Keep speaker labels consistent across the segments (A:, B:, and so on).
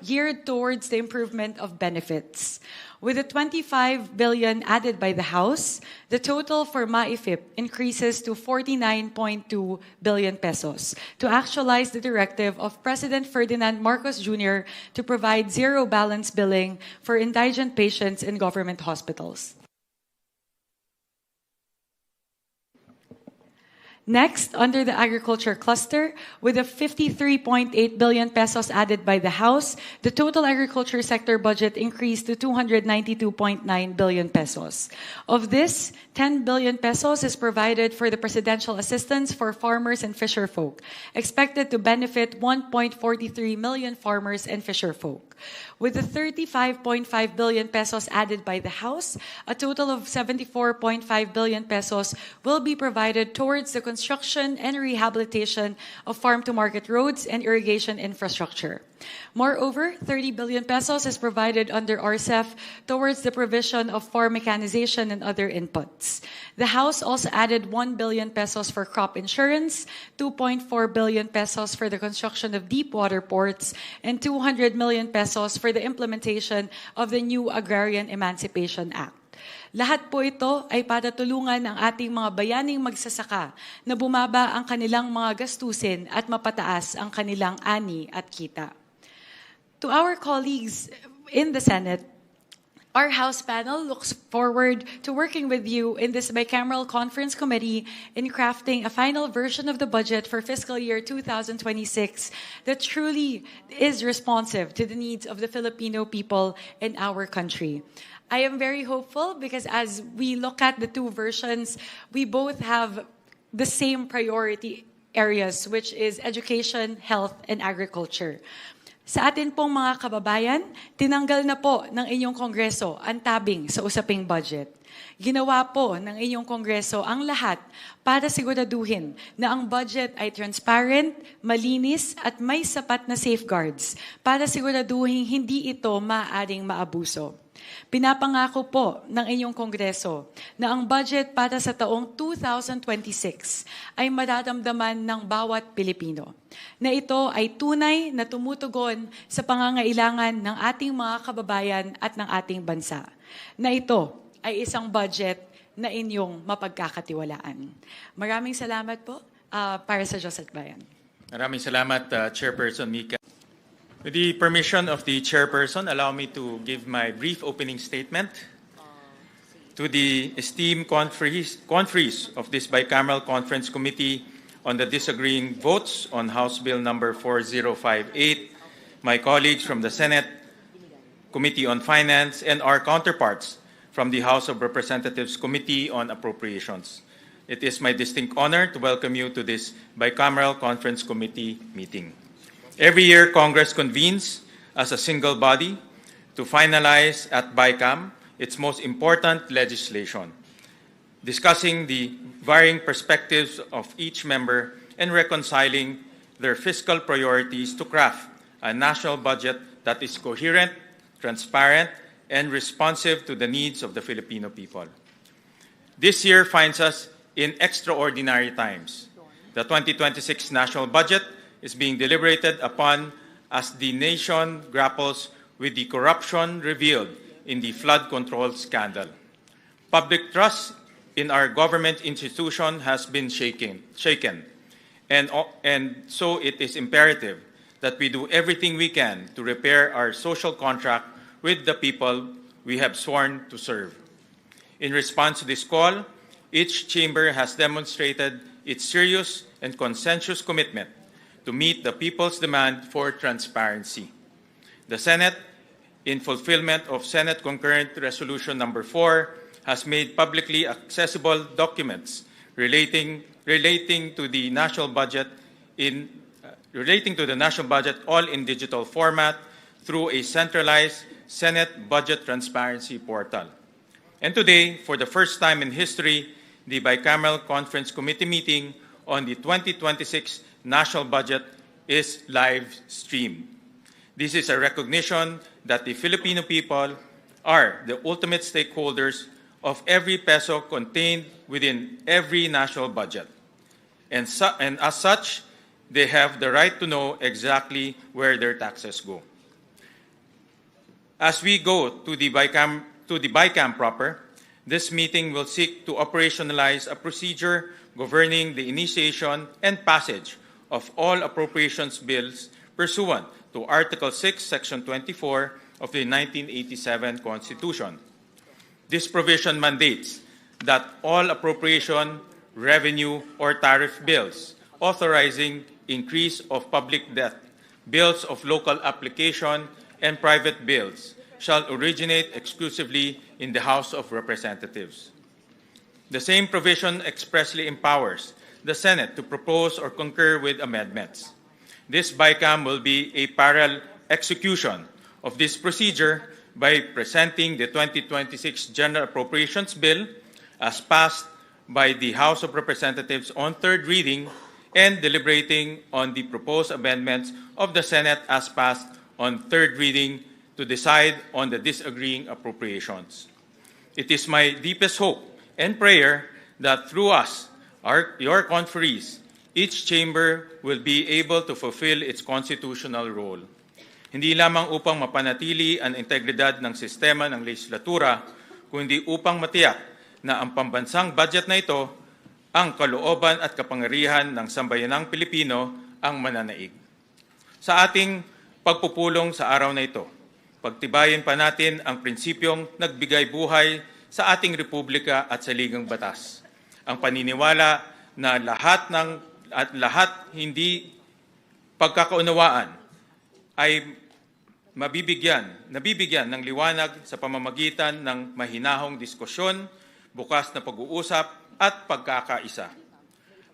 A: geared towards the improvement of benefits. With the 25 billion added by the House, the total for MAIFIP increases to 49.2 billion pesos to actualize the directive of President Ferdinand Marcos Jr. to provide zero balance billing for indigent patients in government hospitals. Next, under the agriculture cluster, with the 53.8 billion pesos added by the House, the total agriculture sector budget increased to 292.9 billion pesos. Of this, 10 billion pesos is provided for the presidential assistance for farmers and fisherfolk, expected to benefit 1.43 million farmers and fisherfolk. With the 35.5 billion pesos added by the House, a total of 74.5 billion pesos will be provided towards the construction and rehabilitation of farm-to-market roads and irrigation infrastructure. Moreover, 30 billion pesos is provided under RCEF towards the provision of farm mechanization and other inputs. The House also added 1 billion pesos for crop insurance, 2.4 billion pesos for the construction of deep water ports, and 200 million pesos for the implementation of the new Agrarian Emancipation Act. Lahat po ito ay para tulungan ang ating mga bayaning magsasaka na bumaba ang kanilang mga gastusin at mapataas ang kanilang ani at kita. To our colleagues in the Senate, our House panel looks forward to working with you in this bicameral conference committee in crafting a final version of the budget for fiscal year 2026 that truly is responsive to the needs of the Filipino people in our country. I am very hopeful because as we look at the two versions, we both have the same priority areas, which is education, health, and agriculture. Sa atin pong mga kababayan, tinanggal na po ng inyong Kongreso ang tabing sa usaping budget. Ginawa po ng inyong Kongreso ang lahat para siguraduhin na ang budget ay transparent, malinis at may sapat na safeguards para siguraduhin hindi ito maaaring maabuso. Pinapangako po ng inyong Kongreso na ang budget para sa taong 2026 ay mararamdaman ng bawat Pilipino. Na ito ay tunay na tumutugon sa pangangailangan ng ating mga kababayan at ng ating bansa. Na ito ay isang budget na inyong mapagkakatiwalaan. Maraming salamat po para sa Diyos at Bayan.
B: Maraming salamat, Chairperson Mika. With the permission of the Chairperson, allow me to give my brief opening statement. To the esteemed conferees of this bicameral conference committee on the disagreeing votes on House Bill number 4058, my colleagues from the Senate Committee on Finance, and our counterparts from the House of Representatives Committee on Appropriations. It is my distinct honor to welcome you to this bicameral conference committee meeting. Every year, Congress convenes as a single body to finalize at BICAM its most important legislation, discussing the varying perspectives of each member and reconciling their fiscal priorities to craft a national budget that is coherent, transparent, and responsive to the needs of the Filipino people. This year finds us in extraordinary times. The 2026 national budget is being deliberated upon as the nation grapples with the corruption revealed in the flood control scandal. Public trust in our government institution has been shaken. And so it is imperative that we do everything we can to repair our social contract with the people we have sworn to serve. In response to this call, each chamber has demonstrated its serious and consensuous commitment to meet the people's demand for transparency. The Senate, in fulfillment of Senate Concurrent Resolution number 4, has made publicly accessible documents relating to the national budget all in digital format through a centralized Senate Budget Transparency Portal. And today, for the first time in history, the Bicameral Conference Committee meeting on the 2026 national budget is live streamed. This is a recognition that the Filipino people are the ultimate stakeholders of every peso contained within every national budget. And as such, they have the right to know exactly where their taxes go. As we go to the BICAM proper, this meeting will seek to operationalize a procedure governing the initiation and passage of all appropriations bills pursuant to Article 6, Section 24 of the 1987 Constitution. This provision mandates that all appropriation, revenue, or tariff bills authorizing increase of public debt, bills of local application, and private bills shall originate exclusively in the House of Representatives. The same provision expressly empowers the Senate to propose or concur with amendments. This BICAM will be a parallel execution of this procedure by presenting the 2026 General Appropriations Bill as passed by the House of Representatives on third reading and deliberating on the proposed amendments of the Senate as passed on third reading to decide on the disagreeing appropriations. It is my deepest hope and prayer that through us, your conferees, each chamber will be able to fulfill its constitutional role. Hindi lamang upang mapanatili ang integridad ng sistema ng legislatura, kundi upang matiyak na ang pambansang budget na ito, ang kalooban at kapangyarihan ng sambayanang Pilipino ang mananaig. Sa ating pagpupulong sa araw na ito, pagtibayin pa natin ang prinsipyong nagbigay buhay sa ating republika at sa ligang batas. Ang paniniwala na lahat hindi pagkakaunawaan ay nabibigyan ng liwanag sa pamamagitan ng mahinahong diskusyon, bukas na pag-uusap at pagkakaisa.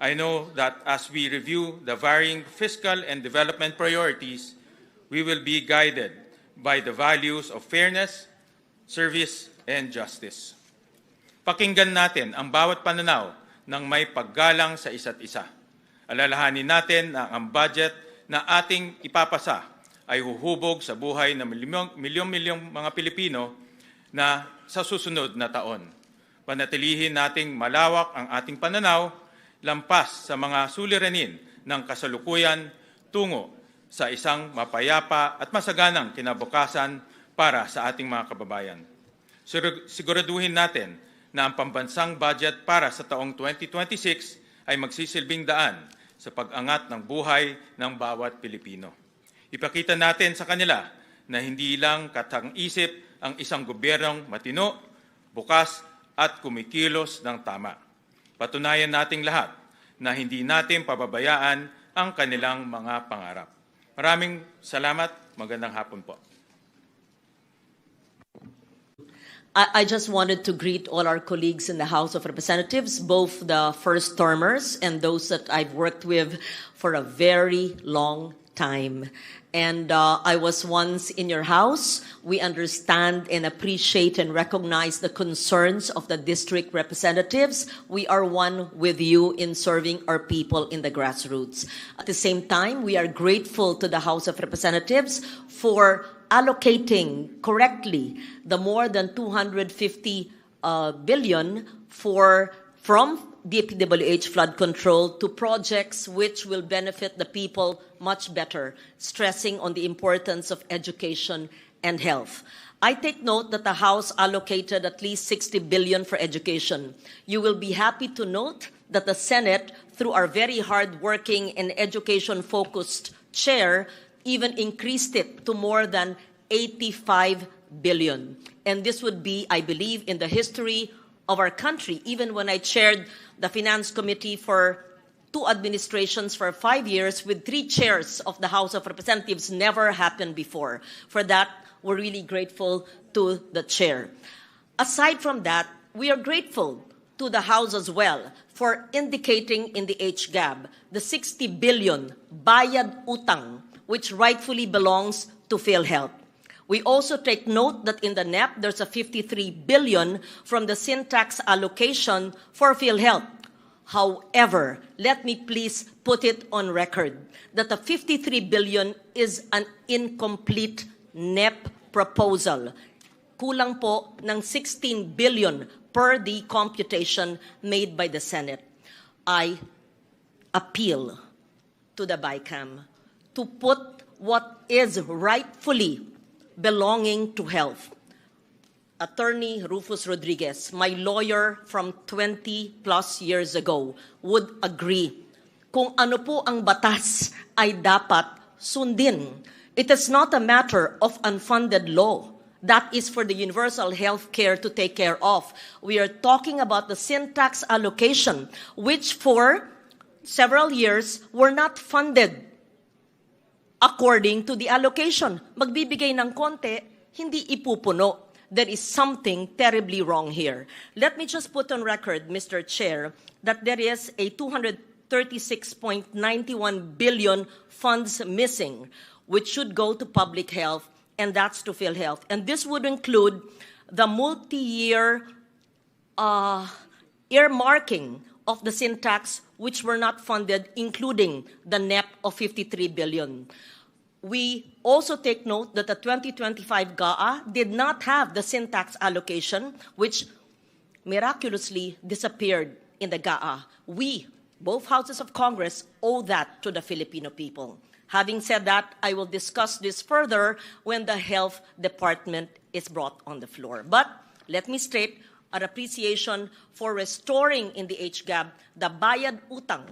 B: I know that as we review the varying fiscal and development priorities, we will be guided by the values of fairness, service, and justice. Pakinggan natin ang bawat pananaw ng may paggalang sa isa't isa. Alalahanin natin na ang budget na ating ipapasa ay huhubog sa buhay ng milyong-milyong mga Pilipino na sa susunod na taon. Panatilihin nating malawak ang ating pananaw lampas sa mga suliranin ng kasalukuyan tungo sa isang mapayapa at masaganang kinabukasan para sa ating mga kababayan. Siguraduhin natin na ang pambansang budget para sa taong 2026 ay magsisilbing daan sa pag-angat ng buhay ng bawat Pilipino. Ipakita natin sa kanila na hindi lang katang-isip ang isang gobyernong matino, bukas at kumikilos ng tama. Patunayan nating lahat na hindi natin pababayaan ang kanilang mga pangarap. Maraming salamat. Magandang hapon po.
C: I just wanted to greet all our colleagues in the House of Representatives, both the first termers and those that I've worked with for a very long time. And I was once in your house. We understand and appreciate and recognize the concerns of the district representatives. We are one with you in serving our people in the grassroots. At the same time, we are grateful to the House of Representatives for allocating correctly the more than 250 billion from DPWH flood control to projects which will benefit the people much better, stressing on the importance of education and health. I take note that the House allocated at least 60 billion for education. You will be happy to note that the Senate, through our very hard-working and education-focused chair, even increased it to more than 85 billion. And this would be, I believe, in the history of our country. Even when I chaired the Finance Committee for 2 administrations for 5 years with 3 chairs of the House of Representatives, never happened before. For that, we're really grateful to the chair. Aside from that, we are grateful to the House as well for indicating in the HGAB the 60 billion bayad utang, which rightfully belongs to PhilHealth. We also take note that in the NEP, there's a 53 billion from the syntax allocation for PhilHealth. However, let me please put it on record that the 53 billion is an incomplete NEP proposal. Kulang po ng 16 billion per the computation made by the Senate. I appeal to the BICAM to put what is rightfully belonging to health. Attorney Rufus Rodriguez, my lawyer from 20 plus years ago, would agree kung ano po ang batas ay dapat sundin. It is not a matter of unfunded law. That is for the universal health care to take care of. We are talking about the sin tax allocation, which for several years were not funded according to the allocation. Magbibigay ng konti, hindi ipupuno. There is something terribly wrong here. Let me just put on record, Mr. Chair, that there is a 236.91 billion funds missing, which should go to public health, and that's to PhilHealth. And this would include the multi-year earmarking of the sin tax, which were not funded, including the NEP of 53 billion. We also take note that the 2025 GAA did not have the sin tax allocation, which miraculously disappeared in the GAA. We, both houses of Congress, owe that to the Filipino people. Having said that, I will discuss this further when the Health Department is brought on the floor. But let me state our appreciation for restoring in the HGAB the bayad utang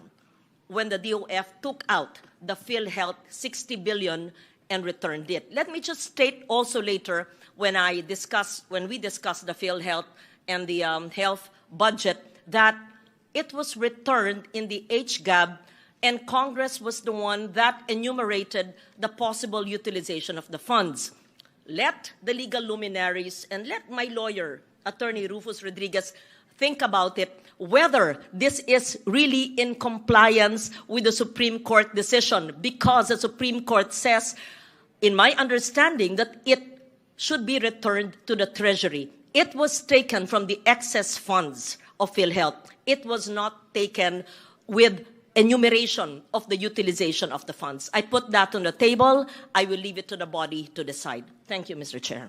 C: when the DOF took out the PhilHealth 60 billion and returned it. Let me just state also later when we discuss the PhilHealth and the health budget that it was returned in the HGAB, and Congress was the one that enumerated the possible utilization of the funds. Let the legal luminaries and let my lawyer, Attorney Rufus Rodriguez, think about it, whether this is really in compliance with the Supreme Court decision, because the Supreme Court says, in my understanding, that it should be returned to the Treasury. It was taken from the excess funds of PhilHealth. It was not taken with enumeration of the utilization of the funds. I put that on the table. I will leave it to the body to decide. Thank you, Mr. Chair.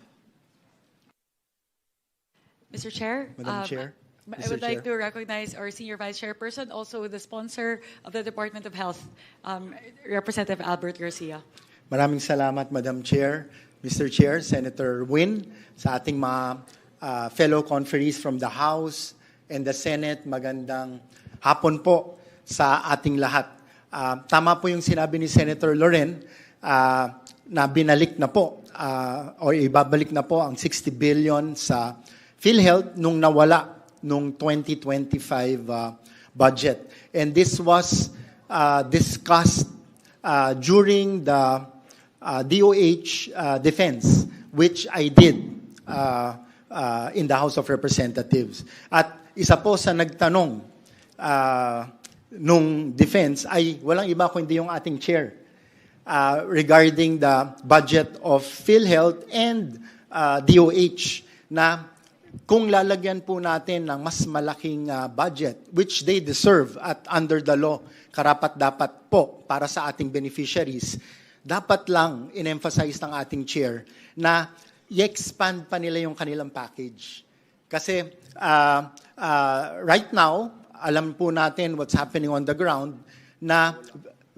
A: Mr. Chair?
D: Madam Chair?
A: I would like to recognize our Senior Vice Chairperson, also the sponsor of the Department of Health, Representative Albert Garcia.
D: Maraming salamat, Madam Chair, Mr. Chair, Senator Win, sa ating mga fellow conferees from the House and the Senate. Magandang hapon po sa ating lahat. Tama po yung sinabi ni Senator Loren na binalik na po o ibabalik na po ang 60 billion sa PhilHealth nung nawala nung 2025 budget. And this was discussed during the DOH defense, which I did in the House of Representatives. At isa po sa nagtanong nung defense ay walang iba kundi yung ating chair regarding the budget of PhilHealth and DOH na kung lalagyan po natin ng mas malaking budget, which they deserve at under the law, karapat-dapat po para sa ating beneficiaries, dapat lang in-emphasize ng ating chair na i-expand pa nila yung kanilang package. Kasi right now, alam po natin what's happening on the ground na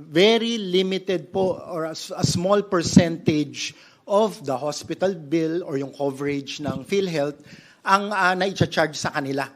D: very limited po or a small percentage of the hospital bill or yung coverage ng PhilHealth ang na-charge sa kanila.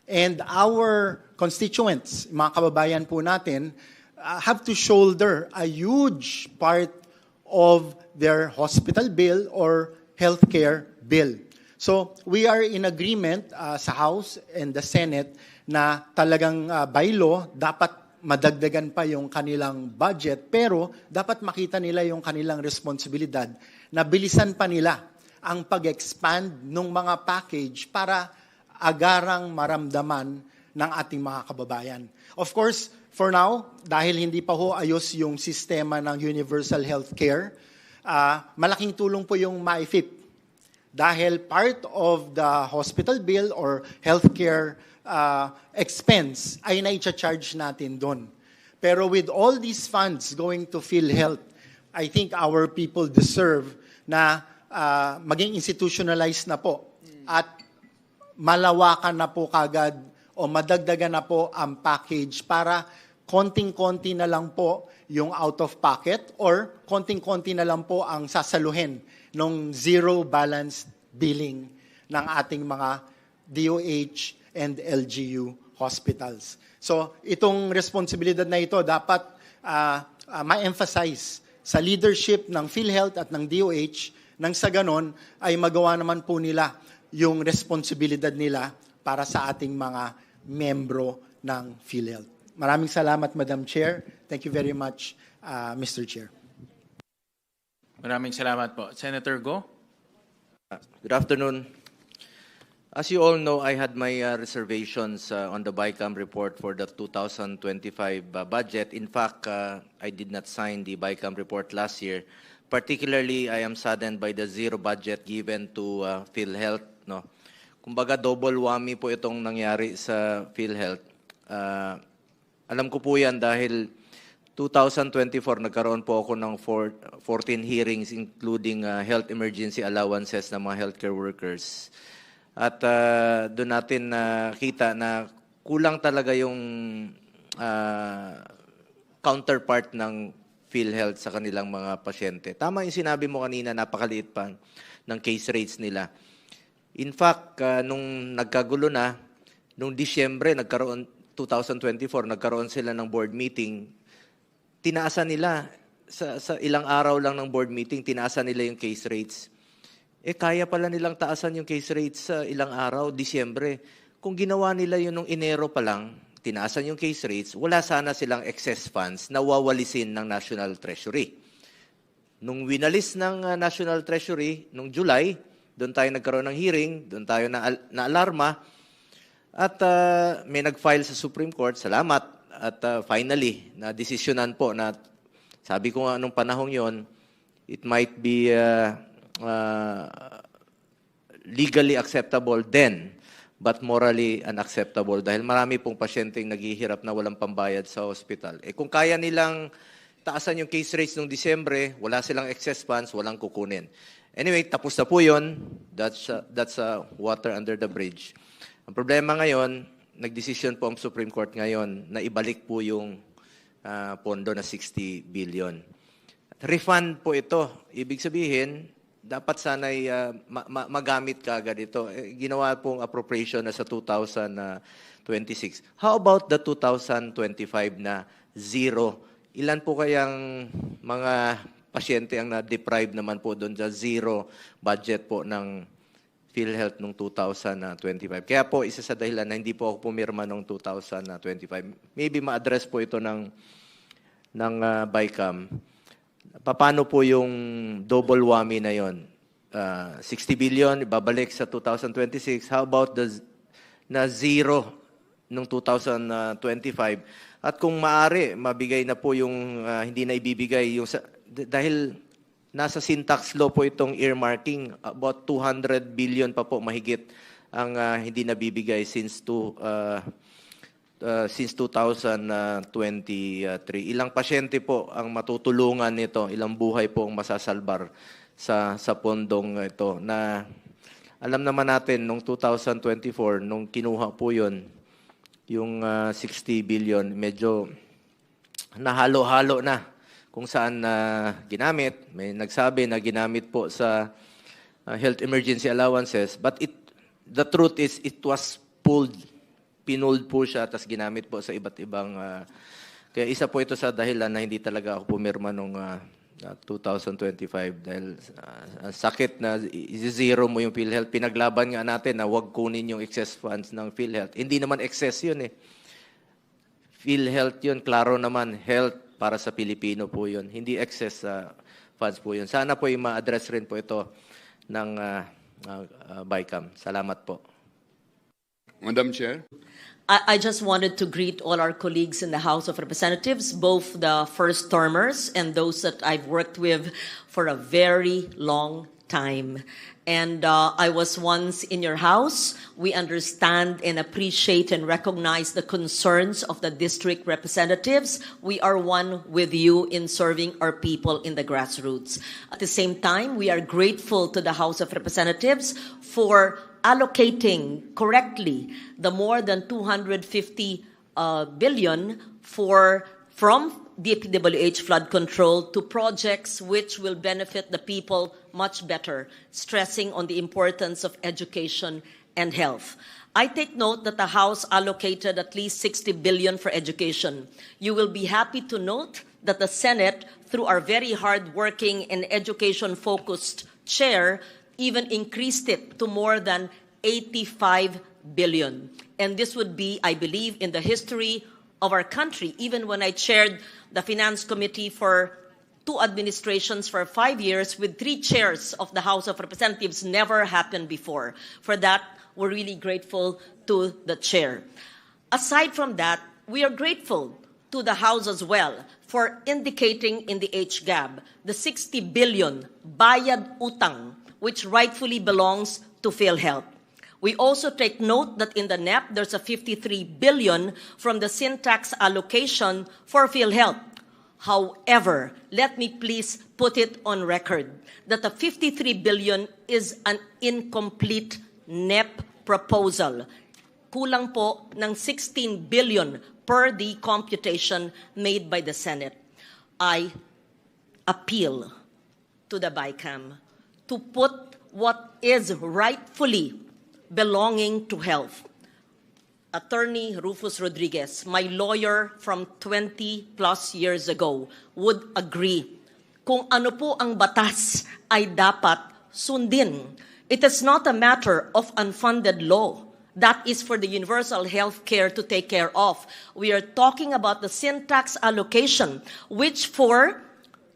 D: And our constituents, mga kababayan po natin, have to shoulder a huge part of their hospital bill or healthcare bill. So we are in agreement sa House and the Senate na talagang by law, dapat madagdagan pa yung kanilang budget, pero dapat makita nila yung kanilang responsibilidad na bilisan pa nila ang pag-expand ng mga package para agarang maramdaman ng ating mga kababayan. Of course, for now, dahil hindi pa ho ayos yung sistema ng universal health care, malaking tulong po yung MyFIP. Dahil part of the hospital bill or healthcare expense ay na-charge natin doon. Pero with all these funds going to PhilHealth, I think our people deserve na maging institutionalized na po at malawakan na po kagad o madagdagan na po ang package para konting-konti na lang po yung out of pocket or konting-konti na lang po ang sasaluhin ng zero balance billing ng ating mga DOH and LGU hospitals. So itong responsibilidad na ito dapat ma-emphasize sa leadership ng PhilHealth at ng DOH nang sa ganon ay magawa naman po nila yung responsibilidad nila para sa ating mga membro ng PhilHealth. Maraming salamat, Madam Chair. Thank you very much, Mr. Chair.
B: Maraming salamat po. Senator Go.
E: Good afternoon. As you all know, I had my reservations on the BICAM report for the 2025 budget. In fact, I did not sign the BICAM report last year. Particularly, I am saddened by the zero budget given to PhilHealth. No? Kumbaga, double whammy po itong nangyari sa PhilHealth. Alam ko po yan dahil 2024, nagkaroon po ako ng 14 hearings including health emergency allowances ng mga healthcare workers. At doon natin nakita na kulang talaga yung counterpart ng PhilHealth sa kanilang mga pasyente. Tama yung sinabi mo kanina, napakaliit pa ng case rates nila. In fact, nung nagkagulo na, nung Disyembre, 2024, nagkaroon sila ng board meeting, tinaasan nila, sa ilang araw lang ng board meeting, tinaasan nila yung case rates. Kaya pala nilang taasan yung case rates sa ilang araw, Disyembre. Kung ginawa nila yun nung Enero pa lang, tinaasan yung case rates, wala sana silang excess funds na wawalisin ng National Treasury. Nung winalis ng National Treasury, nung July, doon tayo nagkaroon ng hearing, doon tayo na alarma, at may nag-file sa Supreme Court, salamat, at finally, na-desisyonan po na, sabi ko nga nung panahong yon, it might be legally acceptable then, but morally unacceptable dahil marami pong pasyenteng naghihirap na walang pambayad sa hospital. Kung kaya nilang taasan yung case rates noong Disyembre, wala silang excess funds, walang kukunin. Anyway, tapos na po yun. That's water under the bridge. Ang problema ngayon, nagdesisyon po ang Supreme Court ngayon na ibalik po yung pondo na 60 billion. Refund po ito. Ibig sabihin, dapat sana'y magamit ka agad ito. Ginawa pong appropriation na sa 2026. How about the 2025 na zero? Ilan po kayang mga pasyente ang na-deprive naman po doon sa zero budget po ng PhilHealth noong 2025? Kaya po, isa sa dahilan na hindi po ako pumirma noong 2025. Maybe ma-address po ito ng BICAM. Paano po yung double whammy na yon? 60 billion, ibabalik sa 2026. How about na zero noong 2025? At kung maaari, mabigay na po yung hindi na ibibigay. Dahil nasa syntax law po itong earmarking, about 200 billion pa po mahigit ang hindi nabibigay since 2023. Ilang pasyente po ang matutulungan nito, ilang buhay po ang masasalbar sa pondong ito na alam naman natin nung 2024 nung kinuha po yon yung 60 billion medyo nahalo-halo na kung saan ginamit. May nagsabi na ginamit po sa health emergency allowances, but the truth is it was pinold po siya, tas ginamit po sa iba't ibang, kaya isa po ito sa dahilan na hindi talaga ako pumirma nung 2025 dahil sakit na zero mo yung PhilHealth. Pinaglaban nga natin na wag kunin yung excess funds ng PhilHealth. Hindi naman excess yun eh. PhilHealth yun, klaro naman, health para sa Pilipino po yun. Hindi excess funds po yun. Sana po yung ma-address rin po ito ng BICAM. Salamat po.
F: Madam Chair.
C: I just wanted to greet all our colleagues in the House of Representatives, both the first-termers and those that I've worked with for a very long time. And I was once in your house. We understand and appreciate and recognize the concerns of the district representatives. We are one with you in serving our people in the grassroots. At the same time, we are grateful to the House of Representatives for allocating correctly the more than 250 billion from DPWH flood control to projects which will benefit the people much better, stressing on the importance of education and health. I take note that the House allocated at least 60 billion for education. You will be happy to note that the Senate, through our very hard-working and education-focused chair, even increased it to more than 85 billion. And this would be, I believe, in the history of our country. Even when I chaired the Finance Committee for 2 administrations for 5 years with 3 chairs of the House of Representatives, never happened before. For that, we're really grateful to the chair. Aside from that, we are grateful to the House as well for indicating in the HGAB the 60 billion bayad utang, which rightfully belongs to PhilHealth. We also take note that in the NEP, there's a 53 billion from the sin tax allocation for PhilHealth. However, let me please put it on record that the 53 billion is an incomplete NEP proposal. Kulang po ng 16 billion per the computation made by the Senate. I appeal to the BICAM to put what is rightfully belonging to health. Attorney Rufus Rodriguez, my lawyer from 20 plus years ago, would agree. Kung ano po ang batas ay dapat sundin. It is not a matter of unfunded law. That is for the universal health care to take care of. We are talking about the sin tax allocation, which for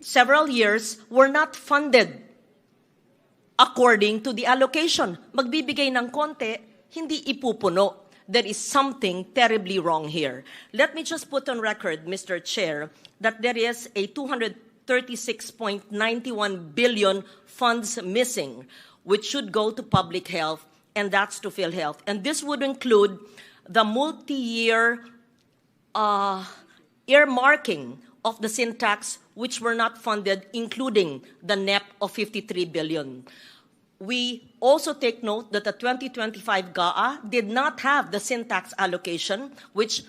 C: several years were not funded according to the allocation. Magbibigay ng konti, hindi ipupuno. There is something terribly wrong here. Let me just put on record, Mr. Chair, that there is a 236.91 billion funds missing, which should go to public health, and that's to PhilHealth. And this would include the multi-year earmarking of the sin tax, which were not funded, including the NEP of 53 billion. We also take note that the 2025 GAA did not have the sin tax allocation, which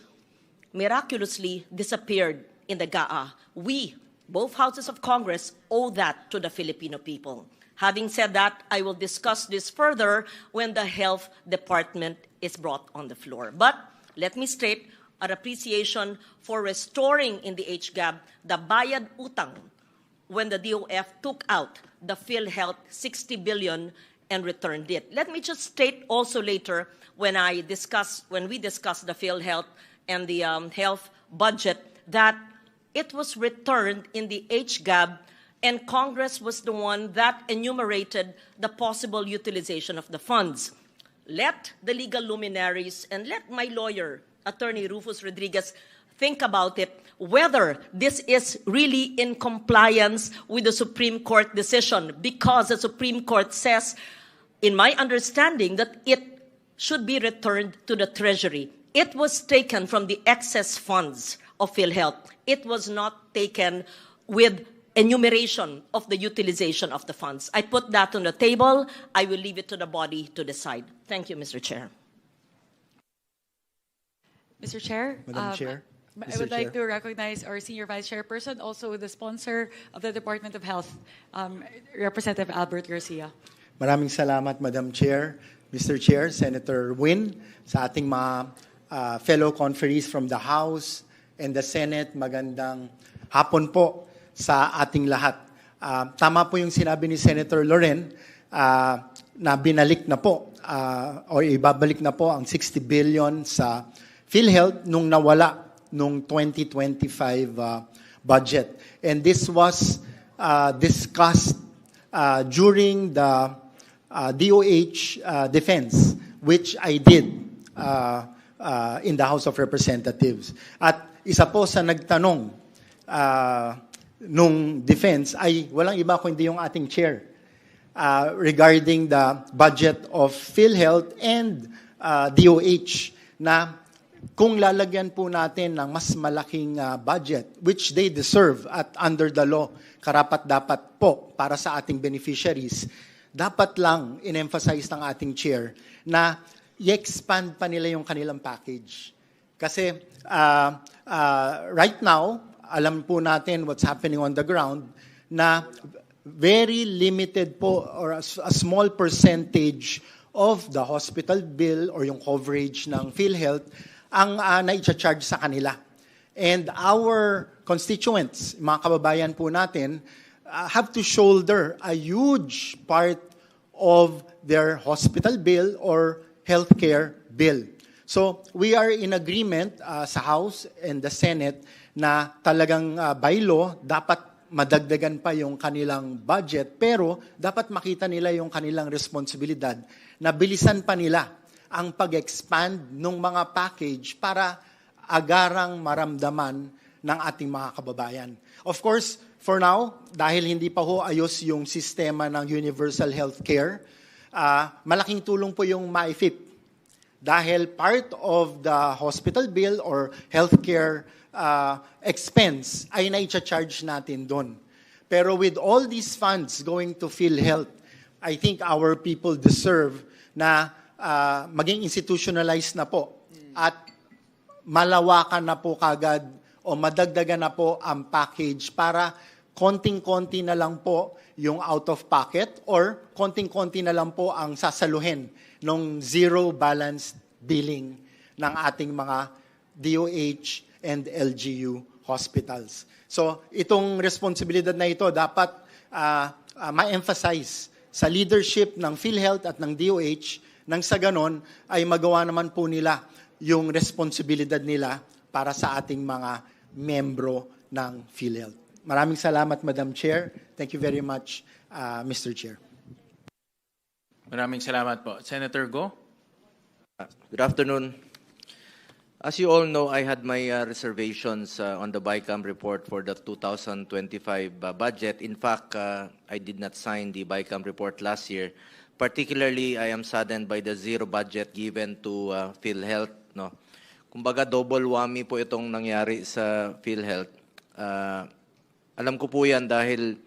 C: miraculously disappeared in the GAA. We, both houses of Congress, owe that to the Filipino people. Having said that, I will discuss this further when the Health Department is brought on the floor. But let me state our appreciation for restoring in the HGAB the bayad utang when the DOF took out the PhilHealth 60 billion and returned it. Let me just state also later when we discuss the PhilHealth and the health budget that it was returned in the HGAB, and Congress was the one that enumerated the possible utilization of the funds. Let the legal luminaries and let my lawyer, Attorney Rufus Rodriguez, think about it, whether this is really in compliance with the Supreme Court decision, because the Supreme Court says, in my understanding, that it should be returned to the Treasury. It was taken from the excess funds of PhilHealth. It was not taken with enumeration of the utilization of the funds. I put that on the table. I will leave it to the body to decide. Thank you, Mr. Chair.
A: Mr. Chair?
D: Madam Chair?
A: I would like to recognize our Senior Vice Chairperson, also the sponsor of the Department of Health, Representative Albert Garcia.
D: Maraming salamat, Madam Chair, Mr. Chair, Senator Win, sa ating mga fellow conferees from the House and the Senate. Magandang hapon po sa ating lahat. Tama po yung sinabi ni Senator Loren na binalik na po o ibabalik na po ang 60 billion sa PhilHealth nung nawala nung 2025 budget. And this was discussed during the DOH defense, which I did in the House of Representatives. At isa po sa nagtanong nung defense ay walang iba kundi yung ating chair regarding the budget of PhilHealth and DOH na kung lalagyan po natin ng mas malaking budget, which they deserve at under the law, karapat-dapat po para sa ating beneficiaries, dapat lang in-emphasize ng ating chair na i-expand pa nila yung kanilang package. Kasi right now, alam po natin what's happening on the ground, na very limited po or a small percentage of the hospital bill or yung coverage ng PhilHealth ang na-charge sa kanila. And our constituents, mga kababayan po natin, have to shoulder a huge part of their hospital bill or healthcare bill. So we are in agreement sa House and the Senate na talagang by law dapat madagdagan pa yung kanilang budget, pero dapat makita nila yung kanilang responsibilidad na bilisan pa nila ang pag-expand ng mga package para agarang maramdaman ng ating mga kababayan. Of course, for now, dahil hindi pa ho ayos yung sistema ng universal healthcare, malaking tulong po yung MyFIP. Dahil part of the hospital bill or healthcare expense ay na-charge natin doon. Pero with all these funds going to PhilHealth, I think our people deserve na maging institutionalized na po at malawakan na po kagad o madagdagan na po ang package para konting-konti na lang po yung out of pocket or konting-konti na lang po ang sasaluhin ng zero balance billing ng ating mga DOH and LGU hospitals. So itong responsibilidad na ito dapat ma-emphasize sa leadership ng PhilHealth at ng DOH nang sa ganon ay magawa naman po nila yung responsibilidad nila para sa ating mga membro ng PhilHealth. Maraming salamat, Madam Chair. Thank you very much, Mr. Chair.
B: Maraming salamat po. Senator Go.
E: Good afternoon. As you all know, I had my reservations on the BICAM report for the 2025 budget. In fact, I did not sign the BICAM report last year. Particularly, I am saddened by the zero budget given to PhilHealth. No? Kumbaga, double whammy po itong nangyari sa PhilHealth. Alam ko po yan dahil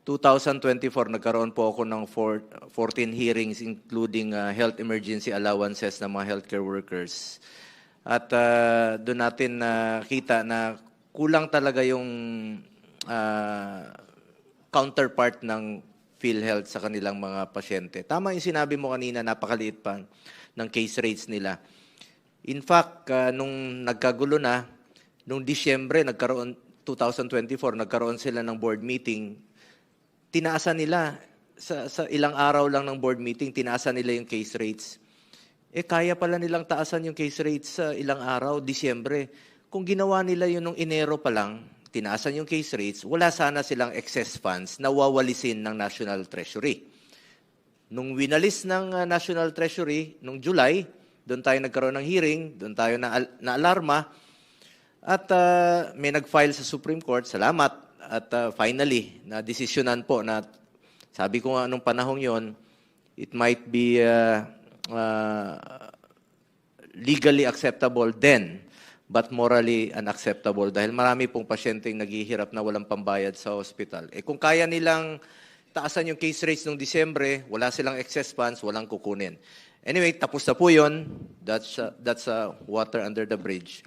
E: 2024, nagkaroon po ako ng 14 hearings including health emergency allowances ng mga healthcare workers. At doon natin nakita na kulang talaga yung counterpart ng PhilHealth sa kanilang mga pasyente. Tama yung sinabi mo kanina, napakaliit pa ng case rates nila. In fact, nung nagkagulo na, nung Disyembre, 2024, nagkaroon sila ng board meeting, tinaasan nila, sa ilang araw lang ng board meeting, tinaasan nila yung case rates. Kaya pala nilang taasan yung case rates sa ilang araw, Disyembre. Kung ginawa nila yun nung Enero pa lang, tinaasan yung case rates, wala sana silang excess funds na wawalisin ng National Treasury. Nung winalis ng National Treasury, nung July, doon tayo nagkaroon ng hearing, doon tayo na-alarma, at may nag-file sa Supreme Court, salamat, at finally, na-desisyonan po na, sabi ko nga nung panahong yon, it might be legally acceptable then, but morally unacceptable dahil marami pong pasyenteng naghihirap na walang pambayad sa hospital. Kung kaya nilang taasan yung case rates noong Disyembre, wala silang excess funds, walang kukunin. Anyway, tapos na po yun. That's water under the bridge.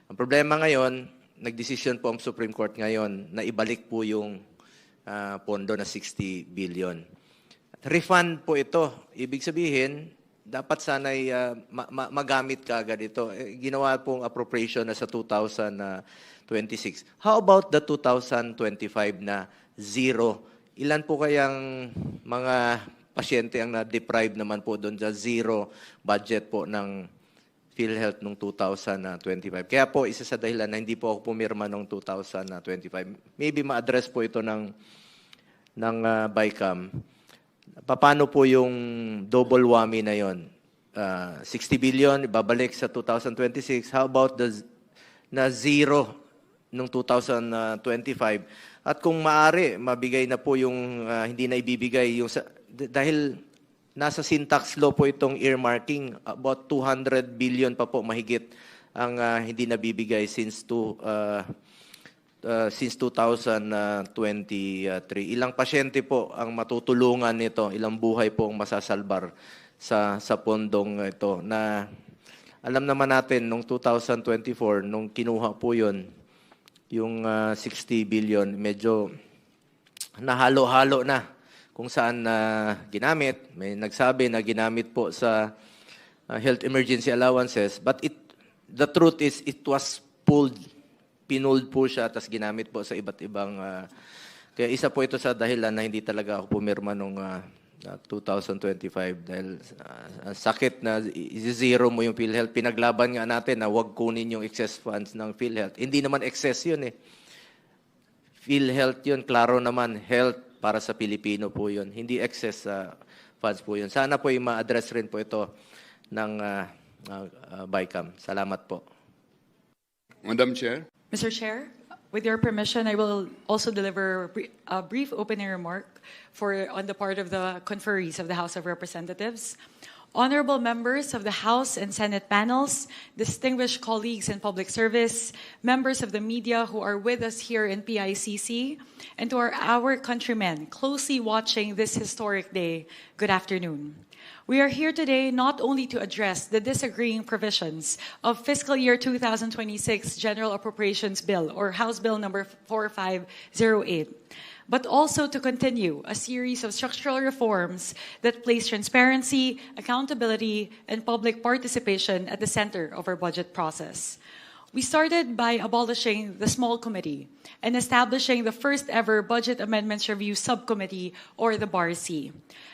E: Ang problema ngayon, nagdesisyon po ang Supreme Court ngayon na ibalik po yung pondo na 60 billion. Refund po ito. Ibig sabihin, dapat sana'y magamit ka agad ito. Ginawa pong appropriation na sa 2026. How about the 2025 na zero? Ilan po kayang mga pasyente ang na-deprive naman po doon sa zero budget po ng PhilHealth noong 2025? Kaya po, isa sa dahilan na hindi po ako pumirma noong 2025. Maybe ma-address po ito ng BICAM. Paano po yung double whammy na yon? 60 billion, babalik sa 2026. How about na zero nung 2025? At kung maaari, mabigay na po yung hindi na ibibigay. Dahil nasa syntax law po itong earmarking, about 200 billion pa po mahigit ang hindi nabibigay since 2023. Ilang pasyente po ang matutulungan nito, ilang buhay po ang masasalbar sa pondong ito na alam naman natin nung 2024 nung kinuha po 'yon, yung 60 billion, medyo nahalo-halo na kung saan ginamit. May nagsabi na ginamit po sa health emergency allowances. But the truth is, it was pinulled po siya, tapos ginamit po sa iba't ibang... kaya isa po ito sa dahilan na hindi talaga ako pumirma nung 2025 dahil sakit na zero mo yung PhilHealth. Pinaglaban nga natin na wag kunin yung excess funds ng PhilHealth. Hindi naman excess yun eh. PhilHealth yun, klaro naman, health para sa Pilipino po yun. Hindi excess funds po yun. Sana po yung ma-address rin po ito ng Bicam. Salamat po.
F: Madam Chair.
A: Mr. Chair, with your permission, I will also deliver a brief opening remark on the part of the conferees of the House of Representatives. Honorable members of the House and Senate panels, distinguished colleagues in public service, members of the media who are with us here in PICC, and to our countrymen closely watching this historic day, good afternoon. We are here today not only to address the disagreeing provisions of fiscal year 2026 General Appropriations Bill, or House Bill number 4508, but also to continue a series of structural reforms that place transparency, accountability, and public participation at the center of our budget process. We started by abolishing the small committee and establishing the first ever Budget Amendments Review Subcommittee, or the BARC.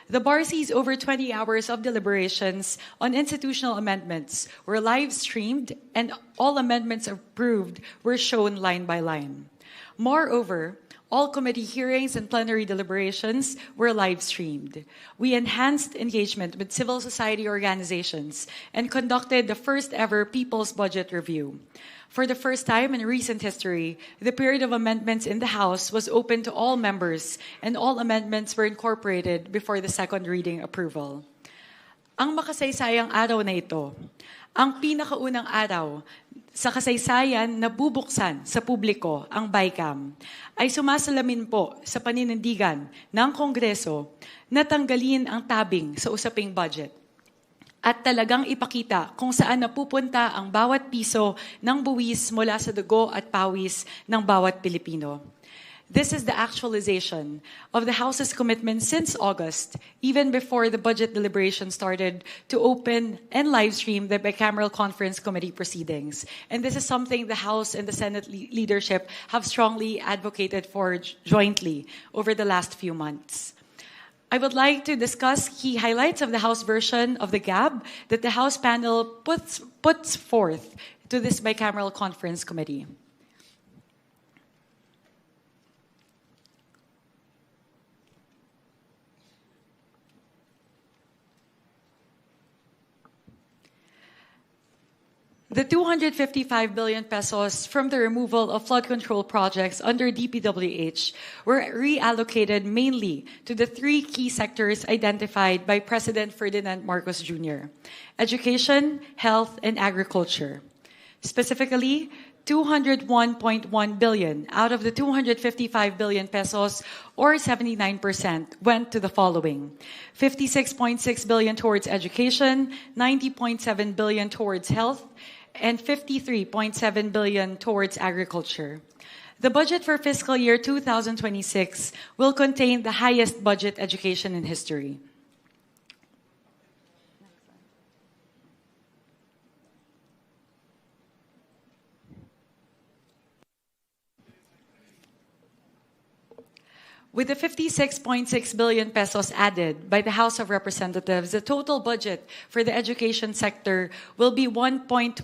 A: The BARC's over 20 hours of deliberations on institutional amendments were live streamed, and all amendments approved were shown line by line. Moreover, all committee hearings and plenary deliberations were live streamed. We enhanced engagement with civil society organizations and conducted the first ever People's Budget Review. For the first time in recent history, the period of amendments in the House was open to all members, and all amendments were incorporated before the second reading approval. Ang makasaysayang araw na ito, ang pinakaunang araw sa kasaysayan na bubuksan sa publiko ang Bicam, ay sumasalamin po sa paninindigan ng Kongreso na tanggalin ang tabing sa usaping budget at talagang ipakita kung saan napupunta ang bawat piso ng buwis mula sa dugo at pawis ng bawat Pilipino. This is the actualization of the House's commitment since August, even before the budget deliberation started, to open and live stream the Bicameral Conference Committee proceedings. And this is something the House and the Senate leadership have strongly advocated for jointly over the last few months. I would like to discuss key highlights of the House version of the GAB that the House panel puts forth to this Bicameral Conference Committee. The 255 billion pesos from the removal of flood control projects under DPWH were reallocated mainly to the three key sectors identified by President Ferdinand Marcos Jr.: education, health, and agriculture. Specifically, 201.1 billion out of the 255 billion pesos, or 79%, went to the following: 56.6 billion towards education, 90.7 billion towards health, and 53.7 billion towards agriculture. The budget for fiscal year 2026 will contain the highest budget education in history. With the 56.6 billion pesos added by the House of Representatives, the total budget for the education sector will be 1.28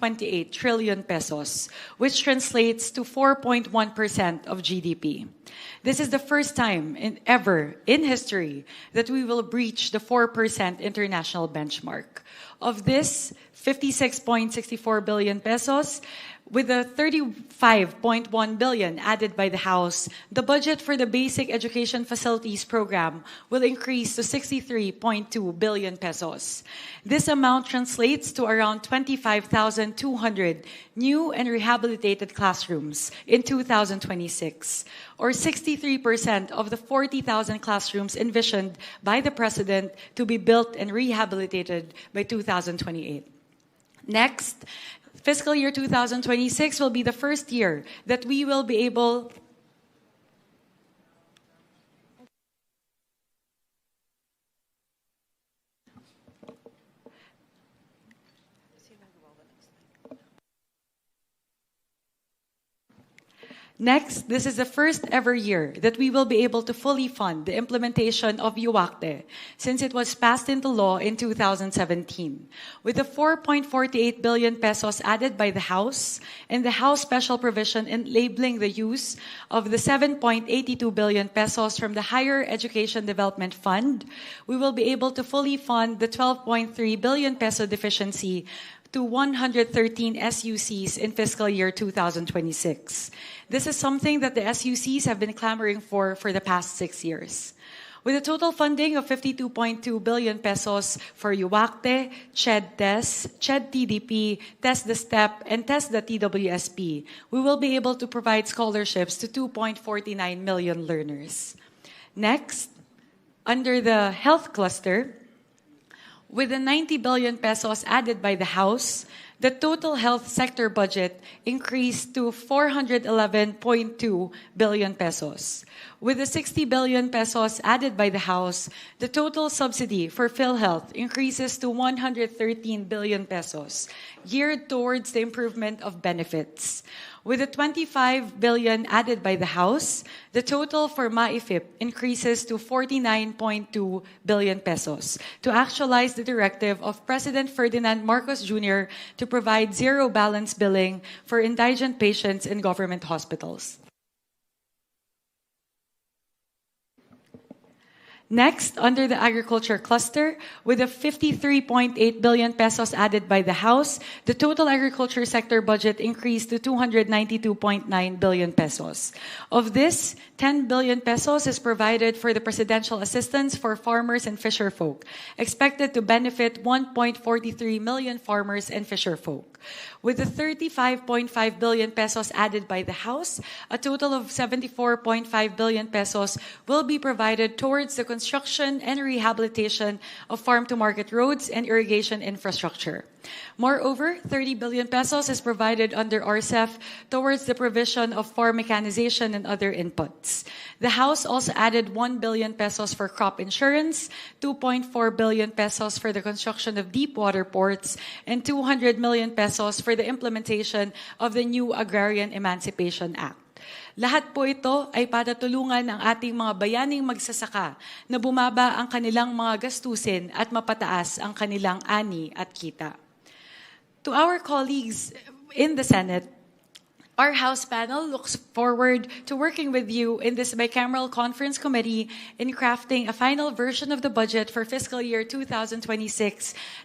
A: trillion pesos, which translates to 4.1% of GDP. This is the first time ever in history that we will breach the 4% international benchmark. Of this, 56.64 billion pesos, with the 35.1 billion added by the House, the budget for the Basic Education Facilities Program will increase to 63.2 billion pesos. This amount translates to around 25,200 new and rehabilitated classrooms in 2026, or 63% of the 40,000 classrooms envisioned by the President to be built and rehabilitated by 2028. Next, Fiscal year 2026 will be the first year that we will be able Next, this is the first ever year that we will be able to fully fund the implementation of UACTE since it was passed into law in 2017. With the 4.48 billion pesos added by the House and the House special provision enabling the use of the 7.82 billion pesos from the Higher Education Development Fund, we will be able to fully fund the 12.3 billion peso deficiency to 113 SUCs in fiscal year 2026. This is something that the SUCs have been clamoring for the past 6 years. With a total funding of 52.2 billion pesos for UACTE, CHED-TES, CHED-TDP, TES the STEP, and TES the TWSP, we will be able to provide scholarships to 2.49 million learners. Next, under the health cluster, with the 90 billion pesos added by the House, the total health sector budget increased to 411.2 billion pesos. With the 60 billion pesos added by the House, the total subsidy for PhilHealth increases to 113 billion pesos, geared towards the improvement of benefits. With the 25 billion added by the House, the total for MAIFIP increases to 49.2 billion pesos to actualize the directive of President Ferdinand Marcos Jr. to provide zero balance billing for indigent patients in government hospitals. Next, under the agriculture cluster, with the 53.8 billion pesos added by the House, the total agriculture sector budget increased to 292.9 billion pesos. Of this, 10 billion pesos is provided for the presidential assistance for farmers and fisherfolk, expected to benefit 1.43 million farmers and fisherfolk. With the 35.5 billion pesos added by the House, a total of 74.5 billion pesos will be provided towards the construction and rehabilitation of farm-to-market roads and irrigation infrastructure. Moreover, 30 billion pesos is provided under RCEF towards the provision of farm mechanization and other inputs. The House also added 1 billion pesos for crop insurance, 2.4 billion pesos for the construction of deep water ports, and 200 million pesos for the implementation of the new Agrarian Emancipation Act. Lahat po ito ay para tulungan ang ating mga bayaning magsasaka na bumaba ang kanilang mga gastusin at mapataas ang kanilang ani at kita. To our colleagues in the Senate, our House panel looks forward to working with you in this Bicameral Conference Committee in crafting a final version of the budget for fiscal year 2026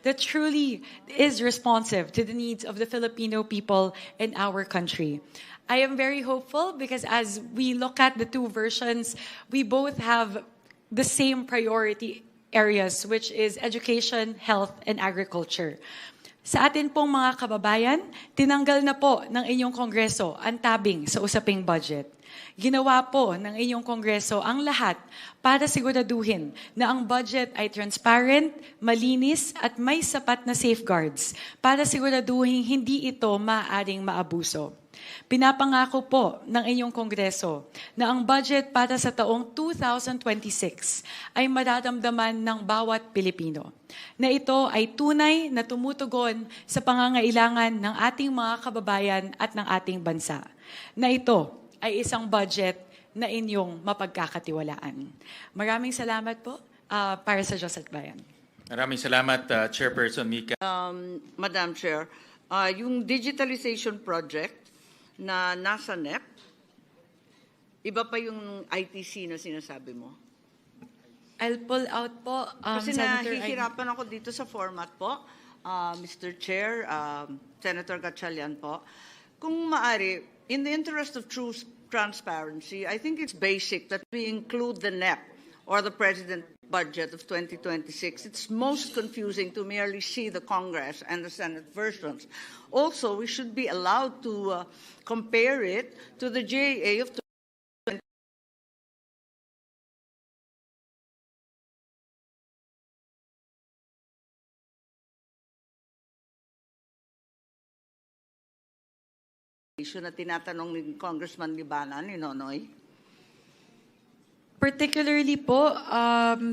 A: that truly is responsive to the needs of the Filipino people in our country. I am very hopeful because as we look at the two versions, we both have the same priority areas, which is education, health, and agriculture. Sa atin pong mga kababayan, tinanggal na po ng inyong Kongreso ang tabing sa usaping budget. Ginawa po ng inyong Kongreso ang lahat para siguraduhin na ang budget ay transparent, malinis at may sapat na safeguards para siguraduhin hindi ito maaaring maabuso. Pinapangako po ng inyong Kongreso na ang budget para sa taong 2026 ay mararamdaman ng bawat Pilipino. Na ito ay tunay na tumutugon sa pangangailangan ng ating mga kababayan at ng ating bansa. Na ito ay isang budget na inyong mapagkakatiwalaan. Maraming salamat po para sa Diyos at Bayan.
B: Maraming salamat, Chairperson Mika.
G: Madam Chair, yung digitalization project na nasa NEP, iba pa yung ITC na sinasabi mo?
A: I'll pull out po,
G: Kasi
A: Senator.
G: nahihirapan ako dito sa format po, Mr. Chair, Senator Gatchalian po. Kung maari, in the interest of true transparency, I think it's basic that we include the NEP or the President budget of 2026. It's most confusing to merely see the Congress and the Senate versions. Also, we should be allowed to compare it to the GMA of issue na tinatanong ni Congressman Libanan, ni Nonoy?
A: Particularly po,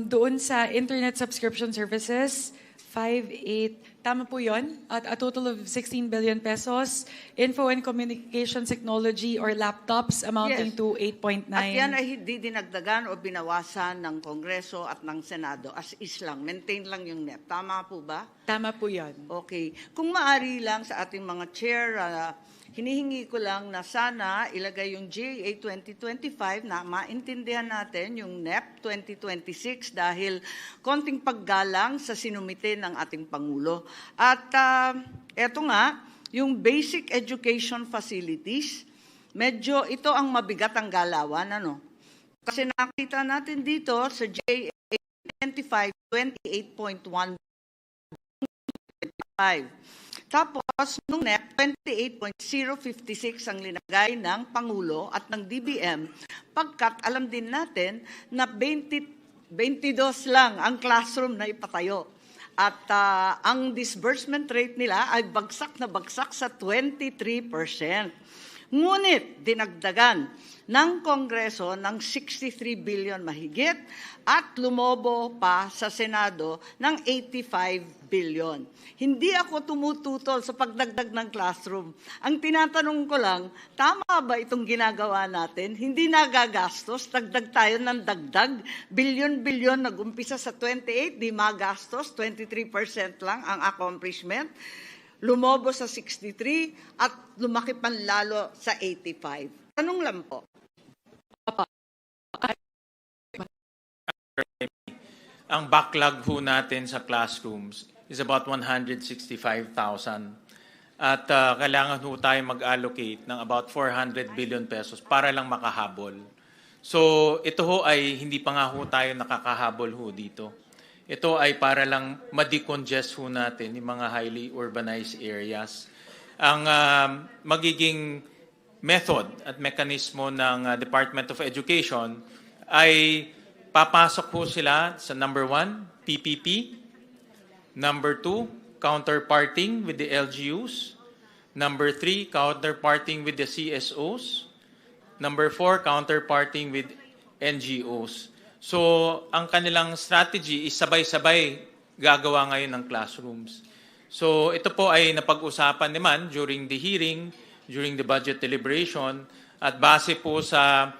A: doon sa internet subscription services, 5.8, tama po yun, at a total of 16 billion pesos. Info and communications technology or laptops amounting
G: Yes.
A: to 8.9.
G: At yan ay hindi dinagdagan o binawasan ng Kongreso at ng Senado. As is lang, maintain lang yung NEP. Tama po ba?
A: Tama po yun.
G: Okay. Kung maari lang sa ating mga chair, hinihingi ko lang na sana ilagay yung GA 2025 na maintindihan natin yung NEP 2026 dahil konting paggalang sa sinumite ng ating Pangulo. At eto nga, yung basic education facilities, medyo ito ang mabigat ang galawan, ano? Kasi nakita natin dito sa GA 25, 28.1 Tapos, nung NEP, 28.056 ang linagay ng Pangulo at ng DBM, pagkat alam din natin na 22 lang ang classroom na ipatayo. At ang disbursement rate nila ay bagsak na bagsak sa 23%. Ngunit dinagdagan ng Kongreso ng 63 billion mahigit at lumobo pa sa Senado ng 85 billion. Hindi ako tumututol sa pagdagdag ng classroom. Ang tinatanong ko lang, tama ba itong ginagawa natin? Hindi nagagastos, dagdag tayo ng dagdag, bilyon-bilyon nag-umpisa sa 28, di magastos, 23% lang ang accomplishment. Lumobo sa 63 at lumaki panlalo sa 85. Tanong lang po.
B: Ang backlog ho natin sa classrooms is about 165,000. At kailangan ho tayo mag-allocate ng about 400 billion pesos para lang makahabol. So ito ho ay hindi pa nga ho tayo nakakahabol ho dito. Ito ay para lang ma-decongest ho natin yung mga highly urbanized areas. Ang magiging method at mekanismo ng Department of Education ay papasok ho sila sa number 1, PPP, number 2, counterparting with the LGUs, number 3, counterparting with the CSOs, number 4, counterparting with NGOs. So, ang kanilang strategy is sabay-sabay gagawa ngayon ng classrooms. So, ito po ay napag-usapan naman during the hearing, during the budget deliberation, at base po sa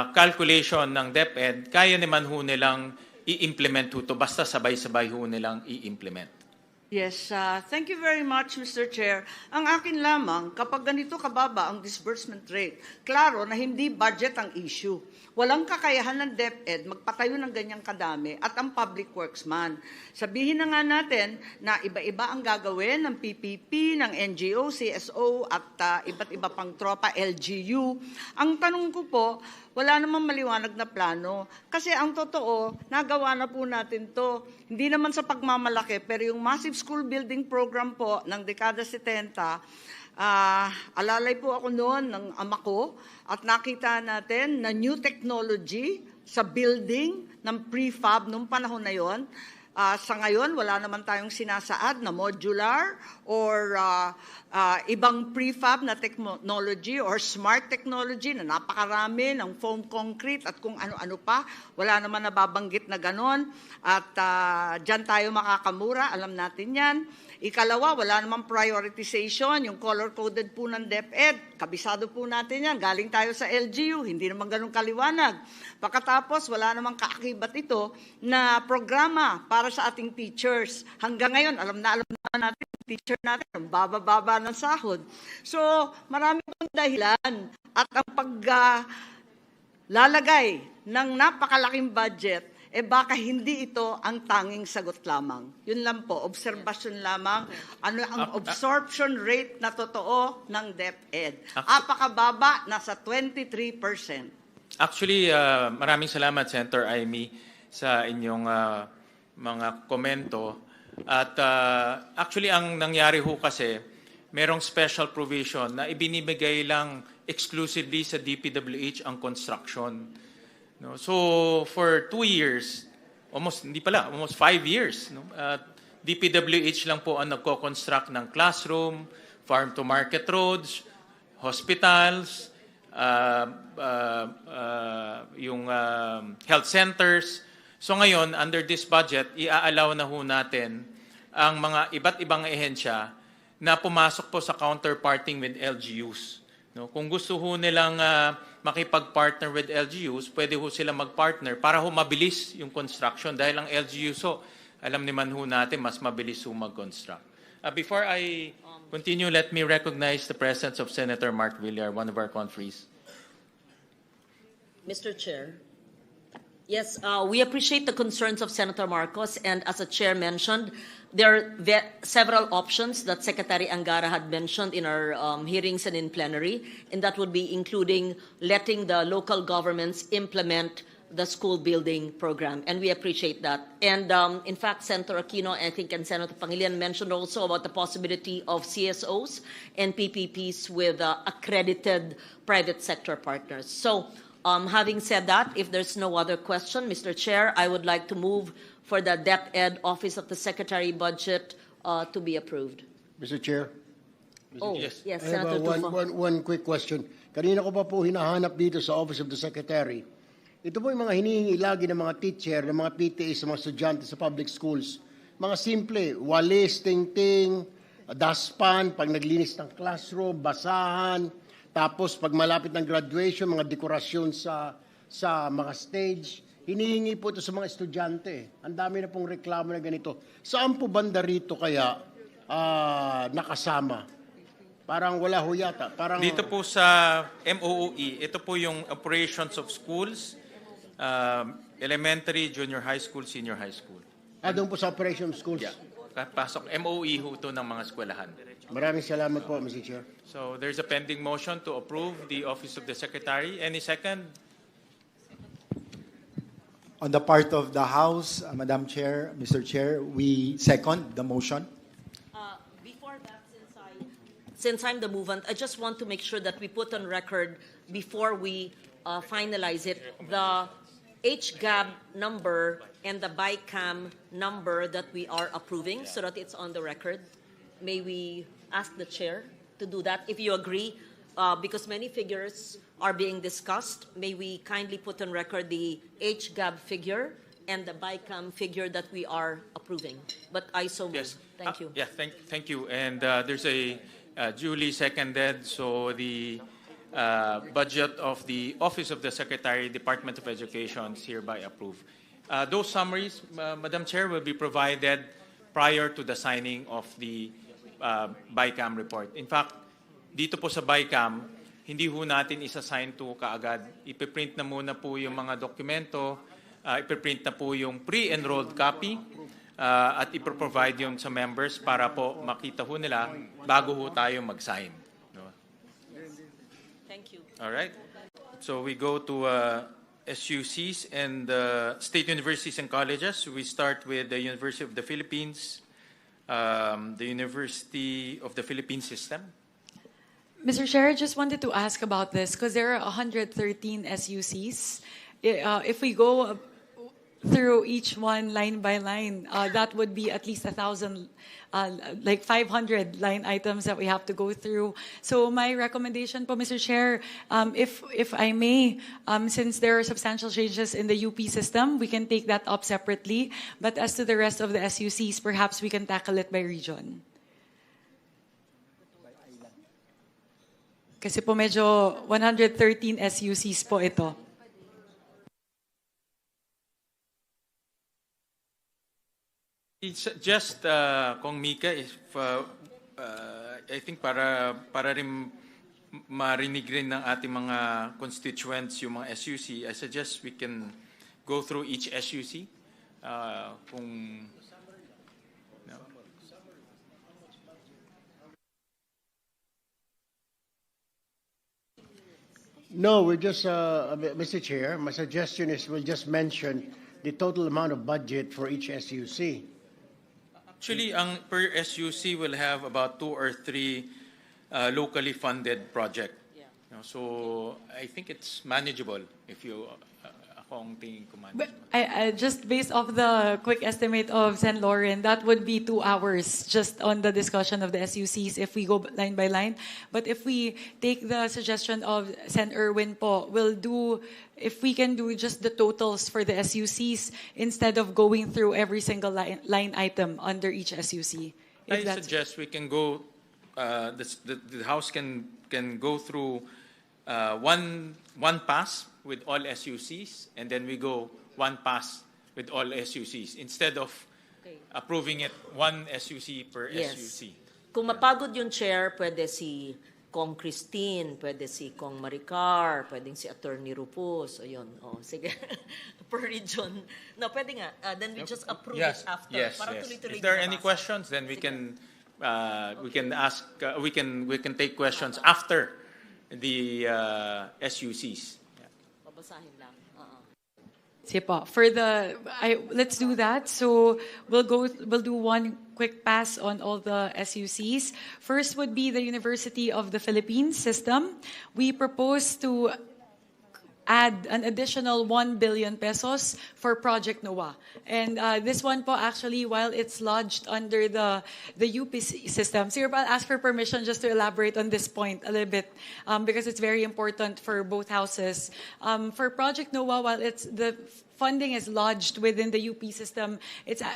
B: calculation ng DepEd, kaya naman ho nilang i-implement ho ito, basta sabay-sabay ho nilang i-implement.
G: Yes, thank you very much, Mr. Chair. Ang akin lamang, kapag ganito kababa ang disbursement rate, klaro na hindi budget ang issue. Walang kakayahan ng DepEd magpatayo ng ganyang kadami at ang public works man. Sabihin na nga natin na iba-iba ang gagawin ng PPP, ng NGO, CSO at iba't iba pang tropa, LGU. Ang tanong ko po, wala namang maliwanag na plano. Kasi ang totoo, nagawa na po natin to. Hindi naman sa pagmamalaki, pero yung massive school building program po ng dekada 70, alalay po ako noon ng ama ko at nakita natin na new technology sa building ng prefab nung panahon na yon. Sa ngayon, wala naman tayong sinasaad na modular or ibang prefab na technology or smart technology na napakarami ng foam concrete at kung ano-ano pa. Wala naman nababanggit na ganon. At dyan tayo makakamura, alam natin yan. Ikalawa, wala namang prioritization, yung color-coded po ng DepEd. Kabisado po natin yan. Galing tayo sa LGU, hindi naman ganun kaliwanag. Pagkatapos, wala namang kaakibat ito na programa para sa ating teachers. Hanggang ngayon, alam na natin, teacher natin, ang baba-baba ng sahod. So, marami pang dahilan. At ang paglalagay ng napakalaking budget, baka hindi ito ang tanging sagot lamang. Yun lang po, observation lamang. Ano ang absorption rate na totoo ng DepEd? Apakababa, nasa 23%.
B: Actually, maraming salamat, Senator Amy, sa inyong mga komento. At actually, ang nangyari ho kasi, merong special provision na ibinibigay lang exclusively sa DPWH ang construction. No? So, for 2 years, almost 5 years, no? DPWH lang po ang nagko-construct ng classroom, farm-to-market roads, hospitals, yung health centers. So ngayon, under this budget, i-allow na ho natin ang mga iba't ibang ehensya na pumasok po sa counterparting with LGUs. No? Kung gusto ho nilang makipag-partner with LGUs, pwede ho sila mag-partner para ho mabilis yung construction dahil ang LGUs ho, alam naman ho natin, mas mabilis ho mag-construct. Before I continue, let me recognize the presence of Senator Mark Villar, one of our conferees.
C: Mr. Chair. Yes, we appreciate the concerns of Senator Marcos, and as the chair mentioned, there are several options that Secretary Angara had mentioned in our hearings and in plenary, and that would be including letting the local governments implement the school building program, and we appreciate that. And in fact, Senator Aquino, I think, and Senator Pangilinan mentioned also about the possibility of CSOs and PPPs with accredited private sector partners. So, having said that, if there's no other question, Mr. Chair, I would like to move for the DepEd Office of the Secretary Budget to be approved.
H: Mr. Chair,
C: Oh,
B: Yes.
C: yes,
H: I have
C: Senator Tulfo.
H: one quick question. Kanina ko pa po hinahanap dito sa Office of the Secretary. Ito po yung mga hinihingi lagi ng mga teacher, ng mga PTA sa mga estudyante sa public schools. Mga simple, walis, ting-ting, daspan, pag naglinis ng classroom, basahan, tapos pag malapit ng graduation, mga dekorasyon sa mga stage. Hinihingi po ito sa mga estudyante. Ang dami na pong reklamo na ganito. Saan po banda rito kaya nakasama? Parang wala ho yata. Parang,
B: Dito po sa MOOE, ito po yung operations of schools, elementary, junior high school, senior high school.
H: doon po sa operation of schools.
B: Yeah. Pasok, MOE ho ito ng mga eskwelahan.
H: Maraming salamat po, Mr. Chair.
B: So there's a pending motion to approve the Office of the Secretary. Any second?
D: On the part of the House, Madam Chair, Mr. Chair, we second the motion.
C: Before that, since I'm the movant, I just want to make sure that we put on record before we finalize it the HGAB number and the BICAM number that we are approving so that it's on the record. May we ask the chair to do that if you agree, because many figures are being discussed. May we kindly put on record the HGAB figure and the BICAM figure that we are approving. But I so move.
B: Yes.
C: Thank you.
B: Yeah, thank you. And there's a duly seconded, so the budget of the Office of the Secretary, Department of Education is hereby approved. Those summaries, Madam Chair, will be provided prior to the signing of the BICAM report. In fact, dito po sa BICAM, hindi ho natin isa-sign to kaagad. Ipiprint na muna po yung mga dokumento, ipiprint na po yung pre-enrolled copy, at iproprovide yun sa members para po makita ho nila bago ho tayo mag-sign. No?
C: Thank you.
B: All right. So we go to SUCs and state universities and colleges. We start with the University of the Philippines, the University of the Philippines System.
A: Mr. Chair, I just wanted to ask about this because there are 113 SUCs. If we go through each one line by line, that would be at least 1,000, like 500 line items that we have to go through. So my recommendation po, Mr. Chair, if I may, since there are substantial changes in the UP system, we can take that up separately. But as to the rest of the SUCs, perhaps we can tackle it by region. Kasi po medyo 113 SUCs po ito.
B: It's just, Kong Mika, if, I think para rin marinig rin ng ating mga constituents yung mga SUC, I suggest we can go through each SUC. Kung no.
H: No, we're just, Mr. Chair, my suggestion is we'll just mention the total amount of budget for each SUC.
B: Actually, ang per SUC will have about 2 or 3 locally funded projects.
C: Yeah.
B: So I think it's manageable if you ako ang tingin ko man.
A: But I just based off the quick estimate of Sen. Lauren, that would be 2 hours just on the discussion of the SUCs if we go line by line. But if we take the suggestion of Sen. Erwin po, we'll do, if we can do just the totals for the SUCs instead of going through every single line item under each SUC.
B: I suggest we can go, the House can go through one pass with all SUCs, and then we go one pass with all SUCs instead of approving it one SUC per SUC.
C: Kung mapagod yung chair, pwede si Kong Christine, pwede si Kong Maricar, pwedeng si Attorney Rupus, ayun, sige, per region. No, pwede nga, then we just approve it after.
B: Yes.
C: Tuloy-tuloy
B: If there are
C: yung
B: any
C: nabasa.
B: questions, then we can ask, we can take questions after the SUCs.
C: Babasahin lang.
A: Sige po. For the, let's do that. So we'll do one quick pass on all the SUCs. First would be the University of the Philippines system. We propose to add an additional 1 billion pesos for Project NOAA. And this one po actually, while it's lodged under the UP system, so I'll ask for permission just to elaborate on this point a little bit because it's very important for both houses. For Project NOAA, while the funding is lodged within the UP system,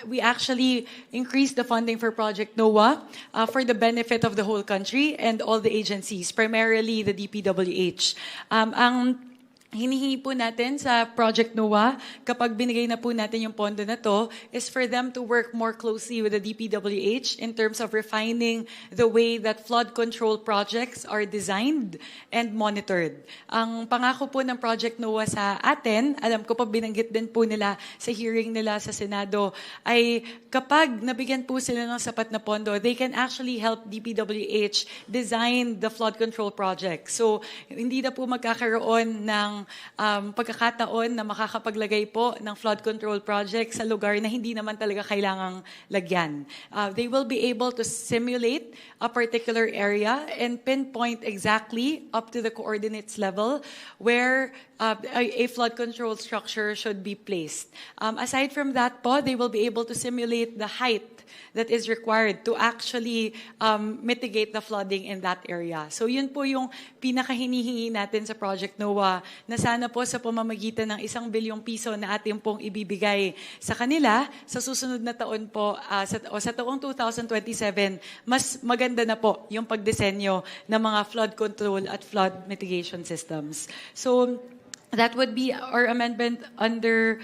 A: we actually increased the funding for Project NOAA for the benefit of the whole country and all the agencies, primarily the DPWH. Ang hinihingi po natin sa Project NOAA, kapag binigay na po natin yung pondo na to, is for them to work more closely with the DPWH in terms of refining the way that flood control projects are designed and monitored. Ang pangako po ng Project NOAA sa atin, alam ko pa binanggit din po nila sa hearing nila sa Senado, ay kapag nabigyan po sila ng sapat na pondo, they can actually help DPWH design the flood control project. So, hindi na po magkakaroon ng pagkakataon na makakapaglagay po ng flood control project sa lugar na hindi naman talaga kailangang lagyan. They will be able to simulate a particular area and pinpoint exactly up to the coordinates level where a flood control structure should be placed. Aside from that po, they will be able to simulate the height that is required to actually mitigate the flooding in that area. So yun po yung pinakahinihingi natin sa Project NOAA na sana po sa pamamagitan ng 1 bilyong piso na ating pong ibibigay sa kanila sa susunod na taon po sa taong 2027, mas maganda na po yung pagdisenyo ng mga flood control at flood mitigation systems. So that would be our amendment under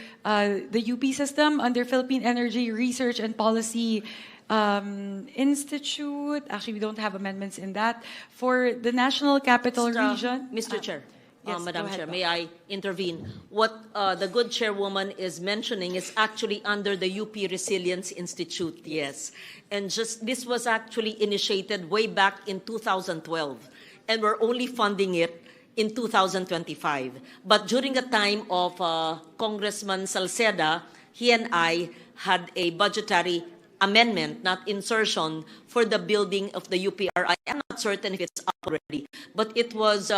A: the UP system, under Philippine Energy Research and Policy Institute. Actually, we don't have amendments in that. For the National Capital Region.
C: Mr. Chair.
A: Yes,
C: Madam
A: go ahead
C: Chair,
A: po.
C: may I intervene? What the good chairwoman is mentioning is actually under the UP Resilience Institute, yes. And this was actually initiated way back in 2012. And we're only funding it in 2025. But during the time of Congressman Salceda, he and I had a budgetary amendment, not insertion, for the building of the UPRI. I'm not certain if it's up already, but it was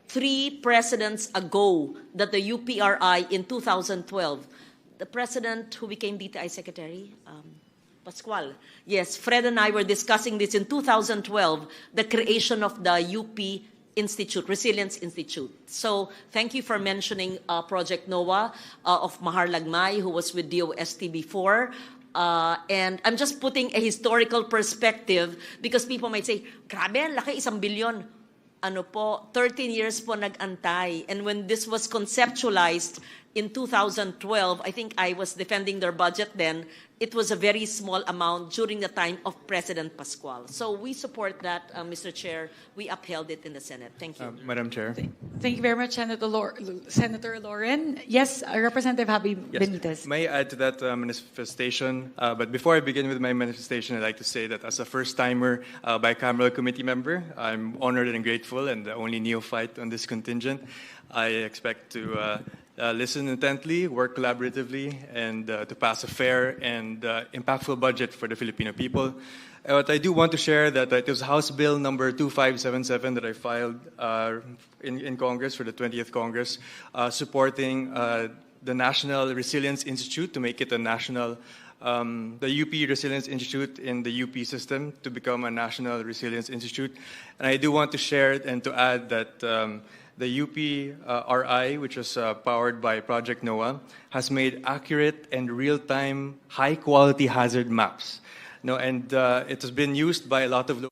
C: 3 presidents ago that the UPRI in 2012, the president who became DTI Secretary, Pascual. Yes, Fred and I were discussing this in 2012, the creation of the UP Institute, Resilience Institute. So thank you for mentioning Project NOAA of Mahar Lagmay, who was with DOST before. And I'm just putting a historical perspective because people might say, grabe, ang laki, 1 billion. Ano po, 13 years po nag-antay. And when this was conceptualized in 2012, I think I was defending their budget then, it was a very small amount during the time of President Pascual. So we support that, Mr. Chair. We upheld it in the Senate. Thank you.
I: Madam Chair.
A: Thank you very much, Senator Lauren. Yes, Representative Happy Benitez.
I: May I add to that manifestation? But before I begin with my manifestation, I'd like to say that as a first-timer bicameral committee member, I'm honored and grateful and the only neophyte on this contingent. I expect to listen intently, work collaboratively, and to pass a fair and impactful budget for the Filipino people. What I do want to share that it was House Bill number 2577 that I filed in Congress for the 20th Congress, supporting the National Resilience Institute to make it a national, the UP Resilience Institute in the UP system to become a National Resilience Institute. And I do want to share and to add that the UP RI, which was powered by Project NOAA, has made accurate and real-time, high-quality hazard maps. No, and it has been used by a lot of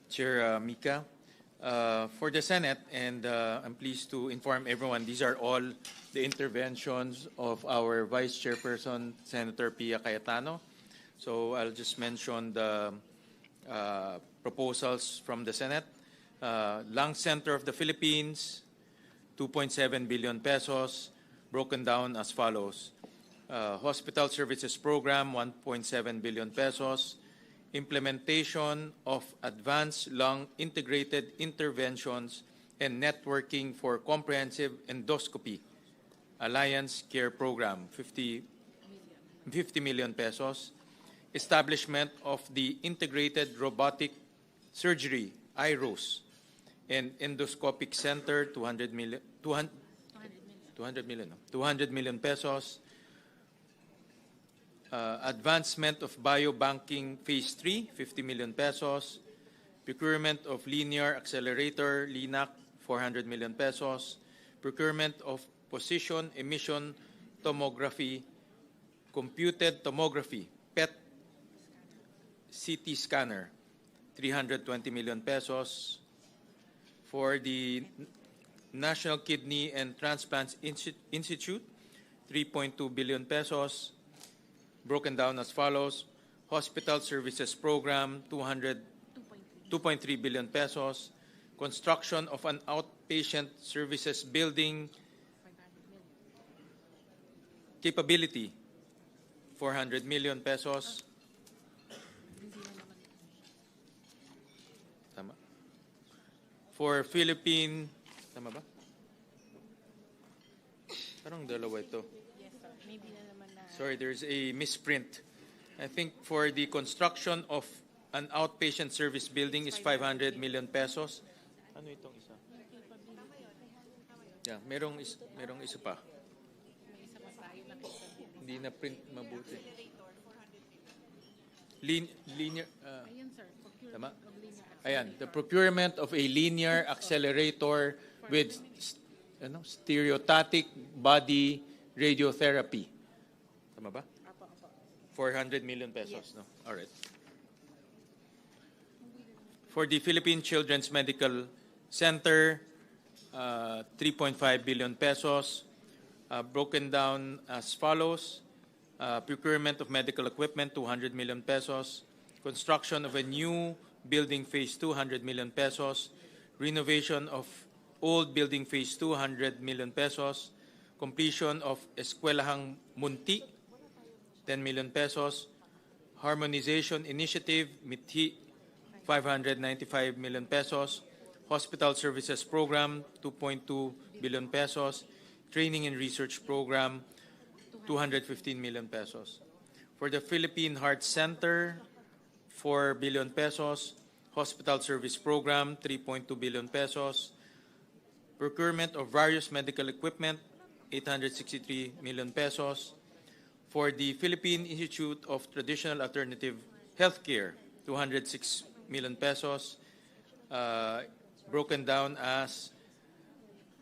B: Chair Mika. For the Senate, and I'm pleased to inform everyone, these are all the interventions of our Vice Chairperson, Senator Pia Cayetano. So I'll just mention the proposals from the Senate. Lung Center of the Philippines, 2.7 billion pesos, broken down as follows. Hospital Services Program, 1.7 billion pesos. Implementation of advanced lung integrated interventions and networking for comprehensive endoscopy. Alliance Care Program, 50 million pesos. Establishment of the Integrated Robotic Surgery, IROS, and Endoscopic Center, 200 million pesos. Advancement of biobanking phase 3, 50 million pesos. Procurement of linear accelerator, LINAC, 400 million pesos. Procurement of position emission tomography, computed tomography, PET CT scanner, 320 million pesos. For the National Kidney and Transplants Institute, 3.2 billion pesos. Broken down as follows. Hospital Services Program, 2.3 billion pesos. Construction of an outpatient services building capability, 400 million pesos. Tama. For Philippine, tama ba? Parang dalawa ito. Sorry, there's a misprint. I think for the construction of an outpatient service building is 500 million pesos. Ano itong isa? Yeah, merong isa pa. Hindi na print mabuti. Linear, tama? Ayan, the procurement of a linear accelerator with stereotatic body radiotherapy. Tama ba? 400 million pesos, no? All right. For the Philippine Children's Medical Center, 3.5 billion pesos, broken down as follows. Procurement of medical equipment, 200 million pesos. Construction of a new building phase 200 million pesos. Renovation of old building phase 200 million pesos. Completion of Eskwelahang Munti, 10 million pesos. Harmonization Initiative, MITHI, 595 million pesos. Hospital Services Program, 2.2 billion pesos. Training and Research Program, 215 million pesos. For the Philippine Heart Center, 4 billion pesos. Hospital Service Program, 3.2 billion pesos. Procurement of various medical equipment, 863 million pesos. For the Philippine Institute of Traditional Alternative Healthcare, 206 million pesos, broken down as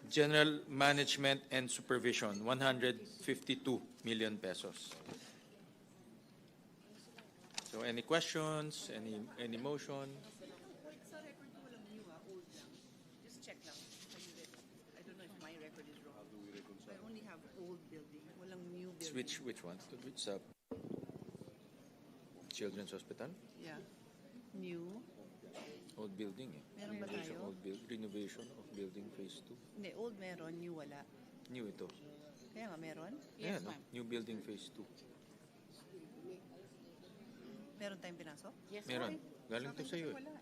B: General Management and Supervision, 152 million pesos. So any questions, any motion?
G: Just check lang. I don't know if my record is wrong. I only have old building. Walang new building.
B: Which one? Which Children's Hospital?
G: Yeah. New.
B: Old building eh.
G: Meron ba tayo?
B: Renovation of building phase 2.
G: Hindi, old meron, new wala.
B: New ito.
G: Kaya nga meron?
B: Yes, no? New building phase 2.
G: Meron tayong pinasok? Yes,
B: Meron. Galing to sa'yo eh.
G: Wala eh.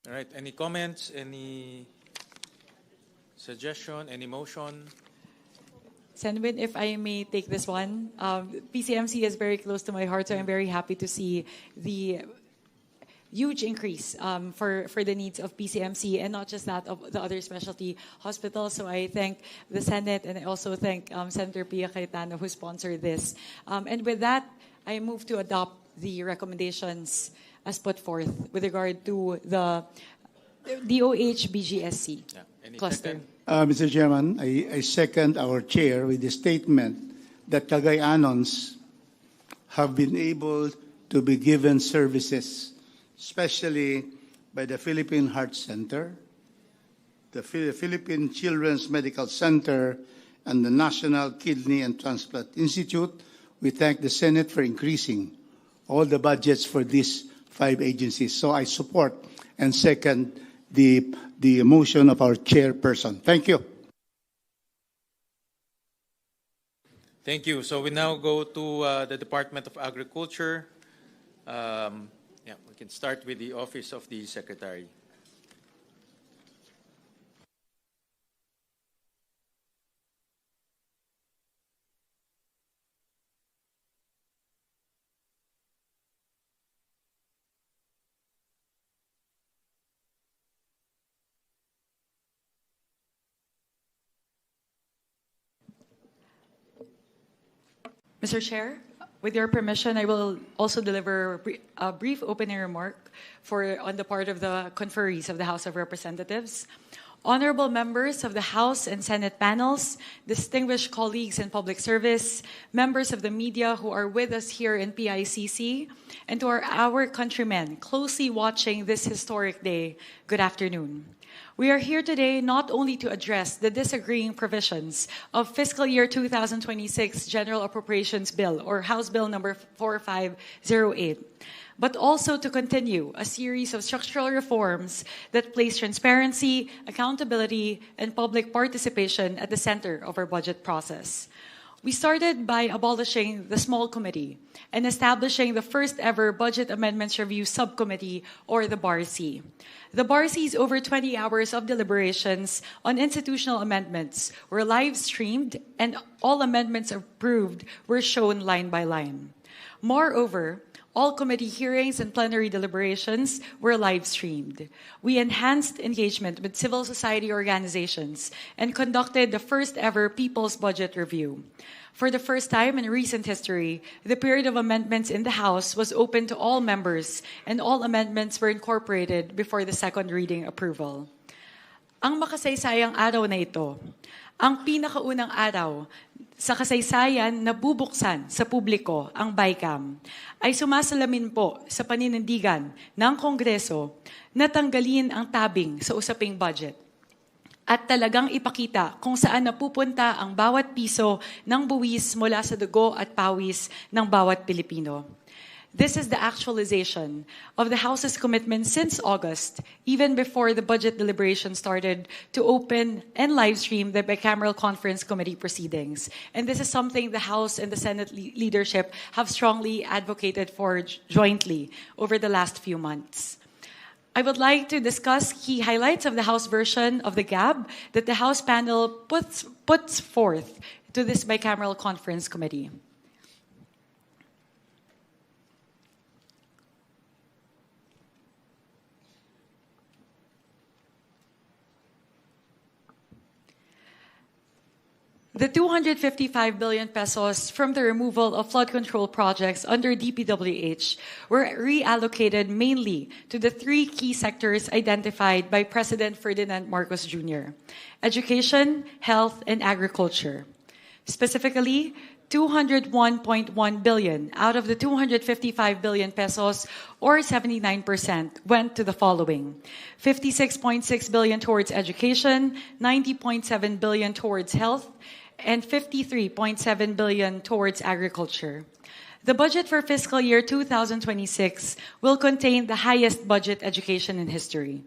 B: All right. Any comments? Any suggestion? Any motion?
A: Senwin, if I may take this one, PCMC is very close to my heart, so I'm very happy to see the huge increase for the needs of PCMC, and not just that, of the other specialty hospitals. So I thank the Senate, and I also thank Senator Pia Cayetano, who sponsored this. And with that, I move to adopt the recommendations as put forth with regard to the DOH BGSC.
B: Yeah. Any
A: cluster.
B: second?
J: Mr. Chairman, I second our chair with the statement that Cagayanons have been able to be given services, especially by the Philippine Heart Center, the Philippine Children's Medical Center, and the National Kidney and Transplant Institute. We thank the Senate for increasing all the budgets for these 5 agencies. So I support and second the motion of our chairperson. Thank you.
B: Thank you. So we now go to the Department of Agriculture. We can start with the Office of the Secretary.
A: Mr. Chair, with your permission, I will also deliver a brief opening remark on the part of the conferees of the House of Representatives. Honorable members of the House and Senate panels, distinguished colleagues in public service, members of the media who are with us here in PICC, and to our countrymen closely watching this historic day, good afternoon. We are here today not only to address the disagreeing provisions of fiscal year 2026 General Appropriations Bill, or House Bill number 4508, but also to continue a series of structural reforms that place transparency, accountability, and public participation at the center of our budget process. We started by abolishing the small committee and establishing the first ever Budget Amendments Review Subcommittee, or the BARC. The BARC's over 20 hours of deliberations on institutional amendments were live streamed, and all amendments approved were shown line by line. Moreover, all committee hearings and plenary deliberations were live streamed. We enhanced engagement with civil society organizations and conducted the first ever People's Budget Review. For the first time in recent history, the period of amendments in the House was open to all members, and all amendments were incorporated before the second reading approval. Ang makasaysayang araw na ito, ang pinakaunang araw sa kasaysayan na bubuksan sa publiko ang BICAM, ay sumasalamin po sa paninindigan ng Kongreso na tanggalin ang tabing sa usaping budget at talagang ipakita kung saan napupunta ang bawat piso ng buwis mula sa dugo at pawis ng bawat Pilipino. This is the actualization of the House's commitment since August, even before the budget deliberation started, to open and live stream the Bicameral Conference Committee proceedings. And this is something the House and the Senate leadership have strongly advocated for jointly over the last few months. I would like to discuss key highlights of the House version of the GAB that the House panel puts forth to this Bicameral Conference Committee. The 255 billion pesos from the removal of flood control projects under DPWH were reallocated mainly to the 3 key sectors identified by President Ferdinand Marcos Jr.: education, health, and agriculture. Specifically, 201.1 billion out of the 255 billion pesos, or 79%, went to the following: 56.6 billion towards education, 90.7 billion towards health, and 53.7 billion towards agriculture. The budget for fiscal year 2026 will contain the highest budget education in history.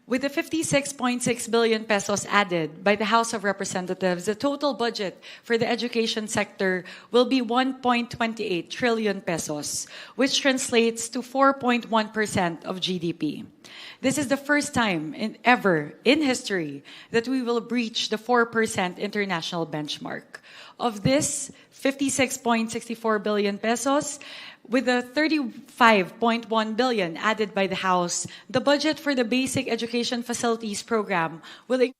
A: With the 56.6 billion pesos added by the House of Representatives, the total budget for the education sector will be 1.28 trillion pesos, which translates to 4.1% of GDP. This is the first time ever in history that we will breach the 4% international benchmark. Of this, 56.64 billion pesos, with the 35.1 billion added by the House, the budget for the Basic Education Facilities Program will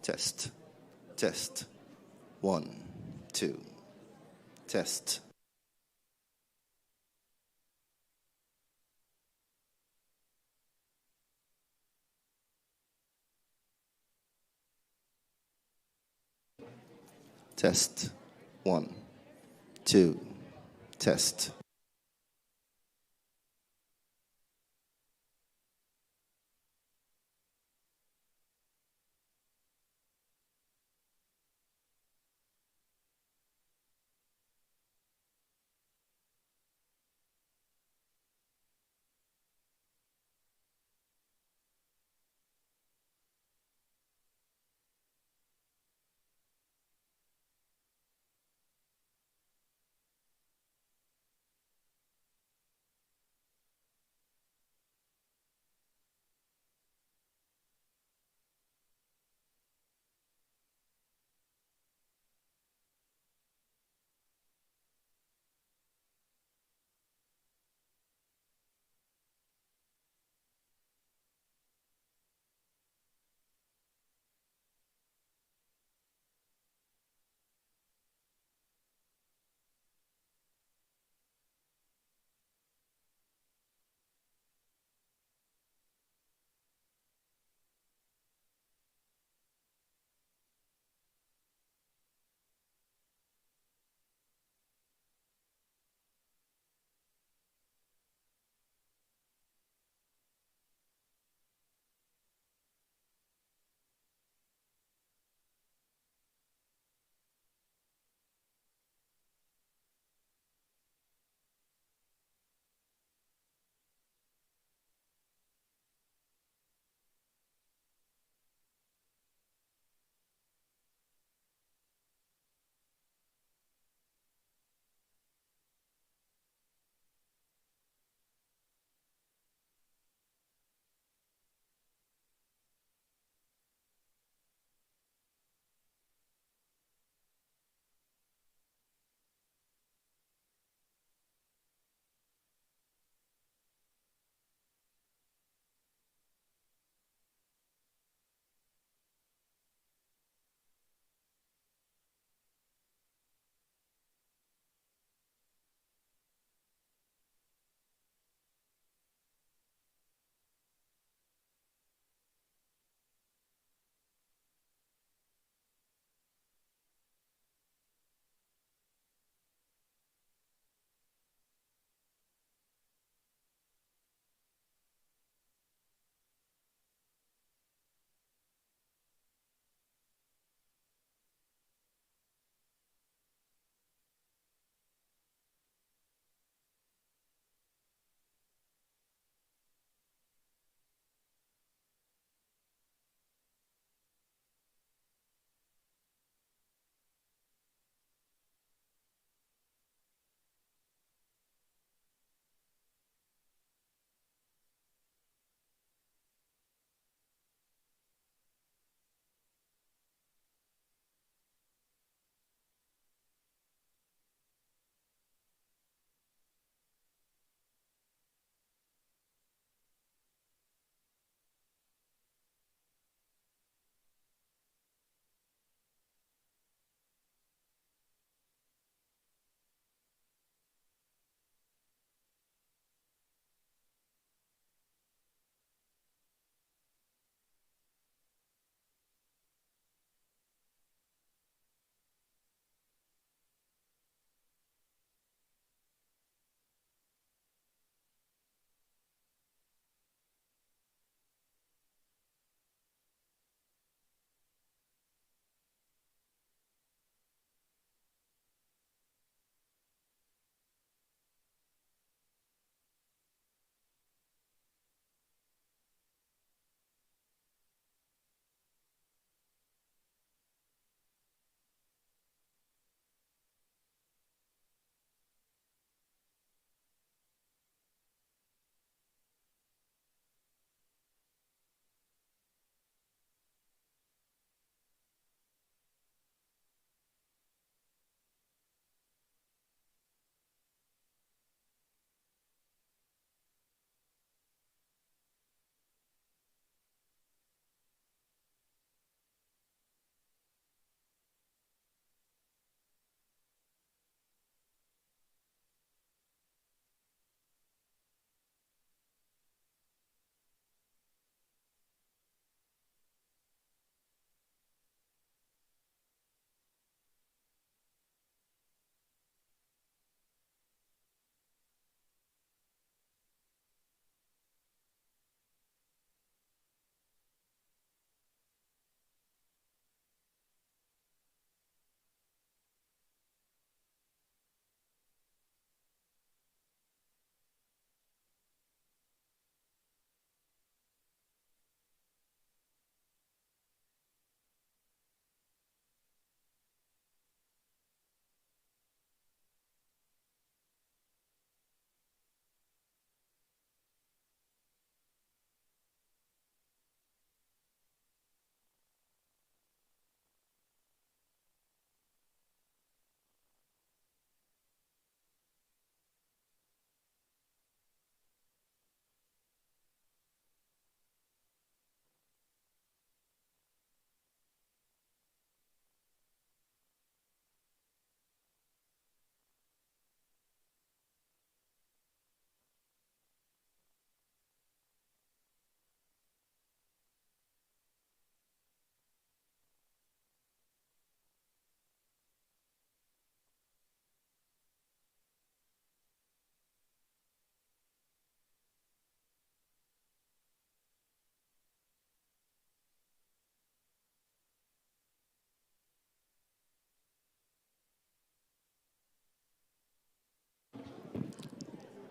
K: Test. Test. 1, 2. Test. Test. 1, 2. Test.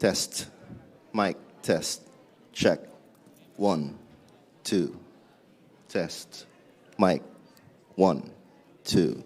K: Test. Mic. Test. Check. 1, 2. Test. Mic. 1, 2.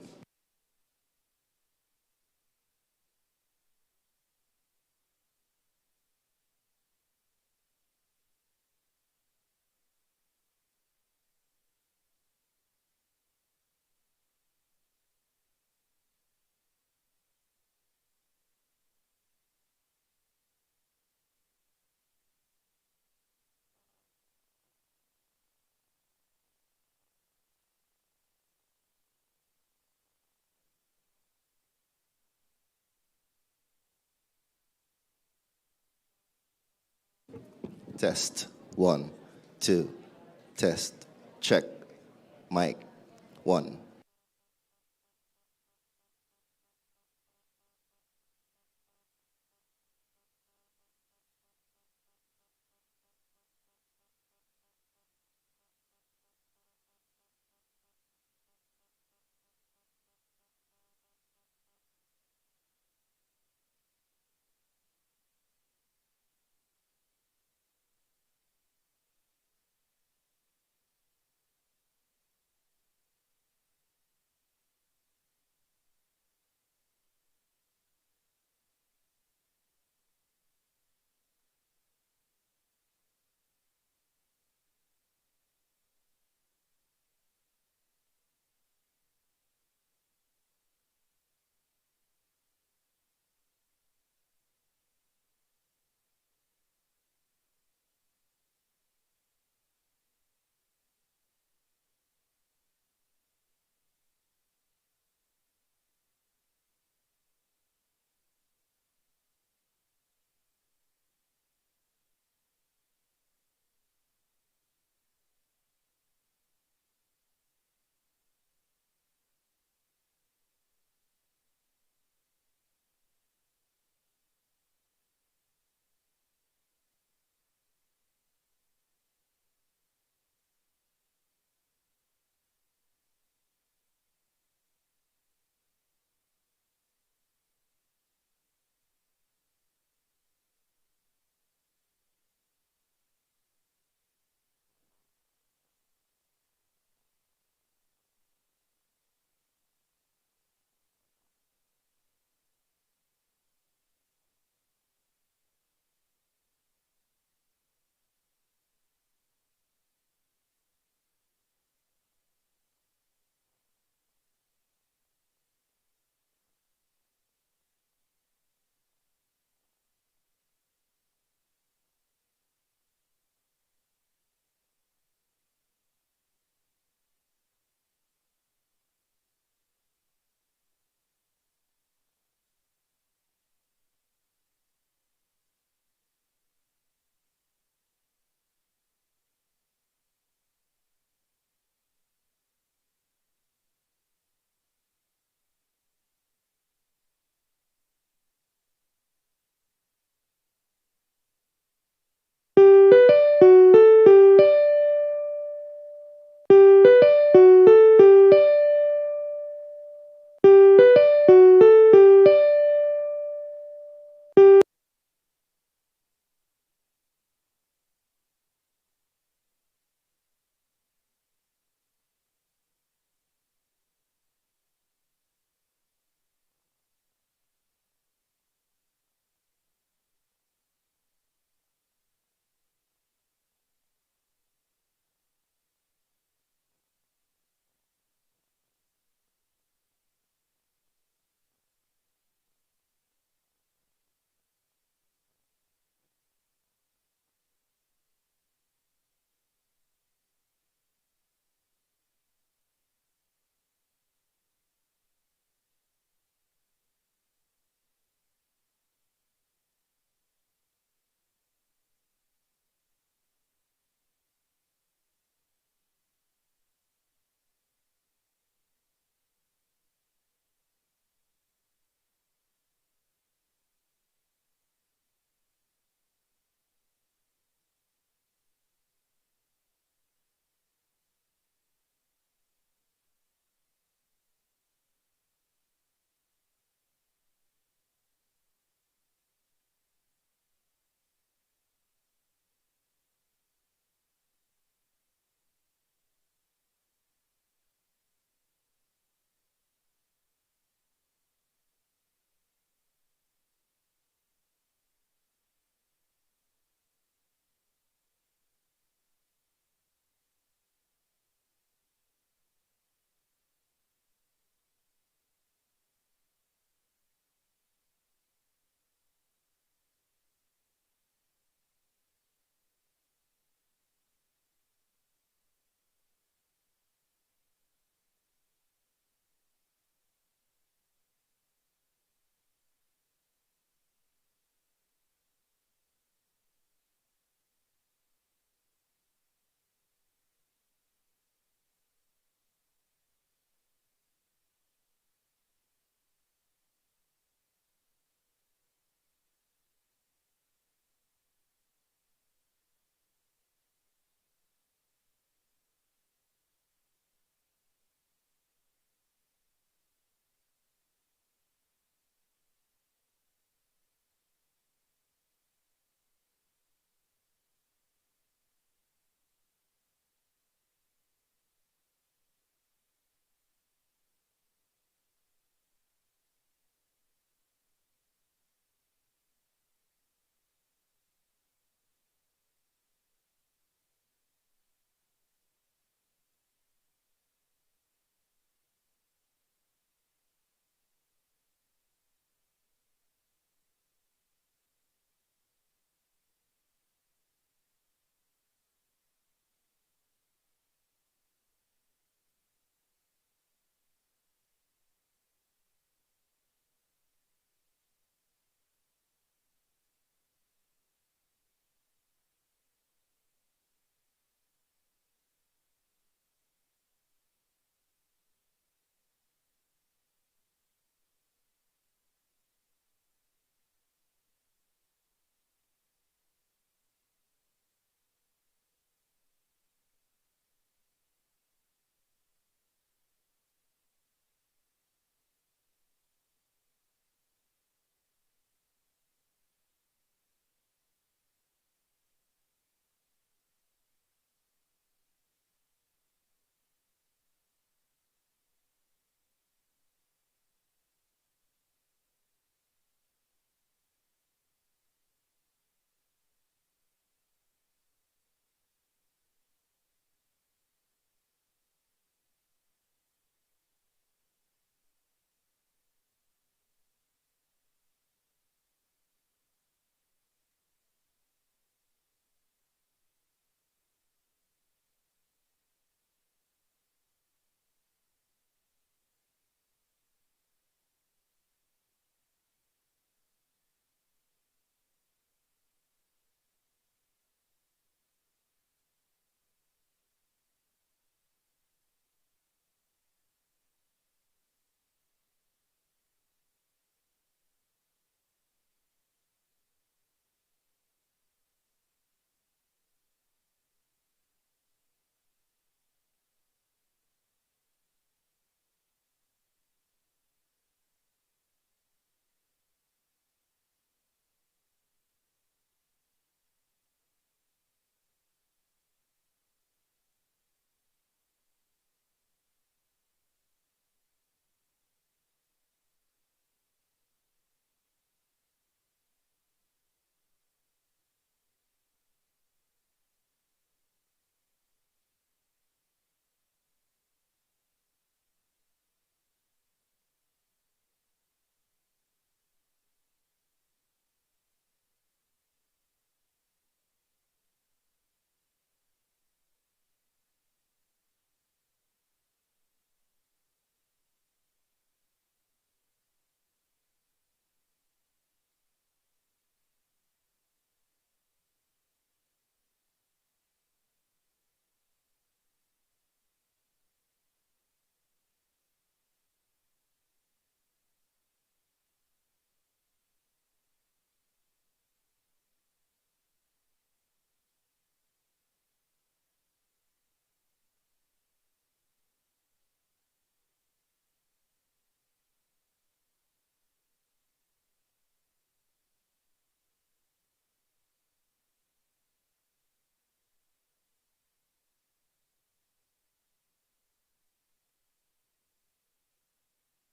K: Test. 1, 2. Test. Check. Mic. 1.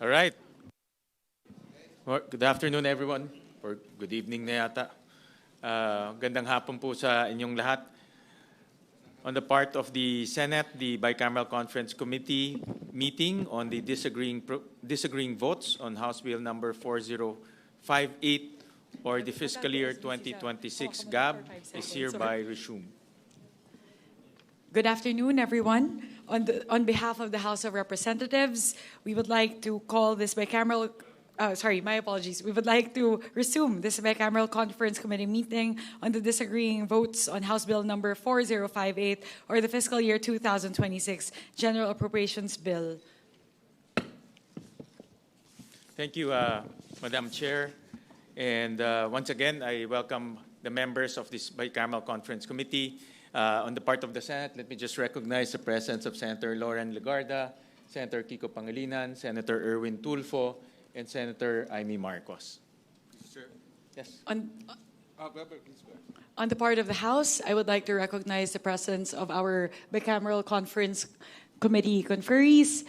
B: All right. Well, good afternoon, everyone. Or good evening na yata. Gandang hapon po sa inyong lahat. On the part of the Senate, the Bicameral Conference Committee meeting on the disagreeing votes on House Bill number 4058 or the fiscal year 2026 GAB is hereby resumed.
A: Good afternoon, everyone. On behalf of the House of Representatives, we would like to call this bicameral. My apologies. We would like to resume this bicameral conference committee meeting on the disagreeing votes on House Bill number 4058 or the fiscal year 2026 General Appropriations Bill.
B: Thank you, Madam Chair. And once again, I welcome the members of this bicameral conference committee. On the part of the Senate, let me just recognize the presence of Senator Lauren Legarda, Senator Kiko Pangilinan, Senator Erwin Tulfo, and Senator Amy Marcos. Sir. Yes.
A: On the part of the House, I would like to recognize the presence of our bicameral conference committee conferees,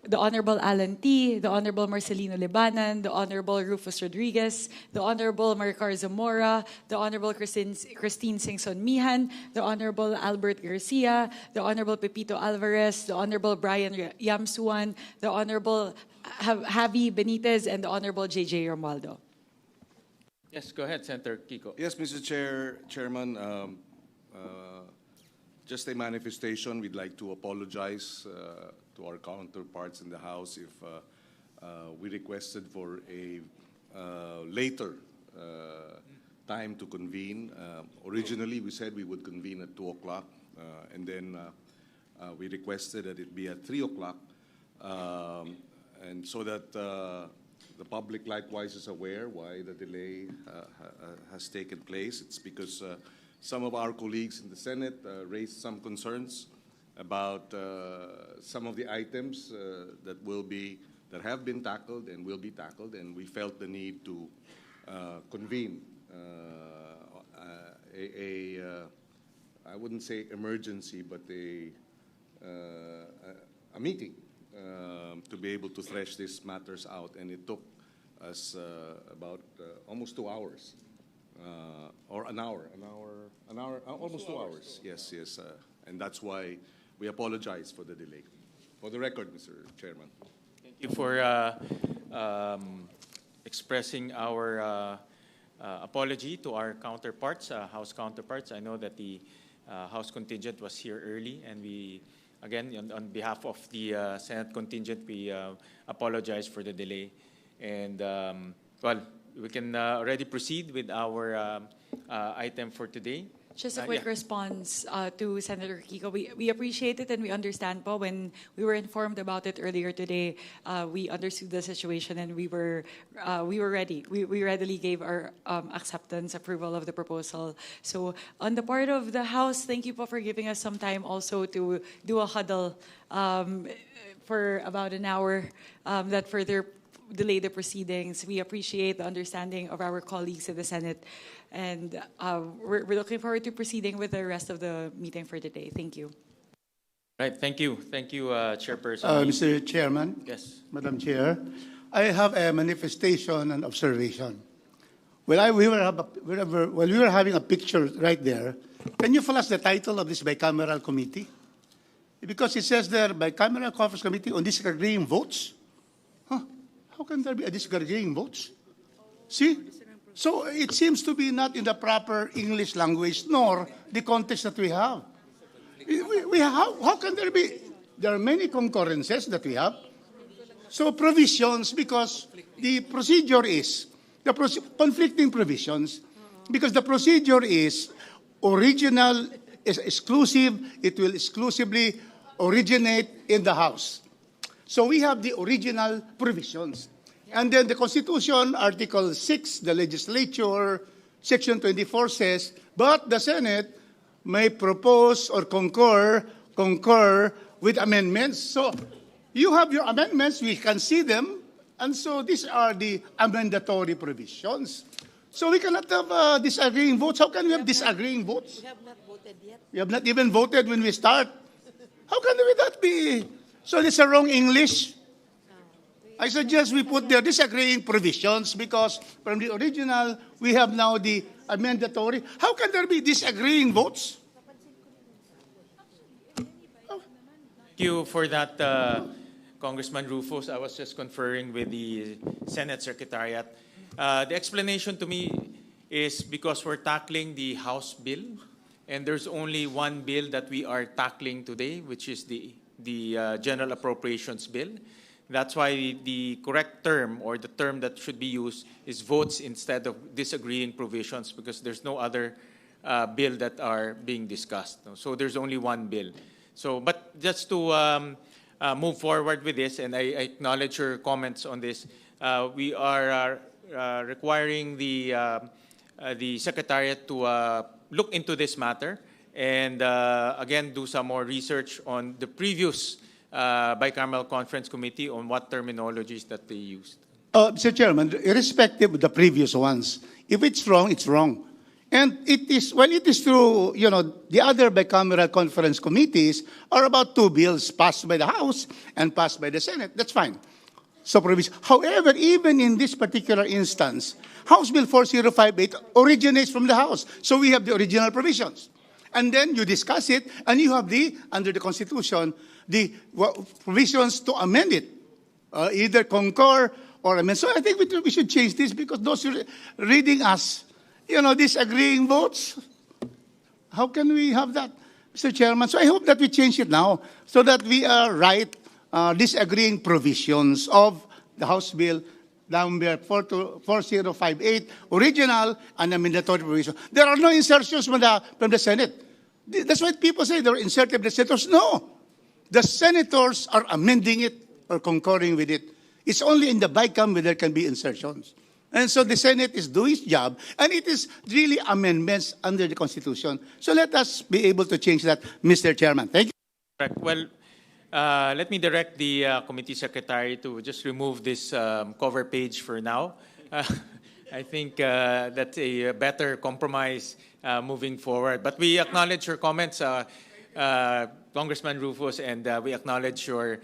A: the Honorable Alan T., the Honorable Marcelino Libanan, the Honorable Rufus Rodriguez, the Honorable Maricar Zamora, the Honorable Christine Singson Mihan, the Honorable Albert Garcia, the Honorable Pepito Alvarez, the Honorable Brian Yamsuan, the Honorable Javi Benitez, and the Honorable J.J. Romualdo.
B: Yes, go ahead, Senator Kiko.
L: Yes, Mr. Chairman. Just a manifestation. We'd like to apologize to our counterparts in the House if we requested for a later time to convene. Originally, we said we would convene at 2 o'clock, and then we requested that it be at 3 o'clock, and so that the public likewise is aware why the delay has taken place. It's because some of our colleagues in the Senate raised some concerns about some of the items that have been tackled and will be tackled, and we felt the need to convene I wouldn't say emergency, but a meeting to be able to thresh these matters out, and it took us about almost 2 hours. Or an hour, almost 2 hours. Yes, and that's why we apologize for the delay. For the record, Mr. Chairman.
B: Thank you for expressing our apology to our counterparts, House counterparts. I know that the House contingent was here early, and we, again, on behalf of the Senate contingent, we apologize for the delay. And, we can already proceed with our item for today.
A: Just a quick response to Senator Kiko. We appreciate it and we understand po when we were informed about it earlier today, we understood the situation and we were ready. We readily gave our acceptance, approval of the proposal. So on the part of the House, thank you po for giving us some time also to do a huddle for about an hour that further delay the proceedings. We appreciate the understanding of our colleagues in the Senate, and we're looking forward to proceeding with the rest of the meeting for today. Thank you.
B: Right, thank you, Chairperson.
J: Mr. Chairman.
B: Yes.
J: Madam Chair, I have a manifestation and observation. While we were having a picture right there, can you flash the title of this bicameral committee? Because it says there, Bicameral Conference Committee on Disagreeing Votes. How can there be a disagreeing votes? See? So it seems to be not in the proper English language, nor the context that we have. How can there be? There are many concurrences that we have. So provisions, because the procedure is, conflicting provisions, because the procedure is original, is exclusive, it will exclusively originate in the House. So we have the original provisions. And then the Constitution, Article 6, the legislature, Section 24 says, but the Senate may propose or concur with amendments. So you have your amendments, we can see them, and so these are the amendatory provisions. So we cannot have disagreeing votes. How can we have disagreeing votes?
C: We have not voted yet.
J: We have not even voted when we start. How can that be? So it's a wrong English. I suggest we put the disagreeing provisions because from the original, we have now the mandatory. How can there be disagreeing votes?
B: Thank you for that, Congressman Rufus. I was just conferring with the Senate Secretariat. The explanation to me is because we're tackling the House bill, and there's only one bill that we are tackling today, which is the General Appropriations Bill. That's why the correct term, or the term that should be used, is votes instead of disagreeing provisions, because there's no other bill that are being discussed. So there's only one bill. So, but just to move forward with this, and I acknowledge your comments on this, we are requiring the Secretariat to look into this matter and again do some more research on the previous Bicameral Conference Committee on what terminologies that they used.
J: Mr. Chairman, irrespective of the previous ones, if it's wrong, it's wrong. And it is, well, it is true, you know, the other bicameral conference committees are about two bills passed by the House and passed by the Senate. That's fine. So, however, even in this particular instance, House Bill 4058 originates from the House. So we have the original provisions. And then you discuss it, and you have under the Constitution, the provisions to amend it, either concur or amend. So I think we should change this, because those reading us, you know, disagreeing votes, how can we have that, Mr. Chairman? So I hope that we change it now so that we write disagreeing provisions of the House Bill number 4058, original and amendatory provision. There are no insertions from the Senate. That's why people say they're inserted by the senators. No. The senators are amending it or concurring with it. It's only in the BICAM where there can be insertions. And so the Senate is doing its job, and it is really amendments under the Constitution. So let us be able to change that, Mr. Chairman. Thank you.
B: Well, let me direct the committee secretary to just remove this cover page for now. I think that's a better compromise moving forward. But we acknowledge your comments, Congressman Rufus, and we acknowledge your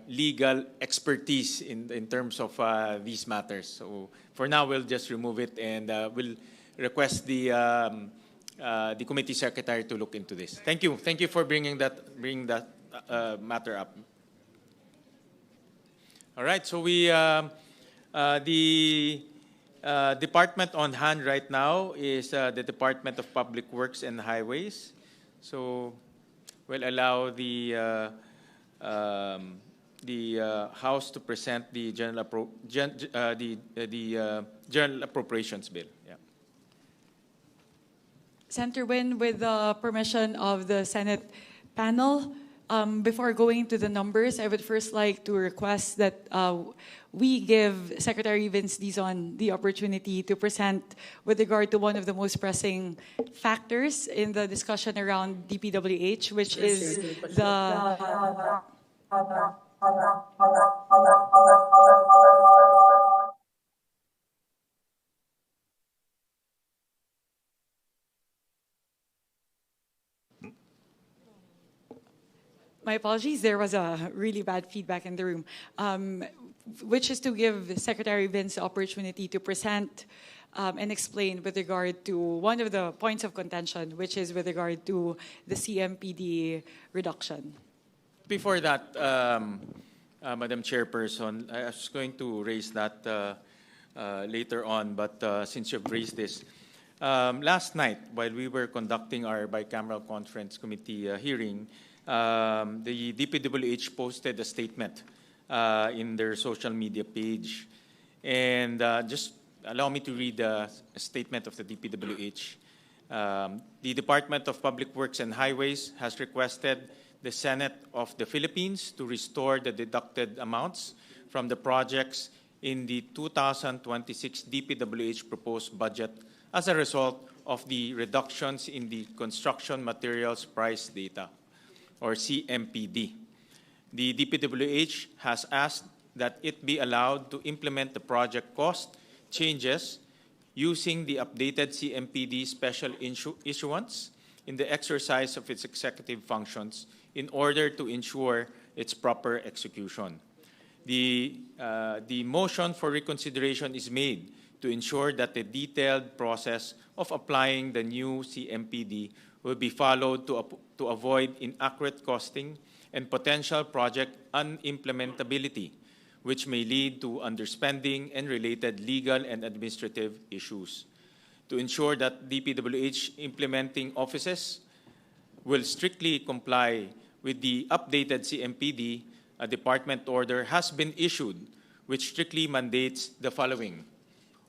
B: legal expertise in terms of these matters. So for now, we'll just remove it, and we'll request the committee secretary to look into this. Thank you. Thank you for bringing that matter up. All right. So we the department on hand right now is the Department of Public Works and Highways. So we'll allow the House to present the General Appropriations Bill. Yeah.
A: Senator Win, with the permission of the Senate panel, before going to the numbers, I would first like to request that we give Secretary Vince Dizon the opportunity to present with regard to one of the most pressing factors in the discussion around DPWH, which is the... My apologies, there was a really bad feedback in the room, which is to give Secretary Vince the opportunity to present and explain with regard to one of the points of contention, which is with regard to the CMPD reduction.
B: Before that, Madam Chairperson, I was going to raise that later on, but since you've raised this, last night, while we were conducting our bicameral conference committee hearing, the DPWH posted a statement in their social media page. And just allow me to read a statement of the DPWH. The Department of Public Works and Highways has requested the Senate of the Philippines to restore the deducted amounts from the projects in the 2026 DPWH proposed budget as a result of the reductions in the construction materials price data, or CMPD. The DPWH has asked that it be allowed to implement the project cost changes using the updated CMPD special issuance in the exercise of its executive functions in order to ensure its proper execution. the motion for reconsideration is made to ensure that the detailed process of applying the new CMPD will be followed to avoid inaccurate costing and potential project unimplementability, which may lead to underspending and related legal and administrative issues. To ensure that DPWH implementing offices will strictly comply with the updated CMPD, a department order has been issued which strictly mandates the following.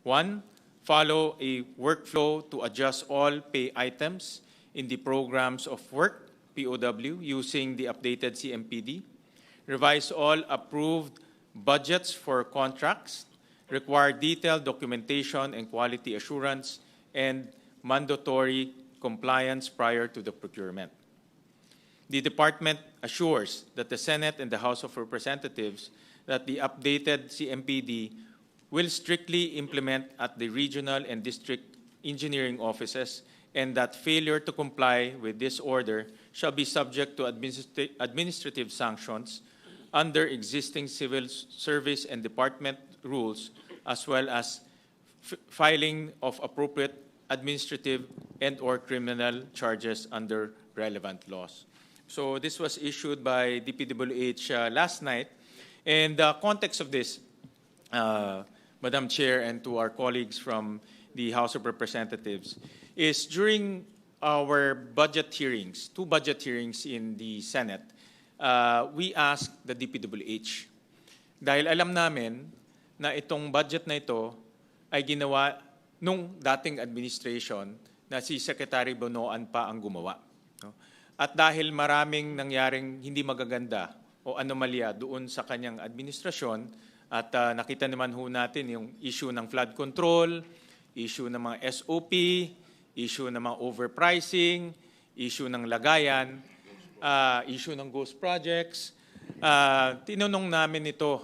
B: 1, follow a workflow to adjust all pay items in the programs of work, POW, using the updated CMPD. Revise all approved budgets for contracts. Require detailed documentation and quality assurance and mandatory compliance prior to the procurement. The department assures that the Senate and the House of Representatives that the updated CMPD will strictly implement at the regional and district engineering offices, and that failure to comply with this order shall be subject to administrative sanctions under existing civil service and department rules, as well as filing of appropriate administrative and/or criminal charges under relevant laws. So this was issued by DPWH last night. And the context of this, Madam Chair, and to our colleagues from the House of Representatives, is during our budget hearings, 2 budget hearings in the Senate, we asked the DPWH. Dahil alam namin na itong budget na ito ay ginawa nung dating administration na si Secretary Bonoan pa ang gumawa. No? At dahil maraming nangyaring hindi magaganda o anomalya doon sa kanyang administrasyon, at nakita naman ho natin yung issue ng flood control, issue ng mga SOP, issue ng mga overpricing, issue ng lagayan, issue ng ghost projects. Tinanong namin ito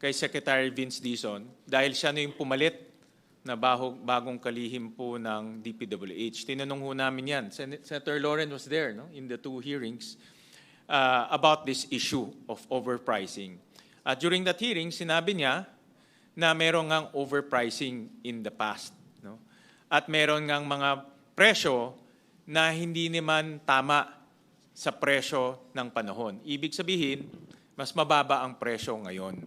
B: kay Secretary Vince Dizon dahil siya na yung pumalit na bagong kalihim po ng DPWH. Tinanong ho namin yan. Senator Lauren was there, no, in the 2 hearings about this issue of overpricing. During that hearing, sinabi niya na meron ngang overpricing in the past. No? At meron ngang mga presyo na hindi naman tama sa presyo ng panahon. Ibig sabihin, mas mababa ang presyo ngayon.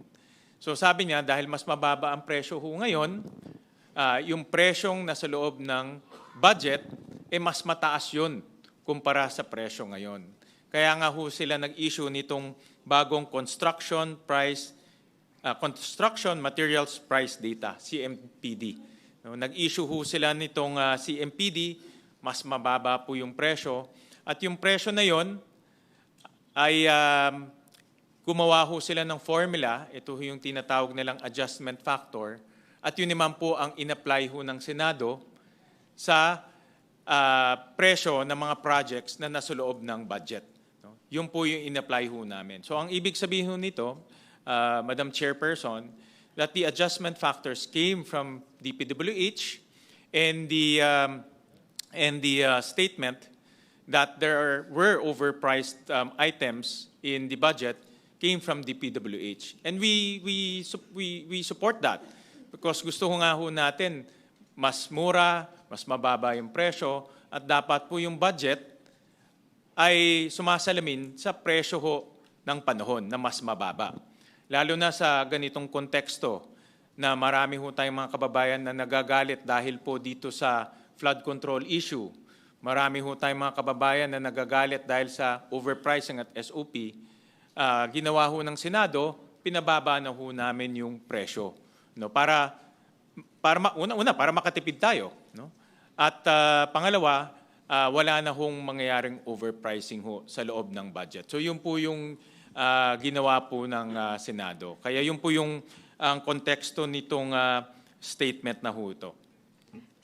B: So sabi niya, dahil mas mababa ang presyo ho ngayon, yung presyong nasa loob ng budget, mas mataas yun kumpara sa presyo ngayon. Kaya nga ho sila nag-issue nitong bagong construction materials price data, CMPD. No, nag-issue ho sila nitong CMPD, mas mababa po yung presyo. At yung presyo na yon ay gumawa ho sila ng formula, ito yung tinatawag nilang adjustment factor, at yun naman po ang in-apply ho ng Senado sa presyo ng mga projects na nasa loob ng budget. No? Yun po yung in-apply ho namin. So ang ibig sabihin ho nito, Madam Chairperson, that the adjustment factors came from DPWH, and the statement that there were overpriced items in the budget came from DPWH. And we support that. Because gusto ko nga ho natin, mas mura, mas mababa yung presyo, at dapat po yung budget ay sumasalamin sa presyo ho ng panahon na mas mababa. Lalo na sa ganitong konteksto na marami ho tayong mga kababayan na nagagalit dahil po dito sa flood control issue. Marami ho tayong mga kababayan na nagagalit dahil sa overpricing at SOP. Ginawa ho ng Senado, pinababa na ho namin yung presyo. No, para makatipid tayo, no? At pangalawa, wala na hong mangyayaring overpricing ho sa loob ng budget. So yun po yung ginawa po ng Senado. Kaya yun po yung ang konteksto nitong statement na ho ito.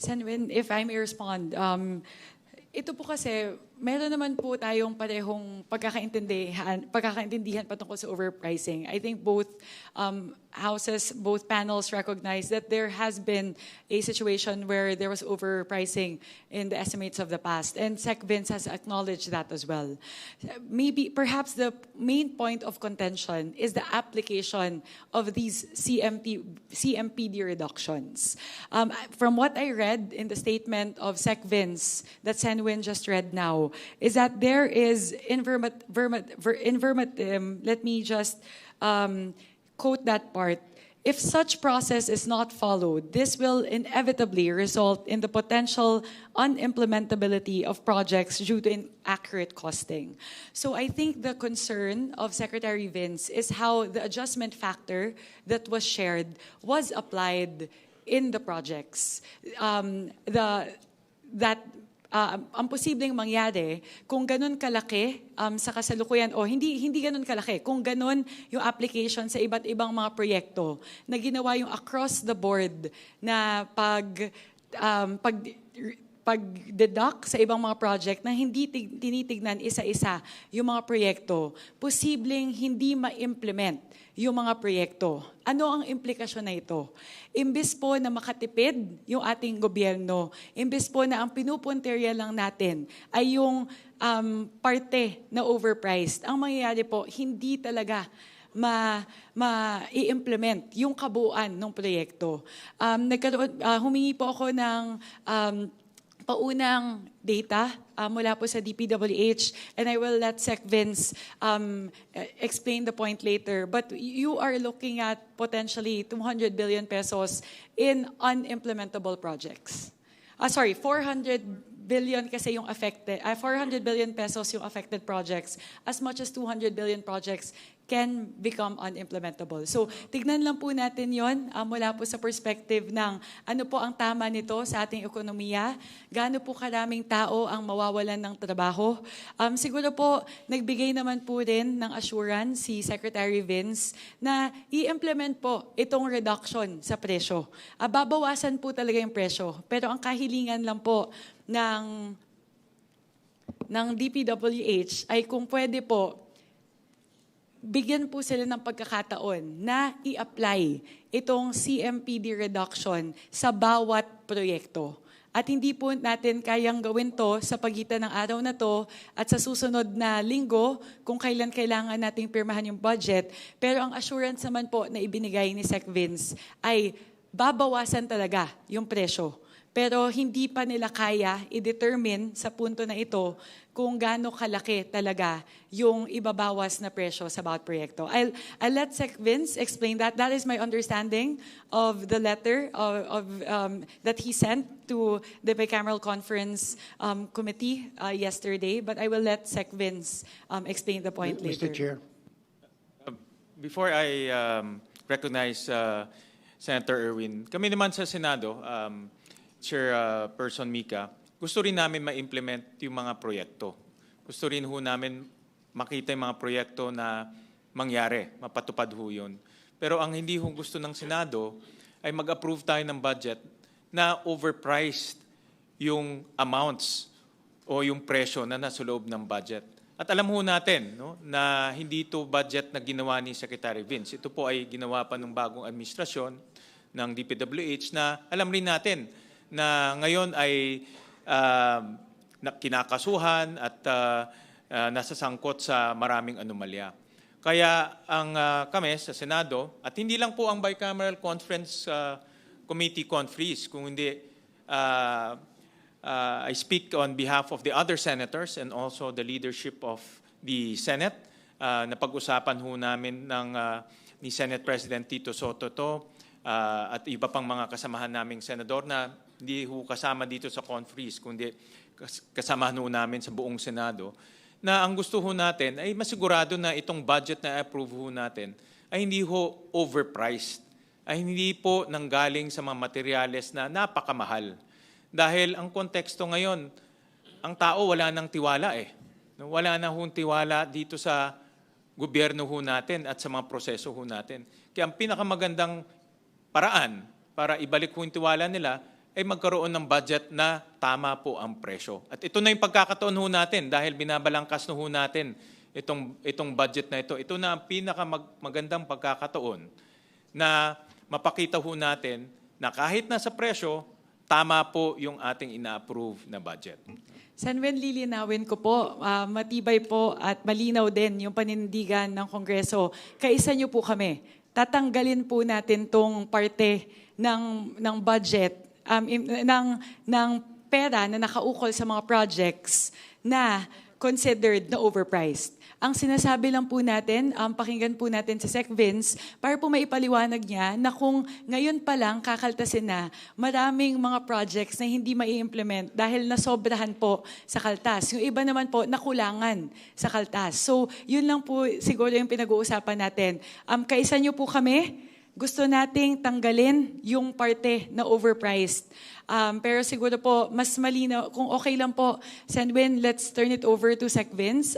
A: Senwin, if I may respond, ito po kasi meron naman po tayong parehong pagkakaintindihan patungkol sa overpricing. I think both houses, both panels recognize that there has been a situation where there was overpricing in the estimates of the past, and Sec Vince has acknowledged that as well. Perhaps the main point of contention is the application of these CMPD reductions. From what I read in the statement of Sec Vince that Senwin just read now, is that there is let me just quote that part. If such process is not followed, this will inevitably result in the potential unimplementability of projects due to inaccurate costing. So I think the concern of Secretary Vince is how the adjustment factor that was shared was applied in the projects. Ang posibleng mangyari kung ganun kalaki sa kasalukuyan o hindi ganun kalaki, kung ganun yung application sa iba't ibang mga proyekto na ginawa yung across the board na pag-deduct sa ibang mga project na hindi tinitignan isa-isa yung mga proyekto, posibleng hindi ma-implement yung mga proyekto. Ano ang implikasyon na ito? Imbes po na makatipid yung ating gobyerno, imbes po na ang pinupunterya lang natin ay yung parte na overpriced, ang mangyayari po, hindi talaga ma-i-implement yung kabuuan ng proyekto. Humingi po ako ng paunang data mula po sa DPWH, and I will let Sec Vince explain the point later. But you are looking at potentially 200 billion pesos in unimplementable projects. 400 billion kasi yung affected, 400 billion pesos yung affected projects, as much as 200 billion projects can become unimplementable. So, tignan lang po natin yon mula po sa perspective ng ano po ang tama nito sa ating ekonomiya, gaano po karaming tao ang mawawalan ng trabaho. Siguro po, nagbigay naman po rin ng assurance si Secretary Vince na i-implement po itong reduction sa presyo. Babawasan po talaga yung presyo, pero ang kahilingan lang po ng DPWH ay kung pwede po, bigyan po sila ng pagkakataon na i-apply itong CMPD reduction sa bawat proyekto. At hindi po natin kayang gawin to sa pagitan ng araw na to at sa susunod na linggo kung kailan kailangan nating pirmahan yung budget. Pero ang assurance naman po na ibinigay ni Sec Vince ay babawasan talaga yung presyo. Pero hindi pa nila kaya i-determine sa punto na ito kung gaano kalaki talaga yung ibabawas na presyo sa bawat proyekto. I'll let Sec Vince explain that. That is my understanding of the letter that he sent to the Bicameral Conference Committee yesterday. But I will let Sec Vince explain the point later.
H: Mr. Chair.
B: Before I recognize Senator Erwin, kami naman sa Senado, Chairperson Mika, gusto rin namin ma-implement yung mga proyekto. Gusto rin ho namin makita yung mga proyekto na mangyari, mapatupad ho yun. Pero ang hindi ho gusto ng Senado ay mag-approve tayo ng budget na overpriced yung amounts o yung presyo na nasa loob ng budget. At alam ho natin na hindi ito budget na ginawa ni Secretary Vince. Ito po ay ginawa pa ng bagong administrasyon ng DPWH na alam rin natin na ngayon ay kinakasuhan at nasasangkot sa maraming anomalya. Kaya ang kami sa Senado, at hindi lang po ang Bicameral Conference Committee conferees, kung hindi I speak on behalf of the other senators and also the leadership of the Senate. Napag-usapan ho namin ni Senate President Tito Soto to, at iba pang mga kasamahan naming senador na hindi ho kasama dito sa conference, kundi kasamahan ho namin sa buong Senado, na ang gusto ho natin ay masigurado na itong budget na approve ho natin ay hindi ho overpriced, ay hindi po nanggaling sa mga materyales na napakamahal. Dahil ang konteksto ngayon, ang tao wala nang tiwala Wala na hong tiwala dito sa gobyerno ho natin at sa mga proseso ho natin. Kaya ang pinakamagandang paraan para ibalik ho yung tiwala nila ay magkaroon ng budget na tama po ang presyo. At ito na yung pagkakataon ho natin dahil binabalangkas na ho natin itong budget na ito. Ito na ang pinakamagandang pagkakataon na mapakita ho natin na kahit nasa presyo, tama po yung ating ina-approve na budget.
A: Senwen, lilinawin ko po, matibay po at malinaw din yung panindigan ng Kongreso. Kaisa niyo po kami. Tatanggalin po natin tong parte ng budget, ng pera na nakaukol sa mga projects na considered na overpriced. Ang sinasabi lang po natin, pakinggan po natin si Sec. Vince para po maipaliwanag niya na kung ngayon pa lang kakaltasin na maraming mga projects na hindi mai-implement dahil nasobrahan po sa kaltas. Yung iba naman po nakulangan sa kaltas. So, yun lang po siguro yung pinag-uusapan natin. Kaisa niyo po kami, gusto nating tanggalin yung parte na overpriced. Pero siguro po, mas malinaw, kung okay lang po, Senwin, let's turn it over to Sec. Vince.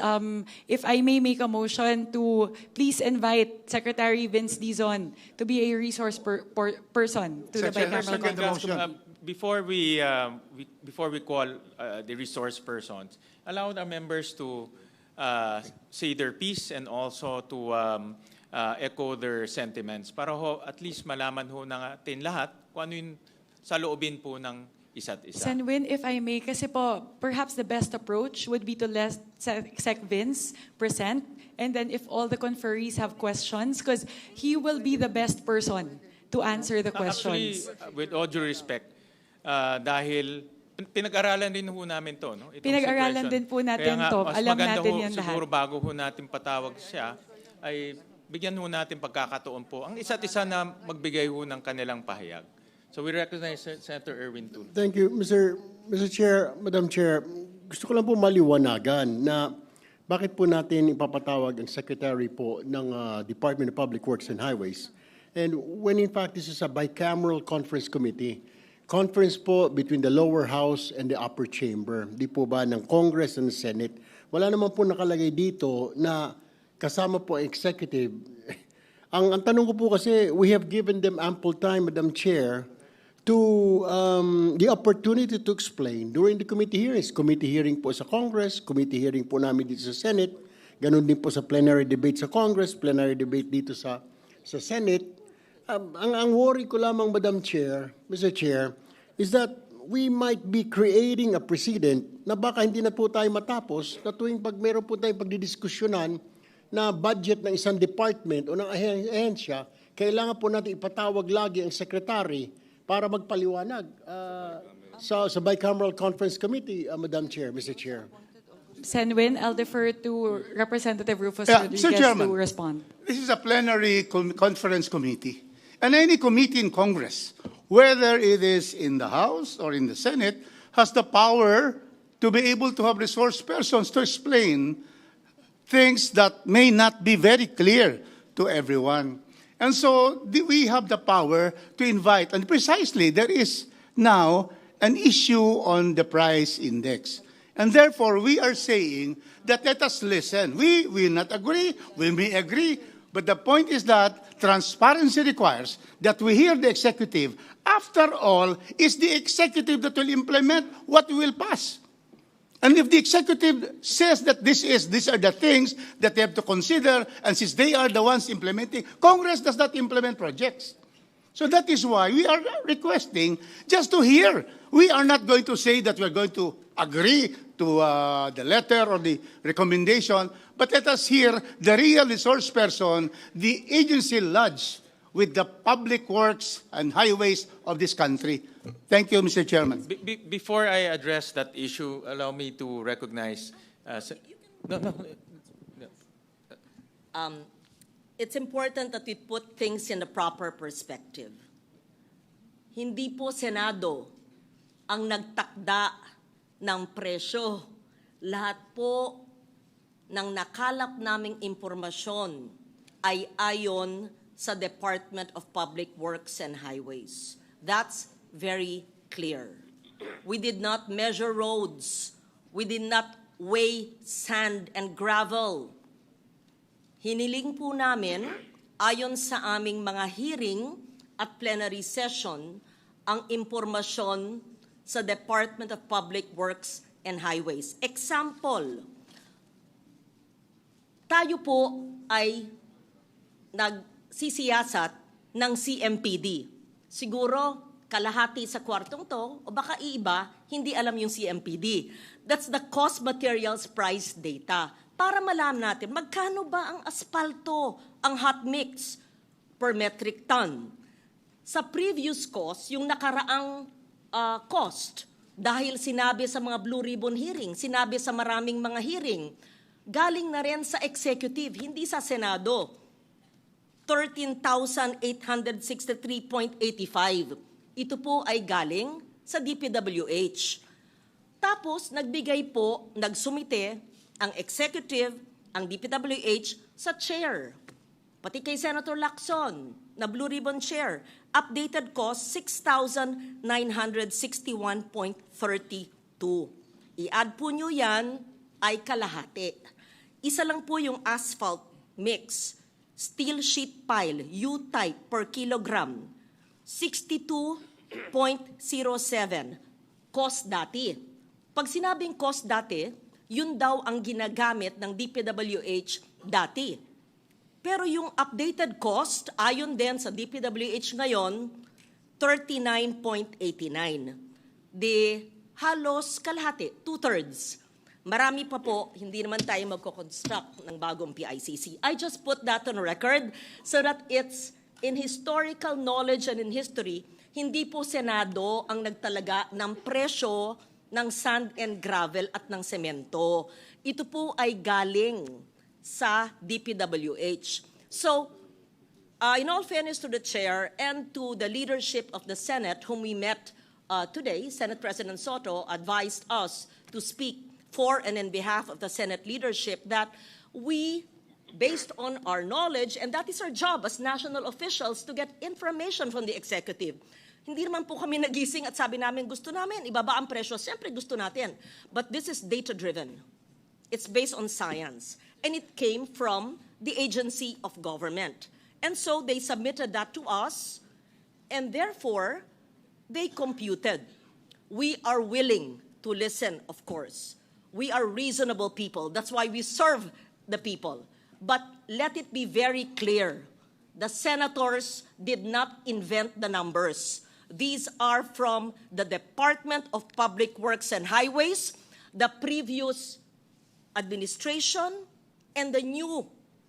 A: If I may make a motion to please invite Secretary Vince Dizon to be a resource person to the bicameral conference.
B: Before we call the resource persons, allow the members to say their piece and also to echo their sentiments para ho at least malaman ho natin lahat kung ano yung sa loobin po ng isa't isa.
A: Senwin, if I may, kasi po, perhaps the best approach would be to let Sec. Vince present, and then if all the conferees have questions, because he will be the best person to answer the questions.
B: Actually, with all due respect, dahil pinag-aralan din ho namin to, no?
A: Pinag-aralan din po natin to. Alam natin yan lahat.
B: Siguro bago ho natin patawag siya, ay bigyan ho natin pagkakataon po ang isa't isa na magbigay ho ng kanilang pahayag. So we recognize Senator Erwin too.
H: Thank you, Mr. Chair, Madam Chair. Gusto ko lang po maliwanagan na bakit po natin ipapatawag ang Secretary po ng Department of Public Works and Highways. And when in fact this is a bicameral conference committee, conference po between the lower house and the upper chamber. Di po ba ng Congress and the Senate? Wala naman po nakalagay dito na kasama po executive. Ang tanong ko po kasi, we have given them ample time, Madam Chair, to the opportunity to explain during the committee hearings. Committee hearing po sa Congress, committee hearing po namin dito sa Senate, ganun din po sa plenary debate sa Congress, plenary debate dito sa Senate. Ang worry ko lamang, Madam Chair, Mr. Chair, is that we might be creating a precedent na baka hindi na po tayo matapos na tuwing pag meron po tayong pagdidiskusyonan na budget ng isang department o ng ahensya, kailangan po natin ipatawag lagi ang secretary para magpaliwanag sa Bicameral Conference Committee, Madam Chair, Mr. Chair.
A: Senwin, I'll defer to Representative Rufus
J: Mr.
A: Rodriguez
J: Chairman,
A: to respond.
J: This is a plenary conference committee. And any committee in Congress, whether it is in the House or in the Senate, has the power to be able to have resource persons to explain things that may not be very clear to everyone. And so we have the power to invite, and precisely there is now an issue on the price index. And therefore, we are saying that let us listen. We will not agree, we may agree, but the point is that transparency requires that we hear the executive. After all, it's the executive that will implement what we will pass. And if the executive says that these are the things that they have to consider, and since they are the ones implementing, Congress does not implement projects. So that is why we are requesting just to hear. We are not going to say that we are going to agree to the letter or the recommendation, but let us hear the real resource person, the agency lodged with the public works and highways of this country. Thank you, Mr. Chairman.
B: Before I address that issue, allow me to recognize...
C: It's important that we put things in the proper perspective. Hindi po Senado ang nagtakda ng presyo. Lahat po ng nakalap naming impormasyon ay ayon sa Department of Public Works and Highways. That's very clear. We did not measure roads. We did not weigh sand and gravel. Hiniling po namin, ayon sa aming mga hearing at plenary session, ang impormasyon sa Department of Public Works and Highways. Example, tayo po ay nagsisiyasat ng CMPD. Siguro, kalahati sa kwartong to, o baka iiba, hindi alam yung CMPD. That's the cost materials price data. Para malaman natin, magkano ba ang asfalto, ang hot mix per metric ton? Sa previous cost, yung nakaraang cost, dahil sinabi sa mga Blue Ribbon hearing, sinabi sa maraming mga hearing, galing na rin sa executive, hindi sa Senado. 13,863.85. Ito po ay galing sa DPWH. Tapos, nagsumite ang executive, ang DPWH, sa chair. Pati kay Senator Lacson, na Blue Ribbon Chair, updated cost 6,961.32. I-add po nyo yan, ay kalahati. Isa lang po yung asphalt mix, steel sheet pile, U-type per kilogram, 62.07 cost dati. Pag sinabing cost dati, yun daw ang ginagamit ng DPWH dati. Pero yung updated cost, ayon din sa DPWH ngayon, 39.89. Di halos kalahati, 2/3. Marami pa po, hindi naman tayo magko-construct ng bagong PICC. I just put that on record so that it's in historical knowledge and in history, hindi po Senado ang nagtalaga ng presyo ng sand and gravel at ng semento. Ito po ay galing sa DPWH. So, in all fairness to the chair and to the leadership of the Senate, whom we met today, Senate President Soto advised us to speak for and in behalf of the Senate leadership that we, based on our knowledge, and that is our job as national officials, to get information from the executive. Hindi naman po kami nagising at sabi namin, gusto namin, ibaba ang presyo. Siyempre gusto natin. But this is data-driven. It's based on science. And it came from the agency of government. And so they submitted that to us, and therefore, they computed. We are willing to listen, of course. We are reasonable people. That's why we serve the people. But let it be very clear, the senators did not invent the numbers. These are from the Department of Public Works and Highways, the previous administration, and the new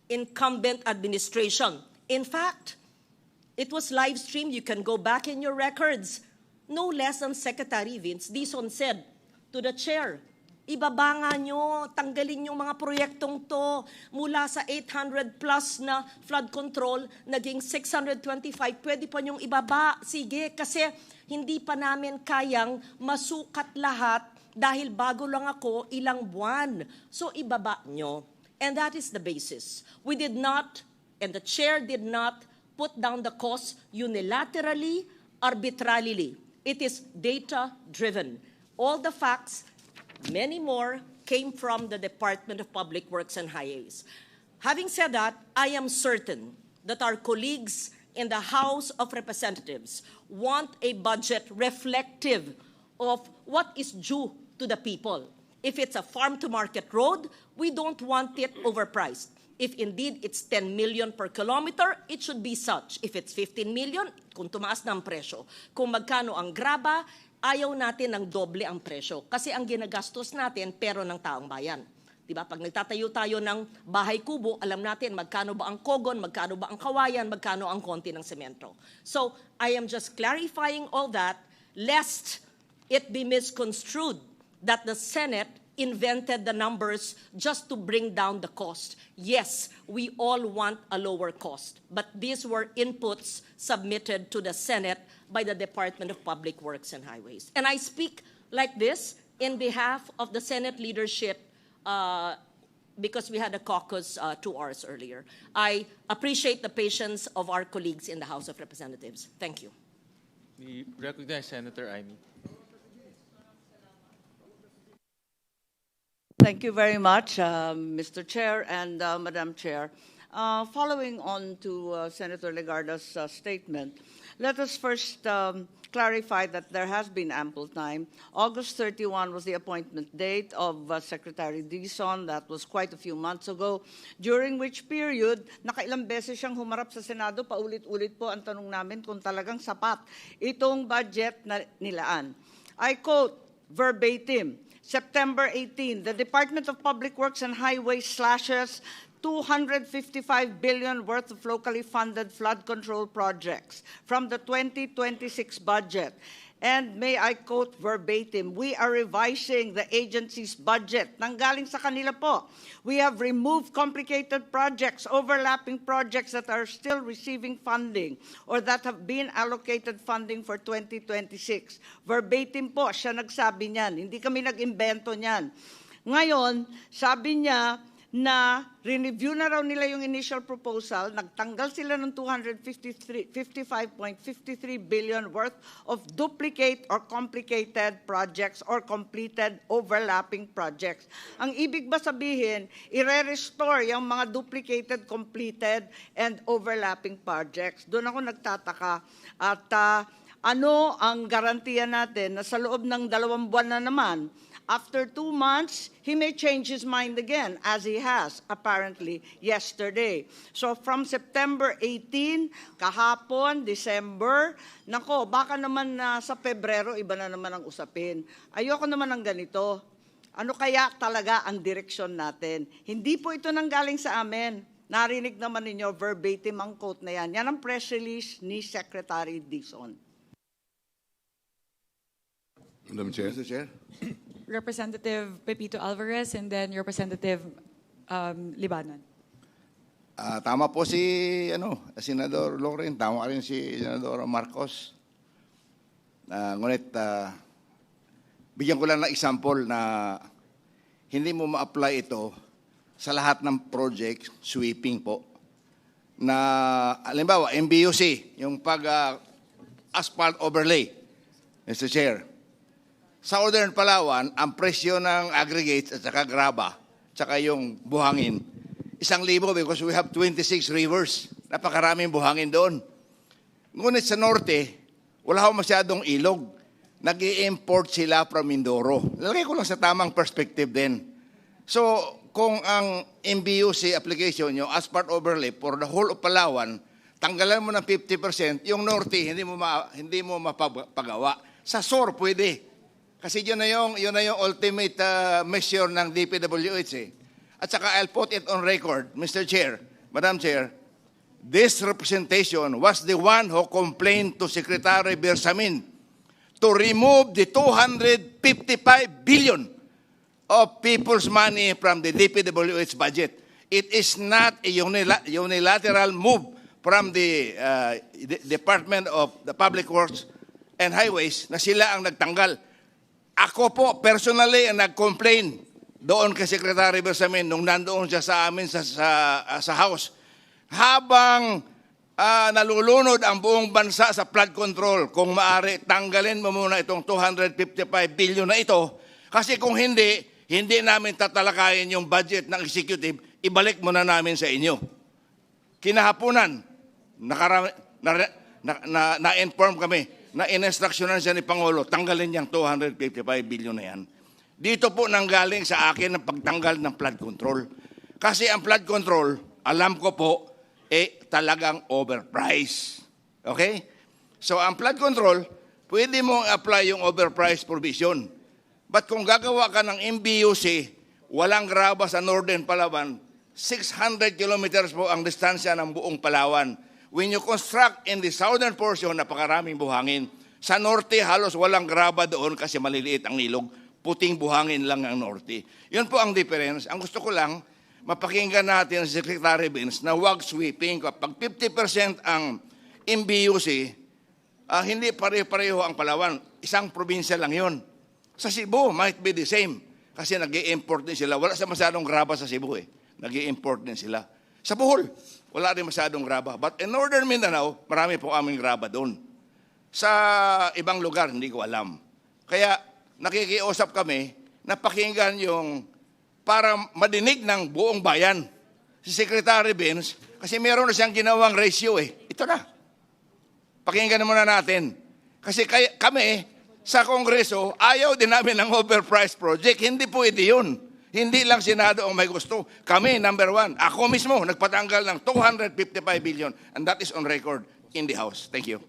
C: incumbent administration. In fact, it was live streamed. You can go back in your records. No less than Secretary Vince Dizon said to the chair, ibaba nga nyo, tanggalin yung mga proyektong to mula sa 800 plus na flood control, naging 625, pwede pa nyong ibaba. Sige, kasi hindi pa namin kayang masukat lahat dahil bago lang ako ilang buwan. So ibaba nyo. And that is the basis. We did not, and the chair did not, put down the cost unilaterally, arbitrarily. It is data-driven. All the facts, many more, came from the Department of Public Works and Highways. Having said that, I am certain that our colleagues in the House of Representatives want a budget reflective of what is due to the people. If it's a farm-to-market road, we don't want it overpriced. If indeed it's 10 million per kilometer, it should be such. If it's 15 million, kung tumaas na ang presyo. Kung magkano ang graba, ayaw natin ng doble ang presyo. Kasi ang ginagastos natin, pero ng taong bayan. Diba? Pag nagtatayo tayo ng bahay kubo, alam natin magkano ba ang kogon, magkano ba ang kawayan, magkano ang konti ng semento. So, I am just clarifying all that, lest it be misconstrued that the Senate invented the numbers just to bring down the cost. Yes, we all want a lower cost, but these were inputs submitted to the Senate by the Department of Public Works and Highways. And I speak like this in behalf of the Senate leadership because we had a caucus 2 hours earlier. I appreciate the patience of our colleagues in the House of Representatives. Thank you.
B: We recognize Senator Amy.
G: Thank you very much, Mr. Chair and Madam Chair. Following on to Senator Legarda's statement, let us first clarify that there has been ample time. August 31 was the appointment date of Secretary Dizon. That was quite a few months ago, during which period, nakailang beses siyang humarap sa Senado, paulit-ulit po ang tanong namin kung talagang sapat itong budget na nilaan. I quote verbatim, September 18, the Department of Public Works and Highways slashes 255 billion worth of locally funded flood control projects from the 2026 budget. And may I quote verbatim, we are revising the agency's budget. Nanggaling sa kanila po. We have removed complicated projects, overlapping projects that are still receiving funding or that have been allocated funding for 2026. Verbatim po, siya nagsabi niyan. Hindi kami nag-imbento niyan. Ngayon, sabi niya, na re-review na raw nila yung initial proposal, nagtanggal sila ng 55.53 billion worth of duplicate or complicated projects or completed overlapping projects. Ang ibig ba sabihin, i-restore yung mga duplicated, completed, and overlapping projects? Doon ako nagtataka. At ano ang garantiya natin na sa loob ng 2 buwan na naman, after 2 months, he may change his mind again, as he has, apparently, yesterday. So from September 18, kahapon, December, nako, baka naman sa Pebrero, iba na naman ang usapin. Ayoko naman ng ganito. Ano kaya talaga ang direksyon natin? Hindi po ito nanggaling sa amin. Narinig naman ninyo, verbatim ang quote na yan. Yan ang press release ni Secretary Dizon.
F: Madam Chair.
K: Mr. Chair.
A: Representative Pepito Alvarez and then Representative Libanon.
M: Tama po si Senador Loren, tama rin si Senador Marcos. Ngunit bigyan ko lang ng example na hindi mo ma-apply ito sa lahat ng project, sweeping po. Na, halimbawa, MBUC, yung asphalt overlay, Mr. Chair. Sa Southern Palawan, ang presyo ng aggregates at saka graba, at saka yung buhangin, 1,000 because we have 26 rivers. Napakaraming buhangin doon. Ngunit sa norte, wala ho masyadong ilog. Nag-i-import sila from Mindoro. Lalagay ko lang sa tamang perspective din. So, kung ang MBUC application, yung asphalt overlay for the whole of Palawan, tanggalan mo ng 50%, yung norte, hindi mo mapagawa. Sa SOR, pwede. Kasi yun na yung ultimate measure ng DPWH. At saka I'll put it on record, Mr. Chair, Madam Chair, this representation was the one who complained to Secretary Bersamin to remove the 255 billion of people's money from the DPWH budget. It is not a unilateral move from the Department of the Public Works and Highways na sila ang nagtanggal. Ako po, personally, ang nag-complain doon kay Secretary Bersamin nung nandoon siya sa amin sa House. Habang nalulunod ang buong bansa sa flood control, kung maaari, tanggalin mo muna itong 255 billion na ito. Kasi kung hindi namin tatalakayin yung budget ng executive, ibalik mo na namin sa inyo. Kinahaponan, na-inform kami, na in-instructionan siya ni Pangulo, tanggalin niyang 255 billion na yan. Dito po nanggaling sa akin ang pagtanggal ng flood control. Kasi ang flood control, alam ko po, talagang overpriced. Okay? So ang flood control, pwede mong apply yung overpriced provision. But kung gagawa ka ng MBUC, walang graba sa Northern Palawan, 600 kilometers po ang distansya ng buong Palawan. When you construct in the southern portion, napakaraming buhangin. Sa norte, halos walang graba doon kasi maliliit ang ilog. Puting buhangin lang ang norte. Yun po ang difference. Ang gusto ko lang, mapakinggan natin si Secretary Vince na huwag sweeping. Kapag 50% ang MBUC, hindi pare-pareho ang Palawan. Isang probinsya lang yun. Sa Cebu, might be the same. Kasi nag-i-import din sila. Wala sa masyadong graba sa Cebu Nag-i-import din sila. Sa Bohol, wala rin masyadong graba. But in Northern Mindanao, marami po aming graba doon. Sa ibang lugar, hindi ko alam. Kaya nakikiusap kami na pakinggan yung para madinig ng buong bayan. Si Secretary Vince, kasi meron na siyang ginawang ratio Ito na. Pakinggan muna natin. Kasi kami, sa Kongreso, ayaw din namin ng overpriced project. Hindi pwede yun. Hindi lang Senado ang may gusto. Kami, number one. Ako mismo, nagpatanggal ng 255 billion. And that is on record in the House. Thank you.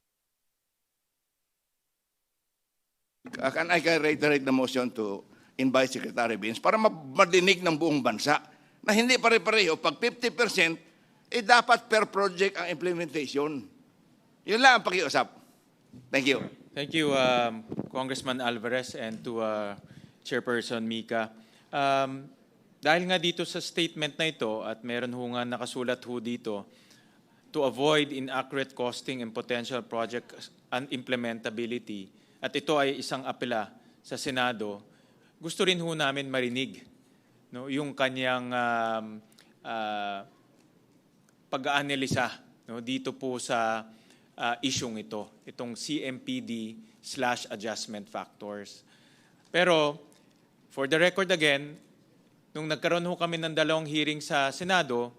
M: I can reiterate the motion to invite Secretary Vince para madinig ng buong bansa na hindi pare-pareho. Pag 50%, dapat per project ang implementation. Yun lang ang pakiusap. Thank you.
B: Thank you, Congressman Alvarez, and to Chairperson Mika. Dahil nga dito sa statement na ito at meron ho nga nakasulat ho dito, to avoid inaccurate costing and potential project unimplementability, at ito ay isang apela sa Senado, gusto rin ho namin marinig yung kanyang pag-aanalisa dito po sa isyung ito, itong CMPD/adjustment factors. Pero, for the record again, nung nagkaroon ho kami ng 2 hearing sa Senado,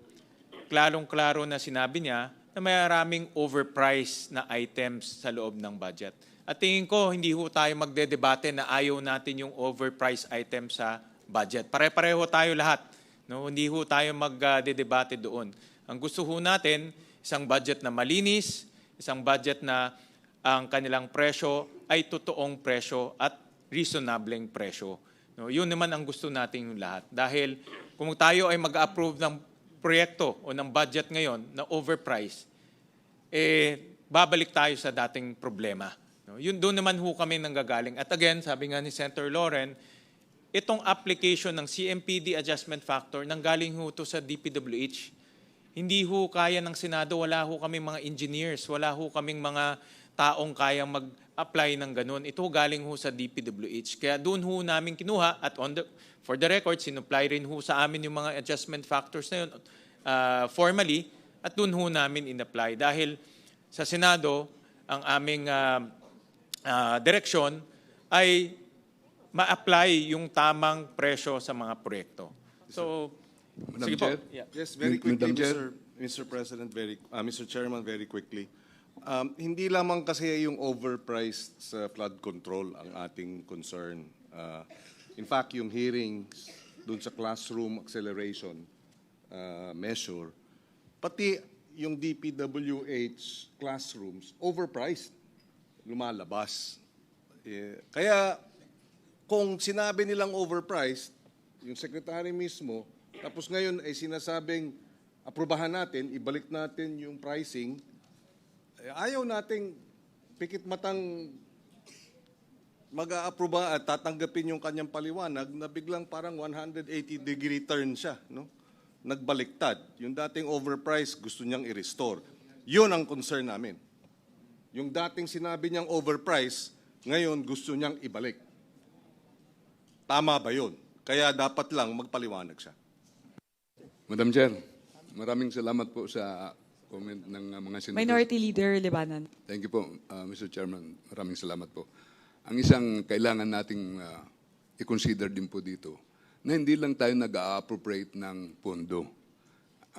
B: klarong-klaro na sinabi niya na may maraming overpriced na items sa loob ng budget. At tingin ko, hindi ho tayo magdedebate na ayaw natin yung overpriced item sa budget. Pare-pareho tayo lahat. Hindi ho tayo magdedebate doon. Ang gusto ho natin, isang budget na malinis, isang budget na ang kanilang presyo ay totoong presyo at reasonableng presyo. Yun naman ang gusto natin yung lahat. Dahil kung tayo ay mag-approve ng proyekto o ng budget ngayon na overpriced, babalik tayo sa dating problema. Yun doon naman ho kami nanggagaling. At again, sabi nga ni Senator Loren, itong application ng CMPD adjustment factor nanggaling ho to sa DPWH. Hindi ho kaya ng Senado, wala ho kaming mga engineers, wala ho kaming mga taong kayang mag-apply ng ganun. Ito galing ho sa DPWH. Kaya doon ho namin kinuha at for the record, sinupply rin ho sa amin yung mga adjustment factors na yun formally at doon ho namin in-apply. Dahil sa Senado, ang aming direksyon ay ma-apply yung tamang presyo sa mga proyekto. So,
L: Madam
B: sige
L: Chair?
B: po. Yeah.
L: Yes, very quickly,
F: Madam Chair?
L: Mr. President, Mr. Chairman, very quickly. Hindi lamang kasi yung overpriced sa flood control ang ating concern. In fact, yung hearings dun sa classroom acceleration measure, pati yung DPWH classrooms, overpriced, lumalabas. Kaya kung sinabi nilang overpriced, yung secretary mismo, tapos ngayon ay sinasabing aprubahan natin, ibalik natin yung pricing, ayaw nating pikit matang mag-aaproba at tatanggapin yung kanyang paliwanag na biglang parang 180-degree turn siya. Nagbaliktad. Yung dating overpriced, gusto niyang i-restore. Yun ang concern namin. Yung dating sinabi niyang overpriced, ngayon gusto niyang ibalik. Tama ba yun? Kaya dapat lang magpaliwanag siya.
F: Madam Chair, maraming salamat po sa comment ng mga senators.
A: Minority Leader Libanan.
F: Thank you po, Mr. Chairman. Maraming salamat po. Ang isang kailangan nating i-consider din po dito, na hindi lang tayo nag-a-appropriate ng pondo.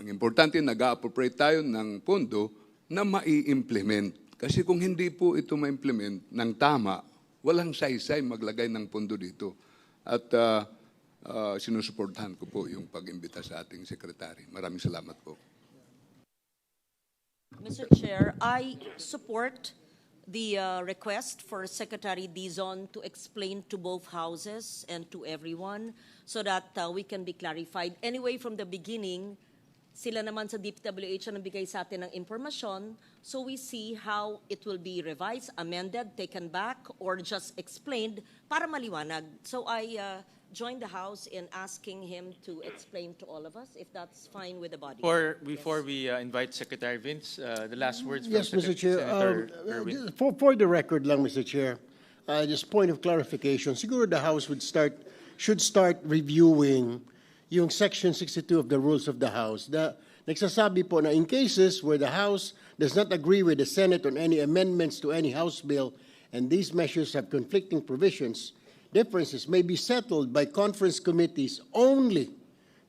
F: Ang importante, nag-a-appropriate tayo ng pondo na mai-implement. Kasi kung hindi po ito ma-implement ng tama, walang saysay maglagay ng pondo dito. At sinusuportahan ko po yung pag-imbita sa ating sekretary. Maraming salamat po.
C: Mr. Chair, I support the request for Secretary Dizon to explain to both houses and to everyone so that we can be clarified. Anyway, from the beginning, sila naman sa DPWH ang nagbigay sa atin ng impormasyon, so we see how it will be revised, amended, taken back, or just explained para maliwanag. So I join the House in asking him to explain to all of us, if that's fine with the body.
B: Before we invite Secretary Vince, the last words from
H: Yes, Mr. Chair.
B: Senator Erwin.
H: For the record lang, Mr. Chair, just point of clarification, siguro the House should start reviewing yung Section 62 of the Rules of the House. Nagsasabi po na in cases where the House does not agree with the Senate on any amendments to any House bill and these measures have conflicting provisions, differences may be settled by conference committees only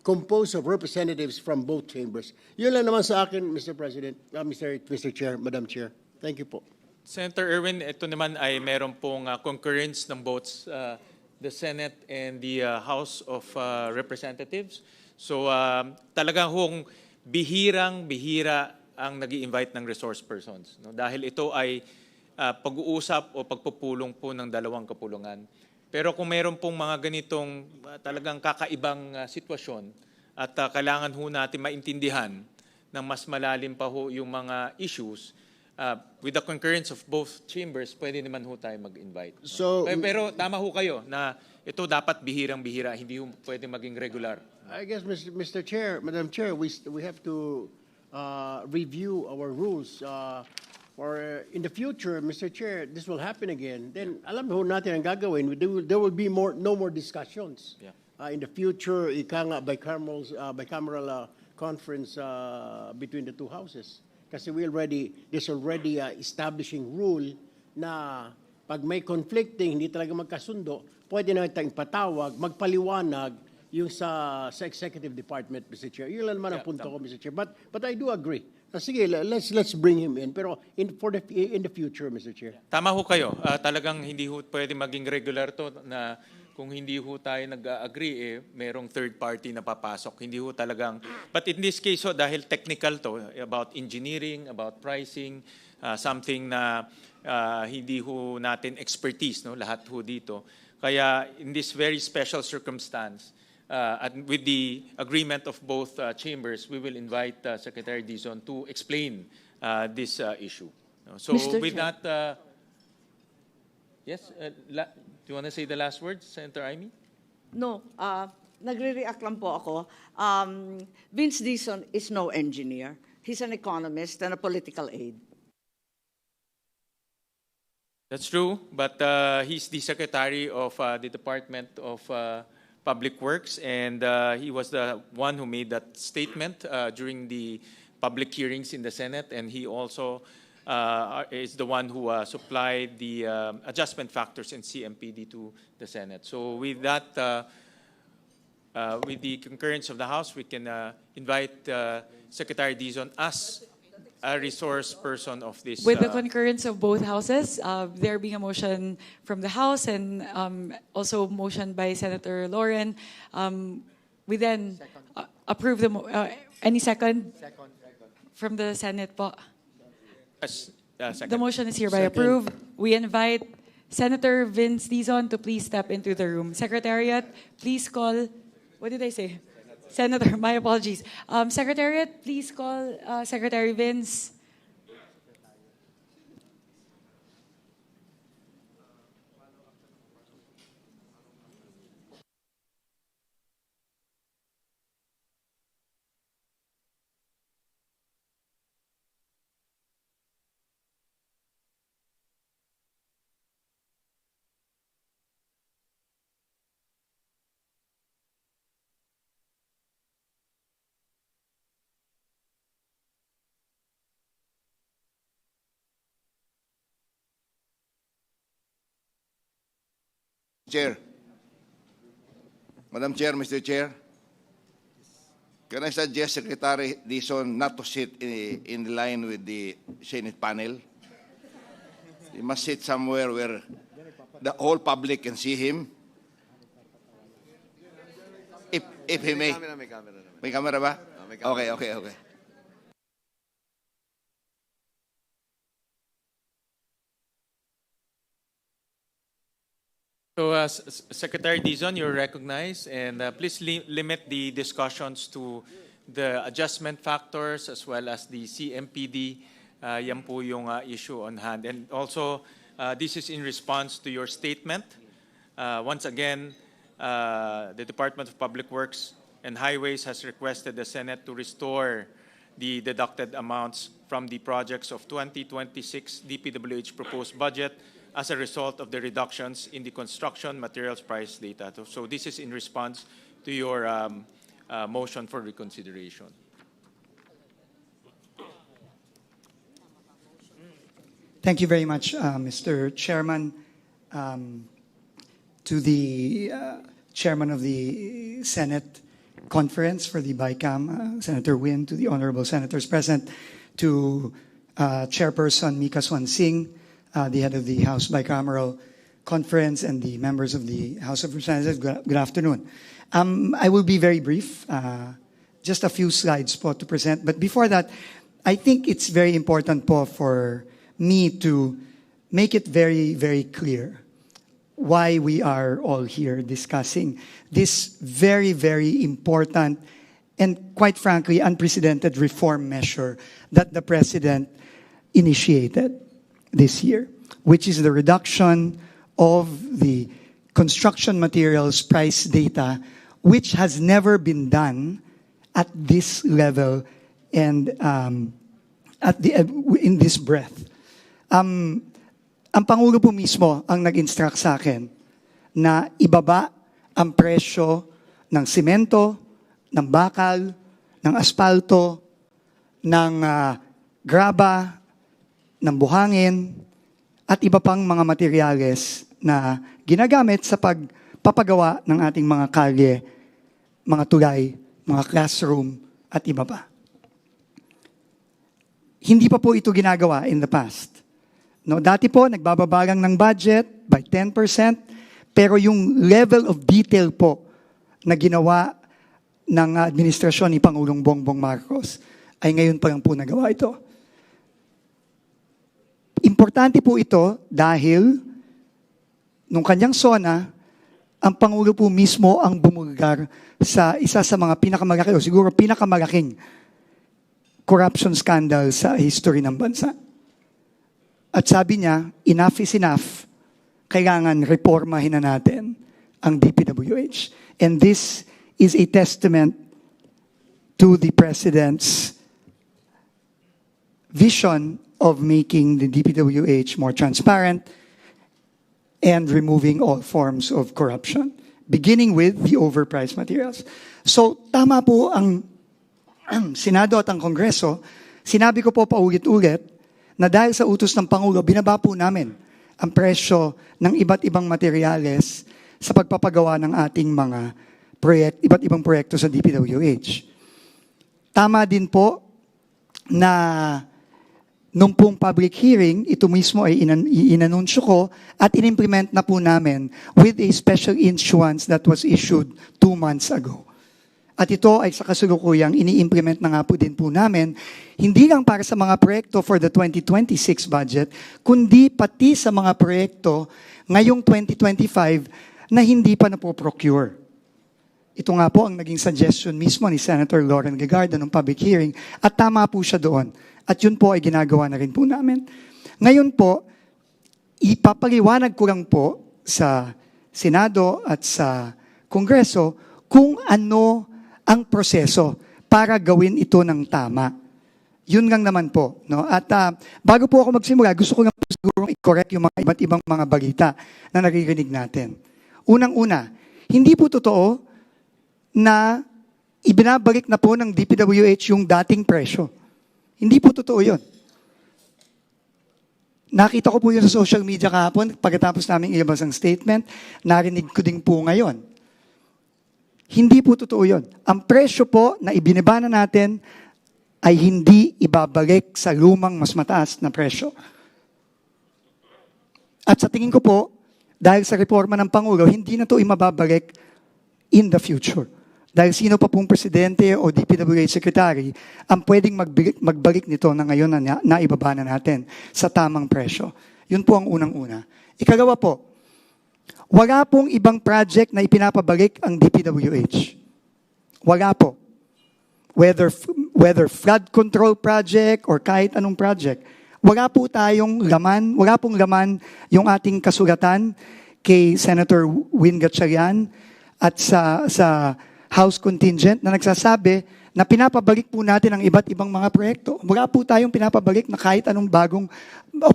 H: composed of representatives from both chambers. Yun lang naman sa akin, Mr. President, Mr. Chair, Madam Chair. Thank you po.
B: Senator Erwin, ito naman ay meron pong concurrence ng both the Senate and the House of Representatives. So talagang hong bihirang-bihira ang nag-i-invite ng resource persons. No? Dahil ito ay pag-uusap o pagpupulong po ng dalawang kapulungan. Pero kung meron pong mga ganitong talagang kakaibang sitwasyon at kailangan ho natin maintindihan ng mas malalim pa ho yung mga issues, with the concurrence of both chambers, pwede naman ho tayo mag-invite. No?
H: So,
B: pero tama ho kayo na ito dapat bihirang-bihira, hindi ho pwede maging regular.
H: I guess, Mr. Chair, Madam Chair, we have to review our rules. Or in the future, Mr. Chair, this will happen again. Then, alam ho natin ang gagawin. There will be no more discussions.
B: Yeah.
H: In the future, ika nga bicameral conference between the two houses. Kasi there's already establishing rule na pag may conflicting, hindi talaga magkasundo, pwede na tayong patawag, magpaliwanag yung sa executive department, Mr. Chair. Yun lang naman ang punto ko, Mr. Chair. But I do agree. Sige, let's bring him in. Pero in the future, Mr. Chair.
B: Tama ho kayo. Talagang hindi ho pwede maging regular to na kung hindi ho tayo nag-agree, merong third party na papasok. Hindi ho talagang, but in this case ho, dahil technical to, about engineering, about pricing, something na hindi ho natin expertise, no? Lahat ho dito. Kaya in this very special circumstance, and with the agreement of both chambers, we will invite Secretary Dizon to explain this issue. So
G: Mr.
B: with
G: Chair.
B: that, yes, do you want to say the last words, Senator Amy?
G: No, nagre-react lang po ako. Vince Dizon is no engineer. He's an economist and a political aide.
B: That's true, but he's the Secretary of the Department of Public Works, and he was the one who made that statement during the public hearings in the Senate, and he also is the one who supplied the adjustment factors in CMPD to the Senate. So with that, with the concurrence of the House, we can invite Secretary Dizon as a resource person of this.
A: With the concurrence of both houses, there being a motion from the House and also motion by Senator Lauren, we then approve the any second from the Senate po.
B: Second.
A: The motion is hereby approved. We invite Senator Vince Dizon to please step into the room. Secretariat, please call. What did I say? Senator, my apologies. Secretariat, please call Secretary Vince.
M: Chair. Madam Chair, Mr. Chair, can I suggest Secretary Dizon not to sit in line with the Senate panel? He must sit somewhere where the whole public can see him. If he may. May camera ba? Okay.
B: So, Secretary Dizon, you're recognized, and please limit the discussions to the adjustment factors as well as the CMPD. Yan po yung issue on hand. And also, this is in response to your statement. Once again, the Department of Public Works and Highways has requested the Senate to restore the deducted amounts from the projects of 2026 DPWH proposed budget as a result of the reductions in the construction materials price data. So this is in response to your motion for reconsideration.
N: Thank you very much, Mr. Chairman. To the Chairman of the Senate Conference for the BICAM, Senator Win, to the Honorable Senators present, to Chairperson Mika Swan Singh, the head of the House Bicameral Conference, and the members of the House of Representatives. Good afternoon. I will be very brief. Just a few slides po to present. But before that, I think it's very important po for me to make it very, very clear why we are all here discussing this very, very important and, quite frankly, unprecedented reform measure that the President initiated this year, which is the reduction of the construction materials price data, which has never been done at this level and in this breadth. Ang Pangulo po mismo ang nag-instruct sa akin na ibaba ang presyo ng simento, ng bakal, ng asfalto, ng graba, ng buhangin, at iba pang mga materyales na ginagamit sa pagpapagawa ng ating mga kalye, mga tulay, mga classroom, at iba pa. Hindi pa po ito ginagawa in the past. No, dati po, nagbababa lang ng budget by 10%, pero yung level of detail po na ginawa ng administrasyon ni Pangulong Bongbong Marcos ay ngayon pa lang po nagawa ito. Importante po ito dahil nung kanyang SONA, ang Pangulo po mismo ang bumulgar sa isa sa mga pinakamalaki o siguro pinakamalaking corruption scandal sa history ng bansa. At sabi niya, enough is enough. Kailangan reformahin na natin ang DPWH. And this is a testament to the President's vision of making the DPWH more transparent and removing all forms of corruption, beginning with the overpriced materials. So, tama po ang Senado at ang Kongreso. Sinabi ko po paulit-ulit na dahil sa utos ng Pangulo, binaba po namin ang presyo ng iba't ibang materyales sa pagpapagawa ng ating mga iba't ibang proyekto sa DPWH. Tama din po na nung pong public hearing, ito mismo ay inanunsyo ko at inimplement na po namin with a special issuance that was issued 2 months ago. At ito ay sa kasulukuyang ini-implement na nga po din po namin, hindi lang para sa mga proyekto for the 2026 budget, kundi pati sa mga proyekto ngayong 2025 na hindi pa napoprocure. Ito nga po ang naging suggestion mismo ni Senator Lauren Legarda ng public hearing at tama po siya doon. At yun po ay ginagawa na rin po namin. Ngayon po, ipapaliwanag ko lang po sa Senado at sa Kongreso kung ano ang proseso para gawin ito ng tama. Yun lang naman po. No? At bago po ako magsimula, gusto ko lang po siguro i-correct yung mga iba't ibang mga balita na naririnig natin. Unang-una, hindi po totoo na ibinabalik na po ng DPWH yung dating presyo. Hindi po totoo yun. Nakita ko po yun sa social media kahapon, pagkatapos namin ilabas ang statement, narinig ko din po ngayon. Hindi po totoo yun. Ang presyo po na ibinaba na natin ay hindi ibabalik sa lumang mas mataas na presyo. At sa tingin ko po, dahil sa reforma ng Pangulo, hindi na ito imababalik in the future. Dahil sino pa pong presidente o DPWH secretary ang pwedeng magbalik nito na ngayon na naibaba na natin sa tamang presyo. Yun po ang unang-una. Ikalawa po, wala pong ibang project na ipinapabalik ang DPWH. Wala po. Whether flood control project or kahit anong project, wala po tayong laman, wala pong laman yung ating kasulatan kay Senator Win Gatchalian at sa House contingent na nagsasabi na pinapabalik po natin ang iba't ibang mga proyekto. Wala po tayong pinapabalik na kahit anong bagong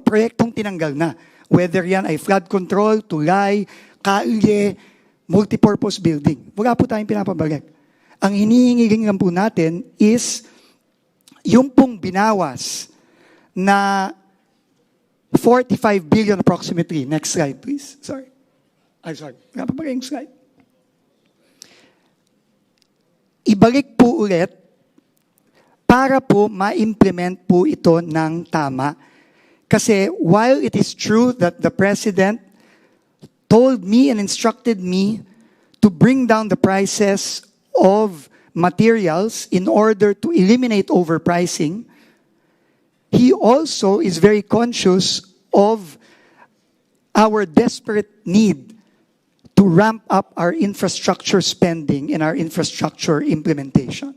N: proyektong tinanggal na. Whether yan ay flood control, tulay, kalye, multipurpose building. Wala po tayong pinapabalik. Ang hinihingi lang po natin is yung pong binawas na 45 billion approximately. Next slide, please. Sorry. Wala pa yung slide. Ibalik po ulit para po ma-implement po ito ng tama. Kasi while it is true that the President told me and instructed me to bring down the prices of materials in order to eliminate overpricing, he also is very conscious of our desperate need to ramp up our infrastructure spending and our infrastructure implementation.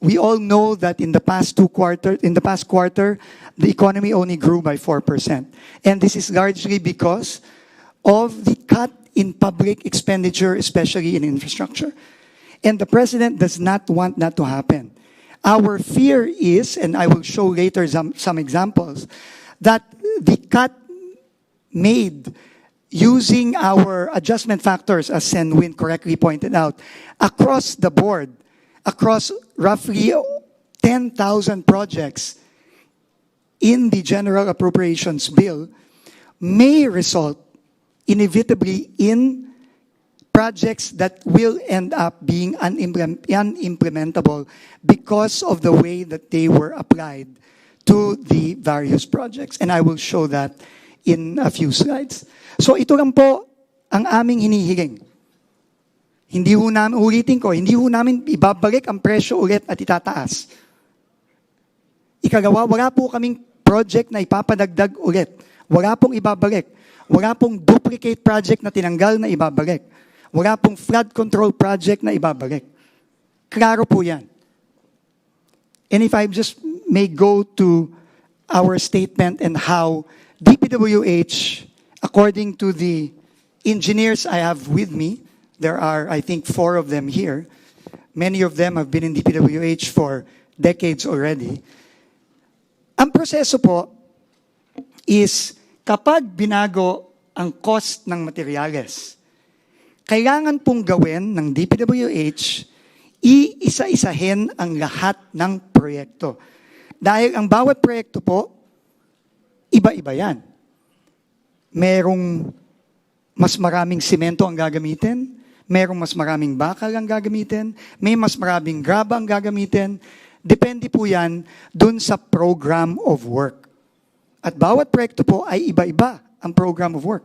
N: We all know that in the past quarter, the economy only grew by 4%. And this is largely because of the cut in public expenditure, especially in infrastructure. And the President does not want that to happen. Our fear is, and I will show later some examples, that the cut made using our adjustment factors, as Sen Win correctly pointed out, across the board, across roughly 10,000 projects in the General Appropriations Bill, may result inevitably in projects that will end up being unimplementable because of the way that they were applied to the various projects. And I will show that in a few slides. So ito lang po ang aming hinihiling. Hindi ho namin, ulitin ko, hindi ho namin ibabalik ang presyo ulit at itataas. Ikagawa, wala po kaming project na ipapadagdag ulit. Wala pong ibabalik. Wala pong duplicate project na tinanggal na ibabalik. Wala pong flood control project na ibabalik. Klaro po yan. And if I just may go to our statement and how DPWH, according to the engineers I have with me, there are, I think, 4 of them here. Many of them have been in DPWH for decades already. Ang proseso po is kapag binago ang cost ng materyales, kailangan pong gawin ng DPWH, iisa-isahin ang lahat ng proyekto. Dahil ang bawat proyekto po, iba-iba yan. Merong mas maraming simento ang gagamitin, merong mas maraming bakal ang gagamitin, may mas maraming graba ang gagamitin. Depende po yan dun sa program of work. At bawat proyekto po ay iba-iba ang program of work.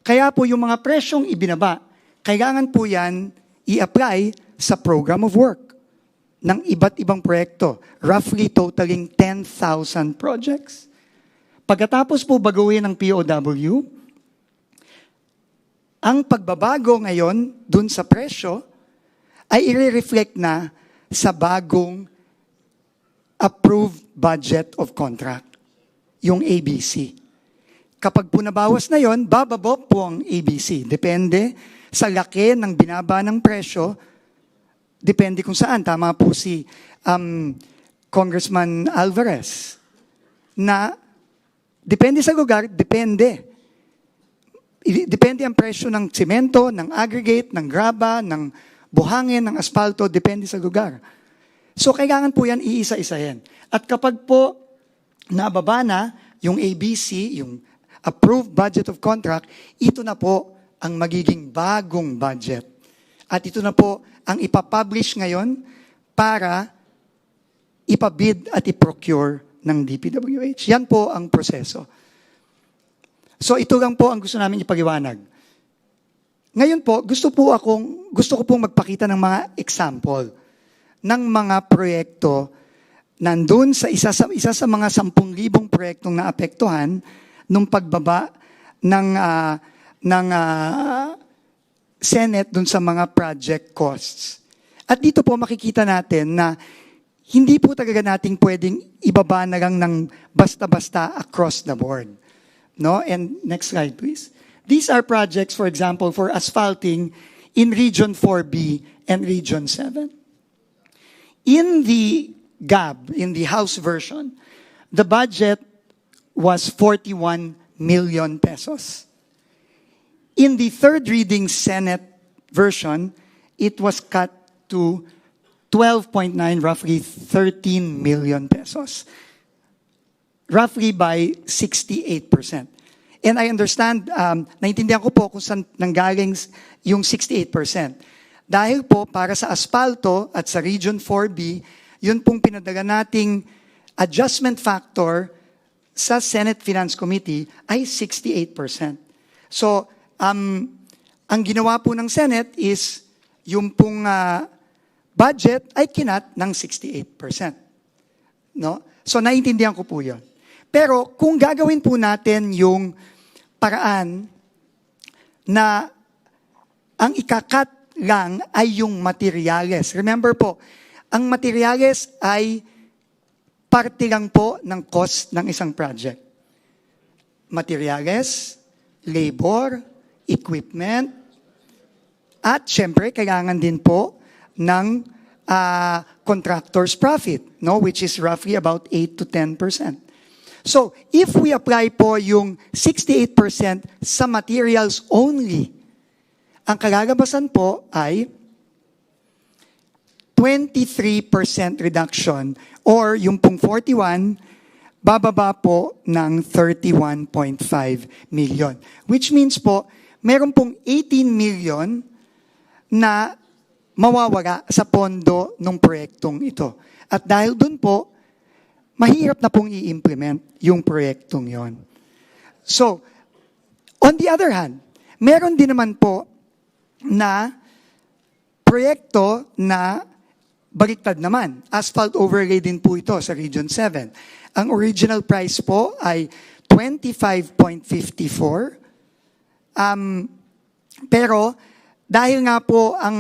N: Kaya po yung mga presyong ibinaba, kailangan po yan i-apply sa program of work ng iba't ibang proyekto, roughly totaling 10,000 projects. Pagkatapos po baguhin ng POW, ang pagbabago ngayon dun sa presyo ay i-reflect na sa bagong approved budget of contract, yung ABC. Kapag po nabawas na yon, bababa po ang ABC. Depende sa laki ng binaba ng presyo, depende kung saan. Tama po si Congressman Alvarez na depende sa lugar, depende. Depende ang presyo ng simento, ng aggregate, ng graba, ng buhangin, ng asfalto, depende sa lugar. So kailangan po yan iisa-isahin. At kapag po nababa na yung ABC, yung approved budget of contract, ito na po ang magiging bagong budget. At ito na po ang ipapublish ngayon para ipabid at iprocure ng DPWH. Yan po ang proseso. So ito lang po ang gusto namin ipaliwanag. Ngayon po, gusto ko pong magpakita ng mga example ng mga proyekto nandun sa isa sa mga 10,000 proyektong naapektuhan nung pagbaba ng Senate dun sa mga project costs. At dito po makikita natin na hindi po talaga nating pwedeng ibaba na lang ng basta-basta across the board. No? And next slide, please. These are projects, for example, for asphalting in Region 4B and Region 7. In the GAB, in the House version, the budget was 41 million pesos. In the third reading Senate version, it was cut to 12.9, roughly 13 million pesos. Roughly by 68%. And I understand, naintindihan ko po kung saan nanggaling yung 68%. Dahil po para sa asfalto at sa Region 4B, yun pong pinadala nating adjustment factor sa Senate Finance Committee ay 68%. So, ang ginawa po ng Senate is yung pong budget ay kinat ng 68%. No? So, naiintindihan ko po yun. Pero kung gagawin po natin yung paraan na ang ikakat lang ay yung materyales. Remember po, ang materyales ay parte lang po ng cost ng isang project. Materyales, labor, equipment, at syempre, kailangan din po ng contractor's profit, no? Which is roughly about 8 to 10%. So, if we apply po yung 68% sa materials only, ang kalalabasan po ay 23% reduction or yung pong 41, bababa po ng 31.5 million. Which means po, meron pong 18 million na mawawala sa pondo ng proyektong ito. At dahil dun po, mahirap na pong i-implement yung proyektong yon. So, on the other hand, meron din naman po na proyekto na baliktad naman. Asphalt overlay din po ito sa Region 7. Ang original price po ay 25.54. Pero dahil nga po ang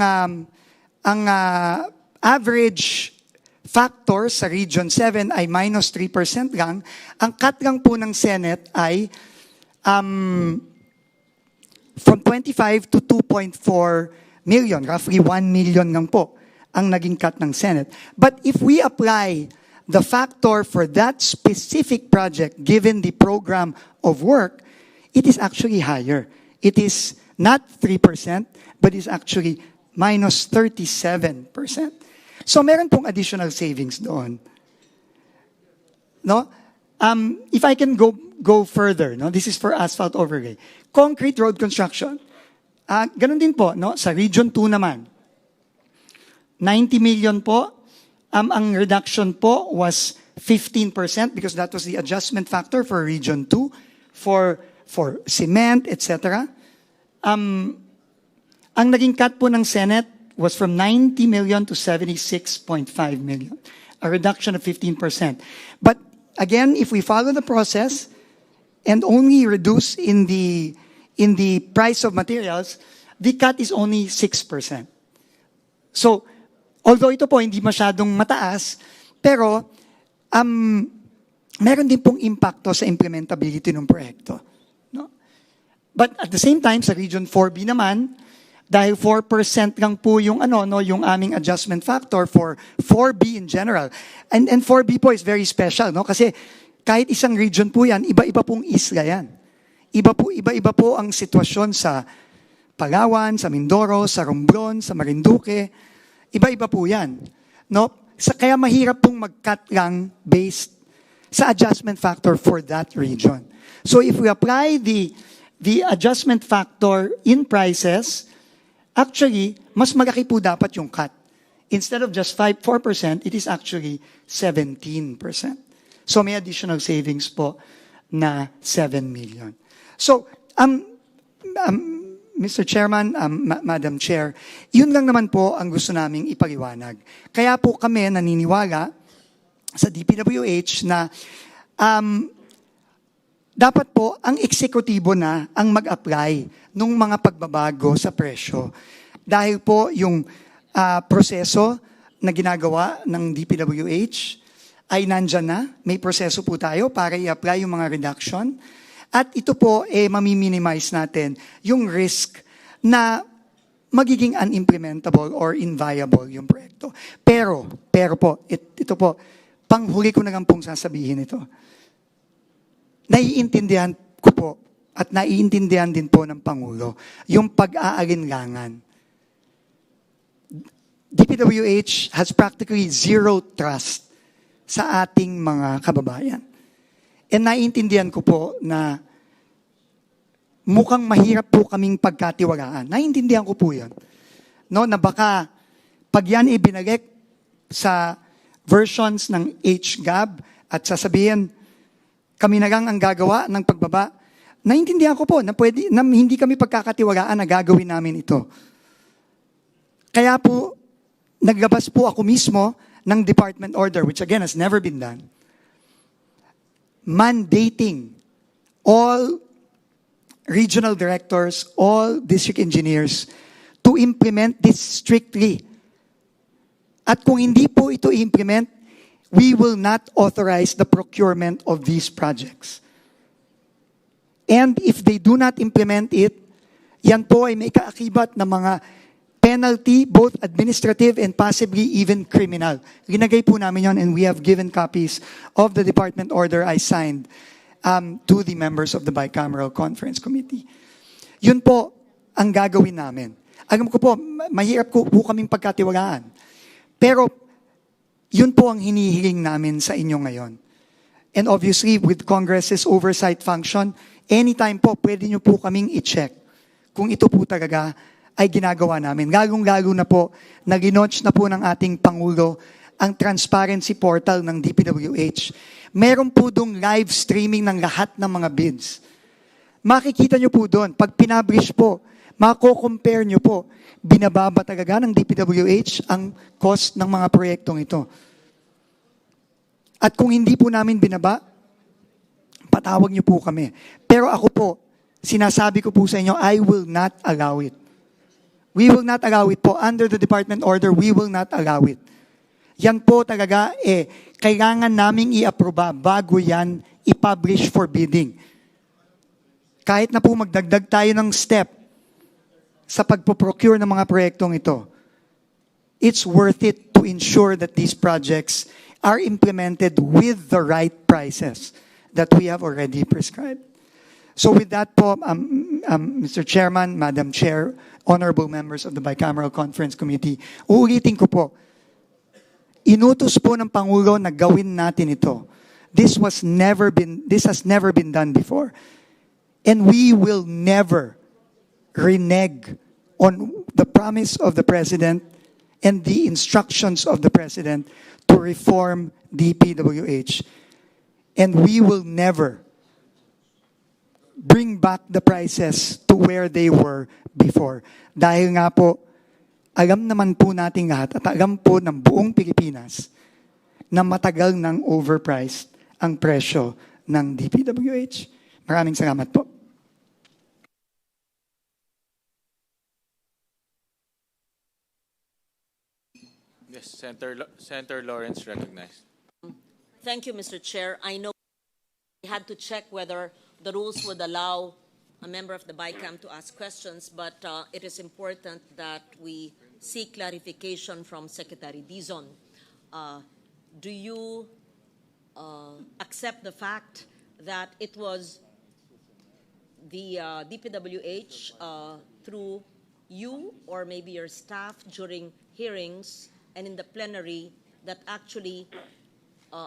N: average factor sa Region 7 ay minus 3% lang, ang cut lang po ng Senate ay from 25 to 2.4 million, roughly 1 million lang po ang naging cut ng Senate. But if we apply the factor for that specific project given the program of work, it is actually higher. It is not 3%, but is actually minus 37%. So meron pong additional savings doon. No? If I can go further, no? This is for asphalt overlay. Concrete road construction. Ganun din po, no? Sa Region 2 naman. 90 million po. Ang reduction po was 15% because that was the adjustment factor for Region 2 for cement, etc. Ang naging cut po ng Senate was from 90 million to 76.5 million. A reduction of 15%. But again, if we follow the process and only reduce in the price of materials, the cut is only 6%. So, although ito po hindi masyadong mataas, pero meron din pong impacto sa implementability ng proyekto. No? But at the same time, sa Region 4B naman, dahil 4% lang po yung yung aming adjustment factor for 4B in general. And 4B po is very special, no? Kasi kahit isang region po yan, iba-iba pong isla yan. Iba-iba po ang sitwasyon sa Palawan, sa Mindoro, sa Romblon, sa Marinduque. Iba-iba po yan. No? Kaya mahirap pong mag-cut lang based sa adjustment factor for that region. So if we apply the adjustment factor in prices, actually, mas malaki po dapat yung cut. Instead of just 4%, it is actually 17%. So may additional savings po na 7 million. So, Mr. Chairman, Madam Chair, yun lang naman po ang gusto naming ipaliwanag. Kaya po kami naniniwala sa DPWH na dapat po ang eksekutibo na ang mag-apply ng mga pagbabago sa presyo. Dahil po yung proseso na ginagawa ng DPWH ay nandyan na. May proseso po tayo para i-apply yung mga reduction. At ito po, mami-minimize natin yung risk na magiging unimplementable or inviable yung proyekto. Pero po, ito po, panghuli ko na lang pong sasabihin ito. Naiintindihan ko po at naiintindihan din po ng Pangulo yung pag-aalinlangan. DPWH has practically zero trust sa ating mga kababayan. And naiintindihan ko po na mukhang mahirap po kaming pagkatiwalaan. Naiintindihan ko po yan. No, na baka pag yan ibinalik sa versions ng HGAB at sasabihin, kami na lang ang gagawa ng pagbaba. Naintindihan ko po na, na hindi kami pagkakatiwalaan na gagawin namin ito. Kaya po, naglabas po ako mismo ng department order, which again has never been done, mandating all regional directors, all district engineers to implement this strictly. At kung hindi po ito implement, we will not authorize the procurement of these projects. And if they do not implement it, yan po ay may kaakibat na mga penalty, both administrative and possibly even criminal. Ginagay po namin yon, and we have given copies of the department order I signed to the members of the Bicameral Conference Committee. Yun po ang gagawin namin. Alam ko po, mahirap po kaming pagkatiwalaan. Pero yun po ang hinihiling namin sa inyo ngayon. And obviously, with Congress's oversight function, anytime po, pwede nyo po kaming i-check kung ito po talaga ay ginagawa namin. Lalong-lalo na po, nag-launch na po ng ating Pangulo ang transparency portal ng DPWH. Meron po doon live streaming ng lahat ng mga bids. Makikita nyo po doon, pag pinablish po, mako-compare nyo po, binababa talaga ng DPWH ang cost ng mga proyektong ito. At kung hindi po namin binaba, patawag niyo po kami. Pero ako po, sinasabi ko po sa inyo, I will not allow it. We will not allow it po. Under the department order, we will not allow it. Yan po talaga, kailangan naming i-aproba bago yan i-publish for bidding. Kahit na po magdagdag tayo ng step sa pagpo-procure ng mga proyektong ito, it's worth it to ensure that these projects are implemented with the right prices that we have already prescribed. So with that po, Mr. Chairman, Madam Chair, honorable members of the Bicameral Conference Committee, uulitin ko po, inutos po ng Pangulo na gawin natin ito. This has never been done before. And we will never renege on the promise of the President and the instructions of the President to reform DPWH. And we will never bring back the prices to where they were before. Dahil nga po, alam naman po natin lahat at alam po ng buong Pilipinas na matagal nang overpriced ang presyo ng DPWH. Maraming salamat po.
B: Yes, Senator Lawrence recognized.
C: Thank you, Mr. Chair. I know we had to check whether the rules would allow a member of the BICAM to ask questions, but it is important that we seek clarification from Secretary Dizon. Do you accept the fact that it was the DPWH through you or maybe your staff during hearings and in the plenary that actually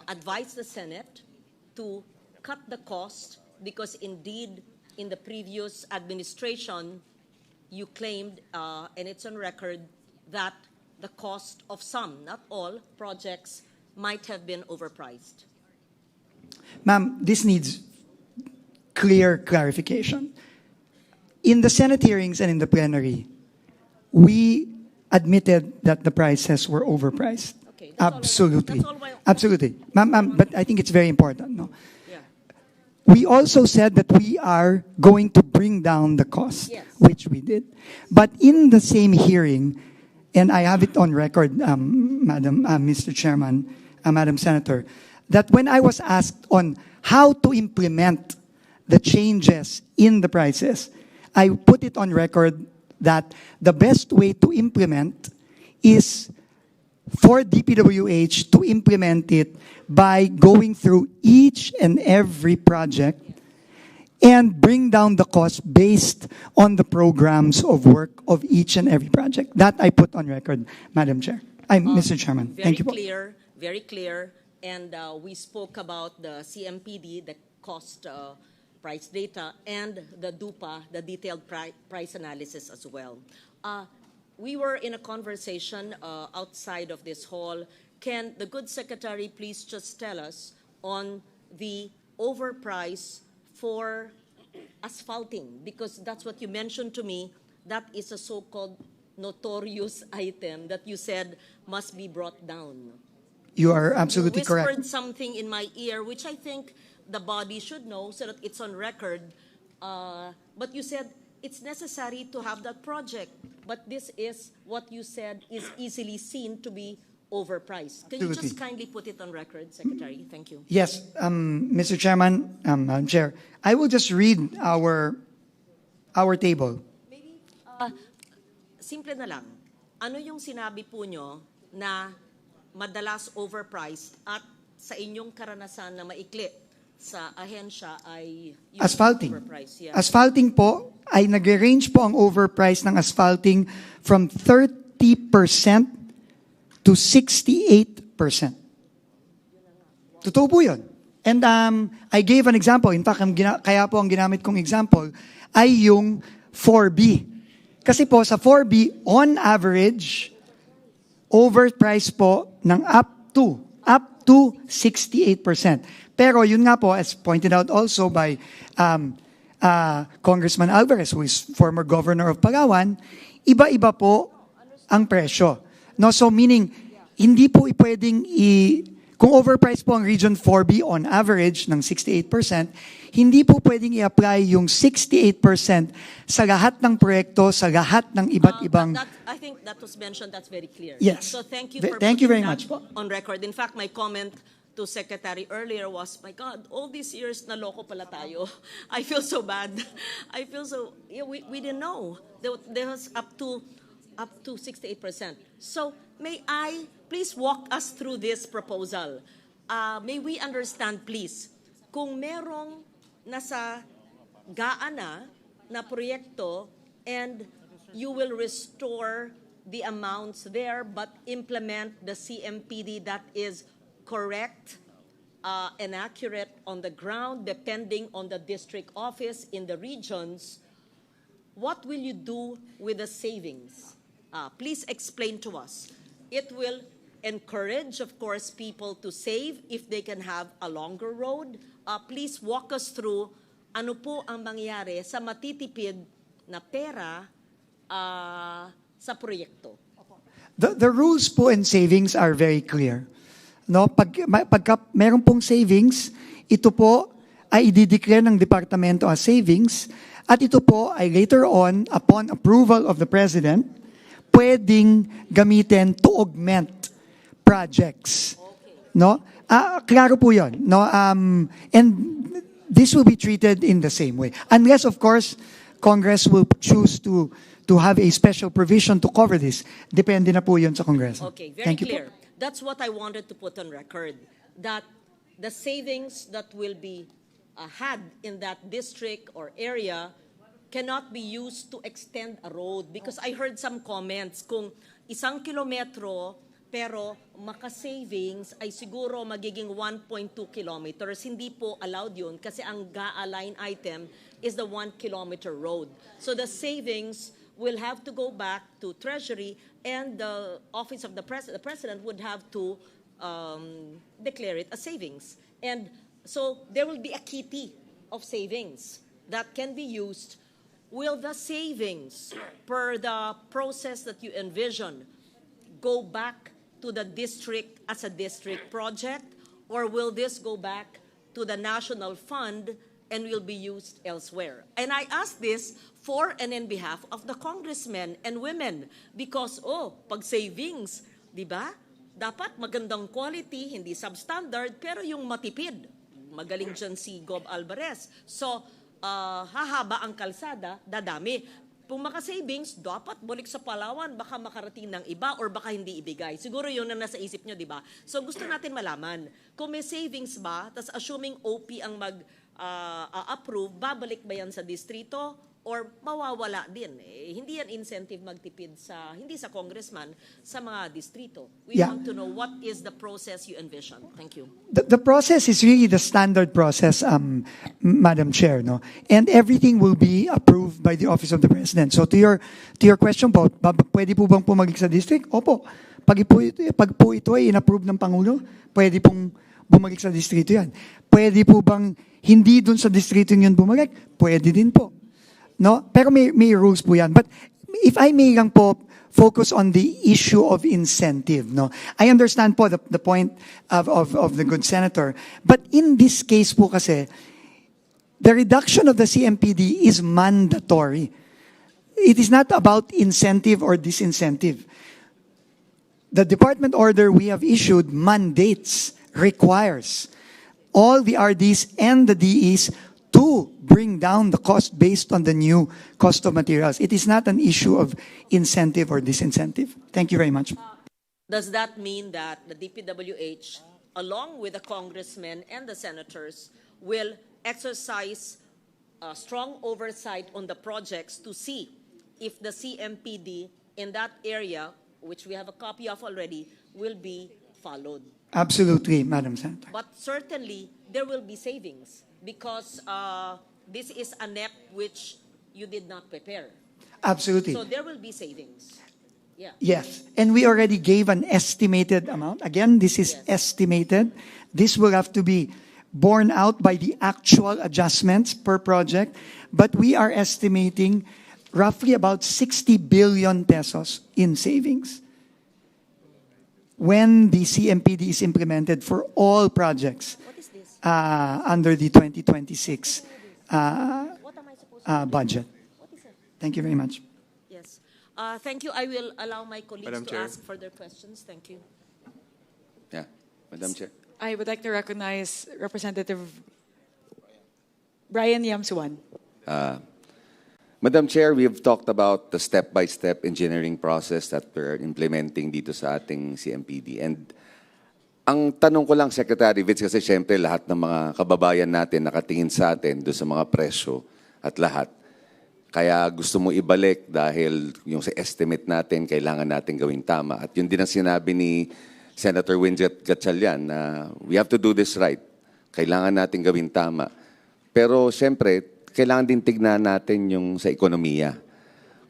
C: advised the Senate to cut the cost, because indeed in the previous administration you claimed, and it's on record, that the cost of some, not all, projects might have been overpriced?
N: Ma'am, this needs clear clarification. In the Senate hearings and in the plenary, we admitted that the prices were overpriced.
C: Okay,
N: absolutely.
C: Absolutely.
N: Ma'am, but I think it's very important. No? Yeah. We also said that we are going to bring down the cost, yes, which we did. But in the same hearing, and I have it on record, Mr. Chairman, Madam Senator, that when I was asked on how to implement the changes in the prices, I put it on record that the best way to implement is for DPWH to implement it by going through each and every project and bring down the cost based on the programs of work of each and every project. That I put on record, Madam Chair. Mr. Chairman. Thank you.
C: Very clear. And we spoke about the CMPD, the cost price data, and the DUPA, the detailed price analysis as well. We were in a conversation outside of this hall. Can the good secretary please just tell us on the overprice for asphalting? Because that's what you mentioned to me. That is a so-called notorious item that you said must be brought down.
N: You are absolutely
C: You whispered
N: correct.
C: something in my ear, which I think the body should know so that it's on record. But you said it's necessary to have that project. But this is what you said is easily seen to be overpriced. Can you just
N: Absolutely.
C: kindly put it on record, Secretary? Thank you.
N: Yes, Mr. Chairman, Madam Chair, I will just read our table.
C: Simple na lang. Ano yung sinabi po nyo na madalas overpriced at sa inyong karanasan na maikli sa ahensya ay yung
N: Asphalting.
C: overpriced? Yeah.
N: Asphalting po ay nagre-range po ang overprice ng asphalting from 30% to 68%. Totoo po yun. And I gave an example. In fact, kaya po ang ginamit kong example ay yung 4B. Kasi po sa 4B, on average, overpriced po ng up to 68%. Pero yun nga po, as pointed out also by Congressman Alvarez, who is former governor of Palawan, iba-iba po ang presyo. No, so meaning, hindi po pwedeng kung overpriced po ang Region 4B on average ng 68%, hindi po pwedeng i-apply yung 68% sa lahat ng proyekto, sa lahat ng iba't ibang...
C: I think that was mentioned, that's very clear.
N: Yes.
C: So thank you for
N: Thank you
C: putting
N: very
C: that
N: much po.
C: on record. In fact, my comment to Secretary earlier was, my God, all these years naloko pala tayo. I feel so bad. I feel so, we didn't know. There was up to 68%. So may I please walk us through this proposal? May we understand, please, kung merong nasa gaana na proyekto and you will restore the amounts there but implement the CMPD that is correct and accurate on the ground depending on the district office in the regions, what will you do with the savings? Please explain to us. It will encourage, of course, people to save if they can have a longer road. Please walk us through ano po ang mangyayari sa matitipid na pera sa proyekto.
N: The rules po and savings are very clear. No, pagka meron pong savings, ito po ay i-declare ng departamento as savings at ito po ay later on, upon approval of the President, pwedeng gamitin to augment projects. No? Klaro po yun. No? And this will be treated in the same way. Unless, of course, Congress will choose to have a special provision to cover this. Depende na po yun sa Kongreso.
C: Okay, very
N: Thank you
C: clear.
N: po.
C: That's what I wanted to put on record, that the savings that will be had in that district or area cannot be used to extend a road. Because I heard some comments, kung 1 kilometro pero maka-savings ay siguro magiging 1.2 kilometers. Hindi po allowed yun kasi ang GAA line item is the 1 kilometer road. So the savings will have to go back to Treasury and the Office of the President would have to declare it as savings. And so there will be a kitty of savings that can be used. Will the savings per the process that you envision go back to the district as a district project, or will this go back to the national fund and will be used elsewhere? And I ask this for and in behalf of the congressmen and women because, pag savings, di ba? Dapat magandang quality, hindi substandard, pero yung matipid. Magaling dyan si Gob Alvarez. So, hahaba ang kalsada, dadami. Kung maka-savings, dapat balik sa Palawan, baka makarating ng iba or baka hindi ibigay. Siguro yun ang nasa isip nyo, di ba? So gusto natin malaman, kung may savings ba, tas assuming OP ang mag-approve, babalik ba yan sa distrito or mawawala din? Hindi yan incentive magtipid hindi sa congressman, sa mga distrito. We want to know what is the process you envision. Thank you.
N: The process is really the standard process, Madam Chair, no? And everything will be approved by the Office of the President. So to your question po, pwede po bang pumalik sa district? Opo. Pag po ito ay in-approve ng Pangulo, pwede pong bumalik sa distrito yan. Pwede po bang hindi dun sa distrito yun bumalik? Pwede din po. No? Pero may rules po yan. But if I may lang po focus on the issue of incentive. No? I understand po the point of the good senator. But in this case po kasi, the reduction of the CMPD is mandatory. It is not about incentive or disincentive. The department order we have issued mandates, requires all the RDs and the DEs to bring down the cost based on the new cost of materials. It is not an issue of incentive or disincentive. Thank you very much.
C: Does that mean that the DPWH, along with the congressmen and the senators, will exercise strong oversight on the projects to see if the CMPD in that area, which we have a copy of already, will be followed?
N: Absolutely, Madam Senator.
C: But certainly, there will be savings because this is a NEP which you did not prepare.
N: Absolutely.
C: So there will be savings. Yeah.
N: Yes, and we already gave an estimated amount. Again, this is estimated. This will have to be borne out by the actual adjustments per project, but we are estimating roughly about 60 billion pesos in savings when the CMPD is implemented for all projects under the 2026 budget. Thank you very much.
C: Yes. Thank you. I will allow my colleagues
I: Madam
C: to
I: Chair.
C: ask further questions. Thank you.
M: Yeah, Madam Chair.
A: I would like to recognize Representative Brian Yamsuan.
O: Madam Chair, we've talked about the step-by-step engineering process that we're implementing dito sa ating CMPD. And ang tanong ko lang, Secretary Vince, kasi syempre lahat ng mga kababayan natin nakatingin sa atin doon sa mga presyo at lahat. Kaya gusto mo ibalik dahil yung sa estimate natin, kailangan natin gawing tama. At yun din ang sinabi ni Senator Winjet Gatchalian na we have to do this right. Kailangan natin gawing tama. Pero syempre, kailangan din tignan natin yung sa ekonomiya.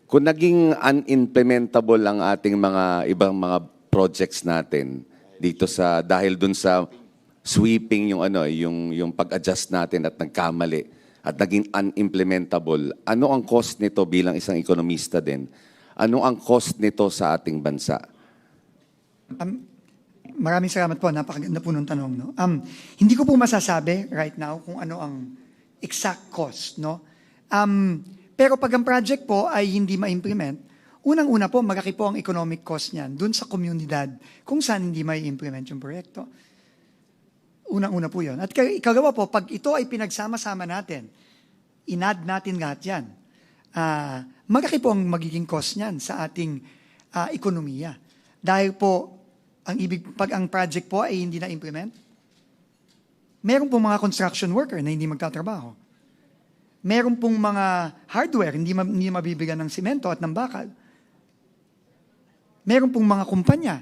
O: Kung naging unimplementable ang ating mga ibang mga projects natin dito sa dahil dun sa sweeping yung pag-adjust natin at nagkamali at naging unimplementable, ano ang cost nito bilang isang ekonomista din? Ano ang cost nito sa ating bansa?
N: Maraming salamat po. Napakaganda po ng tanong. No? Hindi ko po masasabi right now kung ano ang exact cost. No? Pero pag ang project po ay hindi ma-implement, unang-una po, malaki po ang economic cost niyan dun sa komunidad kung saan hindi ma-implement yung proyekto. Unang-una po yun. At ikagawa po, pag ito ay pinagsama-sama natin, inad natin lahat yan, malaki po ang magiging cost niyan sa ating ekonomiya. Dahil po, pag ang project po ay hindi na-implement, meron pong mga construction worker na hindi magtatrabaho. Meron pong mga hardware, hindi mabibigyan ng simento at ng bakal. Meron pong mga kumpanya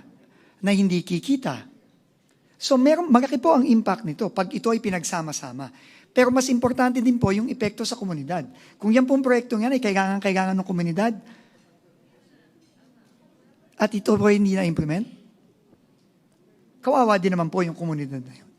N: na hindi kikita. So malaki po ang impact nito pag ito ay pinagsama-sama. Pero mas importante din po yung epekto sa komunidad. Kung yan pong proyektong yan ay kailangan ng komunidad at ito po hindi na-implement, kawawa din naman po yung komunidad na yun.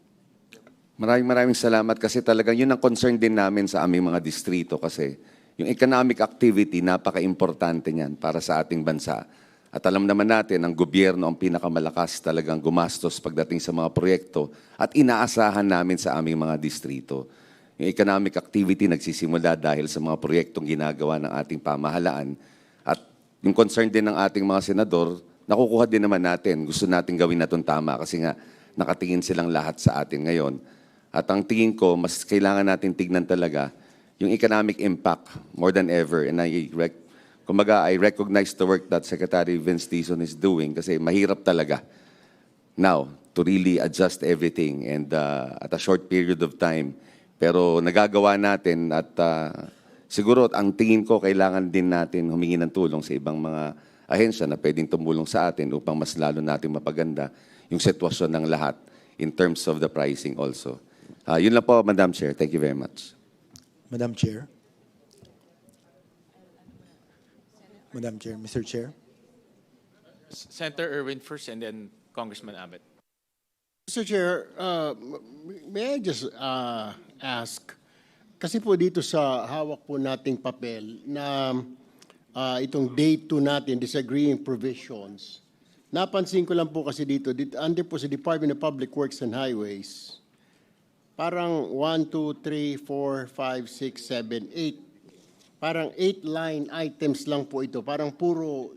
O: Maraming salamat kasi talagang yun ang concern din namin sa aming mga distrito kasi yung economic activity, napaka-importante niyan para sa ating bansa. At alam naman natin, ang gobyerno ang pinakamalakas talagang gumastos pagdating sa mga proyekto at inaasahan namin sa aming mga distrito. Yung economic activity nagsisimula dahil sa mga proyektong ginagawa ng ating pamahalaan. At yung concern din ng ating mga senador, nakukuha din naman natin. Gusto natin gawin na itong tama kasi nga nakatingin silang lahat sa atin ngayon. At ang tingin ko, mas kailangan natin tignan talaga yung economic impact more than ever. And I recognize the work that Secretary Vince Dizon is doing kasi mahirap talaga now to really adjust everything and at a short period of time. Pero nagagawa natin at siguro ang tingin ko kailangan din natin humingi ng tulong sa ibang mga ahensya na pwedeng tumulong sa atin upang mas lalo natin mapaganda yung sitwasyon ng lahat in terms of the pricing also. Yun lang po, Madam Chair. Thank you very much.
D: Madam Chair. Madam Chair, Mr. Chair.
B: Senator Erwin first and then Congressman Abbott.
H: Mr. Chair, may I just ask, kasi po dito sa hawak po nating papel na itong day 2 natin, disagreeing provisions, napansin ko lang po kasi dito under po sa Department of Public Works and Highways, parang 1, 2, 3, 4, 5, 6, 7, 8. Parang 8 line items lang po ito. Parang puro,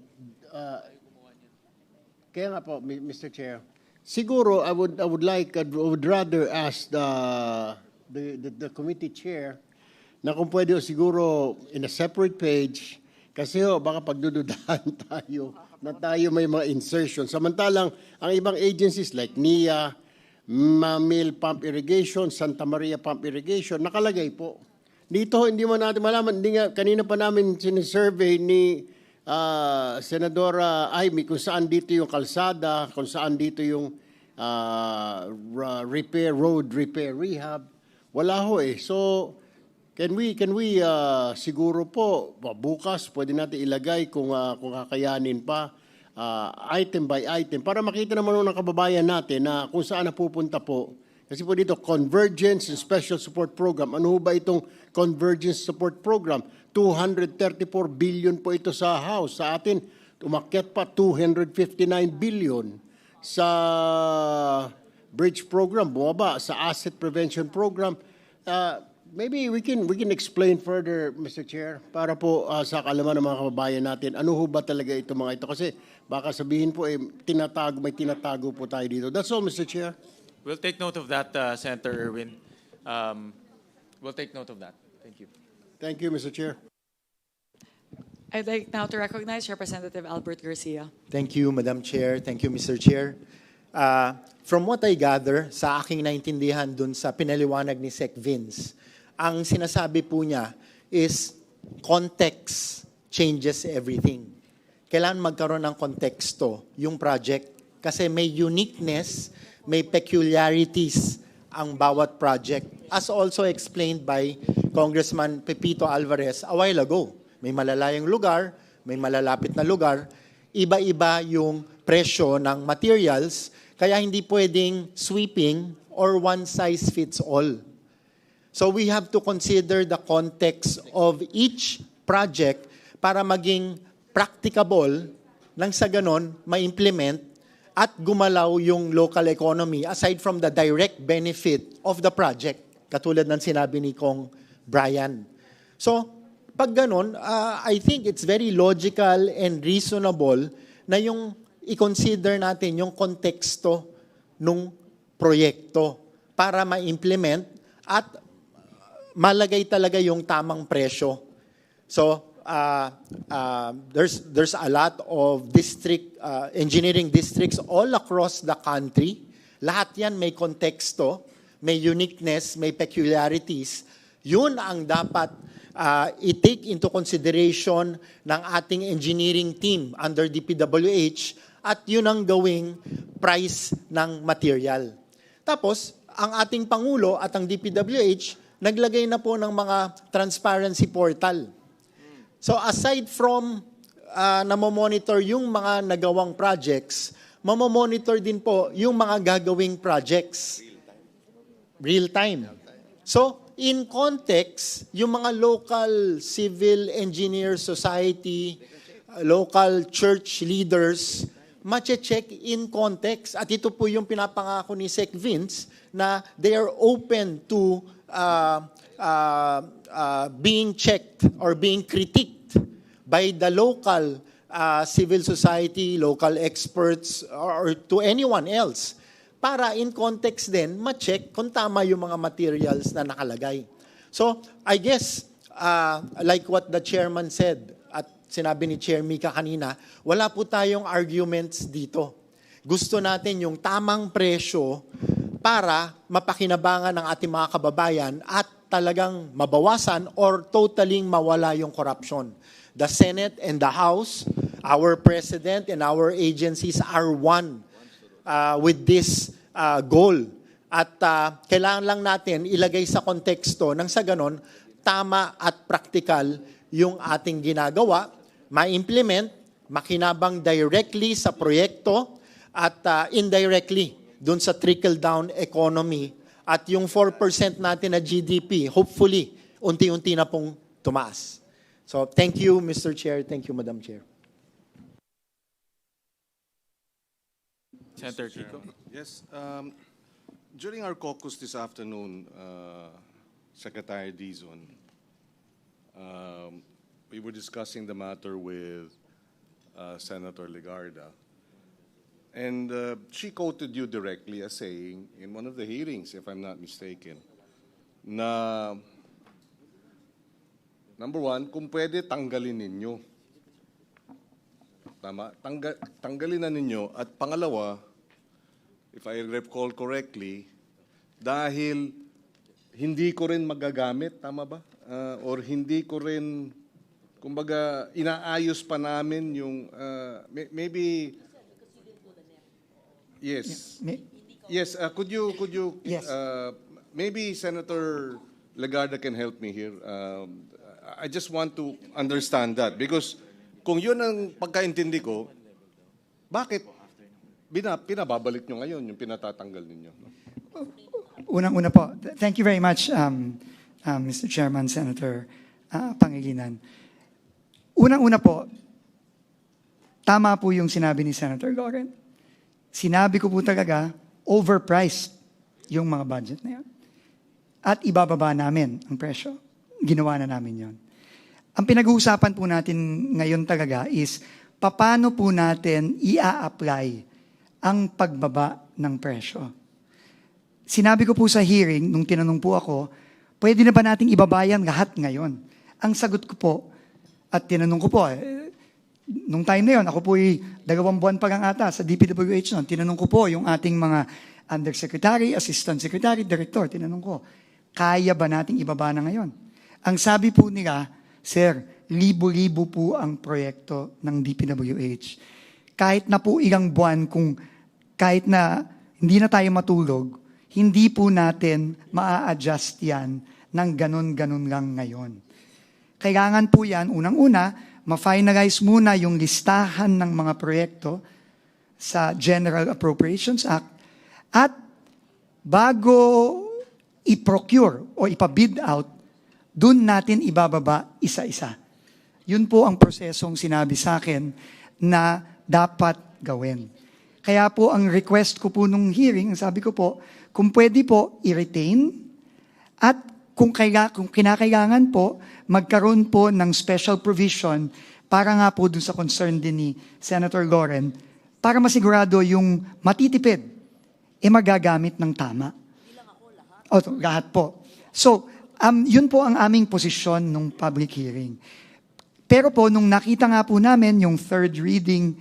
H: kaya nga po, Mr. Chair, siguro I would rather ask the committee chair na kung pwede siguro in a separate page, kasi baka pagdududahan tayo na tayo may mga insertion. Samantalang ang ibang agencies like NIA, Mamil Pump Irrigation, Santa Maria Pump Irrigation, nakalagay po. Dito, hindi mo natin malaman. Kanina pa namin sinisurvey ni Senadora Amy kung saan dito yung kalsada, kung saan dito yung road repair, rehab. Wala ho eh. So, can we siguro po, bukas, pwede natin ilagay kung kakayanin pa, item by item, para makita naman ng kababayan natin na kung saan napupunta po. Kasi po dito, Convergence and Special Support Program. Ano ba itong Convergence Support Program? 234 billion po ito sa House. Sa atin, umakyat pa 259 billion. Sa Bridge Program, bumaba. Sa Asset Prevention Program, maybe we can explain further, Mr. Chair, para po sa kaalaman ng mga kababayan natin, ano ho ba talaga ito mga ito? Kasi baka sabihin po, may tinatago po tayo dito. That's all, Mr. Chair.
B: We'll take note of that, Senator Erwin. We'll take note of that. Thank you.
H: Thank you, Mr. Chair.
A: I'd like now to recognize Representative Albert Garcia.
D: Thank you, Madam Chair. Thank you, Mr. Chair. From what I gather, sa aking naintindihan dun sa pinaliwanag ni Sec. Vince, ang sinasabi po niya is context changes everything. Kailangan magkaroon ng konteksto yung project kasi may uniqueness, may peculiarities ang bawat project. As also explained by Congressman Pepito Alvarez a while ago. May malalayang lugar, may malalapit na lugar, iba-iba yung presyo ng materials, kaya hindi pwedeng sweeping or one size fits all. So we have to consider the context of each project para maging practicable nang sa ganon ma-implement at gumalaw yung local economy aside from the direct benefit of the project, katulad ng sinabi ni Kong Brian. So, pag ganon, I think it's very logical and reasonable na yung i-consider natin yung konteksto nung proyekto para ma-implement at malagay talaga yung tamang presyo. So, there's a lot of engineering districts all across the country. Lahat yan may konteksto, may uniqueness, may peculiarities. Yun ang dapat i-take into consideration ng ating engineering team under DPWH at yun ang gawing price ng material. Tapos, ang ating Pangulo at ang DPWH naglagay na po ng mga transparency portal. So aside from namomonitor yung mga nagawang projects, mamomonitor din po yung mga gagawing projects. Real time. So in context, yung mga local civil engineer society, local church leaders, mache-check in context. At ito po yung pinapangako ni Sec. Vince na they are open to being checked or being critiqued by the local civil society, local experts, or to anyone else. Para in context din, ma-check kung tama yung mga materials na nakalagay. So, I guess, like what the chairman said, at sinabi ni Chair Mika kanina, wala po tayong arguments dito. Gusto natin yung tamang presyo para mapakinabangan ng ating mga kababayan at talagang mabawasan or totaling mawala yung corruption. The Senate and the House, our President and our agencies are one with this goal. At kailangan lang natin ilagay sa konteksto nang sa ganon, tama at practical yung ating ginagawa, ma-implement, makinabang directly sa proyekto at indirectly dun sa trickle-down economy at yung 4% natin na GDP, hopefully, unti-unti na pong tumaas. So, thank you, Mr. Chair. Thank you, Madam Chair.
B: Senator Kiko.
L: Yes. During our caucus this afternoon, Secretary Dizon, we were discussing the matter with Senator Legarda. And she quoted you directly as saying, in one of the hearings, if I'm not mistaken, na, number one, kung pwede, tanggalin ninyo. Tama? Tanggalin na ninyo. At pangalawa, if I recall correctly, dahil hindi ko rin magagamit, tama ba? Or hindi ko rin, kumbaga, inaayos pa namin yung, maybe, yes. Yes, could you
N: Yes.
L: maybe Senator Legarda can help me here. I just want to understand that because kung yun ang pagkaintindi ko, bakit pinababalik nyo ngayon yung pinatatanggal ninyo?
N: Unang-una po, thank you very much, Mr. Chairman, Senator Pangilinan. Unang-una po, tama po yung sinabi ni Senator Loren. Sinabi ko po talaga, overpriced yung mga budget na yan. At ibababa namin ang presyo. Ginawa na namin yon. Ang pinag-uusapan po natin ngayon talaga is, paano po natin i-apply ang pagbaba ng presyo. Sinabi ko po sa hearing, nung tinanong po ako, pwede na ba nating ibabayan lahat ngayon? Ang sagot ko po, at tinanong ko po, nung time na yon, ako po 2 buwan pa lang ata sa DPWH noon, tinanong ko po yung ating mga undersecretary, assistant secretary, director, tinanong ko, kaya ba nating ibaba na ngayon? Ang sabi po nila, Sir, libo-libo po ang proyekto ng DPWH. Kahit na po ilang buwan, kahit na hindi na tayo matulog, hindi po natin maa-adjust yan ng ganun-ganun lang ngayon. Kailangan po yan, unang-una, ma-finalize muna yung listahan ng mga proyekto sa General Appropriations Act at bago i-procure o ipabid out, dun natin ibababa isa-isa. Yun po ang prosesong sinabi sa akin na dapat gawin. Kaya po ang request ko po nung hearing, sabi ko po, kung pwede po i-retain at kung kinakailangan po, magkaroon po ng special provision para nga po dun sa concern din ni Senator Loren, para masigurado yung matitipid, magagamit ng tama. Lahat po. So, yun po ang aming posisyon nung public hearing. Pero po, nung nakita nga po namin yung third reading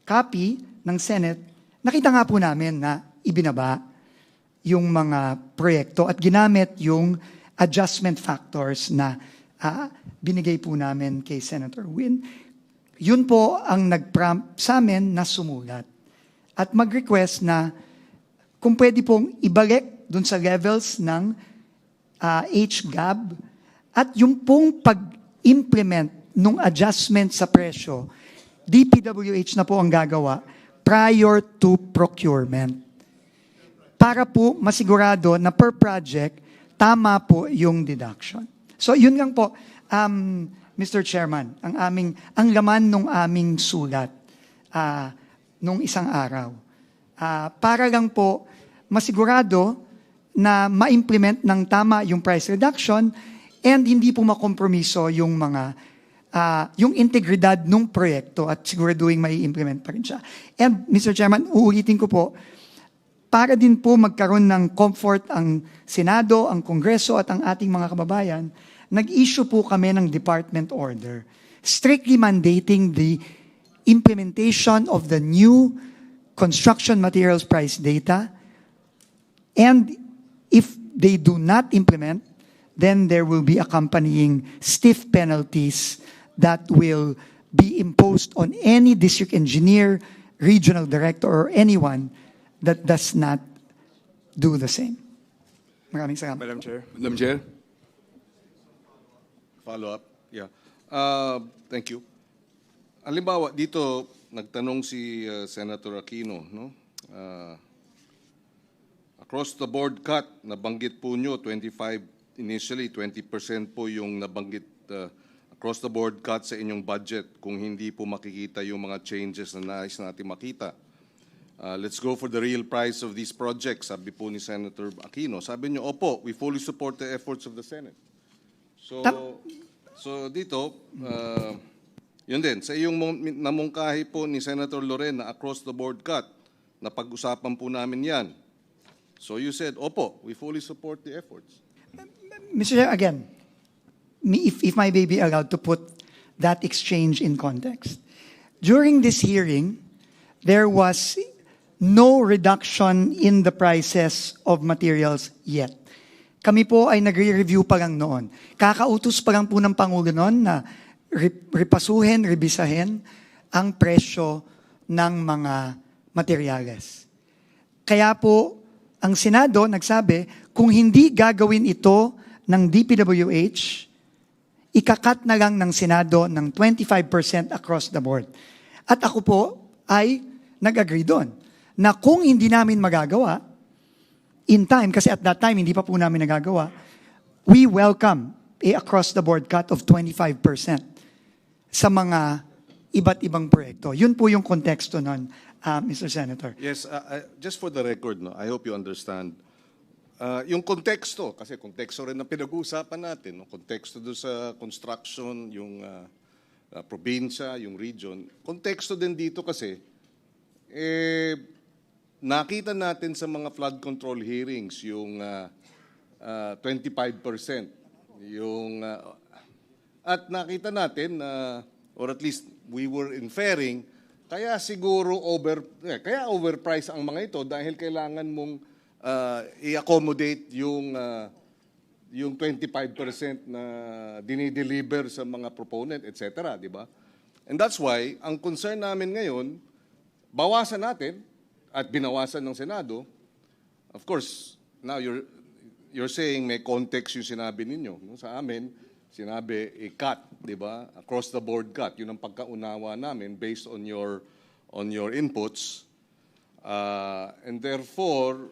N: copy ng Senate, nakita nga po namin na ibinaba yung mga proyekto at ginamit yung adjustment factors na binigay po namin kay Senator Win. Yun po ang nag-prompt sa amin na sumulat. At mag-request na kung pwede pong ibalik dun sa levels ng HGAB at yung pong pag-implement nung adjustment sa presyo, DPWH na po ang gagawa prior to procurement. Para po masigurado na per project, tama po yung deduction. So yun lang po, Mr. Chairman, ang laman ng aming sulat nung isang araw. Para lang po masigurado na ma-implement ng tama yung price reduction and hindi po makompromiso yung yung integridad ng proyekto at siguraduhin mai-implement pa rin siya. And Mr. Chairman, uulitin ko po, para din po magkaroon ng comfort ang Senado, ang Kongreso at ang ating mga kababayan, nag-issue po kami ng department order strictly mandating the implementation of the new construction materials price data, and if they do not implement, then there will be accompanying stiff penalties that will be imposed on any district engineer, regional director, or anyone that does not do the same. Maraming salamat.
I: Madam Chair.
F: Madam Chair. Follow up. Yeah. Thank you. Halimbawa, dito nagtanong si Senator Aquino, no?
L: across the board cut, nabanggit po nyo, 25, initially 20% po yung nabanggit across the board cut sa inyong budget kung hindi po makikita yung mga changes na nais natin makita. Let's go for the real price of these projects, sabi po ni Senator Aquino. Sabi nyo, opo, we fully support the efforts of the Senate. So dito, yun din, sa iyong namungkahi po ni Senator Loren na across the board cut, napag-usapan po namin yan. So you said, opo, we fully support the efforts.
N: Mr. Chair, again, if my may be allowed to put that exchange in context. During this hearing, there was no reduction in the prices of materials yet. Kami po ay nagre-review pa lang noon. Kakautos pa lang po ng Pangulo noon na repasuhin, rebisahin ang presyo ng mga materyales. Kaya po, ang Senado nagsabi, kung hindi gagawin ito ng DPWH, ikakat na lang ng Senado ng 25% across the board. At ako po ay nag-agree doon na kung hindi namin magagawa, in time, kasi at that time hindi pa po namin nagagawa, we welcome a across-the-board cut of 25% sa mga iba't ibang proyekto. Yun po yung konteksto nun, Mr. Senator.
L: Yes, just for the record, no, I hope you understand. Yung konteksto, kasi konteksto rin ang pinag-uusapan natin, no? Konteksto doon sa construction, yung probinsya, yung region. Konteksto din dito kasi, nakita natin sa mga flood control hearings yung 25%. At nakita natin, or at least we were inferring, kaya siguro overpriced ang mga ito dahil kailangan mong i-accommodate yung 25% na dinideliver sa mga proponent, etc. Di ba? And that's why, ang concern namin ngayon, bawasan natin at binawasan ng Senado. Of course, now you're saying may context yung sinabi ninyo. Sa amin, sinabi i-cut, di ba? Across the board cut. Yun ang pagkaunawa namin based on your inputs. And therefore,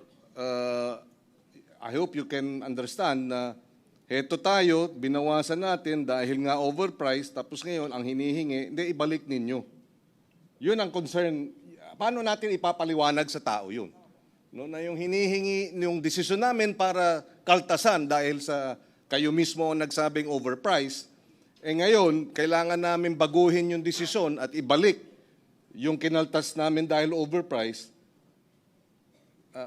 L: I hope you can understand na heto tayo, binawasan natin dahil nga overpriced, tapos ngayon ang hinihingi, hindi, ibalik ninyo. Yun ang concern. Paano natin ipapaliwanag sa tao yun? No, na yung hinihingi, yung desisyon namin para kaltasan dahil sa kayo mismo ang nagsabing overpriced, ngayon, kailangan namin baguhin yung desisyon at ibalik yung kinaltas namin dahil overpriced.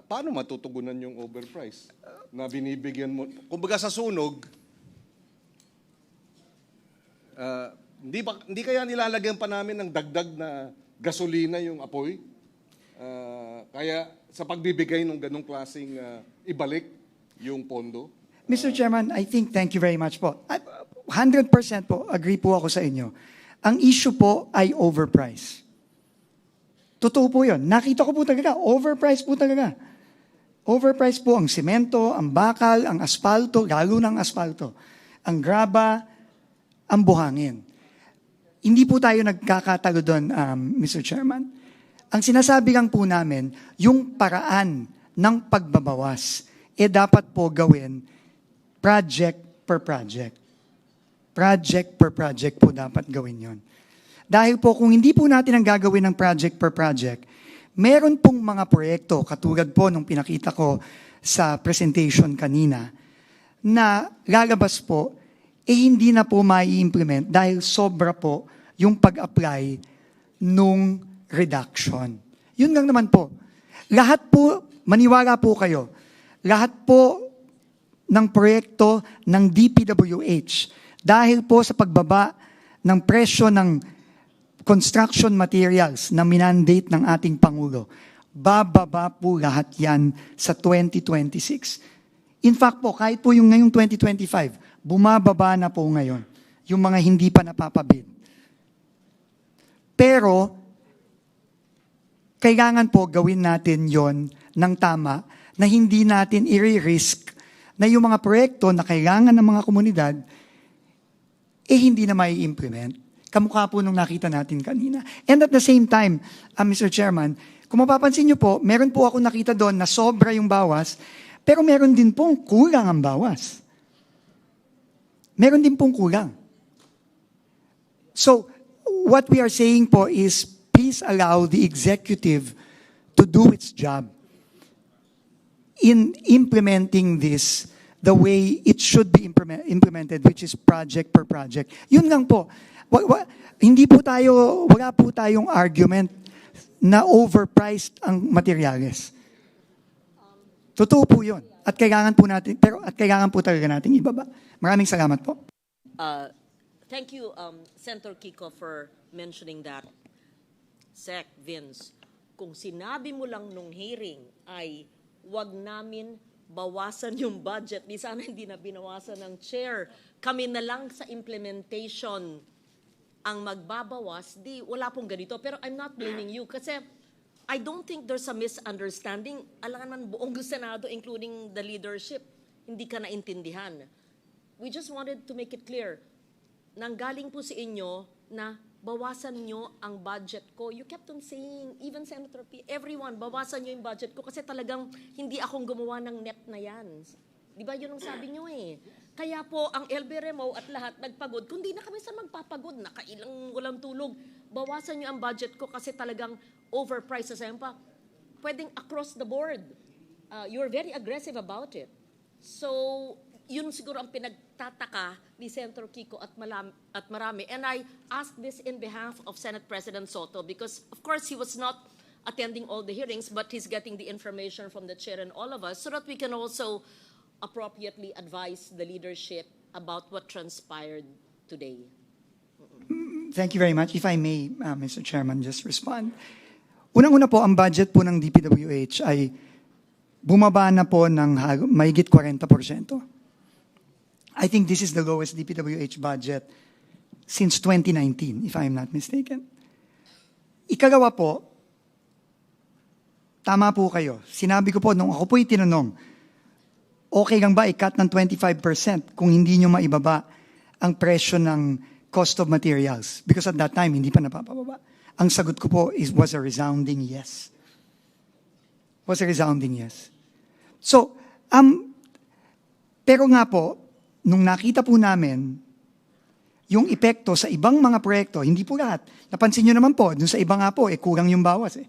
L: Paano matutugunan yung overpriced na binibigyan mo? Kumbaga sa sunog, hindi kaya nilalagyan pa namin ng dagdag na gasolina yung apoy? Kaya sa pagbibigay ng ganong klaseng ibalik yung pondo?
N: Mr. Chairman, I think thank you very much po. 100% po, agree po ako sa inyo. Ang issue po ay overprice. Totoo po yun. Nakita ko po talaga, overprice po talaga. Overprice po ang simento, ang bakal, ang asfalto, lalo ng asfalto. Ang graba, ang buhangin. Hindi po tayo nagkakatalo doon, Mr. Chairman. Ang sinasabi lang po namin, yung paraan ng pagbabawas, dapat po gawin project per project. Project per project po dapat gawin yon. Dahil po kung hindi po natin ang gagawin ng project per project, meron pong mga proyekto, katulad po nung pinakita ko sa presentation kanina, na lalabas po, hindi na po mai-implement dahil sobra po yung pag-apply nung reduction. Yun lang naman po. Lahat po, maniwala po kayo, lahat po ng proyekto ng DPWH, dahil po sa pagbaba ng presyo ng construction materials na minandate ng ating Pangulo, bababa po lahat yan sa 2026. In fact po, kahit po yung ngayong 2025, bumababa na po ngayon yung mga hindi pa napapabid. Pero, kailangan po gawin natin yon ng tama na hindi natin i-risk na yung mga proyekto na kailangan ng mga komunidad, hindi na mai-implement. Kamukha po nung nakita natin kanina. And at the same time, Mr. Chairman, Kung mapapansin nyo po, meron po ako nakita doon na sobra yung bawas, pero meron din pong kulang ang bawas. Meron din pong kulang. So, what we are saying po is, please allow the executive to do its job in implementing this the way it should be implemented, which is project per project. Yun lang po. Wala po tayong argument na overpriced ang materyales. Totoo po yun. At kailangan po talaga natin ibaba. Maraming salamat po.
C: Thank you, Senator Kiko, for mentioning that. Sec, Vince, kung sinabi mo lang nung hearing ay wag namin bawasan yung budget, di sana hindi na binawasan ng chair. Kami na lang sa implementation ang magbabawas, di wala pong ganito. Pero I'm not blaming you kasi I don't think there's a misunderstanding. Alangan man buong Senado, including the leadership, hindi ka naintindihan. We just wanted to make it clear. Nanggaling po sa inyo na bawasan nyo ang budget ko. You kept on saying, even Senator P, everyone, bawasan nyo yung budget ko kasi talagang hindi akong gumawa ng net na yan. Di ba yun ang sabi nyo eh? Kaya po, ang LB Remo at lahat nagpagod. Kundi na kami sa magpapagod, nakailang walang tulog. Bawasan nyo ang budget ko kasi talagang overpriced. Sasayan pa, pwedeng across the board. You're very aggressive about it. So, yun siguro ang pinagtataka ni Senator Kiko at marami. And I ask this in behalf of Senate President Soto because, of course, he was not attending all the hearings, but he's getting the information from the chair and all of us so that we can also appropriately advise the leadership about what transpired today.
N: Thank you very much. If I may, Mr. Chairman, just respond. Unang-una po, ang budget po ng DPWH ay bumaba na po ng mahigit 40%. I think this is the lowest DPWH budget since 2019, if I'm not mistaken. Ikalawa po, tama po kayo. Sinabi ko po, nung ako po'y tinanong, okay lang ba i-cut ng 25% kung hindi nyo maibaba ang presyo ng cost of materials? Because at that time, hindi pa napapababa. Ang sagot ko po was a resounding yes. Was a resounding yes. So, pero nga po, nung nakita po namin yung epekto sa ibang mga proyekto, hindi po lahat. Napansin nyo naman po, dun sa iba nga po, kulang yung bawas.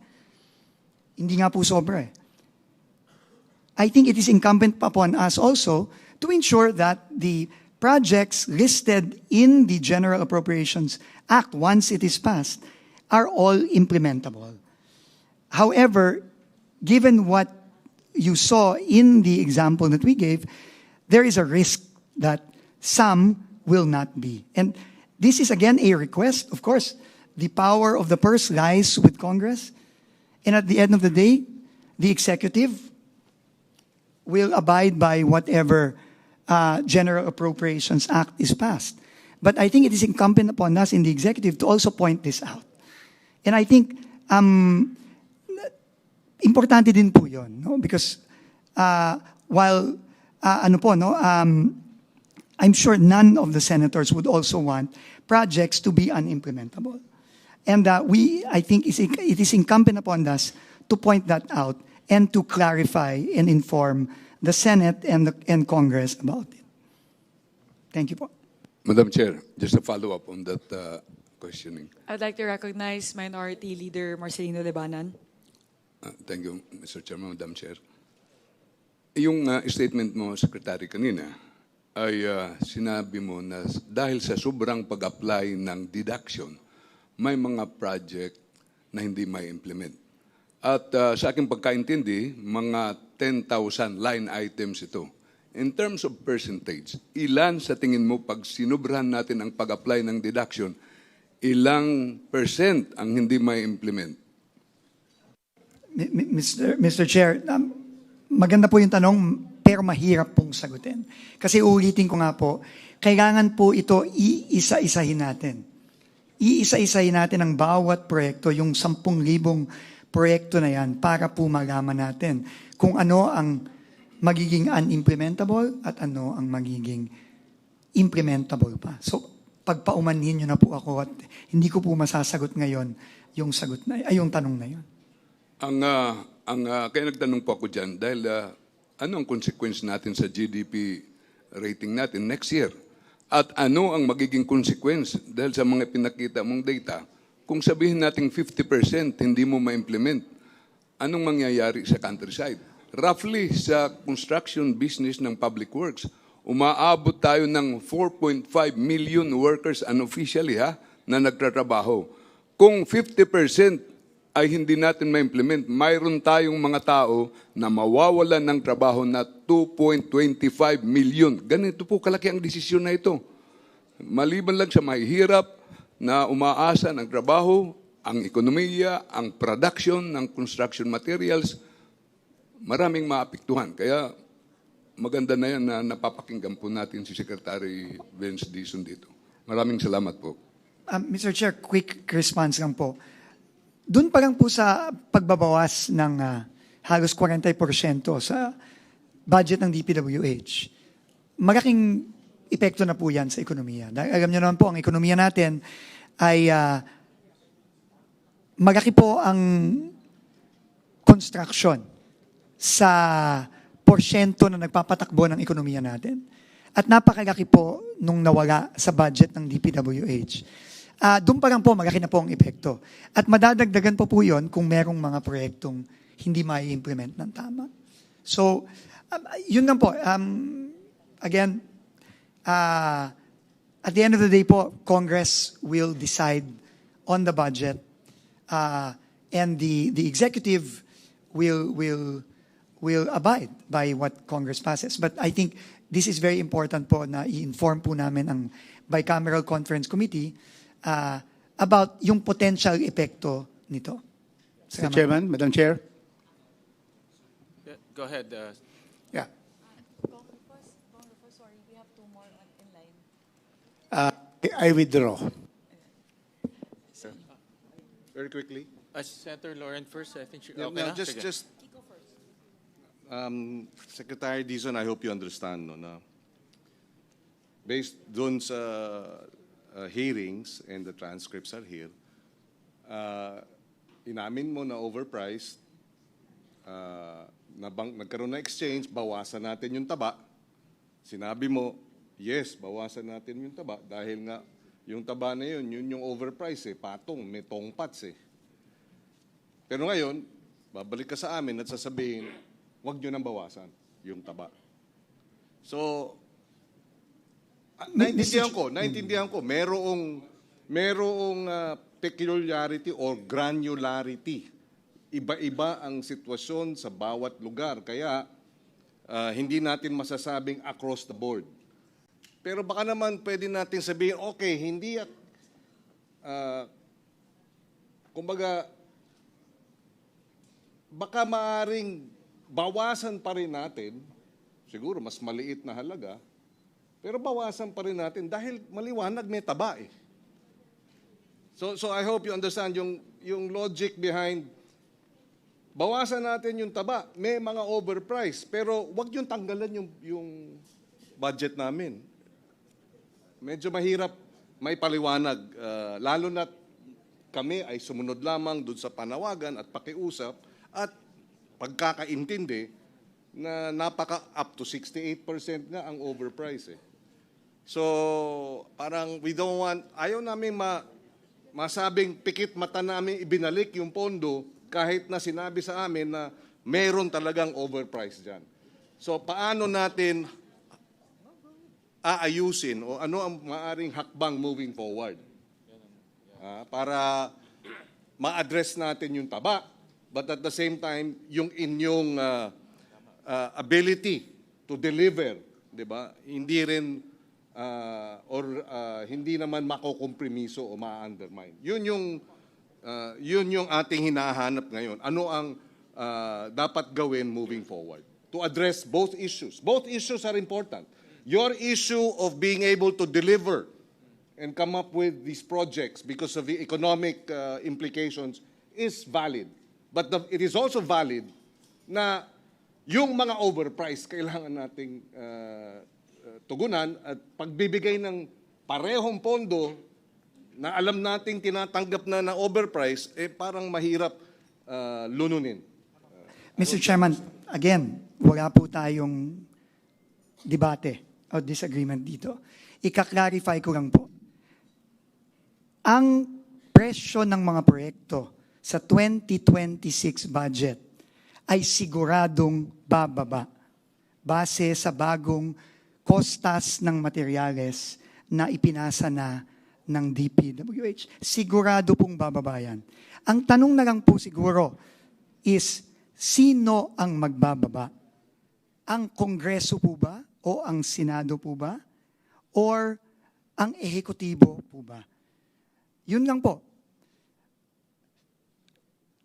N: Hindi nga po sobra. I think it is incumbent upon us also to ensure that the projects listed in the General Appropriations Act, once it is passed, are all implementable. However, given what you saw in the example that we gave, there is a risk that some will not be. And this is again a request. Of course, the power of the purse lies with Congress. And at the end of the day, the executive will abide by whatever General Appropriations Act is passed. But I think it is incumbent upon us in the executive to also point this out. And I think importante din po yun, no? Because while I'm sure none of the senators would also want projects to be unimplementable. And I think it is incumbent upon us to point that out and to clarify and inform the Senate and Congress about it. Thank you po.
F: Madam Chair, just a follow-up on that questioning.
A: I'd like to recognize Minority Leader Marcelino Lebanan.
F: Thank you, Mr. Chairman, Madam Chair. Yung statement mo, Secretary, kanina, ay sinabi mo na dahil sa sobrang pag-apply ng deduction, may mga project na hindi may implement. At sa aking pagkaintindi, mga 10,000 line items ito. In terms of percentage, ilan sa tingin mo pag sinubrahan natin ang pag-apply ng deduction, ilang percent ang hindi may implement?
N: Mr. Chair, maganda po yung tanong, pero mahirap pong sagutin. Kasi ulitin ko nga po, kailangan po ito iisa-isahin natin. Iisa-isahin natin ang bawat proyekto, yung 10,000 proyekto na yan, para po malaman natin kung ano ang magiging unimplementable at ano ang magiging implementable pa. So, pagpaumanhin nyo na po ako at hindi ko po masasagot ngayon yung tanong na yun.
F: Kaya nagtanong po ako dyan dahil ano ang consequence natin sa GDP rating natin next year? At ano ang magiging consequence dahil sa mga pinakita mong data? Kung sabihin natin 50% hindi mo ma-implement, anong mangyayari sa countryside? Roughly sa construction business ng public works, umaabot tayo ng 4.5 million workers unofficially na nagtatrabaho. Kung 50% ay hindi natin ma-implement, mayroon tayong mga tao na mawawalan ng trabaho na 2.25 million. Ganito po kalaki ang desisyon na ito. Maliban lang sa mahihirap na umaasa ng trabaho, ang ekonomiya, ang production ng construction materials, maraming maapektuhan. Kaya maganda na yan na napapakinggan po natin si Secretary Vince Dizon dito. Maraming salamat po.
N: Mr. Chair, quick response lang po. Doon pa lang po sa pagbabawas ng halos 40% sa budget ng DPWH, malaking epekto na po yan sa ekonomiya. Dahil alam niyo naman po, ang ekonomiya natin ay malaki po ang construction sa porsyento na nagpapatakbo ng ekonomiya natin. At napakalaki po nung nawala sa budget ng DPWH. Doon pa lang po, malaki na po ang epekto. At madadagdagan po yun kung merong mga proyektong hindi mai-implement ng tama. So, yun lang po. Again, at the end of the day po, Congress will decide on the budget and the executive will abide by what Congress passes. But I think this is very important po na i-inform po namin ang Bicameral Conference Committee about yung potential epekto nito.
J: Mr. Chairman, Madam Chair.
B: Yeah, go ahead.
J: Yeah.
A: Sorry, we have two more in line.
J: I withdraw.
L: Very quickly.
B: Senator Lauren first, I think.
L: Yeah,
B: Okay
L: no,
B: na? Sige.
L: Secretary Dizon, I hope you understand, no, na based doon sa hearings and the transcripts are here, inamin mo na overpriced, nagkaroon na exchange, bawasan natin yung taba. Sinabi mo, yes, bawasan natin yung taba dahil nga yung taba na yun yung overpriced patong, may tongpats Pero ngayon, babalik ka sa amin at sasabihin, wag nyo nang bawasan yung taba. So, naintindihan ko, merong peculiarity or granularity. Iba-iba ang sitwasyon sa bawat lugar. Kaya, hindi natin masasabing across the board. Pero baka naman pwede natin sabihin, okay, hindi kumbaga, baka maaring bawasan pa rin natin, siguro mas maliit na halaga, pero bawasan pa rin natin dahil maliwanag may taba So I hope you understand yung logic behind bawasan natin yung taba, may mga overprice, pero wag yung tanggalan yung budget namin. Medyo mahirap may paliwanag, lalo na kami ay sumunod lamang doon sa panawagan at pakiusap at pagkakaintindi na napaka up to 68% nga ang overprice So, parang we don't want, ayaw namin masabing pikit mata namin ibinalik yung pondo kahit na sinabi sa amin na meron talagang overprice dyan. So, paano natin aayusin o ano ang maaring hakbang moving forward? Para ma-address natin yung taba, but at the same time, yung inyong ability to deliver, di ba? Hindi rin hindi naman makokompromiso o ma-undermine. Yun yung ating hinahanap ngayon. Ano ang dapat gawin moving forward to address both issues. Both issues are important. Your issue of being able to deliver and come up with these projects because of the economic implications is valid. But it is also valid na yung mga overpriced kailangan nating tugunan at pagbibigay ng parehong pondo na alam nating tinatanggap na overprice, parang mahirap lununin.
N: Mr. Chairman, again, wala po tayong debate o disagreement dito. Ika-clarify ko lang po. Ang presyo ng mga proyekto sa 2026 budget ay siguradong bababa base sa bagong kostas ng materyales na ipinasa na ng DPWH. Sigurado pong bababa yan. Ang tanong na lang po siguro is, sino ang magbababa? Ang Kongreso po ba? O ang Senado po ba? Or ang Ehekutibo po ba? Yun lang po.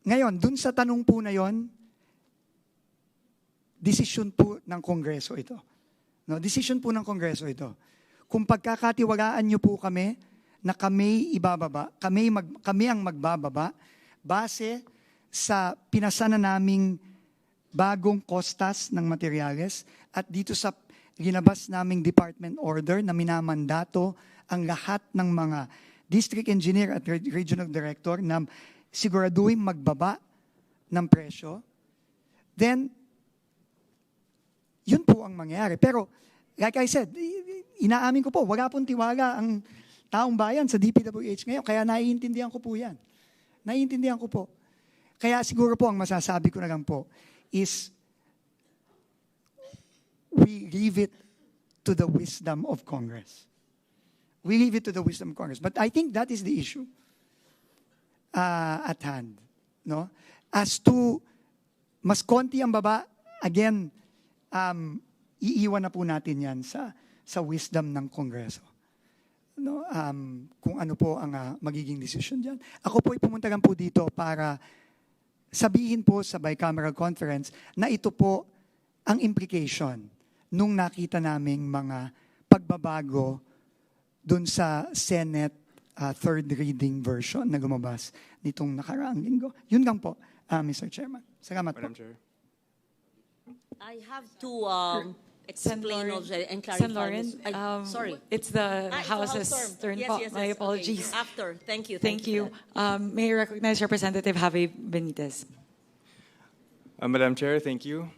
N: Ngayon, dun sa tanong po na yon, desisyon po ng Kongreso ito. No, desisyon po ng Kongreso ito. Kung pagkakatiwalaan niyo po kami na kami ibababa, kami ang magbababa base sa pinasa na naming bagong kostas ng materyales at dito sa ginabas naming department order na minamandato ang lahat ng mga district engineer at regional director na siguraduhin magbaba ng presyo, then yun po ang mangyayari. Pero, like I said, inaamin ko po, wala pong tiwala ang taong bayan sa DPWH ngayon, kaya naiintindihan ko po yan. Naiintindihan ko po. Kaya siguro po ang masasabi ko na lang po is we leave it to the wisdom of Congress. We leave it to the wisdom of Congress. But I think that is the issue at hand. No? As to mas konti ang baba, again, iiwan na po natin yan sa wisdom ng Kongreso. No? Kung ano po ang magiging decision dyan. Ako po pumunta lang po dito para sabihin po sa Bicameral Conference na ito po ang implication nung nakita naming mga pagbabago dun sa Senate third reading version na lumabas nitong nakaraang linggo. Yun lang po, Mr. Chairman. Salamat
I: Madam
N: po.
I: Chair.
C: I have to explain also and clarify.
A: Sen. Lauren,
C: sorry.
A: it's the
C: It's
A: House's
C: House term.
A: turn
C: Yes,
A: po.
C: yes,
A: My
C: yes.
A: apologies.
C: Okay. After. Thank you.
A: Thank you. May I recognize Representative Javi Benitez.
I: Madam Chair, thank you.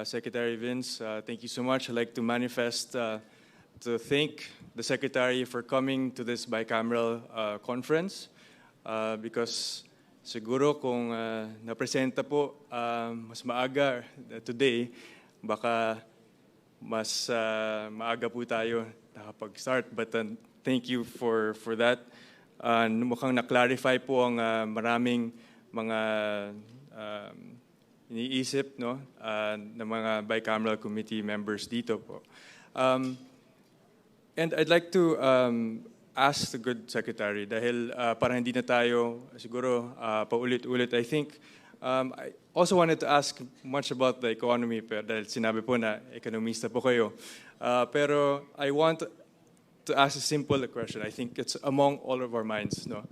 I: Secretary Vince, thank you so much. I'd like to manifest to thank the Secretary for coming to this bicameral conference because siguro kung napresenta po mas maaga today, baka mas maaga po tayo nakapag-start. But thank you for that. Mukhang na-clarify po ang maraming mga iniisip ng mga bicameral committee members dito po. And I'd like to ask the good secretary, dahil para hindi na tayo siguro paulit-ulit, I think, I also wanted to ask much about the economy, dahil sinabi po na ekonomista po kayo. Pero I want to ask a simple question. I think it's among all of our minds. No?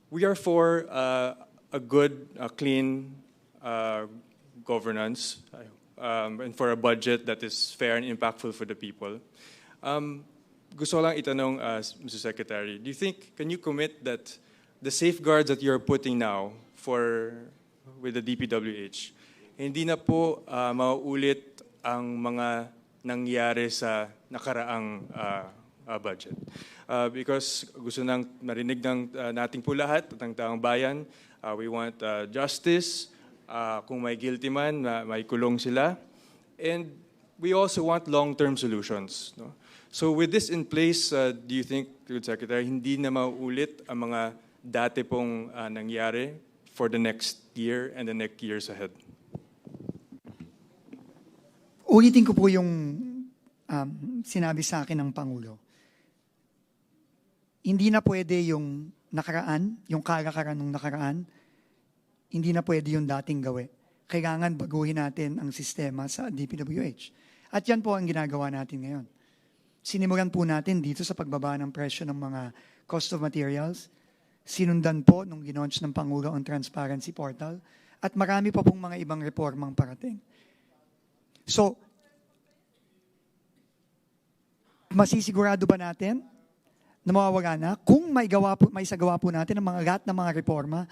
I: We are for a good, clean governance and for a budget that is fair and impactful for the people. Gusto lang itanong, Mr. Secretary, do you think, can you commit that the safeguards that you're putting now with the DPWH, hindi na po mauulit ang mga nangyari sa nakaraang budget? Because gusto nang marinig ng nating po lahat, ng taong bayan, we want justice, kung may guilty man, may kulong sila, and we also want long-term solutions. No? So with this in place, do you think, good Secretary, hindi na mauulit ang mga dati pong nangyari for the next year and the next years ahead?
N: Ulitin ko po yung sinabi sa akin ng Pangulo. Hindi na pwede yung nakaraan, yung kalakaran ng nakaraan, hindi na pwede yung dating gawi. Kailangan baguhin natin ang sistema sa DPWH. At yan po ang ginagawa natin ngayon. Sinimulan po natin dito sa pagbaba ng presyo ng mga cost of materials. Sinundan po nung ginaunch ng Pangulo ang Transparency Portal. At marami pa pong mga ibang reformang parating. So, masisigurado ba natin na mawawala na? Kung may sagawa po natin ang lahat ng mga reforma,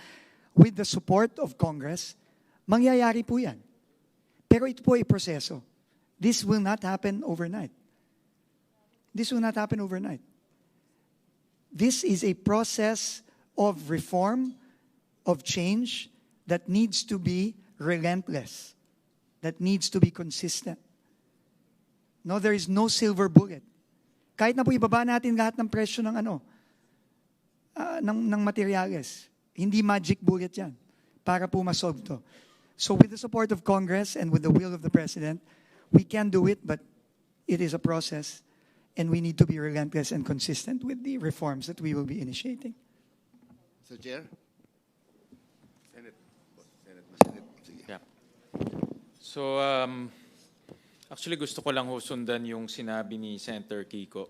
N: with the support of Congress, mangyayari po yan. Pero ito po ay proseso. This will not happen overnight. This will not happen overnight. This is a process of reform, of change, that needs to be relentless, that needs to be consistent. No, there is no silver bullet. Kahit na po ibaba natin lahat ng presyo ng ng materyales, hindi magic bullet yan para po masolve to. So with the support of Congress and with the will of the President, we can do it, but it is a process, and we need to be relentless and consistent with the reforms that we will be initiating.
M: Mr. Chair?
B: Yeah. So, actually gusto ko lang sundan yung sinabi ni Senator Kiko.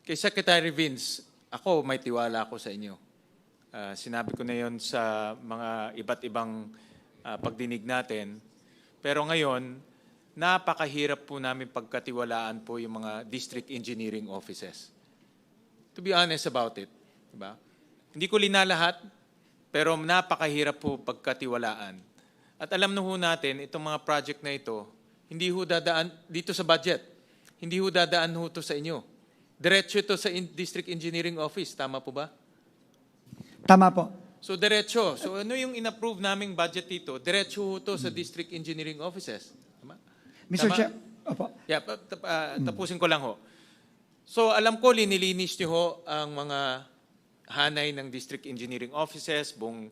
B: Kay Secretary Vince, ako may tiwala ako sa inyo. Sinabi ko na yon sa mga iba't ibang pagdinig natin. Pero ngayon, napakahirap po namin pagkatiwalaan po yung mga district engineering offices. To be honest about it. Diba? Hindi ko linalahat, pero napakahirap po pagkatiwalaan. At alam na ho natin, itong mga project na ito, hindi ho dadaan dito sa budget. Hindi ho dadaan ho ito sa inyo. Diretso ito sa District Engineering Office. Tama po ba?
N: Tama po.
B: So, diretso. So, ano yung in-approve naming budget dito? Diretso ho ito sa District Engineering Offices. Tama?
N: Mr.
B: Tama?
N: Chair, opo.
B: Yeah, tapusin ko lang ho. So, alam ko, linilinis niyo ho ang mga hanay ng District Engineering Offices, buong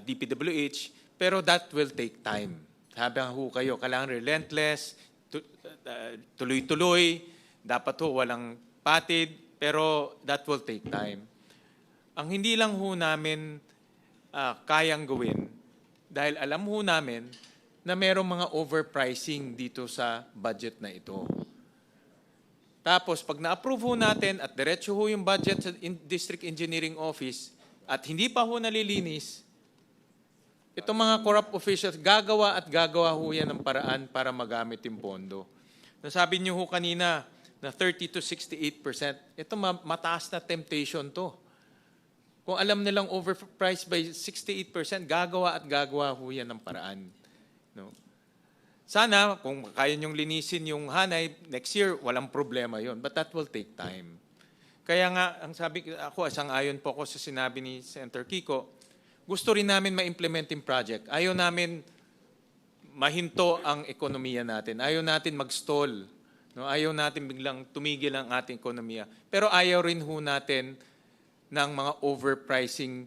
B: DPWH, pero that will take time. Habang ho kayo, kailangan relentless, tuloy-tuloy, dapat ho walang patid, pero that will take time. Ang hindi lang ho namin kayang gawin, dahil alam ho namin na merong mga overpricing dito sa budget na ito. Tapos, pag na-approve ho natin at diretso ho yung budget sa District Engineering Office at hindi pa ho nalilinis, itong mga corrupt officials, gagawa at gagawa ho yan ng paraan para magamit yung pondo. Nasabi niyo ho kanina na 30 to 68%. Ito mataas na temptation to. Kung alam nilang overpriced by 68%, gagawa at gagawa ho yan ng paraan. No? Sana, kung kaya niyong linisin yung hanay, next year, walang problema yon. But that will take time. Kaya nga, ang sabi ako, sang-ayon po ako sa sinabi ni Senator Kiko, gusto rin namin ma-implement yung project. Ayaw namin mahinto ang ekonomiya natin. Ayaw natin mag-stall. No? Ayaw natin biglang tumigil ang ating ekonomiya. Pero ayaw rin ho natin ng mga overpricing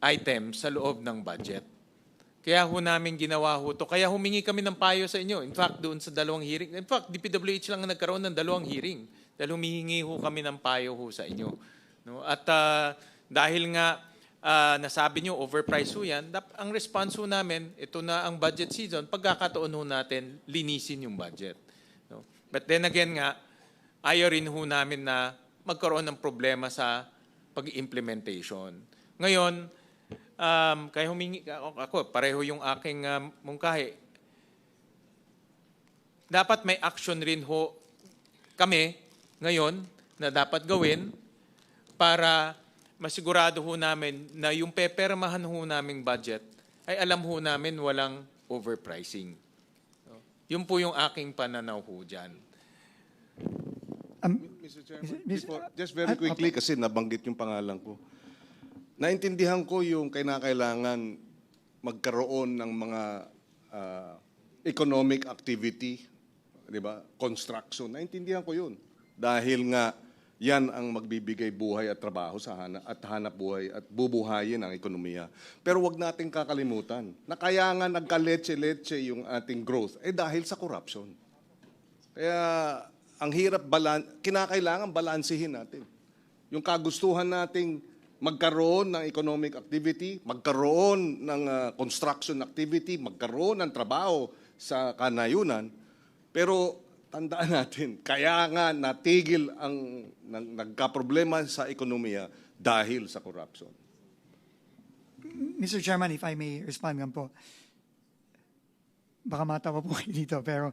B: items sa loob ng budget. Kaya ho namin ginawa ho to. Kaya humingi kami ng payo sa inyo. In fact, doon sa 2 hearing. In fact, DPWH lang nagkaroon ng 2 hearing. Dahil humihingi ho kami ng payo ho sa inyo. No? At dahil nga nasabi nyo, overprice ho yan, ang response ho namin, ito na ang budget season, pagkakataon ho natin, linisin yung budget. No? But then again nga, ayaw rin ho namin na magkaroon ng problema sa pag-implementation. Ngayon, kaya humingi ako, pareho yung aking mungkahi. Dapat may action rin ho kami ngayon na dapat gawin para masigurado ho namin na yung pepermahan ho naming budget ay alam ho namin walang overpricing. Yun po yung aking pananaw ho dyan.
L: Mr. Chairman, just very quickly kasi nabanggit yung pangalan ko. Naintindihan ko yung kinakailangan magkaroon ng mga economic activity, di ba? Construction. Naintindihan ko yun. Dahil nga yan ang magbibigay buhay at trabaho sa hanap buhay at bubuhayin ang ekonomiya. Pero wag nating kakalimutan na kaya nga nagkaletse-letse yung ating growth dahil sa corruption. Kaya ang hirap kinakailangan balansehin natin. Yung kagustuhan nating magkaroon ng economic activity, magkaroon ng construction activity, magkaroon ng trabaho sa kanayunan, pero tandaan natin, kaya nga natigil ang nagkaproblema sa ekonomiya dahil sa corruption.
N: Mr. Chairman, if I may respond lang po. Baka matawa po kayo dito, pero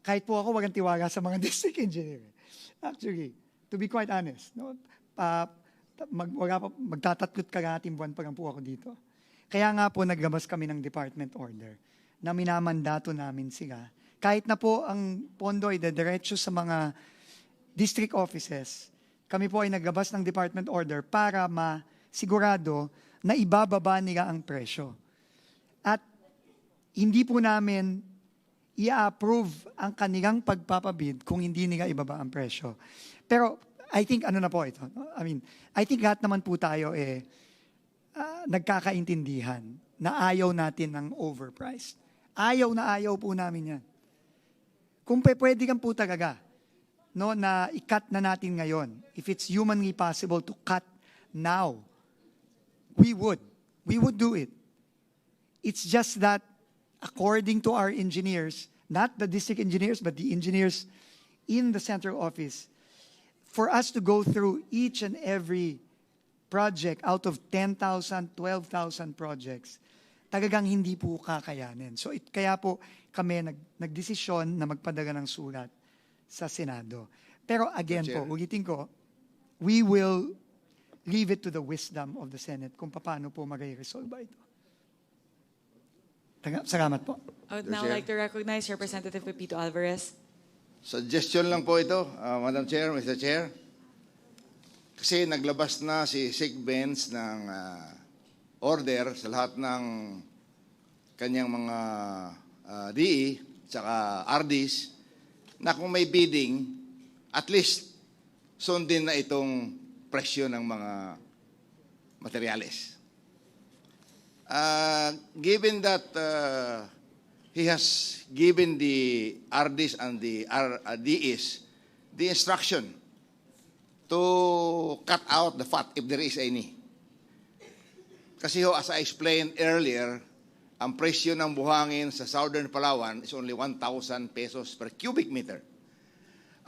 N: kahit po ako walang tiwala sa mga district engineer. Actually, to be quite honest, no? magtatatlot kalahating buwan pa lang po ako dito. Kaya nga po naglabas kami ng department order na minamandato namin sila. Kahit na po ang pondo ay dediretso sa mga district offices, kami po ay naglabas ng department order para masigurado na ibababa nila ang presyo. At hindi po namin i-approve ang kanilang pagpapabid kung hindi nila ibaba ang presyo. Pero I think ano na po ito. I think lahat naman po tayo nagkakaintindihan na ayaw natin ng overpriced. Ayaw na ayaw po namin yan. Kung pwede lang po talaga, no, na i-cut na natin ngayon. If it's humanly possible to cut now, we would. We would do it. It's just that according to our engineers, not the district engineers, but the engineers in the central office, for us to go through each and every project out of 10,000, 12,000 projects, talagang hindi po kakayanin. So kaya po kami nagdesisyon na magpadala ng sulat sa Senado. Pero again po, ulitin ko, we will leave it to the wisdom of the Senate kung paano po mag-resolve ito. Salamat po.
A: I would now like to recognize Representative Pepito Alvarez.
M: Suggestion lang po ito, Madam Chair, Mr. Chair. Kasi naglabas na si Sig Benz ng order sa lahat ng kanyang mga DE tsaka RDs na kung may bidding, at least sundin na itong presyo ng mga materyales. Given that he has given the RDs and the DEs the instruction to cut out the fat if there is any. Kasi as I explained earlier, ang presyo ng buhangin sa Southern Palawan is only 1,000 pesos per cubic meter.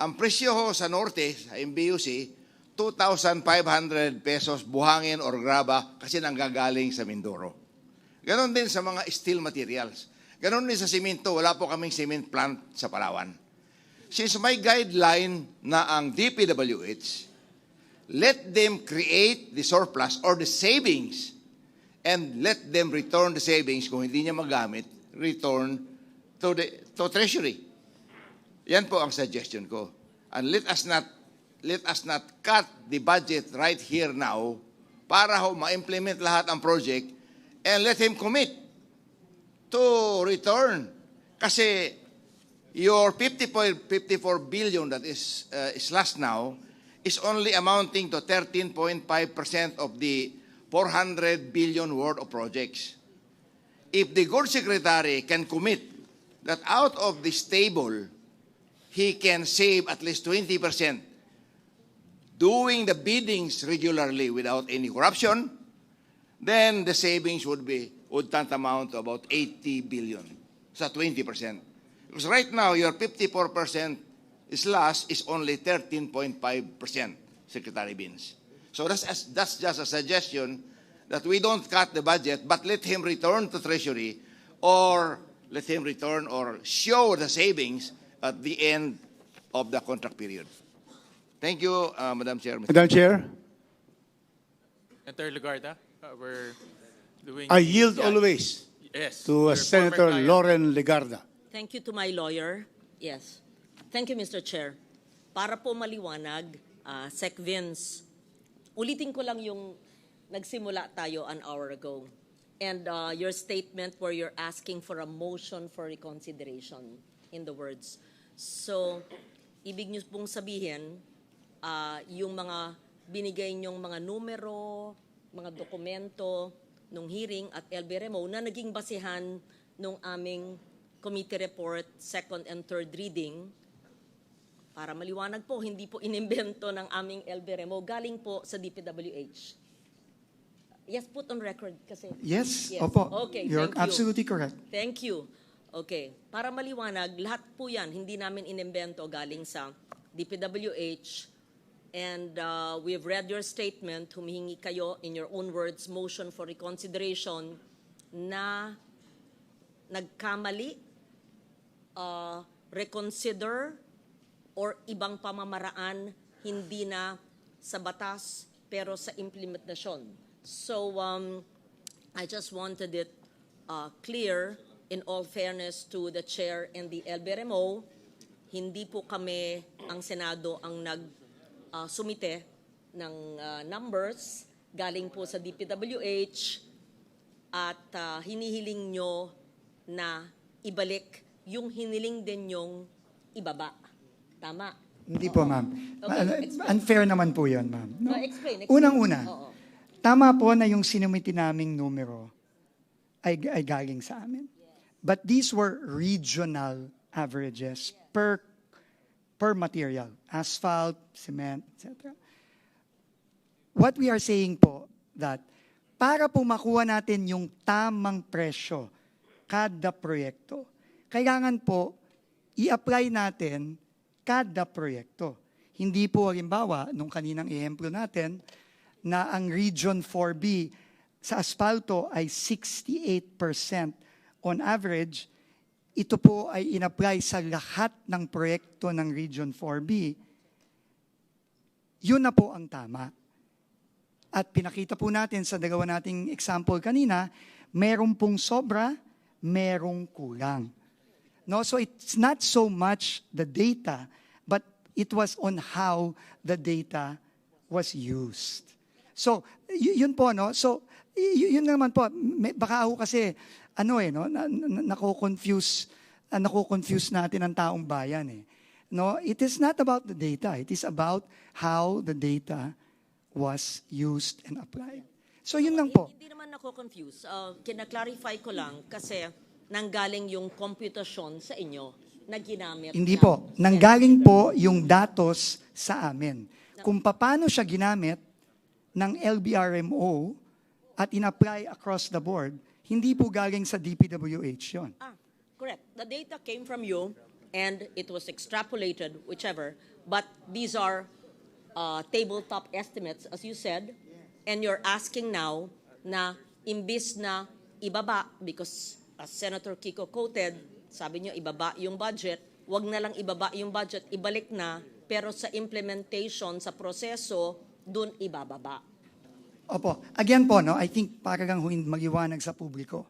M: Ang presyo sa Norte, sa MBUC, 2,500 pesos buhangin or graba kasi nanggagaling sa Mindoro. Ganon din sa mga steel materials. Ganon din sa simento, wala po kaming cement plant sa Palawan. Since my guideline na ang DPWH, let them create the surplus or the savings and let them return the savings kung hindi niya magamit, return to Treasury. Yan po ang suggestion ko. And let us not cut the budget right here now para ma-implement lahat ang project and let him commit to return. Kasi your 54 billion that is last now is only amounting to 13.5% of the 400 billion worth of projects. If the good secretary can commit that out of this table, he can save at least 20% doing the biddings regularly without any corruption, then the savings would tantamount to about 80 billion. So 20%. Because right now, your 54% loss is only 13.5%, Secretary Beans. So that's just a suggestion that we don't cut the budget, but let him return to Treasury or let him return or show the savings at the end of the contract period. Thank you, Madam Chair.
J: Madam Chair,
B: Senator Legarda, we're doing...
J: I yield always
B: yes,
J: to Senator Lauren Legarda.
C: Thank you to my lawyer. Yes. Thank you, Mr. Chair. Para po maliwanag, Sec Vince, ulitin ko lang yung nagsimula tayo an hour ago. And your statement where you're asking for a motion for reconsideration in the words. So, ibig niyo pong sabihin, yung mga binigay niyong mga numero, mga dokumento nung hearing at LB Remo na naging basehan nung aming committee report, second and third reading, para maliwanag po, hindi po inimbento ng aming LB Remo, galing po sa DPWH. Yes, put on record kasi.
N: Yes. Opo.
C: Okay,
N: You're
C: thank you.
N: absolutely correct.
C: Thank you. Okay. Para maliwanag, lahat po yan, hindi namin inimbento galing sa DPWH. And we've read your statement, humihingi kayo in your own words, motion for reconsideration na nagkamali, reconsider, or ibang pamamaraan, hindi na sa batas, pero sa implementasyon. So I just wanted it clear, in all fairness to the chair and the LBRMO, hindi po kami, ang Senado, ang sumite ng numbers, galing po sa DPWH, at hinihiling nyo na ibalik yung hiniling din yung ibaba. Tama?
N: Hindi po, ma'am.
C: Okay, explain.
N: Unfair naman po yun, ma'am. No?
C: Explain.
N: Unang-una,
C: Oo.
N: tama po na yung sinumiti naming numero ay galing sa amin. But these were regional averages per material, asphalt, cement, etc. What we are saying po, that para po makuha natin yung tamang presyo kada proyekto, kailangan po i-apply natin kada proyekto. Hindi po, halimbawa, nung kaninang ehemplo natin, na ang Region 4B sa asfalto ay 68% on average, ito po ay in-apply sa lahat ng proyekto ng Region 4B. Yun na po ang tama. At pinakita po natin sa dalawa nating example kanina, meron pong sobra, merong kulang. No, so it's not so much the data, but it was on how the data was used. So, yun po, no? So, yun naman po. Baka ako kasi, no? Nako-confuse natin ang taong bayan, eh. No, it is not about the data. It is about how the data was used and applied. So, yun lang po.
C: Hindi naman nako-confuse. Kina-clarify ko lang kasi nanggaling yung computation sa inyo na ginamit.
N: Hindi po. Nanggaling po yung datos sa amin. Kung paano siya ginamit ng LBRMO at in-apply across the board, hindi po galing sa DPWH yun.
C: Correct. The data came from you and it was extrapolated, whichever, but these are tabletop estimates, as you said, and you're asking now na imbis na ibaba, because as Senator Kiko quoted, sabi niyo ibaba yung budget, wag na lang ibaba yung budget, ibalik na, pero sa implementation, sa proseso, dun ibababa.
N: Opo. Again po, no, I think para lang mag-iwanag sa publiko.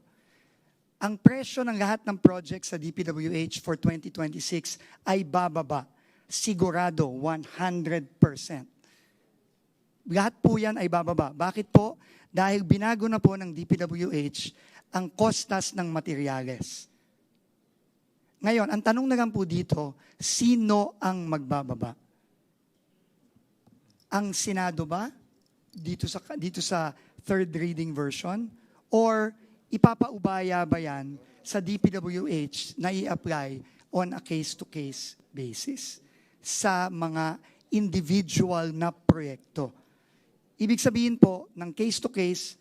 N: Ang presyo ng lahat ng project sa DPWH for 2026 ay bababa. Sigurado, 100%. Lahat po yan ay bababa. Bakit po? Dahil binago na po ng DPWH ang kostas ng materyales. Ngayon, ang tanong na lang po dito, sino ang magbababa? Ang Senado ba? Dito sa third reading version? Or ipapaubaya ba yan sa DPWH na i-apply on a case-to-case basis sa mga individual na proyekto? Ibig sabihin po, ng case-to-case,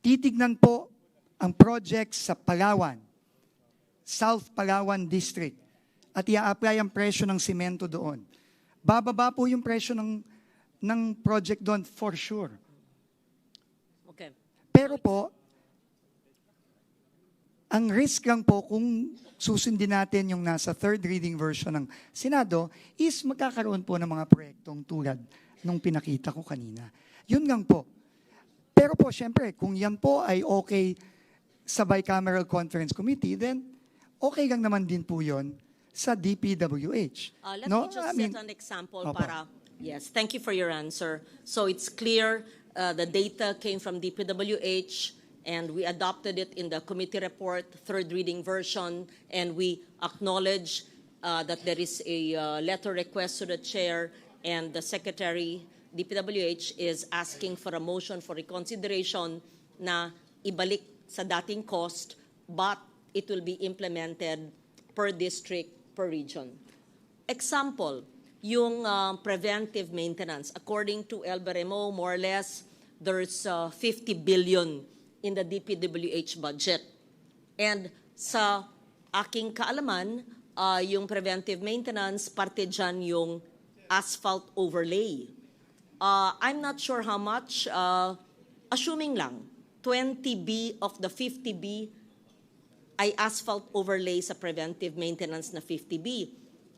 N: titignan po ang project sa Palawan, South Palawan District, at i-apply ang presyo ng simento doon. Bababa po yung presyo ng project doon for sure.
C: Okay.
N: Pero po, ang risk lang po kung susundin natin yung nasa third reading version ng Senado is magkakaroon po ng mga proyektong tulad nung pinakita ko kanina. Yun lang po. Pero po, syempre, kung yan po ay okay sa Bicameral Conference Committee, then okay lang naman din po yun sa DPWH.
C: Let me just set an example para... Yes, thank you for your answer. So it's clear the data came from DPWH and we adopted it in the committee report, third reading version, and we acknowledge that there is a letter request to the chair and the secretary, DPWH, is asking for a motion for reconsideration na ibalik sa dating cost, but it will be implemented per district, per region. Example, yung preventive maintenance. According to LBRMO, more or less, there's 50 billion in the DPWH budget. And sa aking kaalaman, yung preventive maintenance, parte dyan yung asphalt overlay. I'm not sure how much, assuming lang, 20B of the 50B ay asphalt overlay sa preventive maintenance na 50B.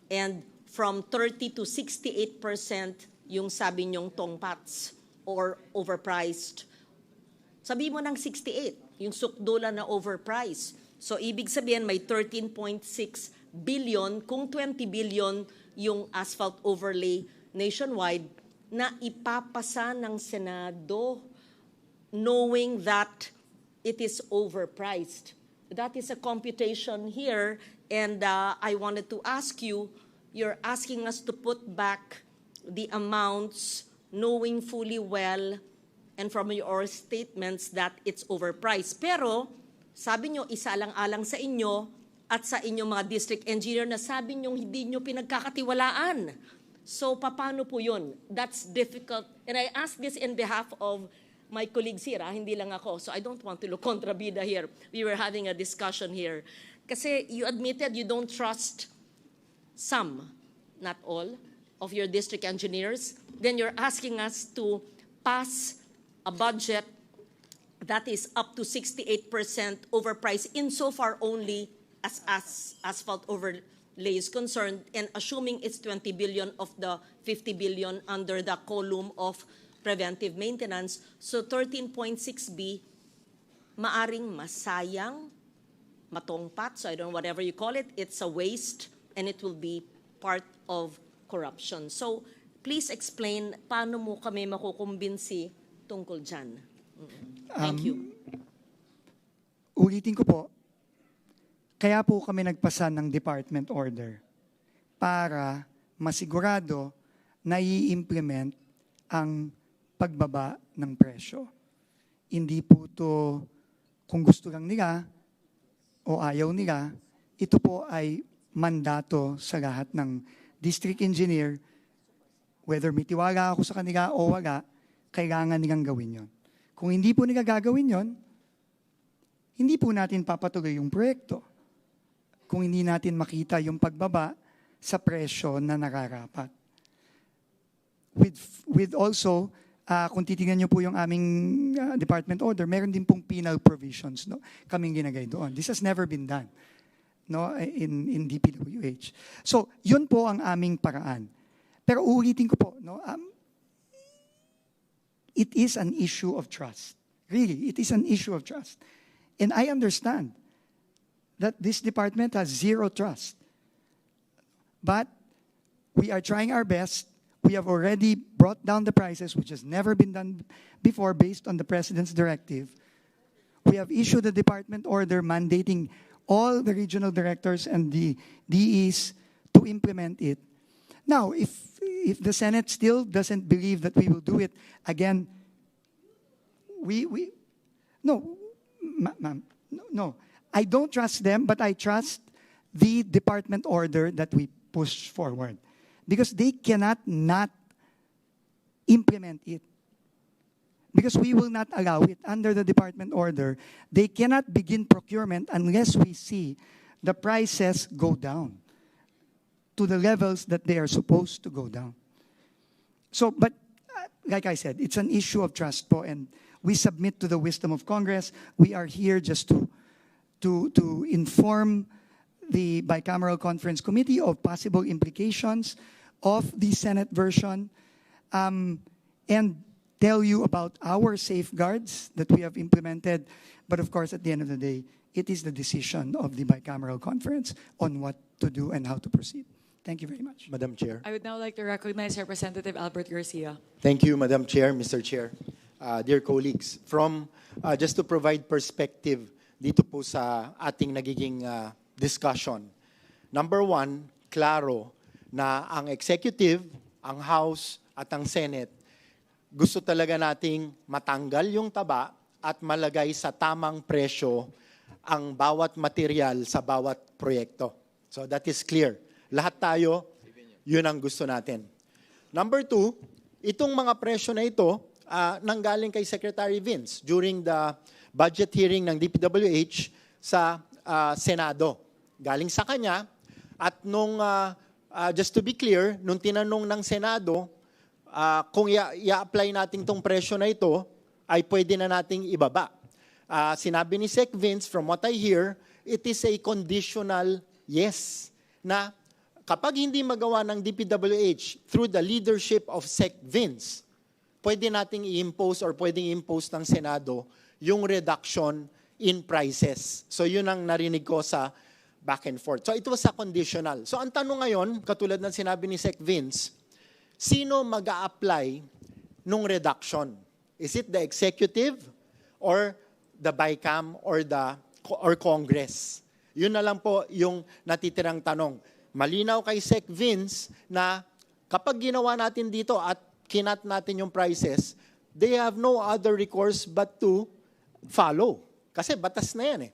C: And from 30 to 68% yung sabi nyong tongpats or overpriced. Sabi mo ng 68, yung sukdulan na overpriced. So ibig sabihin may 13.6 billion kung 20 billion yung asphalt overlay nationwide na ipapasa ng Senado knowing that it is overpriced. That is a computation here, and I wanted to ask you, you're asking us to put back the amounts knowing fully well and from your statements that it's overpriced. Pero sabi nyo, isalang-alang sa inyo at sa inyong mga district engineer na sabi nyo hindi nyo pinagkakatiwalaan. So, paano po yun? That's difficult. And I ask this in behalf of my colleagues here, hindi lang ako. So, I don't want to look kontrabida here. We were having a discussion here. Kasi you admitted you don't trust some, not all, of your district engineers. Then you're asking us to pass a budget that is up to 68% overpriced insofar only as asphalt overlay is concerned, and assuming it's 20 billion of the 50 billion under the column of preventive maintenance. So 13.6B, maaring masayang, matongpat, so I don't know, whatever you call it, it's a waste and it will be part of corruption. So please explain paano mo kami makukumbinsi tungkol dyan. Thank you.
N: Ulitin ko po, kaya po kami nagpasa ng department order para masigurado na i-implement ang pagbaba ng presyo. Hindi po ito kung gusto lang nila o ayaw nila, ito po ay mandato sa lahat ng district engineer, whether may tiwala ako sa kanila o wala, kailangan nilang gawin yon. Kung hindi po nila gagawin yon, hindi po natin papatuloy yung proyekto. Kung hindi natin makita yung pagbaba sa presyo na nararapat. With also, kung titingnan nyo po yung aming department order, meron din pong penal provisions, no? Kaming ginagay doon. This has never been done, no? In DPWH. So, yun po ang aming paraan. Pero ulitin ko po, no? It is an issue of trust. Really, it is an issue of trust. And I understand that this department has zero trust. But we are trying our best. We have already brought down the prices, which has never been done before based on the President's directive. We have issued a department order mandating all the regional directors and the DEs to implement it. Now, if the Senate still doesn't believe that we will do it, again, no, ma'am, no. I don't trust them, but I trust the department order that we push forward. Because they cannot not implement it. Because we will not allow it under the department order. They cannot begin procurement unless we see the prices go down to the levels that they are supposed to go down. So, but like I said, it's an issue of trust po, and we submit to the wisdom of Congress. We are here just to inform the Bicameral Conference Committee of possible implications of the Senate version, and tell you about our safeguards that we have implemented. But of course, at the end of the day, it is the decision of the Bicameral Conference on what to do and how to proceed. Thank you very much.
D: Madam Chair.
A: I would now like to recognize Representative Albert Garcia.
D: Thank you, Madam Chair, Mr. Chair. Dear colleagues, just to provide perspective dito po sa ating nagiging discussion. Number one, klaro na ang executive, ang House at ang Senate gusto talaga nating matanggal yung taba at malagay sa tamang presyo ang bawat material sa bawat proyekto. So that is clear. Lahat tayo, yun ang gusto natin. Number two, itong mga presyo na ito, nanggaling kay Secretary Vince during the budget hearing ng DPWH sa Senado. Galing sa kanya, at nung, just to be clear, nung tinanong ng Senado, kung i-apply natin tong presyo na ito, ay pwede na nating ibaba. Sinabi ni Sec Vince, from what I hear, it is a conditional yes, na kapag hindi magawa ng DPWH through the leadership of Sec Vince, pwede nating i-impose or pwedeng i-impose ng Senado yung reduction in prices. So yun ang narinig ko sa back and forth. So it was a conditional. So ang tanong ngayon, katulad ng sinabi ni Sec Vince, sino mag-a-apply nung reduction? Is it the executive or the BICAM or Congress? Yun na lang po yung natitirang tanong. Malinaw kay Sec Vince na kapag ginawa natin dito at kinat natin yung prices, they have no other recourse but to follow. Kasi batas na yan eh.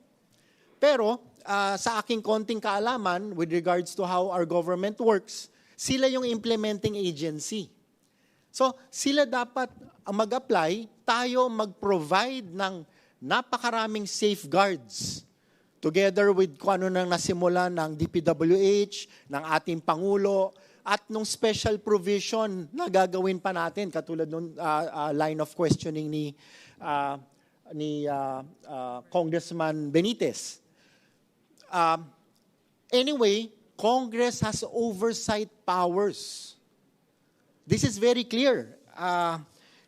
D: Pero sa aking konting kaalaman with regards to how our government works, sila yung implementing agency. So sila dapat mag-apply, tayo mag-provide ng napakaraming safeguards together with kung ano nang nasimula ng DPWH, ng ating Pangulo, at nung special provision na gagawin pa natin, katulad nung line of questioning ni Congressman Benitez. Anyway, Congress has oversight powers. This is very clear.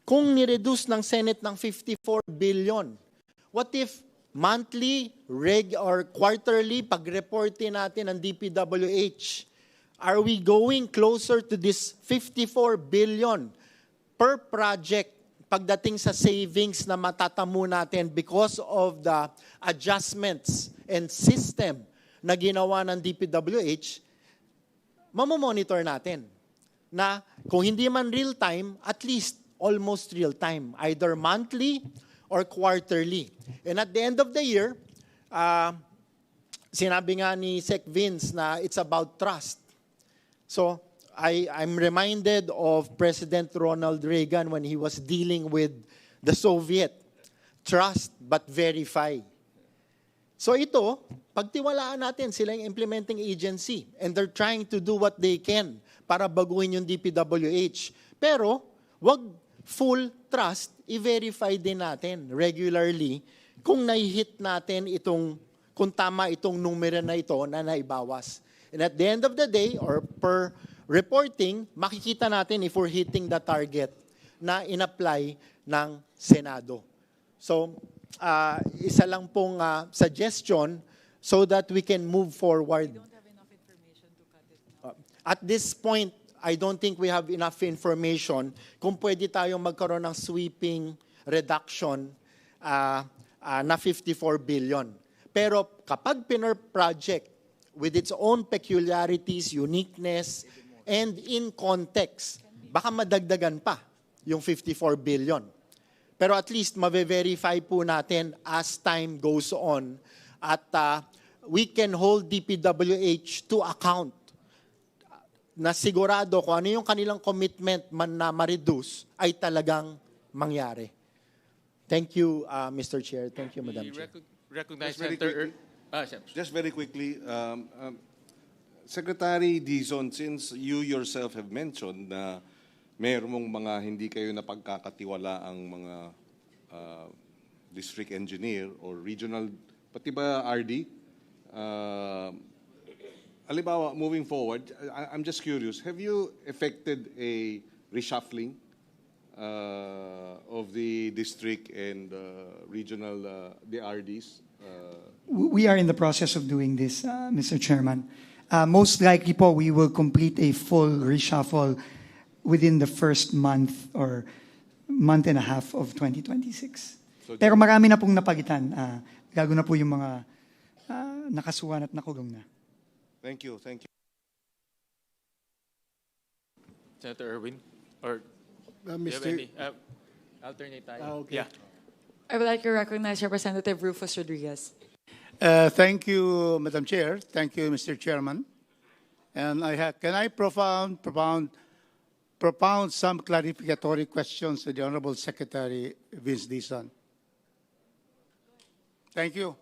D: Kung nireduce ng Senate ng 54 billion, what if monthly, or quarterly, pag-reportin natin ng DPWH, are we going closer to this 54 billion per project pagdating sa savings na matatamo natin because of the adjustments and system na ginawa ng DPWH, mamomonitor natin na kung hindi man real time, at least almost real time, either monthly or quarterly. And at the end of the year, sinabi nga ni Sec Vince na it's about trust. So I'm reminded of President Ronald Reagan when he was dealing with the Soviet. Trust but verify. So ito, pagtiwalaan natin, sila yung implementing agency and they're trying to do what they can para baguhin yung DPWH. Pero, wag full trust, i-verify din natin regularly kung nai-hit natin kung tama itong numero na ito na naibawas. And at the end of the day, or per reporting, makikita natin if we're hitting the target na in-apply ng Senado. So, isa lang pong suggestion so that we can move forward.
A: We don't have enough information to cut it now.
D: At this point, I don't think we have enough information kung pwede tayong magkaroon ng sweeping reduction na 54 billion. Pero kapag project with its own peculiarities, uniqueness, and in context, baka madagdagan pa yung 54 billion. Pero at least mabe-verify po natin as time goes on at we can hold DPWH to account na sigurado kung ano yung kanilang commitment man na ma-reduce ay talagang mangyari. Thank you, Mr. Chair. Thank you, Madam Chair.
B: Recognize
L: Just very quickly, Secretary Dizon, since you yourself have mentioned na mayroong mga hindi kayo napagkakatiwala ang mga district engineer or regional, pati ba RD? Halimbawa, moving forward, I'm just curious, have you effected a reshuffling of the district and regional, the RDs?
N: We are in the process of doing this, Mr. Chairman. Most likely po, we will complete a full reshuffle within the first month or month and a half of 2026. Pero marami na pong napagitan. Gago na po yung mga nakasuhan at nakulong na.
L: Thank you. Thank you.
B: Senator Erwin? Or do you have any alternate tayo?
H: Okay.
B: Yeah.
A: I would like to recognize Representative Rufus Rodriguez.
J: Thank you, Madam Chair. Thank you, Mr. Chairman. And can I propound some clarificatory questions to the Honorable Secretary Vince Dizon? Thank you.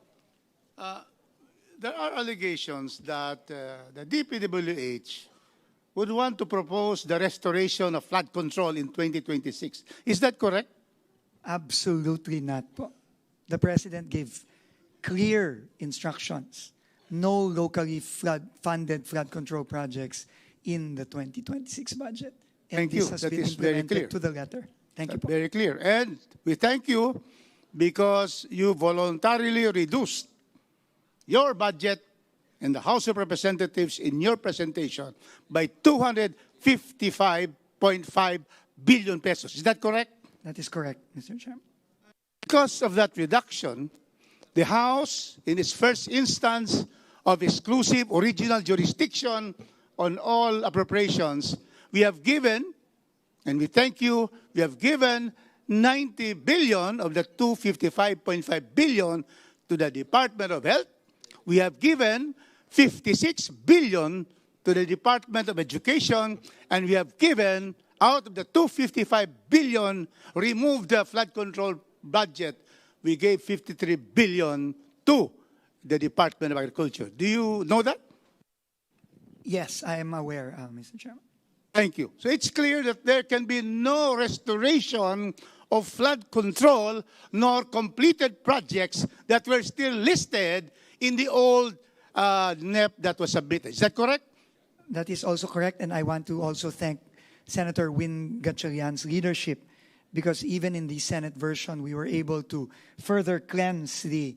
J: There are allegations that the DPWH would want to propose the restoration of flood control in 2026. Is that correct?
N: Absolutely not po. The President gave clear instructions no locally funded flood control projects in the 2026 budget. And
J: Thank you.
N: this has
J: That
N: been
J: is very
N: implemented
J: clear.
N: to the letter. Thank you po.
J: Very clear. And we thank you because you voluntarily reduced your budget in the House of Representatives in your presentation by 255.5 billion pesos. Is that correct?
N: That is correct, Mr. Chairman.
J: Because of that reduction, the House, in its first instance of exclusive original jurisdiction on all appropriations, we have given, and we thank you, we have given 90 billion of the 255.5 billion to the Department of Health. We have given 56 billion to the Department of Education, and we have given, out of the 255 billion, removed the flood control budget, we gave 53 billion to the Department of Agriculture. Do you know that?
N: Yes, I am aware, Mr. Chairman.
J: Thank you. So it's clear that there can be no restoration of flood control nor completed projects that were still listed in the old NEP that was submitted. Is that correct?
N: That is also correct, and I want to also thank Senator Win Gatchalian's leadership, because even in the Senate version, we were able to further cleanse the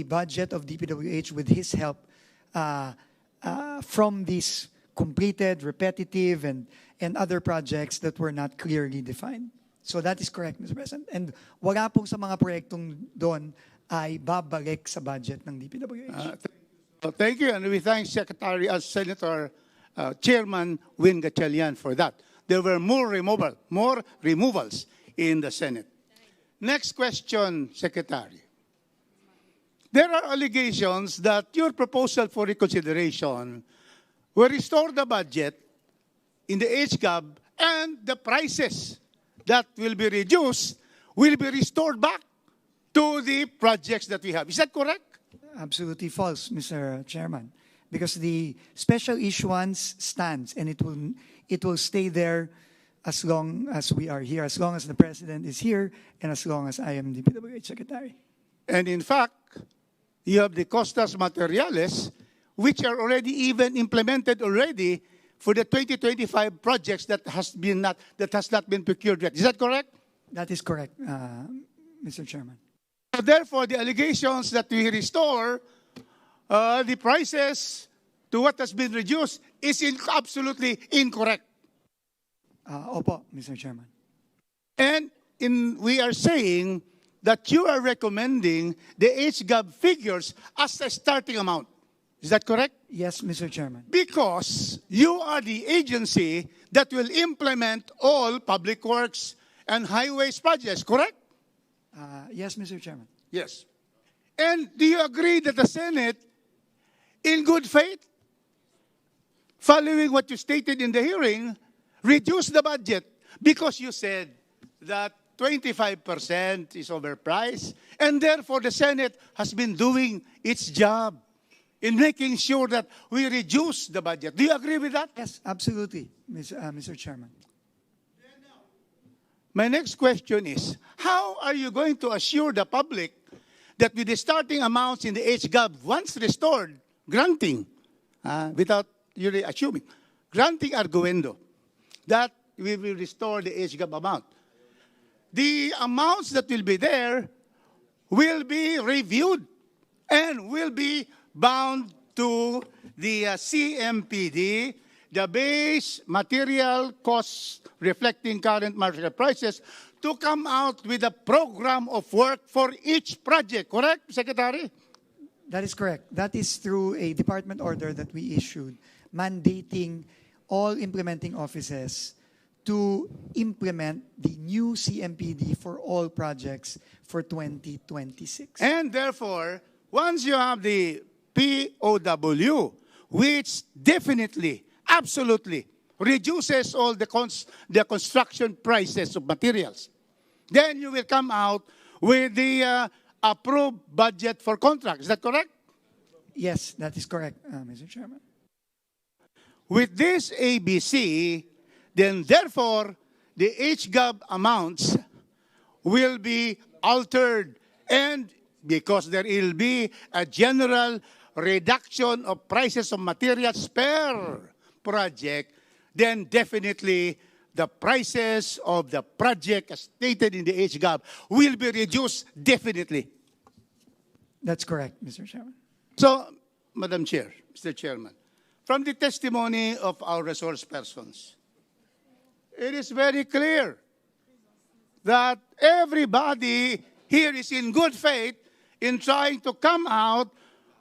N: budget of DPWH with his help from these completed, repetitive, and other projects that were not clearly defined. So that is correct, Mr. President. And wala po sa mga proyektong doon ay babalik sa budget ng DPWH.
J: Thank you, and we thank Senator Chairman Win Gatchalian for that. There were more removals in the Senate. Next question, Secretary. There are allegations that your proposal for reconsideration will restore the budget in the HGAB, and the prices that will be reduced will be restored back to the projects that we have. Is that correct?
N: Absolutely false, Mr. Chairman, because the special issuance stands, and it will stay there as long as we are here, as long as the President is here, and as long as I am DPWH Secretary.
J: And in fact, you have the costas materiales, which are already even implemented already for the 2025 projects that has not been procured yet. Is that correct?
N: That is correct, Mr. Chairman.
J: So therefore, the allegations that we restore the prices to what has been reduced is absolutely incorrect.
N: Opo, Mr. Chairman.
J: And we are saying that you are recommending the HGAB figures as a starting amount. Is that correct?
N: Yes, Mr. Chairman.
J: Because you are the agency that will implement all public works and highways projects, correct?
N: Yes, Mr. Chairman.
J: Yes. And do you agree that the Senate, in good faith, following what you stated in the hearing, reduced the budget because you said that 25% is overpriced, and therefore the Senate has been doing its job in making sure that we reduce the budget. Do you agree with that?
N: Yes, absolutely, Mr. Chairman.
J: My next question is, how are you going to assure the public that with the starting amounts in the HGAB, once restored, granting, without really assuming, granting arguendo, that we will restore the HGAB amount? The amounts that will be there will be reviewed and will be bound to the CMPD, the base material costs reflecting current market prices, to come out with a program of work for each project. Correct, Secretary?
N: That is correct. That is through a department order that we issued mandating all implementing offices to implement the new CMPD for all projects for 2026.
J: And therefore, once you have the POW, which definitely, absolutely reduces all the construction prices of materials, then you will come out with the approved budget for contracts. Is that correct?
N: Yes, that is correct, Mr. Chairman.
J: With this ABC, then therefore, the HGAB amounts will be altered, and because there will be a general reduction of prices of materials per project, then definitely the prices of the project as stated in the HGAB will be reduced definitely.
N: That's correct, Mr. Chairman.
J: So, Madam Chair, Mr. Chairman, from the testimony of our resource persons, it is very clear that everybody here is in good faith in trying to come out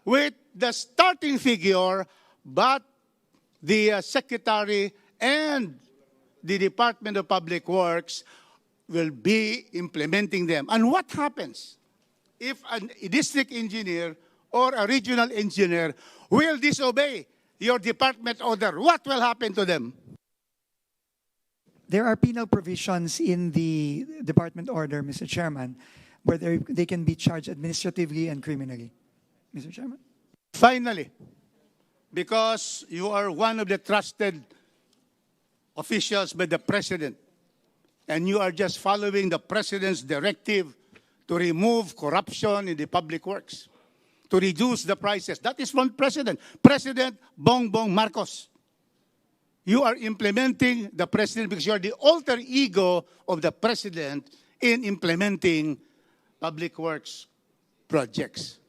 J: with the starting figure, but the Secretary and the Department of Public Works will be implementing them. And what happens if a district engineer or a regional engineer will disobey your department order? What will happen to them?
N: There are penal provisions in the department order, Mr. Chairman, where they can be charged administratively and criminally. Mr. Chairman.
J: Finally, because you are one of the trusted officials by the President, and you are just following the President's directive to remove corruption in the public works, to reduce the prices. That is from President Bongbong Marcos. You are implementing the President because you are the alter ego of the President in implementing public works projects.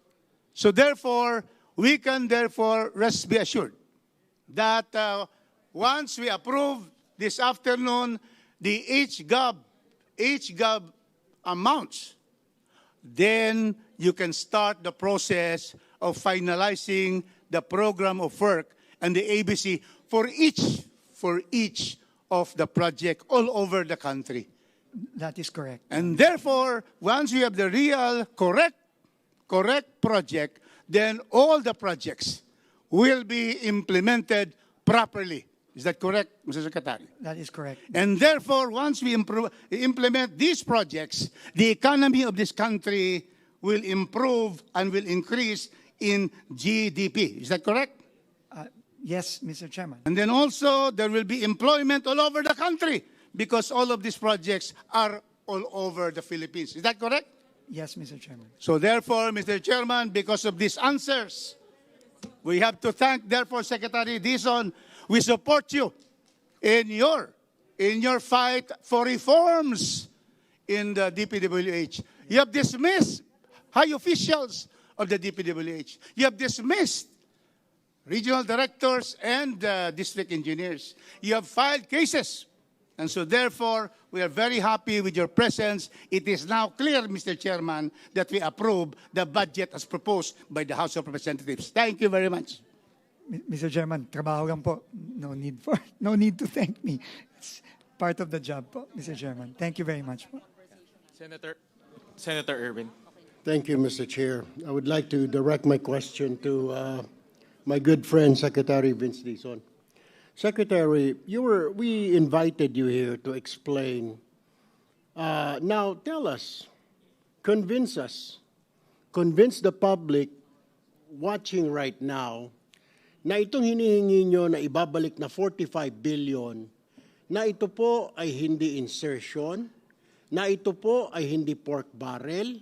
J: So therefore, we can therefore rest be assured that once we approve this afternoon the HGAB amounts, then you can start the process of finalizing the program of work and the ABC for each of the project all over the country.
N: That is correct.
J: And therefore, once you have the real correct project, then all the projects will be implemented properly. Is that correct, Mr. Secretary?
N: That is correct.
J: And therefore, once we implement these projects, the economy of this country will improve and will increase in GDP. Is that correct?
N: Yes, Mr. Chairman.
J: And then also, there will be employment all over the country because all of these projects are all over the Philippines. Is that correct?
N: Yes, Mr. Chairman.
J: So therefore, Mr. Chairman, because of these answers, we have to thank, therefore, Secretary Dizon. We support you in your fight for reforms in the DPWH. You have dismissed high officials of the DPWH. You have dismissed regional directors and district engineers. You have filed cases. And so therefore, we are very happy with your presence. It is now clear, Mr. Chairman, that we approve the budget as proposed by the House of Representatives. Thank you very much.
N: Mr. Chairman, trabaho lang po. No need to thank me. It's part of the job po, Mr. Chairman. Thank you very much po.
B: Senator Erwin.
H: Thank you, Mr. Chair. I would like to direct my question to my good friend, Secretary Vince Dizon. Secretary, we invited you here to explain. Now, tell us, convince the public watching right now na itong hinihingi nyo na ibabalik na 45 billion, na ito po ay hindi insertion, na ito po ay hindi pork barrel.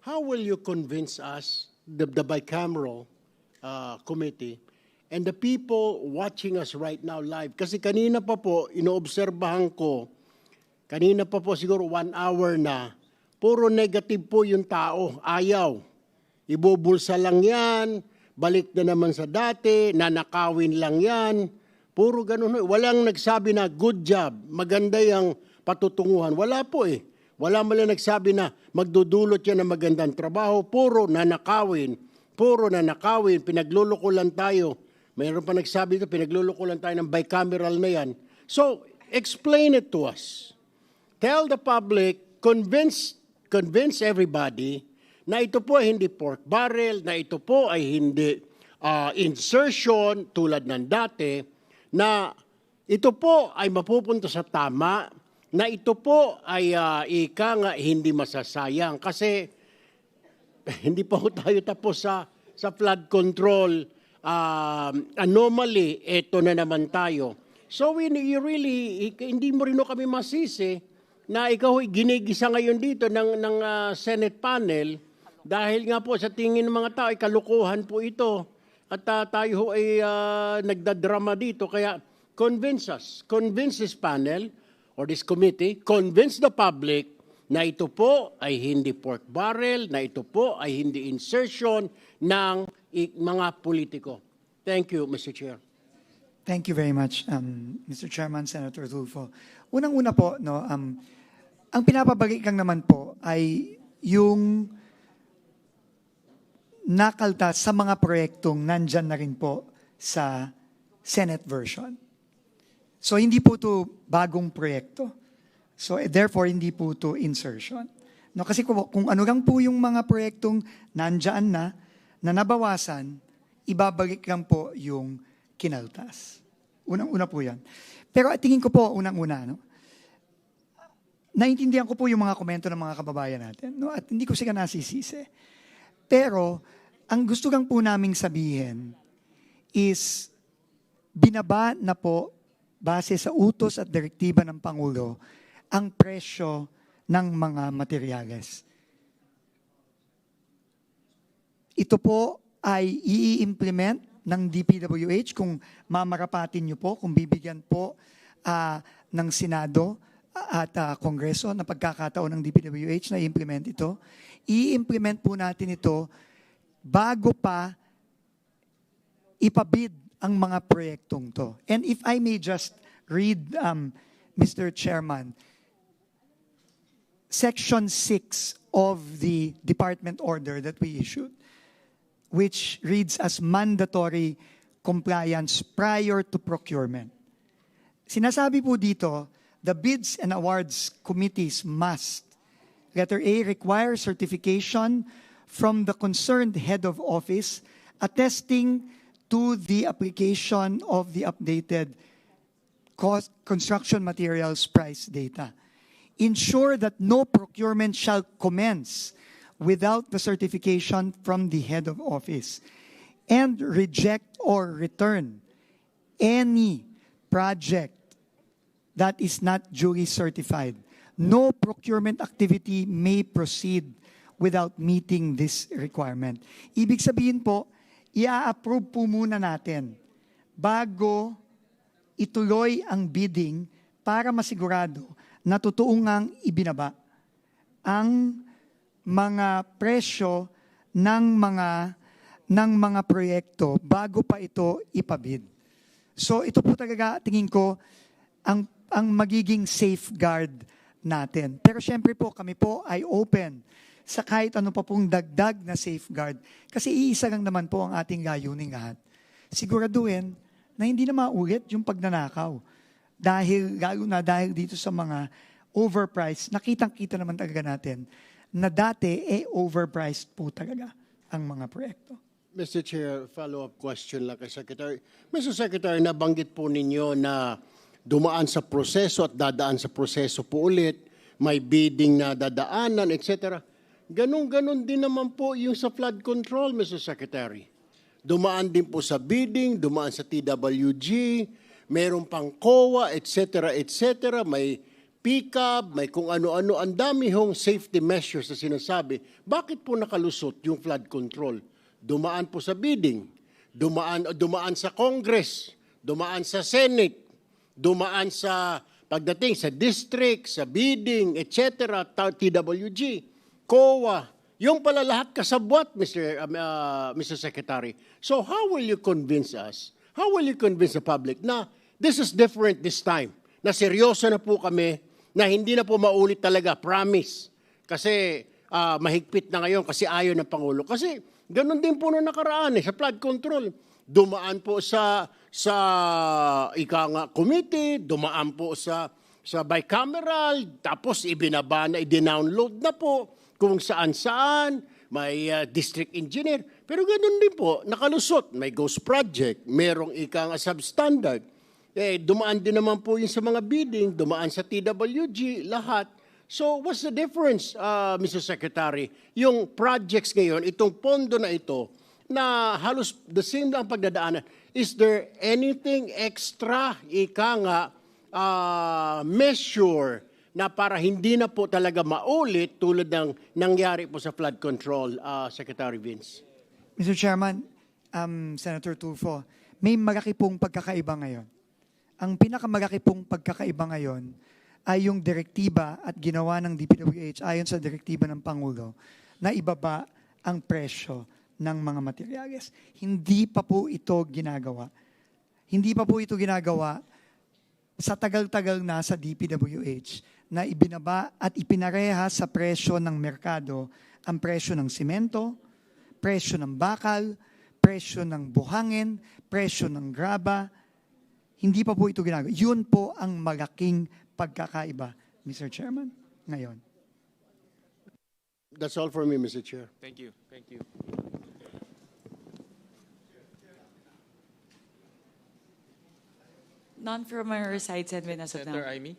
H: How will you convince us, the bicameral committee, and the people watching us right now live? Kasi kanina pa po, inoobserbahan ko, kanina pa po siguro 1 hour na, puro negative po yung tao, ayaw. Ibubulsa lang yan, balik na naman sa dati, nanakawin lang yan, puro ganun. Walang nagsabi na good job, maganda yung patutunguhan. Wala po eh. Wala man lang nagsabi na magdudulot yan ng magandang trabaho, puro nanakawin, pinagluloko lang tayo. Mayroon pa nagsabi ito, pinagluloko lang tayo ng bicameral na yan. So, explain it to us. Tell the public, convince everybody na ito po ay hindi pork barrel, na ito po ay hindi insertion tulad ng dati, na ito po ay mapupunta sa tama, na ito po ay hindi masasayang. Kasi hindi pa po tayo tapos sa flood control anomaly, ito na naman tayo. So you really, hindi mo rin kami masisi na ikaw ay ginigisa ngayon dito ng Senate panel Dahil nga po sa tingin ng mga tao, ay kalukuhan po ito. At tayo ay nagdadrama dito. Kaya convince us, convince this panel or this committee, convince the public na ito po ay hindi pork barrel, na ito po ay hindi insertion ng mga politiko. Thank you, Mr. Chair.
N: Thank you very much, Mr. Chairman, Senator Tulfo. Unang-una po, no, ang pinapabalik lang naman po ay yung nakaltas sa mga proyektong nandyan na rin po sa Senate version. So hindi po ito bagong proyekto. So therefore, hindi po ito insertion. No, kasi kung ano lang po yung mga proyektong nandyan na nabawasan, ibabalik lang po yung kinaltas. Unang-una po yan. Pero tingin ko po, unang-una, no, naintindihan ko po yung mga komento ng mga kababayan natin. No, at hindi ko sila nasisisi. Pero, ang gusto lang po naming sabihin is, binaba na po, base sa utos at direktiba ng Pangulo, ang presyo ng mga materyales. Ito po ay i-implement ng DPWH kung mamarapatin niyo po, kung bibigyan po ng Senado at Kongreso na pagkakataon ng DPWH na i-implement ito. I-implement po natin ito bago pa ipabid ang mga proyektong to. And if I may just read, Mr. Chairman, Section 6 of the department order that we issued, which reads as mandatory compliance prior to procurement. Sinasabi po dito, the bids and awards committees must, letter A, require certification from the concerned head of office attesting to the application of the updated construction materials price data. Ensure that no procurement shall commence without the certification from the head of office, and reject or return any project that is not duly certified. No procurement activity may proceed without meeting this requirement. Ibig sabihin po, i-approve po muna natin bago ituloy ang bidding para masigurado na totoo ngang ibinaba ang mga presyo ng mga proyekto bago pa ito ipabid. So ito po talaga tingin ko ang magiging safeguard natin. Pero syempre po kami po ay open sa kahit ano pa pong dagdag na safeguard. Kasi iisa lang naman po ang ating layunin lahat. Siguraduhin na hindi na maulit yung pagnanakaw. Lalo na dahil dito sa mga overpriced, nakitang-kita naman talaga natin na dati overpriced po talaga ang mga proyekto.
H: Mr. Chair, follow-up question lang kay Secretary. Mr. Secretary, nabanggit po ninyo na dumaan sa proseso at dadaan sa proseso po ulit, may bidding na dadaanan, etc. Ganon-ganon din naman po yung sa flood control, Mr. Secretary. Dumaan din po sa bidding, dumaan sa TWG, meron pang COA, etc., etc., may pick-up, may kung ano-ano, ang dami hong safety measures na sinasabi. Bakit po nakalusot yung flood control? Dumaan po sa bidding, dumaan sa Congress, dumaan sa Senate, dumaan sa pagdating sa district, sa bidding, etc., TWG, COA, yung pala lahat kasabwat, Mr. Secretary. So how will you convince us, how will you convince the public na this is different this time, na seryoso na po kami, na hindi na po maulit talaga, promise. Kasi mahigpit na ngayon kasi ayaw ng Pangulo. Kasi ganun din po nung nakaraan sa flood control. Dumaan po sa committee, dumaan po sa bicameral, tapos ibinaba na, i-download na po kung saan-saan, may district engineer. Pero ganun din po, nakalusot. May ghost project, merong substandard. Dumaan din naman po yung sa mga bidding, dumaan sa TWG, lahat. So what's the difference, Mr. Secretary? Yung projects ngayon, itong pondo na ito, na halos the same lang pagdadaanan, is there anything extra, measure, na para hindi na po talaga maulit tulad ng nangyari po sa flood control, Secretary Vince?
N: Mr. Chairman, Senator Tulfo, may malaki pong pagkakaiba ngayon. Ang pinakamalaki pong pagkakaiba ngayon ay yung direktiba at ginawa ng DPWH ayon sa direktiba ng Pangulo na ibaba ang presyo ng mga materyales. Hindi pa po ito ginagawa. Hindi pa po ito ginagawa sa tagal-tagal na sa DPWH na ibinaba at ipinareha sa presyo ng merkado ang presyo ng simento, presyo ng bakal, presyo ng buhangin, presyo ng graba. Hindi pa po ito ginagawa. Yun po ang malaking pagkakaiba, Mr. Chairman, ngayon.
H: That's all for me, Mr. Chair.
B: Thank you. Thank you.
A: None from our side, Senator as of now.
B: Senator Amy?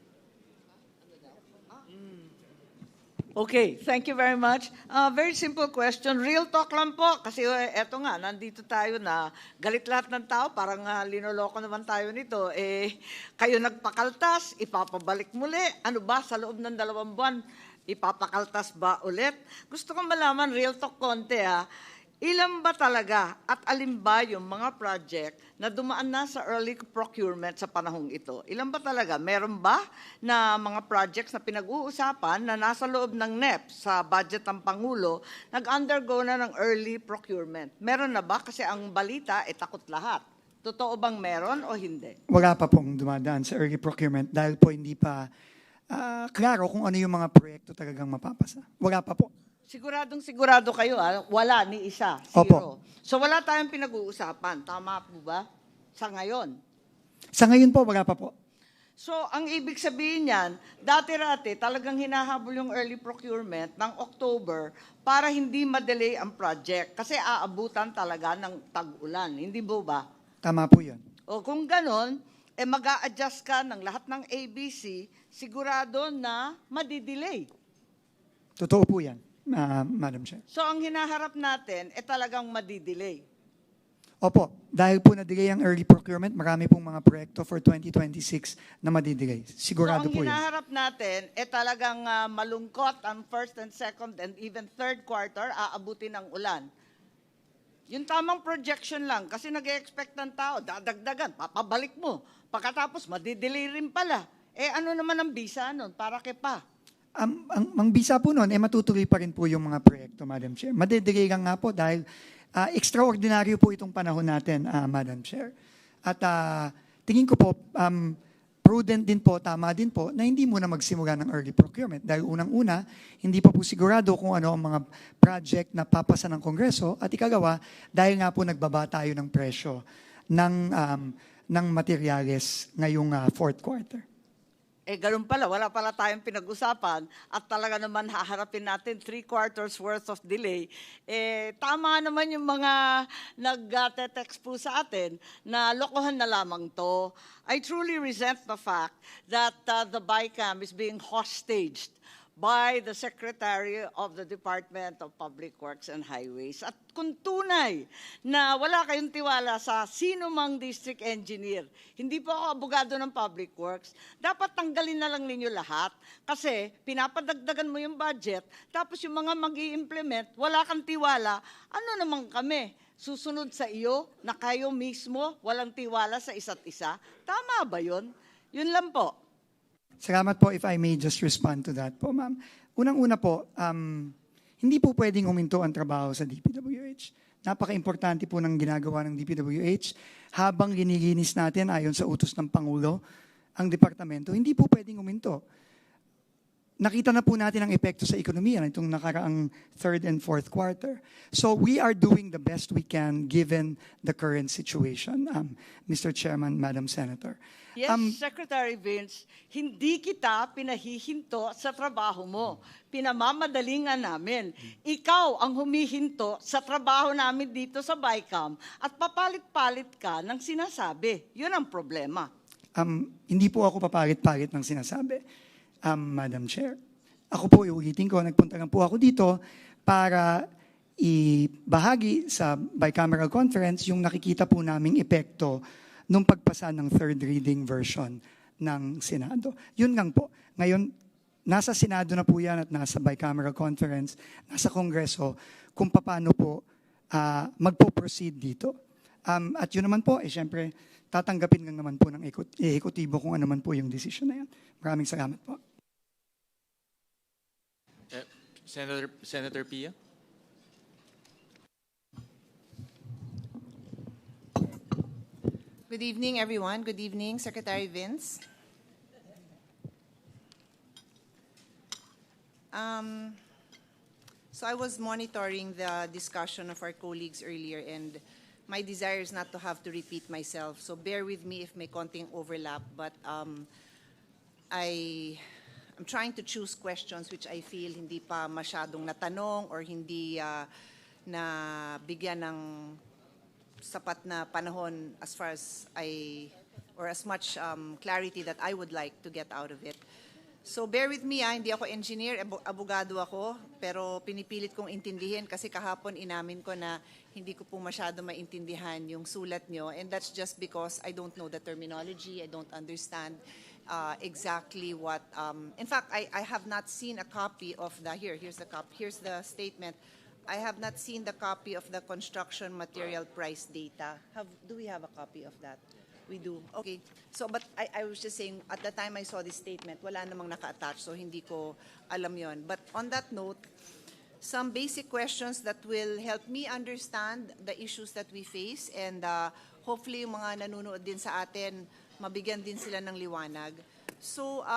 G: Okay, thank you very much. Very simple question. Real talk lang po. Kasi eto nga, nandito tayo na galit lahat ng tao. Parang linoloko naman tayo nito. Kayo nagpakaltas, ipapabalik muli. Ano ba, sa loob ng 2 buwan, ipapakaltas ba ulit? Gusto kong malaman, real talk konti ilan ba talaga at alin ba yung mga project na dumaan na sa early procurement sa panahong ito? Ilan ba talaga? Meron ba na mga projects na pinag-uusapan na nasa loob ng NEP sa budget ng Pangulo, nag-undergo na ng early procurement? Meron na ba? Kasi ang balita, takot lahat. Totoo bang meron o hindi?
N: Wala pa pong dumadaan sa early procurement dahil po hindi pa klaro kung ano yung mga proyekto talagang mapapasa. Wala pa po.
G: Sigurado kayo, wala ni isa, 0.
N: Opo.
G: So wala tayong pinag-uusapan, tama po ba? Sa ngayon.
N: Sa ngayon po, wala pa po.
G: So ang ibig sabihin niyan, dati-rati talagang hinahabol yung early procurement ng October para hindi ma-delay ang project kasi aabutan talaga ng tag-ulan, hindi ba?
N: Tama po yun.
G: O kung ganon, mag-a-adjust ka ng lahat ng ABC, sigurado na madidelay.
N: Totoo po yan. Madam Chair.
G: So ang hinaharap natin talagang madidelay.
N: Opo, dahil po na-delay ang early procurement, marami pong mga proyekto for 2026 na madidelay. Sigurado po
G: So ang
N: yan.
G: hinaharap natin talagang malungkot ang first and second and even third quarter, aabutin ng ulan. Yung tamang projection lang, kasi nag-expect ng tao, dadagdagan, papabalik mo. Pagkatapos, madidelay rin pala. Ano naman ang bisa nun? Para kay pa?
N: Ang bisa po noon, matutuloy pa rin po yung mga proyekto, Madam Chair. Madedelay lang nga po dahil extraordinaryo po itong panahon natin, Madam Chair. At tingin ko po, prudent din po, tama din po, na hindi muna magsimula ng early procurement. Dahil unang-una, hindi pa po sigurado kung ano ang mga project na papasa ng Kongreso. At ikalawa, dahil nga po nagbaba tayo ng presyo ng materyales ngayong fourth quarter.
G: Ganun pala, wala pala tayong pinag-usapan at talaga naman haharapin natin 3 quarters worth of delay. Tama naman yung mga nag-text po sa atin na lokohan na lamang to. I truly resent the fact that the BICAM is being hostaged by the Secretary of the Department of Public Works and Highways. At kung tunay na wala kayong tiwala sa sino mang district engineer, hindi po ako abogado ng Public Works, dapat tanggalin na lang ninyo lahat kasi pinapadagdagan mo yung budget, tapos yung mga mag-i-implement, wala kang tiwala, ano naman kami? Susunod sa iyo na kayo mismo walang tiwala sa isa't isa? Tama ba yun? Yun lang po.
N: Salamat po, if I may just respond to that po, ma'am. Unang-una po, hindi po pwedeng huminto ang trabaho sa DPWH. Napaka-importante po ng ginagawa ng DPWH. Habang ginilinis natin ayon sa utos ng Pangulo, ang departamento, hindi po pwedeng huminto. Nakita na po natin ang epekto sa ekonomiya nitong nakaraang third and fourth quarter. So we are doing the best we can given the current situation, Mr. Chairman, Madam Senator.
G: Yes, Secretary Vince, hindi kita pinahihinto sa trabaho mo. Pinamamadali nga namin. Ikaw ang humihinto sa trabaho namin dito sa BICAM at papalit-palit ka ng sinasabi. Yun ang problema.
N: Hindi po ako papalit-palit ng sinasabi, Madam Chair. Ako po, iulitin ko, nagpunta lang po ako dito para ibahagi sa Bicameral Conference yung nakikita po naming epekto nung pagpasa ng third reading version ng Senado. Yun lang po. Ngayon, nasa Senado na po yan at nasa Bicameral Conference, nasa Kongreso, kung paano po magpo-proceed dito. At yun naman po, syempre, tatanggapin lang naman po ng ehekutibo kung ano man po yung decision na yan. Maraming salamat po.
B: Senator Pia?
P: Good evening, everyone. Good evening, Secretary Vince. So I was monitoring the discussion of our colleagues earlier, and my desire is not to have to repeat myself. So bear with me if may konting overlap, but I'm trying to choose questions which I feel hindi pa masyadong natanong or hindi na bigyan ng sapat na panahon as far as as much clarity that I would like to get out of it. So bear with me, hindi ako engineer, abogado ako, pero pinipilit kong intindihin kasi kahapon inamin ko na hindi ko po masyado maintindihan yung sulat nyo, and that's just because I don't know the terminology, I don't understand exactly what, in fact, I have not seen a copy of here's the statement. I have not seen the copy of the construction material price data. Do we have a copy of that? We do. Okay. So, but I was just saying, at the time I saw this statement, wala namang naka-attach, so hindi ko alam yon. But on that note, some basic questions that will help me understand the issues that we face, and hopefully yung mga nanonood din sa atin, mabigyan din sila ng liwanag. So,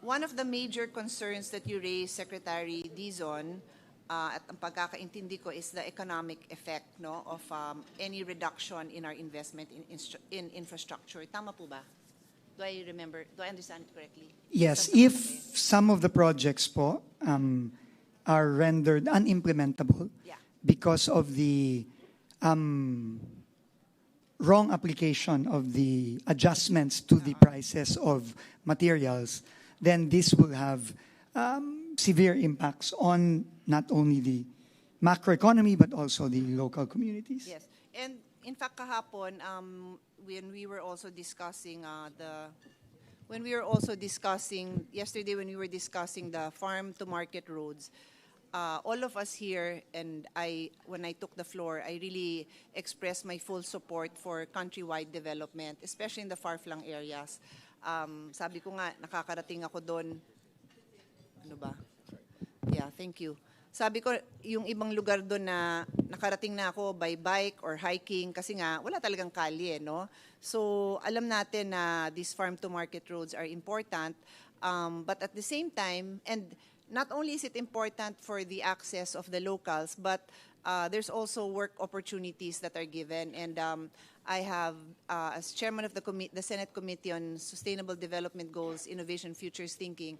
P: one of the major concerns that you raised, Secretary Dizon, at ang pagkakaintindi ko is the economic effect of any reduction in our investment in infrastructure. Tama po ba? Do I understand it correctly?
N: Yes, if some of the projects po are rendered unimplementable because of the wrong application of the adjustments to the prices of materials, then this will have severe impacts on not only the macroeconomy but also the local communities.
P: Yes, and in fact, kahapon when we were also discussing yesterday when we were discussing the farm to market roads, all of us here and when I took the floor, I really expressed my full support for countrywide development, especially in the far-flung areas. Sabi ko nga, nakakarating ako doon. Ano ba? Yeah, thank you. Sabi ko, yung ibang lugar doon na nakarating na ako by bike or hiking kasi nga wala talagang kalye, no? So, alam natin na these farm-to-market roads are important, but at the same time, and not only is it important for the access of the locals, but there's also work opportunities that are given. And I have, as chairman of the Senate Committee on Sustainable Development Goals, Innovation, Futures Thinking,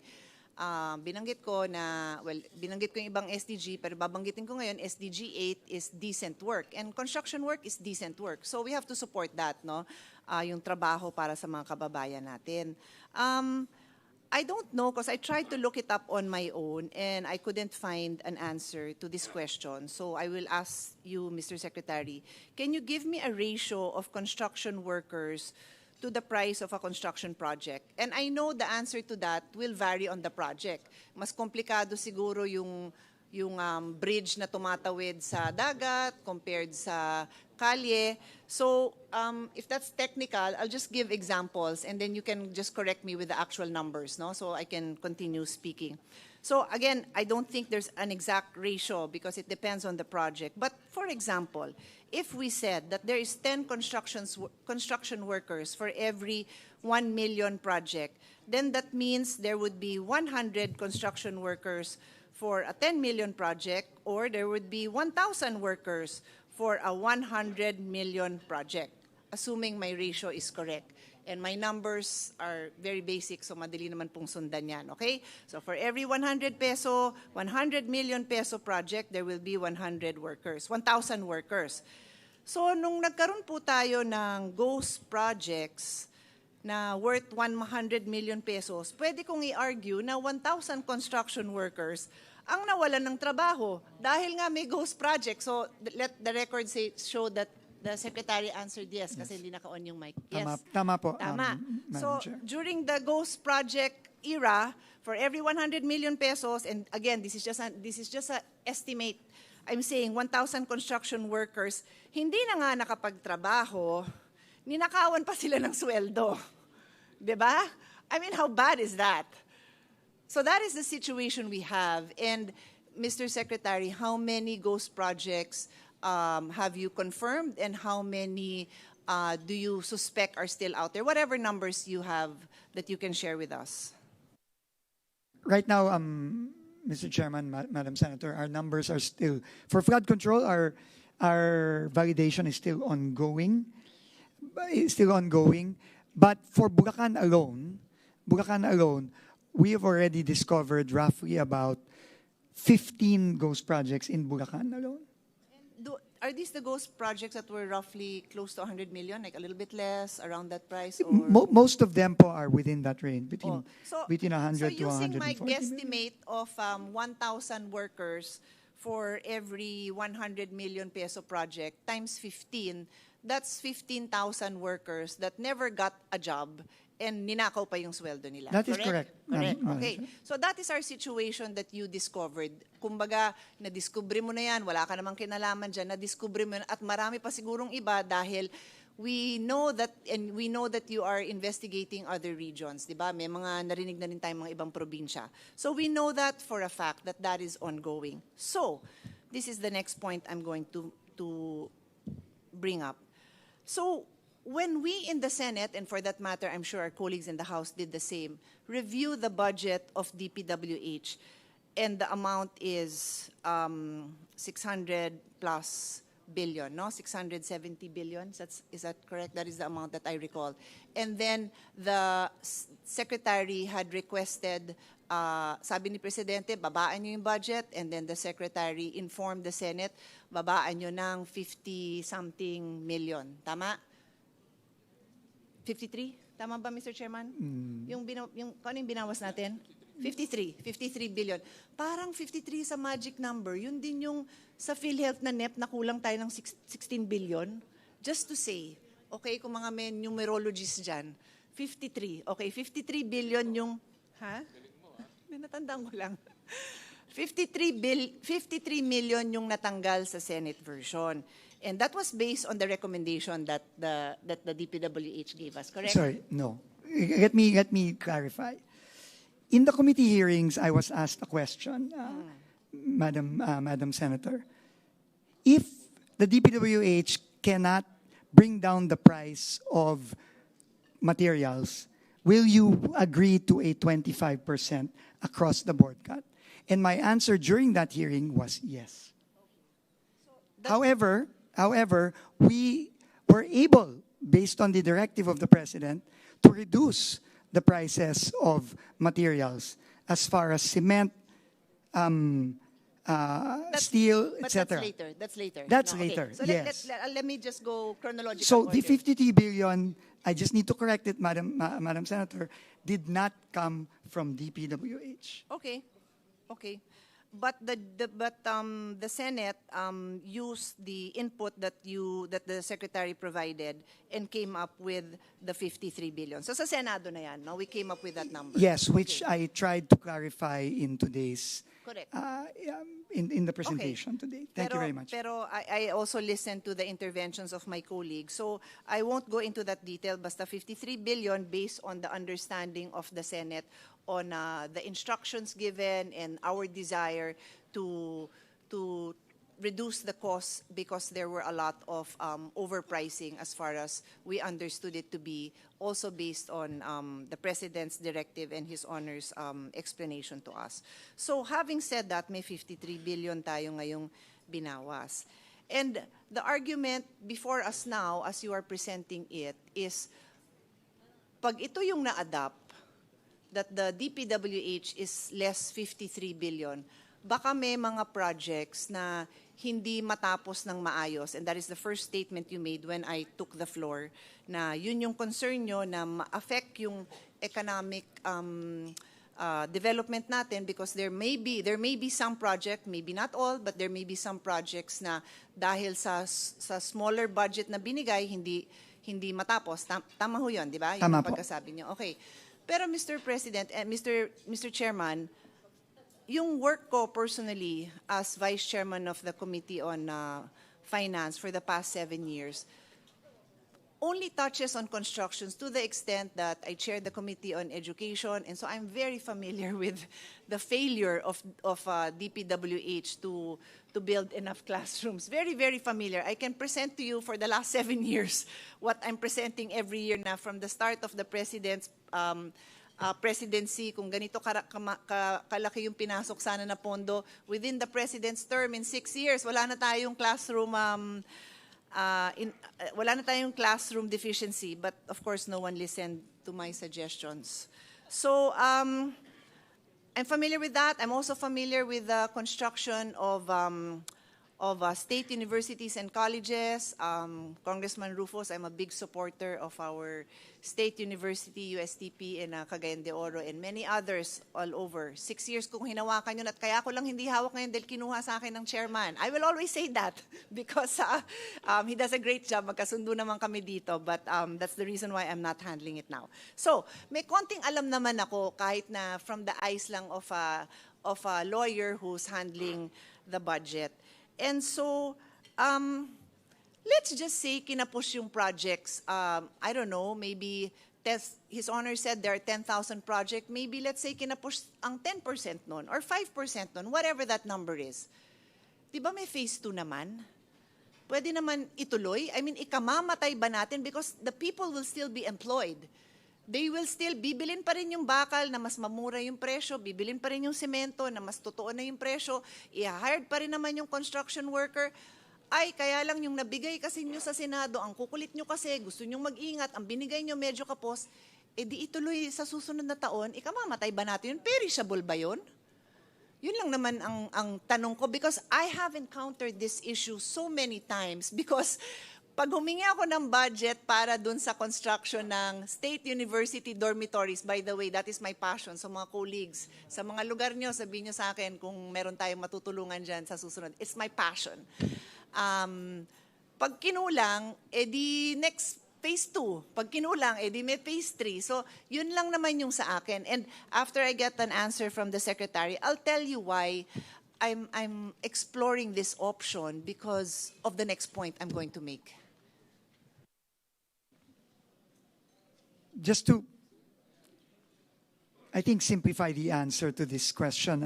P: binanggit ko yung ibang SDG, pero babanggitin ko ngayon, SDG 8 is decent work. And construction work is decent work. So we have to support that, no? Yung trabaho para sa mga kababayan natin. I don't know because I tried to look it up on my own and I couldn't find an answer to this question. So I will ask you, Mr. Secretary, can you give me a ratio of construction workers to the price of a construction project? And I know the answer to that will vary on the project. Mas komplikado siguro yung bridge na tumatawid sa dagat compared sa kalye. So if that's technical, I'll just give examples and then you can just correct me with the actual numbers, no? So I can continue speaking. So again, I don't think there's an exact ratio because it depends on the project. But for example, if we said that there is 10 construction workers for every 1 million project, then that means there would be 100 construction workers for a 10 million project, or there would be 1,000 workers for a 100 million project, assuming my ratio is correct. And my numbers are very basic, so madali naman pong sundan yan, okay? So for every 100 million peso project, there will be 100 workers, 1,000 workers. So nung nagkaroon po tayo ng ghost projects na worth 100 million pesos, pwede kong i-argue na 1,000 construction workers ang nawalan ng trabaho dahil nga may ghost project. So let the record show that The Secretary answered yes, kasi hindi naka-on yung mic. Yes.
N: Tama po,
P: Tama.
N: Madam
P: So,
N: Chair.
P: during the Ghost Project era, for every 100 million pesos, and again, this is just an estimate, I'm saying 1,000 construction workers, hindi na nga nakapagtrabaho, ninakawan pa sila ng sweldo. Diba? I mean, how bad is that? So that is the situation we have. And Mr. Secretary, how many ghost projects have you confirmed, and how many do you suspect are still out there? Whatever numbers you have that you can share with us.
N: Right now, Mr. Chairman, Madam Senator, our numbers are still, for flood control, our validation is still ongoing. But for Bulacan alone, we have already discovered roughly about 15 ghost projects in Bulacan alone.
P: Are these the ghost projects that were roughly close to 100 million, like a little bit less, around that price? Or?
N: Most of them po are within that range, between 100
P: so
N: to 140
P: using my
N: million.
P: guesstimate of 1,000 workers for every 100 million peso project times 15, that's 15,000 workers that never got a job and ninakaw pa yung sweldo nila.
N: That is correct.
P: Correct.
N: Madam
P: Okay.
N: Chair.
P: So that is our situation that you discovered. Kumbaga, nadiskubre mo na yan, wala ka namang kinalaman dyan, nadiskubre mo yan, at marami pa sigurong iba dahil we know that you are investigating other regions, di ba? May mga narinig na rin tayong mga ibang probinsya. So we know that for a fact that is ongoing. So, this is the next point I'm going to bring up. So, when we in the Senate, and for that matter, I'm sure our colleagues in the House did the same, review the budget of DPWH, and the amount is 600 plus billion, no? 670 billion, is that correct? That is the amount that I recall. And then the Secretary had requested, sabi ni Presidente, babaan nyo yung budget, and then the Secretary informed the Senate, babaan nyo ng 50-something million. Tama? 53? Tama ba, Mr. Chairman? Yung ano yung binawas natin? 53 billion. Parang 53 sa magic number. Yun din yung sa PhilHealth na NEP na kulang tayo ng 16 billion. Just to say, okay, kung mga may numerologists dyan, 53. Okay, 53 billion yung, natandaan ko lang. 53 million yung natanggal sa Senate version. And that was based on the recommendation that the DPWH gave us, correct?
N: Sorry, no. Let me clarify. In the committee hearings, I was asked a question, Madam Senator. If the DPWH cannot bring down the price of materials, will you agree to a 25% across the board cut? And my answer during that hearing was yes. However, we were able, based on the directive of the President, to reduce the prices of materials as far as cement, steel, etc.
P: That's later.
N: That's
P: No,
N: later,
P: okay. So
N: yes.
P: let me just go chronological
N: So
P: order.
N: the 53 billion, I just need to correct it, Madam Senator, did not come from DPWH.
P: Okay. But the Senate used the input that the Secretary provided and came up with the 53 billion. So sa Senado na yan, no? We came up with that number.
N: Yes, which I tried to clarify in today's
P: Correct.
N: in the presentation today. Thank you very much.
P: Pero I also listened to the interventions of my colleagues. So I won't go into that detail. Basta 53 billion based on the understanding of the Senate on the instructions given and our desire to reduce the cost because there were a lot of overpricing as far as we understood it to be, also based on the President's directive and His Honor's explanation to us. So having said that, may 53 billion tayo ngayong binawas. And the argument before us now, as you are presenting it, is pag ito yung na-adapt, that the DPWH is less 53 billion, baka may mga projects na hindi matapos ng maayos. And that is the first statement you made when I took the floor, na yun yung concern nyo na ma-affect yung economic development natin, because there may be some project, maybe not all, but there may be some projects na dahil sa smaller budget na binigay, hindi matapos. Tama ho yun, di ba? Yung
N: Tama po.
P: pagkasabi niyo. Okay. Pero Mr. President and Mr. Chairman, yung work ko personally as Vice Chairman of the Committee on Finance for the past 7 years only touches on constructions to the extent that I chair the Committee on Education, and so I'm very familiar with the failure of DPWH to build enough classrooms. Very, very familiar. I can present to you for the last 7 years what I'm presenting every year na from the start of the President's presidency, kung ganito kalaki yung pinasok sana na pondo within the President's term in 6 years, wala na tayong classroom wala na tayong classroom deficiency, but of course no one listened to my suggestions. So I'm familiar with that. I'm also familiar with the construction of state universities and colleges. Congressman Rufus, I'm a big supporter of our state university, USTP, in Cagayan de Oro, and many others all over. 6 years kong hinawakan yun, at kaya ko lang hindi hawak ngayon dahil kinuha sa akin ng chairman. I will always say that because he does a great job. Magkasundo naman kami dito, but that's the reason why I'm not handling it now. So, may konting alam naman ako kahit na from the eyes lang of a lawyer who's handling the budget. And so, let's just say kinapush yung projects. I don't know, maybe His Honor said there are 10,000 projects. Maybe let's say kinapush ang 10% nun or 5% nun, whatever that number is. Diba may phase 2 naman? Pwede naman ituloy? I mean, ikamamatay ba natin? Because the people will still be employed. They will still, bibilin pa rin yung bakal na mas mamura yung presyo, bibilin pa rin yung semento na mas totoo na yung presyo, i-hired pa rin naman yung construction worker. Ay, kaya lang yung nabigay kasi nyo sa Senado, ang kukulit nyo kasi, gusto nyo mag-ingat, ang binigay nyo medyo kapos, di ituloy sa susunod na taon, ikamamatay ba natin yun? Perishable ba yun? Yun lang naman ang tanong ko, because I have encountered this issue so many times, because pag humingi ako ng budget para dun sa construction ng State University dormitories, by the way, that is my passion, sa mga colleagues, sa mga lugar nyo, sabihin nyo sa akin kung meron tayong matutulungan dyan sa susunod. It's my passion. Pag kinulang, di next phase 2. Pag kinulang, di may phase 3. So, yun lang naman yung sa akin. And after I get an answer from the Secretary, I'll tell you why I'm exploring this option because of the next point I'm going to make.
N: Just to, I think, simplify the answer to this question,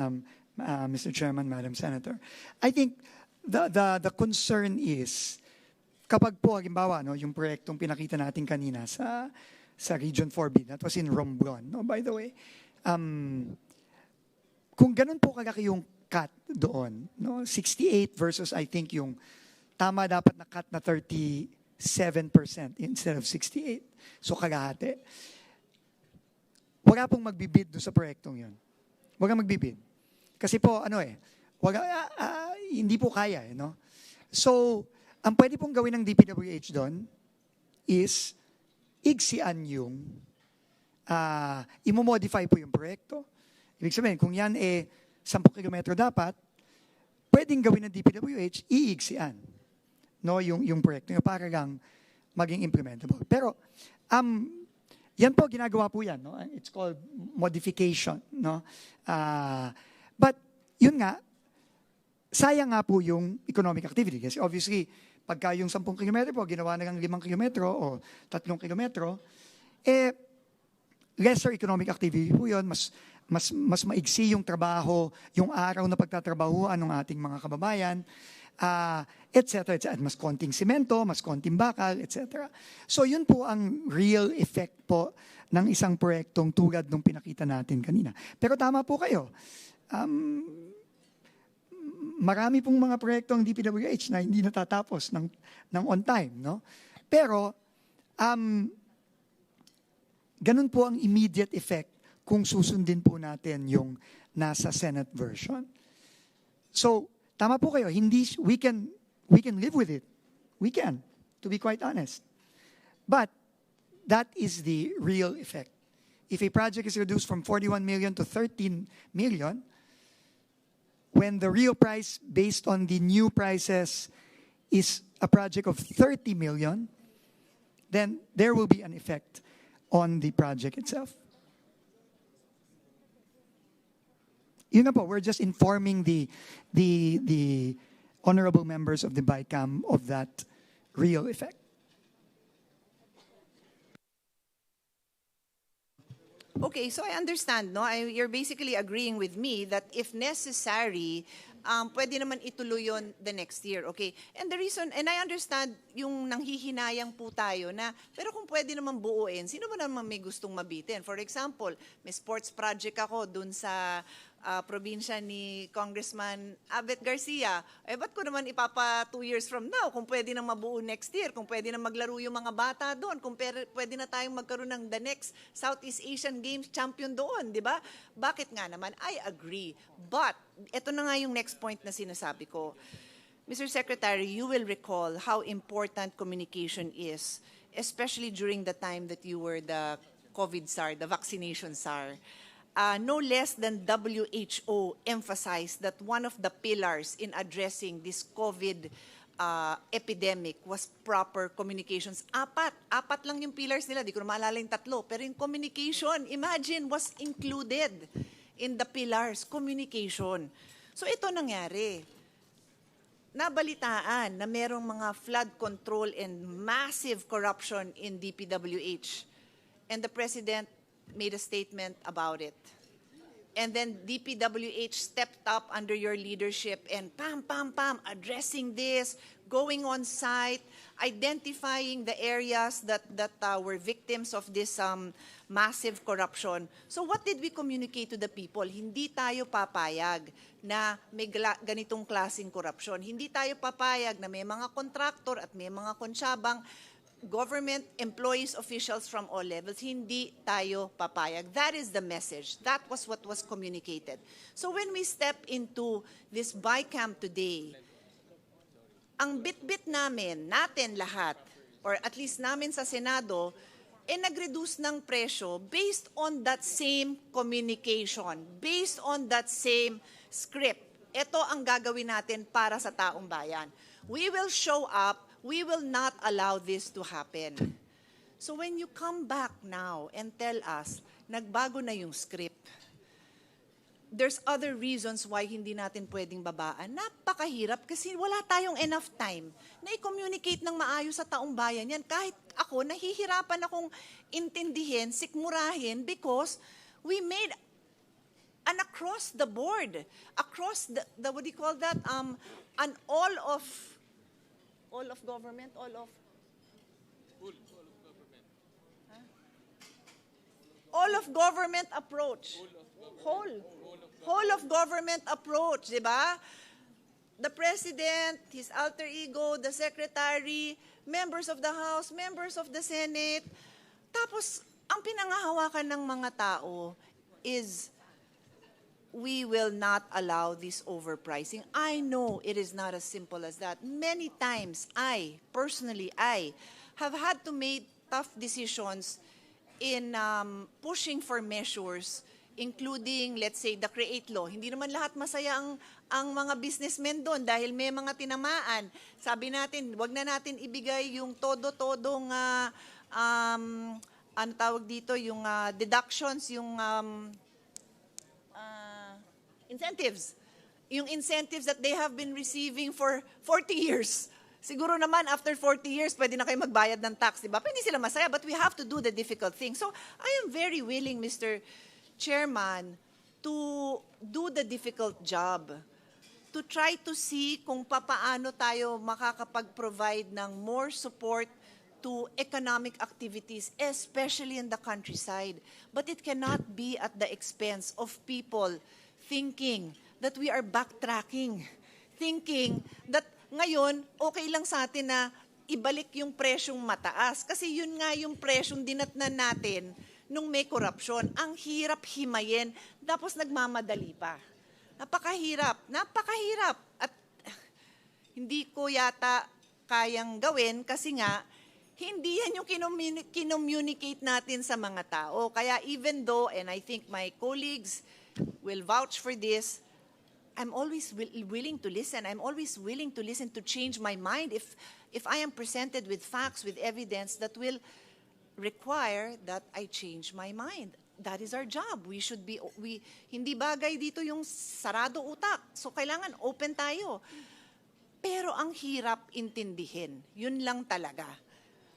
N: Mr. Chairman, Madam Senator. I think the concern is, kapag po, halimbawa, no, yung proyektong pinakita natin kanina sa Region 4B, that was in Romblon, no, by the way, kung ganun po kalaki yung cut doon, no, 68 versus I think yung tama dapat na cut na 37% instead of 68. So kalahati. Wala pong magbibid doon sa proyektong yun. Wala magbibid. Kasi po, hindi po kaya, no? So, ang pwede pong gawin ng DPWH doon is igsian yung, imomodify po yung proyekto. Ibig sabihin, kung yan 10 kilometro dapat, pwedeng gawin ng DPWH, iigsian, no, yung proyekto nyo para lang maging implementable. Pero, yan po, ginagawa po yan, no? It's called modification, no? But, yun nga, sayang nga po yung economic activity. Kasi obviously, pagka yung 10 kilometro po, ginawa na ng 5 kilometro o 3 kilometro, lesser economic activity po yun, mas maigsi yung trabaho, yung araw na pagtatrabahuan ng ating mga kababayan, etc. At mas konting simento, mas konting bakal, etc. So yun po ang real effect po ng isang proyektong tulad nung pinakita natin kanina. Pero tama po kayo. Marami pong mga proyektong DPWH na hindi natatapos ng on time, no? Pero ganun po ang immediate effect kung susundin po natin yung nasa Senate version. So, tama po kayo, we can live with it. We can, to be quite honest. But that is the real effect. If a project is reduced from 41 million to 13 million, when the real price based on the new prices is a project of 30 million, then there will be an effect on the project itself. Yun na po, we're just informing the honorable members of the BICAM of that real effect.
P: Okay, so I understand, no? You're basically agreeing with me that if necessary, pwede naman ituloy yon the next year, okay? And the reason, and I understand yung nanghihinayang po tayo na, pero kung pwede naman buuin, sino ba naman may gustong mabitin? For example, may sports project ako dun sa probinsya ni Congressman Abet Garcia. Eh, ba't ko naman ipapa 2 years from now kung pwede nang mabuo next year, kung pwede nang maglaro yung mga bata doon, kung pwede na tayong magkaroon ng the next Southeast Asian Games champion doon, di ba? Bakit nga naman? I agree. But, ito na nga yung next point na sinasabi ko. Mr. Secretary, you will recall how important communication is, especially during the time that you were the COVID SAR, the vaccination SAR. No less than WHO emphasized that one of the pillars in addressing this COVID epidemic was proper communications. Apat lang yung pillars nila, di ko na maalala yung tatlo. Pero yung communication, imagine, was included in the pillars, communication. So ito nangyari. Nabalitaan na merong mga flood control and massive corruption in DPWH. And the President made a statement about it. And then DPWH stepped up under your leadership and addressing this, going on site, identifying the areas that were victims of this massive corruption. So what did we communicate to the people? Hindi tayo papayag na may ganitong klaseng korupsyon. Hindi tayo papayag na may mga kontraktor at may mga konsyabang government employees, officials from all levels, hindi tayo papayag. That is the message. That was what was communicated. So when we step into this BICAM today, ang bit-bit natin lahat, or at least namin sa Senado, nag-reduce ng presyo based on that same communication, based on that same script. Ito ang gagawin natin para sa taong bayan. We will show up. We will not allow this to happen. So when you come back now and tell us, nagbago na yung script, there's other reasons why hindi natin pwedeng babaan. Napakahirap kasi wala tayong enough time na i-communicate ng maayos sa taong bayan yan. Kahit ako, nahihirapan akong intindihin, sikmurahin because we made an across the board, across the what do you call that? An all of government, all of government approach. Whole of government approach, di ba? The President, his alter ego, the Secretary, members of the House, members of the Senate. Tapos, ang pinangahawakan ng mga tao is we will not allow this overpricing. I know it is not as simple as that. Many times, I have had to make tough decisions in pushing for measures, including, let's say, the CREATE law. Hindi naman lahat masaya ang mga businessmen doon dahil may mga tinamaan. Sabi natin, wag na natin ibigay yung todo-todong, ano tawag dito, yung deductions, yung incentives. Yung incentives that they have been receiving for 40 years. Siguro naman, after 40 years, pwede na kayo magbayad ng tax, di ba? Pwede sila masaya, but we have to do the difficult thing. So, I am very willing, Mr. Chairman, to do the difficult job. To try to see kung papaano tayo makakapag-provide ng more support to economic activities, especially in the countryside. But it cannot be at the expense of people thinking that we are backtracking, thinking that ngayon, okay lang sa atin na ibalik yung presyong mataas. Kasi yun nga yung presyong dinatnan natin nung may korupsyon. Ang hirap himayin, tapos nagmamadali pa. Napakahirap. At hindi ko yata kayang gawin kasi nga, Hindi yan yung kinommunicate natin sa mga tao. Kaya even though, and I think my colleagues will vouch for this, I'm always willing to listen. I'm always willing to listen, to change my mind if I am presented with facts, with evidence that will require that I change my mind. That is our job. Hindi bagay dito yung sarado utak. So kailangan open tayo. Pero ang hirap intindihin. Yun lang talaga.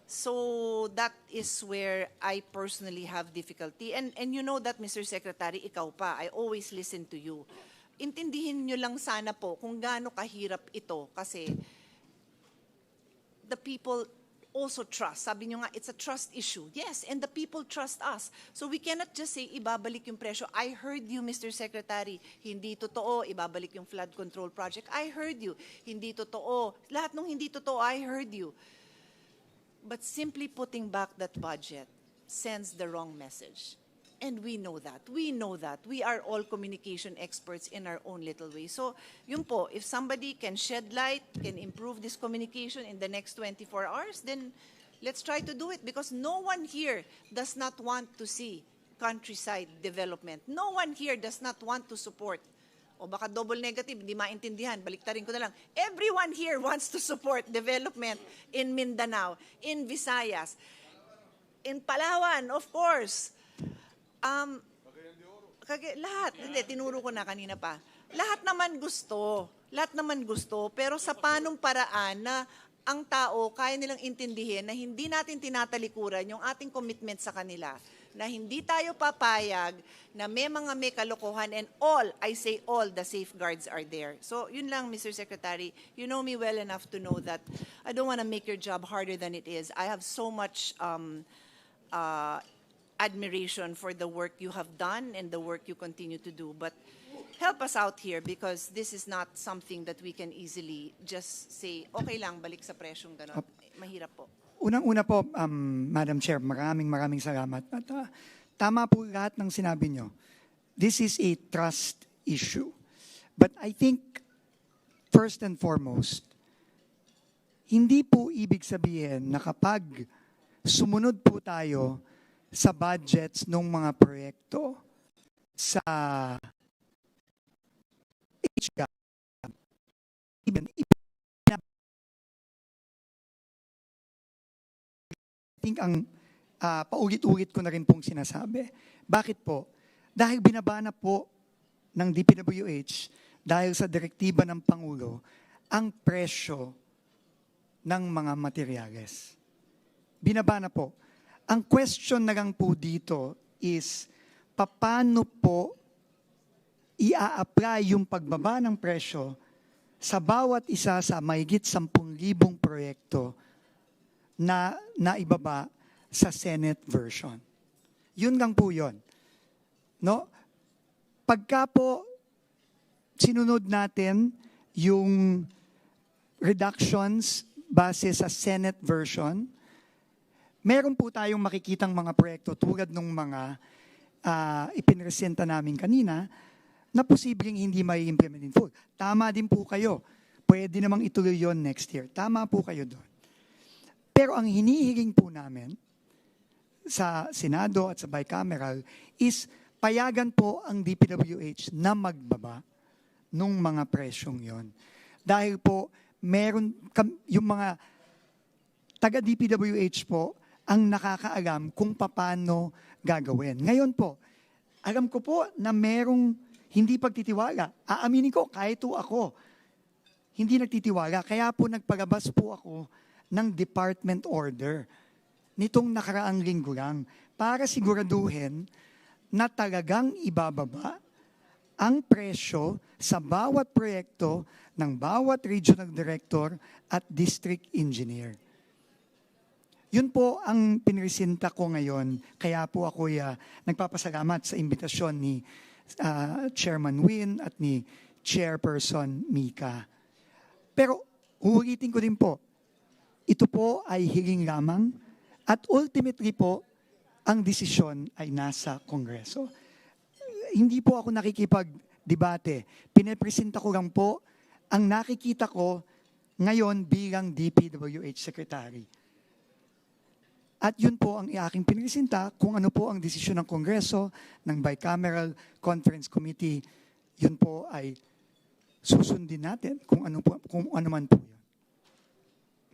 P: So that is where I personally have difficulty. And you know that, Mr. Secretary, ikaw pa, I always listen to you. Intindihin nyo lang sana po kung gaano kahirap ito kasi the people also trust. Sabi nyo nga, it's a trust issue. Yes, and the people trust us. So we cannot just say, ibabalik yung presyo. I heard you, Mr. Secretary. Hindi totoo, ibabalik yung flood control project. I heard you. Hindi totoo. Lahat ng hindi totoo, I heard you. But simply putting back that budget sends the wrong message. And we know that. We know that. We are all communication experts in our own little way. So, yun po, if somebody can shed light, can improve this communication in the next 24 hours, then let's try to do it because no one here does not want to see countryside development. No one here does not want to support. O baka double negative, hindi maintindihan. Baliktarin ko na lang. Everyone here wants to support development in Mindanao, in Visayas, in Palawan, of course. Lahat, hindi, tinuro ko na kanina pa. Lahat naman gusto, pero sa panong paraan na ang tao kaya nilang intindihin na hindi natin tinatalikuran yung ating commitment sa kanila, na hindi tayo papayag na may kalokohan and all, I say all, the safeguards are there. So yun lang, Mr. Secretary, you know me well enough to know that I don't want to make your job harder than it is. I have so much admiration for the work you have done and the work you continue to do. But help us out here because this is not something that we can easily just say, okay lang, balik sa presyong gano'n. Mahirap po.
N: Unang-una po, Madam Chair, maraming salamat. At tama po lahat ng sinabi nyo. This is a trust issue. But I think, first and foremost, hindi po ibig sabihin na kapag sumunod po tayo sa budgets ng mga proyekto sa HGAP, I think ang paulit-ulit ko na rin pong sinasabi. Bakit po? Dahil binabana po ng DPWH, dahil sa direktiba ng Pangulo, ang presyo ng mga materyales. Binabana po. Ang question na lang po dito is, paano po ia-apply yung pagbaba ng presyo sa bawat isa sa mahigit 10,000 proyekto na naibaba sa Senate version. Yun lang po yun. No? Pagka po sinunod natin yung reductions base sa Senate version, meron po tayong makikitang mga proyekto tulad ng mga ipinresenta namin kanina na posibleng hindi may implement in full. Tama din po kayo. Pwede namang ituloy yon next year. Tama po kayo doon. Pero ang hinihiling po namin sa Senado at sa Bicameral is payagan po ang DPWH na magbaba nung mga presyong yon. Dahil po meron yung mga taga-DPWH po ang nakakaalam kung paano gagawin. Ngayon po, alam ko po na merong hindi pagtitiwala. Aaminin ko, kahit ako, hindi nagtitiwala. Kaya po nagpalabas po ako ng department order nitong nakaraang linggo lang para siguraduhin na talagang ibababa ang presyo sa bawat proyekto ng bawat regional director at district engineer. Yun po ang pinresinta ko ngayon. Kaya po ako nagpapasalamat sa imbitasyon ni Chairman Win at ni Chairperson Mika. Pero uulitin ko din po, ito po ay hiling lamang at ultimately po, ang desisyon ay nasa Kongreso. Hindi po ako nakikipag-debate. Pinepresenta ko lang po ang nakikita ko ngayon bilang DPWH Secretary. At yun po ang aking pinresinta kung ano po ang desisyon ng Kongreso, ng Bicameral Conference Committee. Yun po ay susundin natin kung ano man po yun.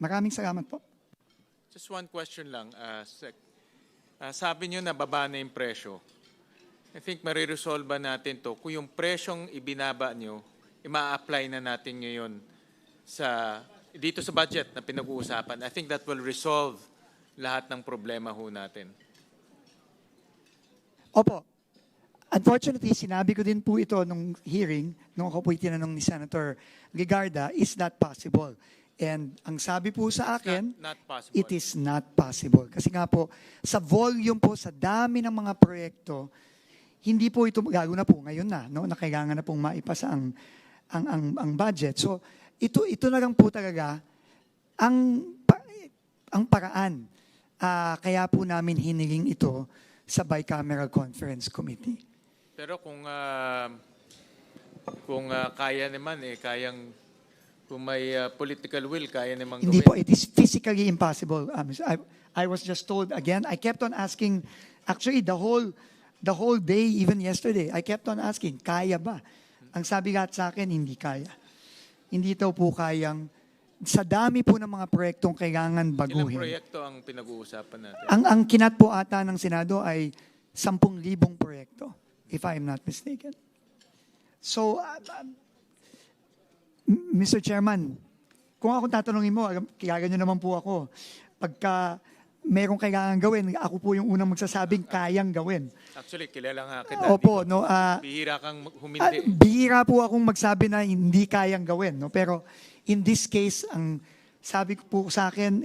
N: Maraming salamat po.
B: Just one question lang, Sec. Sabi nyo na baba na yung presyo. I think mariresolve natin to kung yung presyong ibinaba nyo, ima-apply na natin ngayon dito sa budget na pinag-uusapan. I think that will resolve lahat ng problema ho natin.
N: Opo. Unfortunately, sinabi ko din po ito nung hearing, nung ako po'y tinanong ni Senator Ligarda, is that possible? And ang sabi po sa akin,
B: Not possible.
N: it is not possible. Kasi nga po, sa volume po, sa dami ng mga proyekto, hindi po ito, lalo na po ngayon na kailangan na pong maipasa ang budget. So, ito na lang po talaga ang paraan. Kaya po namin hiniling ito sa Bicameral Conference Committee.
B: Pero kung kaya naman kung may political will, kaya naman
N: Hindi
B: gawin.
N: po, it is physically impossible. I was just told again, I kept on asking, actually the whole day, even yesterday, I kept on asking, kaya ba? Ang sabi lahat sa akin, hindi kaya. Hindi ito po kayang, sa dami po ng mga proyektong kailangan baguhin.
B: Ilang proyekto ang pinag-uusapan natin?
N: Ang kinat po ata ng Senado ay 10,000 proyekto, if I'm not mistaken. So, Mr. Chairman, kung ako tatanungin mo, kilala niyo naman po ako, pagka merong kailangan gawin, ako po yung unang magsasabing kayang gawin.
B: Actually, kilala nga kita.
N: Opo,
B: Bihira kang humindi.
N: Bihira po akong magsabi na hindi kayang gawin. Pero in this case, ang sabi ko po sa akin,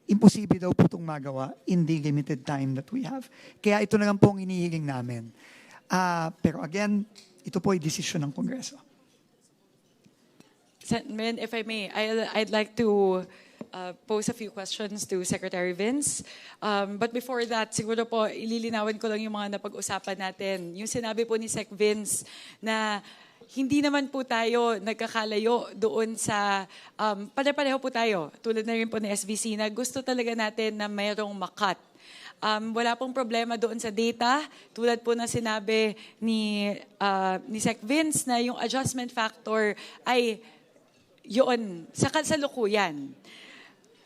N: imposible daw po itong magawa in the limited time that we have. Kaya ito na lang po ang inihiling namin. Pero again, ito po ay desisyon ng Kongreso.
A: Senator, if I may, I'd like to pose a few questions to Secretary Vince. But before that, siguro po, ililinawin ko lang yung mga napag-usapan natin. Yung sinabi po ni Sec Vince na hindi naman po tayo nagkakalayo doon sa, pare-pareho po tayo, tulad na rin po ni SVC, na gusto talaga natin na mayroong makat. Wala pong problema doon sa data, tulad po na sinabi ni Sec Vince na yung adjustment factor ay yun, sa kasalukuyan.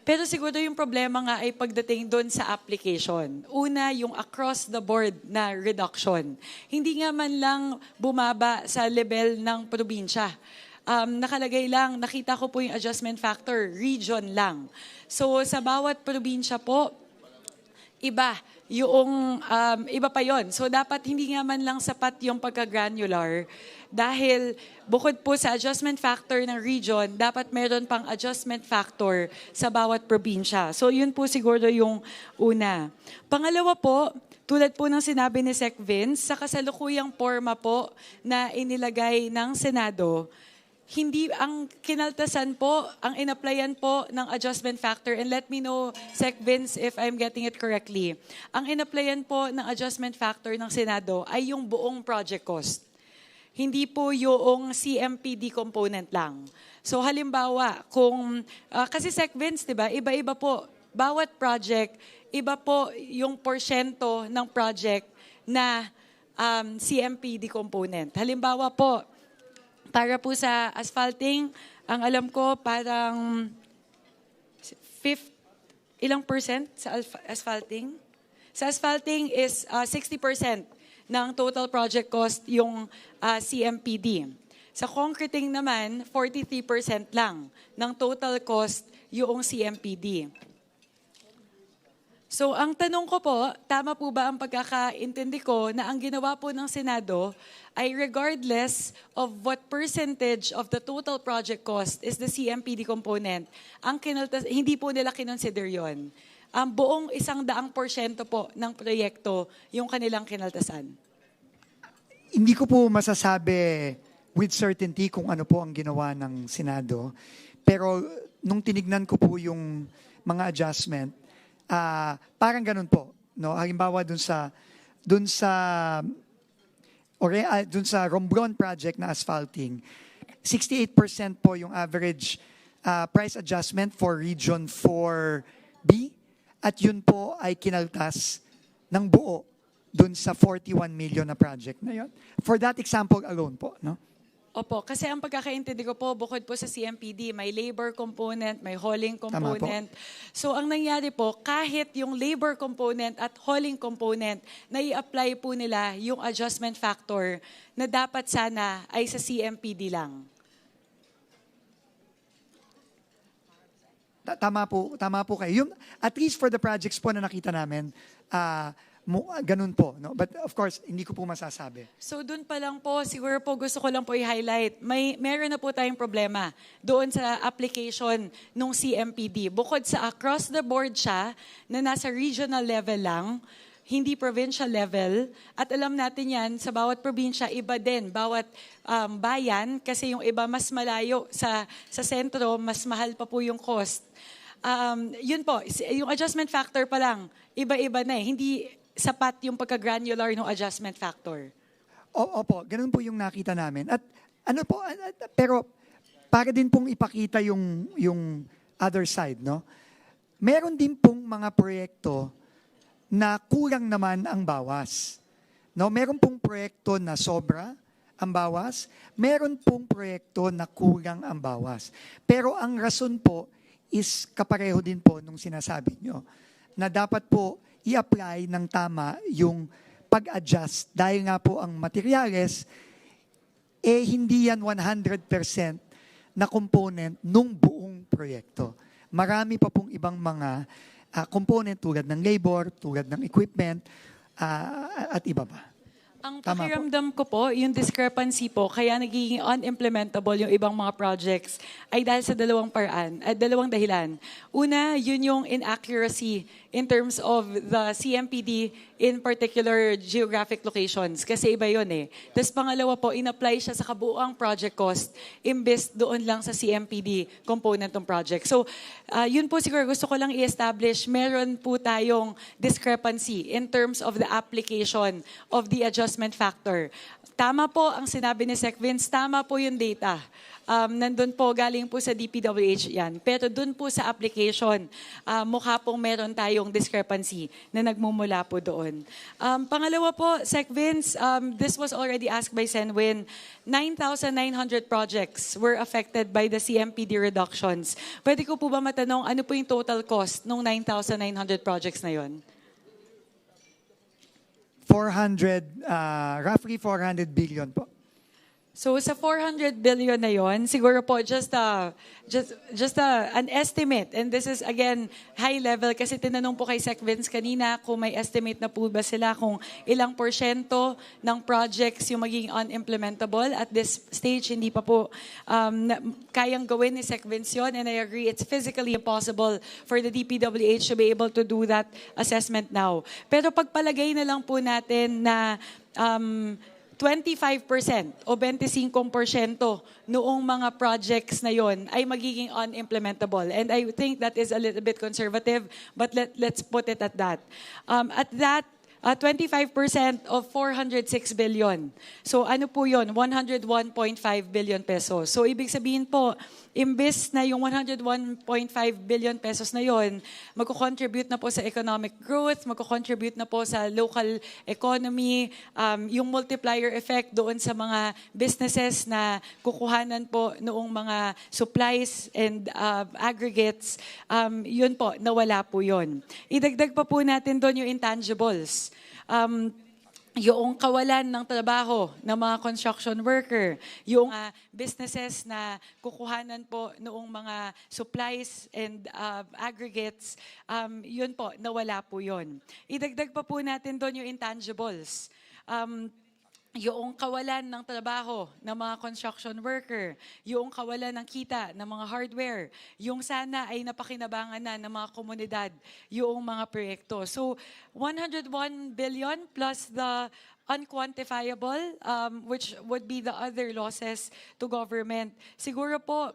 A: Pero siguro yung problema nga ay pagdating doon sa application. Una, yung across the board na reduction. Hindi nga man lang bumaba sa level ng probinsya. Nakalagay lang, nakita ko po yung adjustment factor, region lang. So sa bawat probinsya po, iba pa yon. So dapat hindi nga man lang sapat yung pagka-granular dahil bukod po sa adjustment factor ng region, dapat meron pang adjustment factor sa bawat probinsya. So yun po siguro yung una. Pangalawa po, tulad po ng sinabi ni Sec Vince, sa kasalukuyang forma po na inilagay ng Senado, hindi ang kinaltasan po, ang inapplyan po ng adjustment factor, and let me know, Sec Vince, if I'm getting it correctly, ang inapplyan po ng adjustment factor ng Senado ay yung buong project cost. Hindi po yung CMPD component lang. So halimbawa, kasi Sec Vince, di ba, iba-iba po, bawat project, iba po yung porsyento ng project na CMPD component. Halimbawa po, para po sa asphalting, ang alam ko parang ilang percent sa asphalting? Sa asphalting is 60% ng total project cost yung CMPD. Sa concreting naman, 43% lang ng total cost yung CMPD. So ang tanong ko po, tama po ba ang pagkakaintindi ko na ang ginawa po ng Senado ay regardless of what percentage of the total project cost is the CMPD component, hindi po nila kinonsider yon. Ang buong 100% po ng proyekto yung kanilang kinaltasan.
N: Hindi ko po masasabi with certainty kung ano po ang ginawa ng Senado. Pero nung tinignan ko po yung mga adjustment, parang ganun po. No? Halimbawa dun sa Romblon project na asphalting, 68% po yung average price adjustment for Region 4B at yun po ay kinaltas ng buo dun sa 41 million na project na yun. For that example alone po, no?
A: Opo, kasi ang pagkakaintindi ko po, bukod po sa CMPD, may labor component, may hauling component. So ang nangyari po, kahit yung labor component at hauling component, nai-apply po nila yung adjustment factor na dapat sana ay sa CMPD lang.
N: Tama po kayo. Yung, at least for the projects po na nakita namin, ganun po. No? But of course, hindi ko po masasabi.
A: So dun pa lang po, siguro po gusto ko lang po i-highlight, meron na po tayong problema doon sa application ng CMPD. Bukod sa across the board siya, na nasa regional level lang, hindi provincial level, at alam natin yan, sa bawat probinsya, iba din, bawat bayan, kasi yung iba mas malayo sa sentro, mas mahal pa po yung cost. Yun po, yung adjustment factor pa lang, iba-iba na eh. Hindi sapat yung pagka-granular ng adjustment factor.
N: Opo, ganun po yung nakita namin. At ano po, pero para din pong ipakita yung other side, no? Meron din pong mga proyekto na kulang naman ang bawas. No, meron pong proyekto na sobra ang bawas, meron pong proyekto na kulang ang bawas. Pero ang rason po is kapareho din po nung sinasabi nyo, na dapat po i-apply ng tama yung pag-adjust dahil nga po ang materyales, hindi yan 100% na component nung buong proyekto. Marami pa pong ibang mga component tulad ng labor, tulad ng equipment, at iba pa.
A: Ang pakiramdam ko po, yung discrepancy po, kaya nagiging unimplementable yung ibang mga projects ay dahil sa dalawang dahilan. Una, yun yung inaccuracy in terms of the CMPD in particular geographic locations. Kasi iba yun eh. Tapos pangalawa po, in-apply siya sa kabuuang project cost imbes doon lang sa CMPD component ng project. So, yun po siguro gusto ko lang i-establish, meron po tayong discrepancy in terms of the application of the adjustment factor. Tama po ang sinabi ni Sec Vince, tama po yung data. Nandun po, galing po sa DPWH yan. Pero dun po sa application, mukha pong meron tayong discrepancy na nagmumula po doon. Pangalawa po, Sec Vince, this was already asked by Senwin, 9,900 projects were affected by the CMPD reductions. Pwede ko po ba matanong, ano po yung total cost ng 9,900 projects na yon?
N: Roughly 400 billion po.
A: So sa 400 billion na yon, siguro po just an estimate. And this is again high level kasi tinanong po kay Sec Vince kanina kung may estimate na po ba sila kung ilang porsyento ng projects yung magiging unimplementable. At this stage, hindi pa po kayang gawin ni Sec Vince yun. And I agree, it's physically impossible for the DPWH to be able to do that assessment now. Pero pagpalagay na lang po natin na 25% o 25% noong mga projects na yon ay magiging unimplementable. And I think that is a little bit conservative, but let's put it at that. At that, 25% of 406 billion. So ano po yun? 101.5 billion pesos. So ibig sabihin po, imbes na yung 101.5 billion pesos na yon, magko-contribute na po sa economic growth, magko-contribute na po sa local economy, yung multiplier effect doon sa mga businesses na kukuhanan po noong mga supplies and aggregates, yun po, nawala po yun. Idagdag pa po natin doon yung intangibles. Yung kawalan ng trabaho ng mga construction worker, yung businesses na kukuhanan po noong mga supplies and aggregates, yun po, nawala po yun. Idagdag pa po natin doon yung intangibles. Yung kawalan ng trabaho ng mga construction worker, yung kawalan ng kita ng mga hardware, yung sana ay napakinabangan na ng mga komunidad, yung mga proyekto. So, 101 billion plus the unquantifiable, which would be the other losses to government. Siguro po,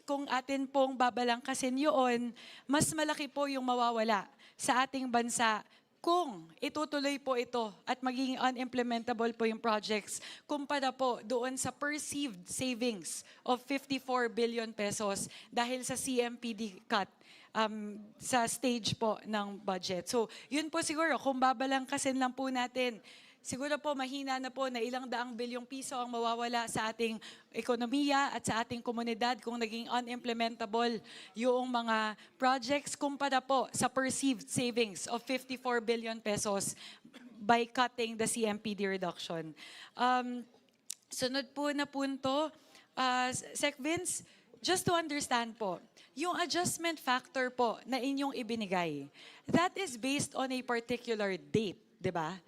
A: kung atin pong babalangkasin yun, mas malaki po yung mawawala sa ating bansa kung itutuloy po ito at magiging unimplementable po yung projects kumpara po doon sa perceived savings of 54 billion pesos dahil sa CMPD cut. sa stage po ng budget. So, yun po siguro, kung babalangkasin lang po natin, siguro po mahina na po na ilang daang bilyong piso ang mawawala sa ating ekonomiya at sa ating komunidad kung naging unimplementable yung mga projects kumpara po sa perceived savings of 54 billion pesos by cutting the CMPD reduction. Sunod po na punto, Sec Vince, just to understand po, yung adjustment factor po na inyong ibinigay, that is based on a particular date, di ba?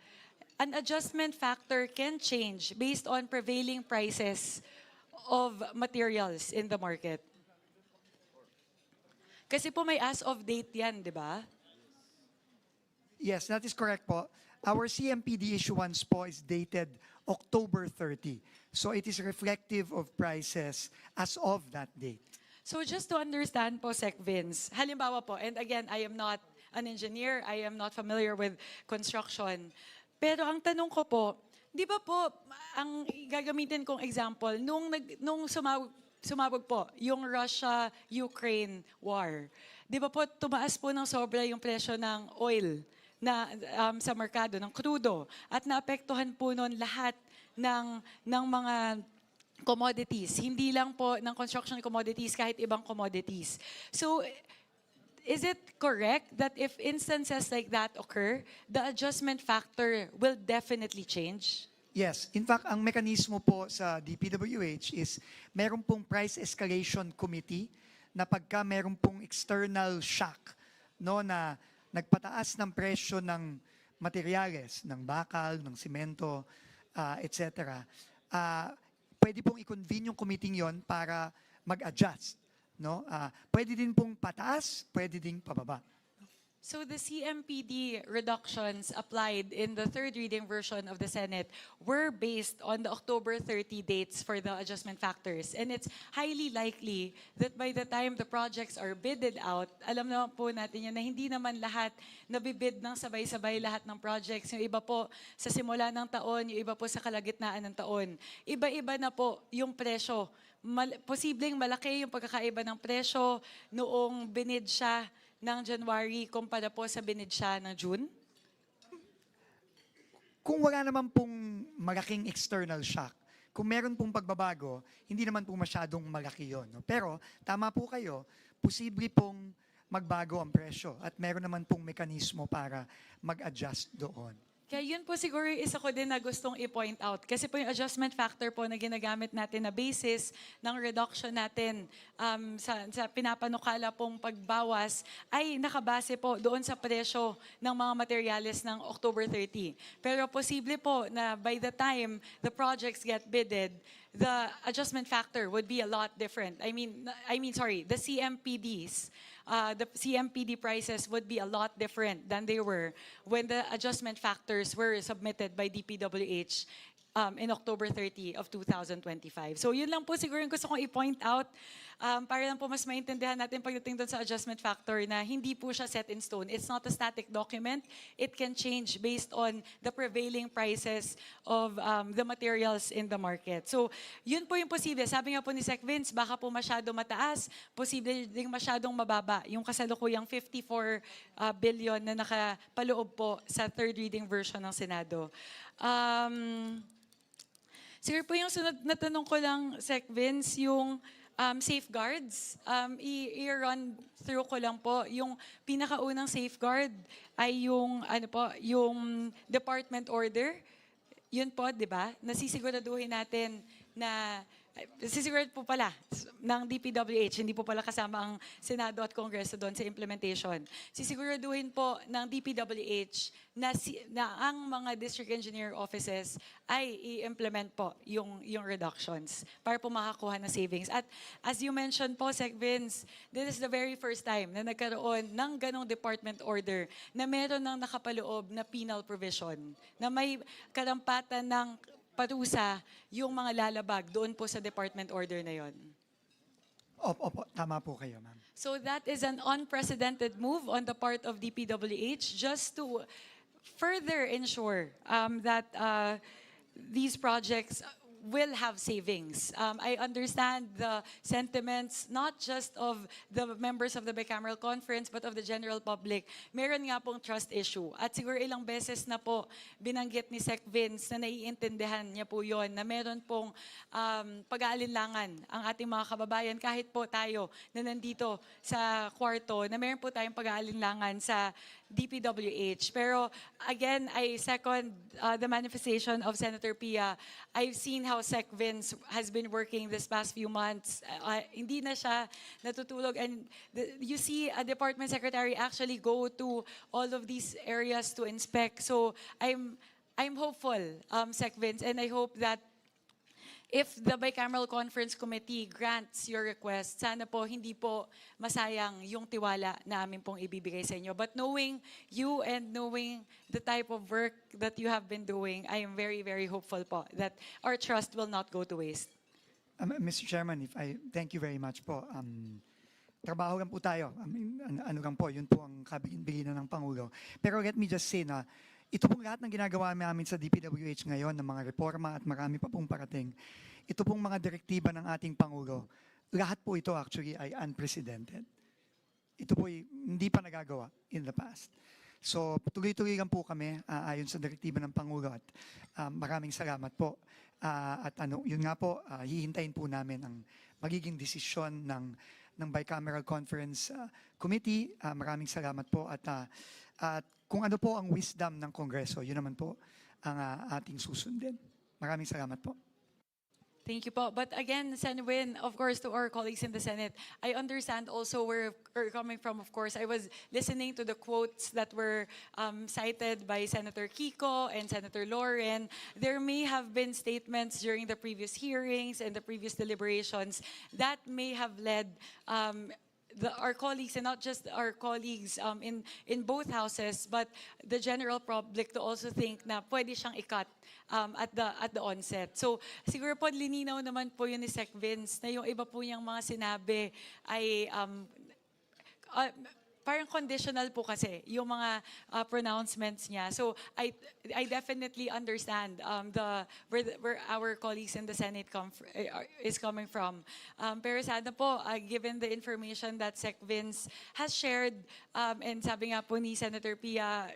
A: An adjustment factor can change based on prevailing prices of materials in the market. Kasi po may as of date yan, di ba?
N: Yes, that is correct po. Our CMPD issuance po is dated October 30. So it is reflective of prices as of that date.
A: So just to understand po, Sec Vince, halimbawa po, and again, I am not an engineer, I am not familiar with construction, pero ang tanong ko po, di ba po, ang gagamitin kong example, nung sumabog po yung Russia-Ukraine war, di ba po, tumaas po ng sobra yung presyo ng oil na sa merkado, ng crudo, at naapektuhan po nun lahat ng mga commodities, hindi lang po ng construction commodities, kahit ibang commodities. So, is it correct that if instances like that occur, the adjustment factor will definitely change?
N: Yes. In fact, ang mekanismo po sa DPWH is meron pong price escalation committee na pagka meron pong external shock, no, na nagpataas ng presyo ng materyales, ng bakal, ng simento, etc., pwede pong i-convene yung committee yon para mag-adjust. No? Pwede din pong pataas, pwede din pababa.
A: So the CMPD reductions applied in the third reading version of the Senate were based on the October 30 dates for the adjustment factors. And it's highly likely that by the time the projects are bidded out, alam naman po natin yan na hindi naman lahat nabibid ng sabay-sabay lahat ng projects. Yung iba po sa simula ng taon, yung iba po sa kalagitnaan ng taon. Iba-iba na po yung presyo. Posibleng malaki yung pagkakaiba ng presyo noong binid siya ng January kumpara po sa binid siya ng June?
N: Kung wala naman pong malaking external shock, kung meron pong pagbabago, hindi naman po masyadong malaki yun. No? Pero tama po kayo, posible pong magbago ang presyo at meron naman pong mekanismo para mag-adjust doon.
A: Kaya yun po siguro yung isa ko din na gustong i-point out. Kasi po yung adjustment factor po na ginagamit natin na basis ng reduction natin sa pinapanukala pong pagbawas ay nakabase po doon sa presyo ng mga materyales ng October 30. Pero posible po na by the time the projects get bidded, the adjustment factor would be a lot different. The CMPDs, the CMPD prices would be a lot different than they were when the adjustment factors were submitted by DPWH in October 30 of 2025. So yun lang po siguro yung gusto kong i-point out para lang po mas maintindihan natin pagdating doon sa adjustment factor na hindi po siya set in stone. It's not a static document. It can change based on the prevailing prices of the materials in the market. So yun po yung posible. Sabi nga po ni Sec Vince, baka po masyado mataas, posible ding masyadong mababa. Yung kasalukuyang 54 billion na nakapaloob po sa third reading version ng Senado. Siguro po yung sunod na tanong ko lang, Sec Vince, yung safeguards. I-run through ko lang po. Yung pinakaunang safeguard ay yung, yung department order. Yun po, di ba? Nasisiguraduhin natin na sisigurad po pala ng DPWH, hindi po pala kasama ang Senado at Kongreso doon sa implementation. Sisiguraduhin po ng DPWH na ang mga district engineer offices ay i-implement po yung reductions para po makakuha ng savings. At as you mentioned po, Sec Vince, this is the very first time na nagkaroon ng ganong department order na meron ng nakapaloob na penal provision, na may karampatan ng parusa yung mga lalabag doon po sa department order na yon.
N: Opo, tama po kayo, ma'am.
A: So that is an unprecedented move on the part of DPWH just to further ensure that these projects will have savings. I understand the sentiments not just of the members of the Bicameral Conference but of the general public. Meron nga pong trust issue. At siguro ilang beses na po binanggit ni Sec Vince na naiintindihan niya po yon na meron pong pag-aalinlangan ang ating mga kababayan kahit po tayo na nandito sa kwarto na meron po tayong pag-aalinlangan sa DPWH. Pero again, I second the manifestation of Senator Pia. I've seen how Sec Vince has been working this past few months. Hindi na siya natutulog. And you see a department secretary actually go to all of these areas to inspect. So I'm hopeful, Sec Vince, and I hope that if the Bicameral Conference Committee grants your request, sana po hindi po masayang yung tiwala na amin pong ibibigay sa inyo. But knowing you and knowing the type of work that you have been doing, I am very, very hopeful po that our trust will not go to waste.
N: Mr. Chairman, thank you very much po. Trabaho lang po tayo. Ano lang po, yun po ang kabigin-bigin ng Pangulo. Pero let me just say na ito pong lahat ng ginagawa namin sa DPWH ngayon, ng mga reforma at marami pa pong parating, ito pong mga direktiba ng ating Pangulo, lahat po ito actually ay unprecedented. Ito po hindi pa nagagawa in the past. So tuloy-tuloy lang po kami ayon sa direktiba ng Pangulo at maraming salamat po. At yun nga po, hihintayin po namin ang magiging desisyon ng Bicameral Conference Committee. Maraming salamat po at kung ano po ang wisdom ng Kongreso, yun naman po ang ating susundin. Maraming salamat po.
A: Thank you po. But again, Sen. Win, of course, to our colleagues in the Senate, I understand also where you're coming from, of course. I was listening to the quotes that were cited by Senator Kiko and Senator Lauren. There may have been statements during the previous hearings and the previous deliberations that may have led our colleagues, and not just our colleagues in both houses, but the general public to also think na pwede siyang i-cut at the onset. So siguro po lininaw naman po yun ni Sec Vince na yung iba po niyang mga sinabi ay parang conditional po kasi yung mga pronouncements niya. So I definitely understand where our colleagues in the Senate is coming from. Pero sana po, given the information that Sec Vince has shared, and sabi nga po ni Senator Pia,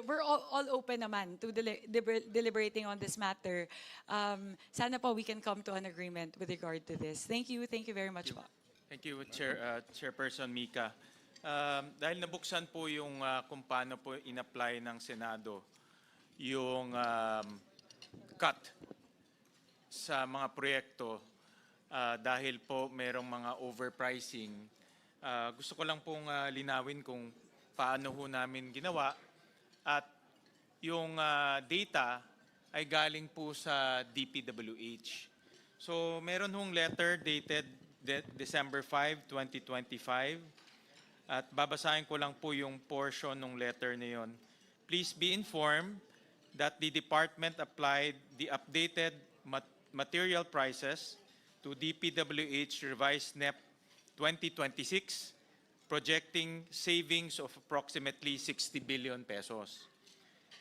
A: we're all open naman to deliberating on this matter. Sana po we can come to an agreement with regard to this. Thank you very much po.
B: Thank you, Chairperson Mika. Dahil nabuksan po yung kung paano po in-apply ng Senado yung cut sa mga proyekto dahil po merong mga overpricing, gusto ko lang pong linawin kung paano ho namin ginawa at yung data ay galing po sa DPWH. So meron hong letter dated December 5, 2025. At babasahin ko lang po yung portion ng letter na yun. Please be informed that the department applied the updated material prices to DPWH revised NEP 2026, projecting savings of approximately 60 billion pesos.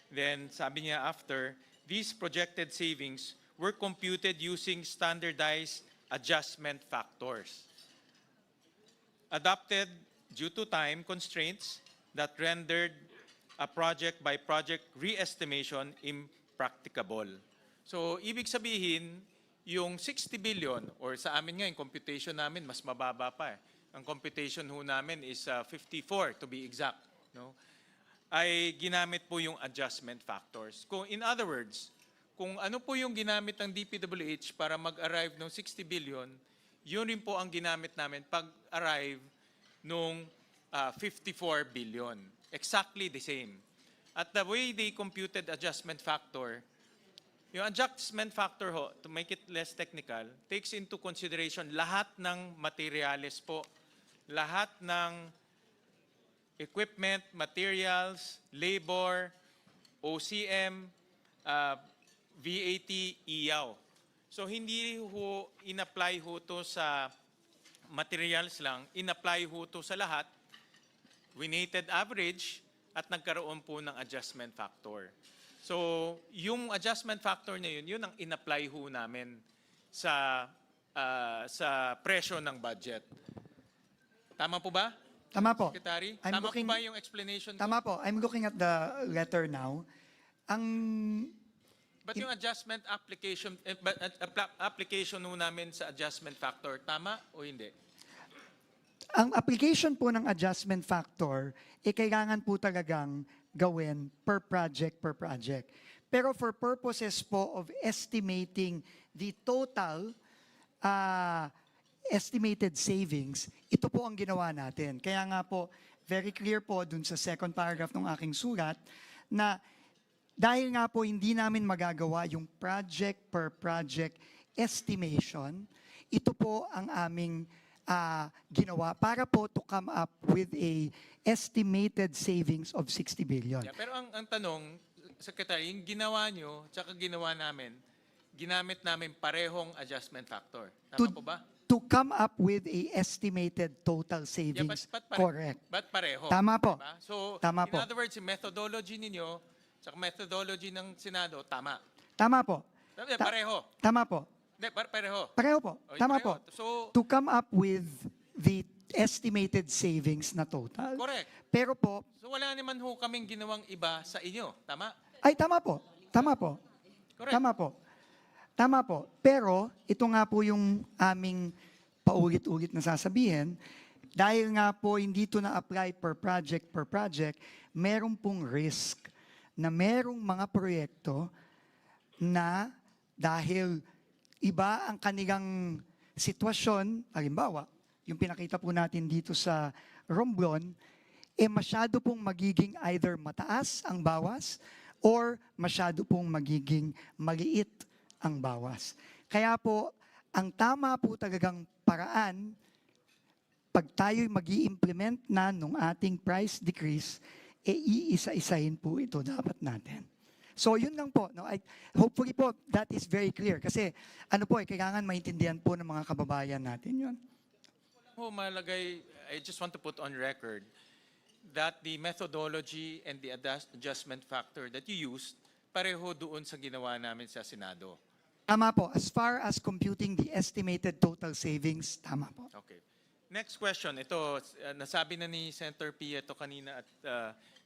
B: Then sabi niya after, these projected savings were computed using standardized adjustment factors adopted due to time constraints that rendered a project-by-project re-estimation impracticable. So, ibig sabihin, yung 60 billion, or sa amin nga, yung computation namin, mas mababa pa. Ang computation ho namin is 54 to be exact. No? Ay ginamit po yung adjustment factors. In other words, kung ano po yung ginamit ng DPWH para mag-arrive ng 60 billion, yun rin po ang ginamit namin pag-arrive nung 54 billion. Exactly the same. At the way they computed adjustment factor, yung adjustment factor ho, to make it less technical, takes into consideration lahat ng materials po, lahat ng equipment, materials, labor, OCM, VAT, IAW. So hindi ho in-apply ho to sa materials lang, in-apply ho to sa lahat, weighted average, at nagkaroon po ng adjustment factor. So, yung adjustment factor na yun ang in-apply ho namin sa presyo ng budget. Tama po ba?
N: Tama po.
B: Secretary?
N: I'm
B: Tama
N: looking-
B: po ba yung explanation ko?
N: Tama po. I'm looking at the letter now.
B: But yung adjustment application, application ho namin sa adjustment factor, tama o hindi?
N: Ang application po ng adjustment factor, kailangan po talagang gawin per project. Pero for purposes po of estimating the total estimated savings, ito po ang ginawa natin. Kaya nga po, very clear po dun sa second paragraph ng aking sulat na dahil nga po hindi namin magagawa yung project per project estimation, ito po ang aming ginawa para po to come up with a estimated savings of 60 billion.
B: Yeah, pero ang tanong, Secretary, yung ginawa nyo, tsaka ginawa namin, ginamit namin parehong adjustment factor. Tama po ba?
N: To come up with a estimated total savings. Correct.
B: But pareho.
N: Tama po.
B: Diba? So,
N: Tama
B: in
N: po.
B: other words, yung methodology ninyo, tsaka methodology ng Senado, tama.
N: Tama po.
B: Pareho.
N: Tama po.
B: Hindi, pareho.
N: Pareho po.
B: O,
N: Tama
B: pareho.
N: po.
B: So,
N: To come up with the estimated savings na total.
B: correct.
N: Pero po,
B: So, wala naman ho kaming ginawang iba sa inyo. Tama?
N: ay tama po. Tama po.
B: Correct.
N: Tama po. Tama po. Pero, ito nga po yung aming paulit-ulit na sasabihin, dahil nga po hindi ito na-apply per project, meron pong risk na merong mga proyekto na dahil iba ang kanilang sitwasyon, halimbawa, yung pinakita po natin dito sa Romblon, masyado pong magiging either mataas ang bawas or masyado pong magiging maliit ang bawas. Kaya po, ang tama po talagang paraan, pag tayo'y mag-i-implement na nung ating price decrease, iisa-isahin po ito dapat natin. So yun lang po. No? Hopefully po, that is very clear. Kasi ano po, kailangan maintindihan po ng mga kababayan natin yun.
B: Malagay, I just want to put on record that the methodology and the adjustment factor that you used, pareho doon sa ginawa namin sa Senado.
N: Tama po. As far as computing the estimated total savings, tama po.
B: Okay. Next question. Ito, nasabi na ni Senator Pieto kanina at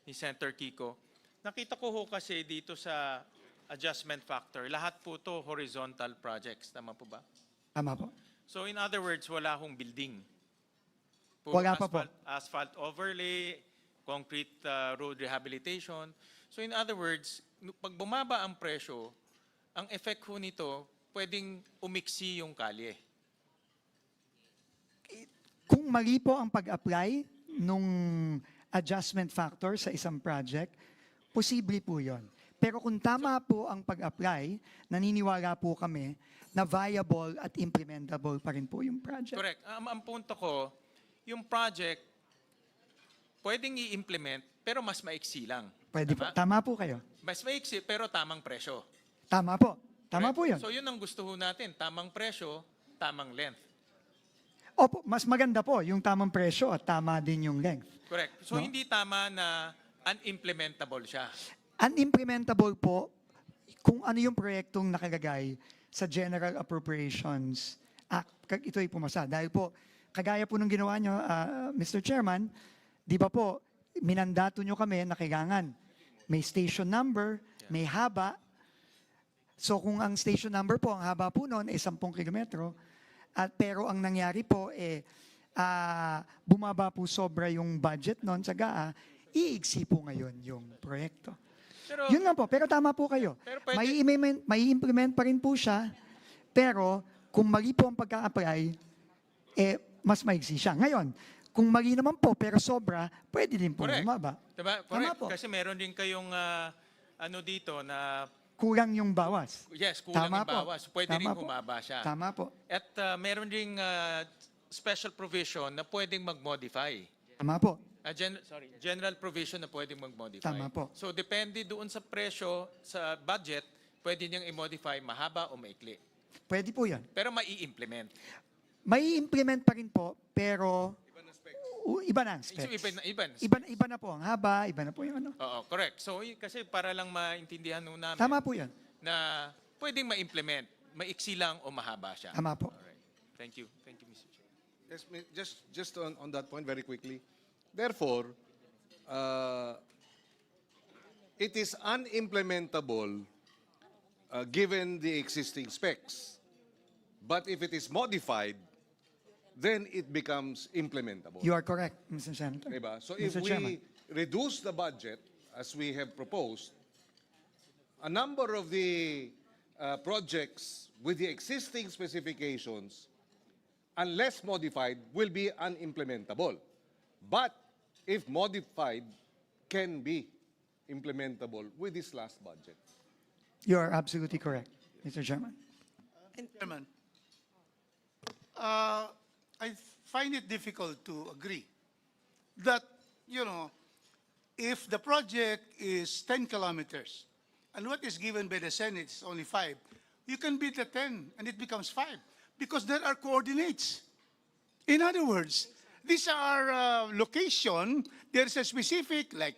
B: ni Senator Kiko. Nakita ko ho kasi dito sa adjustment factor, lahat po to horizontal projects. Tama po ba?
N: Tama po.
B: So in other words, wala hong building. Puro
N: Wala pa po.
B: asphalt overlay, concrete road rehabilitation. So in other words, pag bumaba ang presyo, ang effect ho nito, pwedeng umiksi yung kalye.
N: Kung mali po ang pag-apply nung adjustment factor sa isang project, posible po yon. Pero kung tama po ang pag-apply, naniniwala po kami na viable at implementable pa rin po yung project.
B: Correct. Ang punto ko, yung project, pwedeng i-implement, pero mas maiksi lang.
N: Pwede po. Tama po kayo.
B: Mas maiksi, pero tamang presyo.
N: Tama po. Tama po yun.
B: So yun ang gusto ho natin, tamang presyo, tamang length.
N: Opo, mas maganda po yung tamang presyo at tama din yung length.
B: Correct. So
N: No?
B: hindi tama na unimplementable siya.
N: Unimplementable po kung ano yung proyektong nakalagay sa General Appropriations Act. Ito ay pumasa. Dahil po, kagaya po ng ginawa nyo, Mr. Chairman, di ba po, minandato nyo kami na kailangan may station number, may haba. So kung ang station number po, ang haba po noon ay 10 kilometro, pero ang nangyari po, bumaba po sobra yung budget noon sa GAA, iigsi po ngayon yung proyekto.
B: Pero,
N: Yun lang po, pero tama po kayo.
B: Pero pwede-
N: May implement pa rin po siya, pero kung mali po ang pagka-apply, mas maigsi siya. Ngayon, kung mali naman po, pero sobra, pwede din po
B: correct.
N: bumaba.
B: Diba?
N: Tama
B: Correct.
N: po.
B: Kasi meron din kayong ano dito na
N: Kulang yung bawas.
B: yes, kulang
N: Tama
B: yung
N: po.
B: bawas. Pwede
N: Tama
B: rin
N: po.
B: humaba siya.
N: Tama po.
B: At meron ding special provision na pwedeng mag-modify.
N: Tama po.
B: General provision na pwedeng mag-modify.
N: Tama po.
B: So depende doon sa presyo, sa budget, pwede niyang i-modify mahaba o maikli.
N: Pwede po yan.
B: Pero mai-implement.
N: May implement pa rin po, pero iba na ang
B: So,
N: specs.
B: iba
N: Iba na po ang haba, iba na po yung ano.
B: Oo, correct. So, kasi para lang maintindihan nun namin
N: Tama po yan.
B: na pwedeng ma-implement, maiksi lang o mahaba siya.
N: Tama po.
B: Alright. Thank you. Thank you, Mr. Chair.
L: Yes, just on that point very quickly. Therefore, it is unimplementable given the existing specs. But if it is modified, then it becomes implementable.
N: You are correct, Mr. Senator.
L: Diba? So if
N: Mr. Chairman.
L: we reduce the budget, as we have proposed, a number of the projects with the existing specifications, unless modified, will be unimplementable. But if modified, can be implementable with this last budget.
N: You are absolutely correct, Mr. Chairman.
J: Chairman, I find it difficult to agree that, if the project is 10 kilometers and what is given by the Senate is only 5, you can beat the 10 and it becomes 5 because there are coordinates. In other words, these are location, there's a specific, like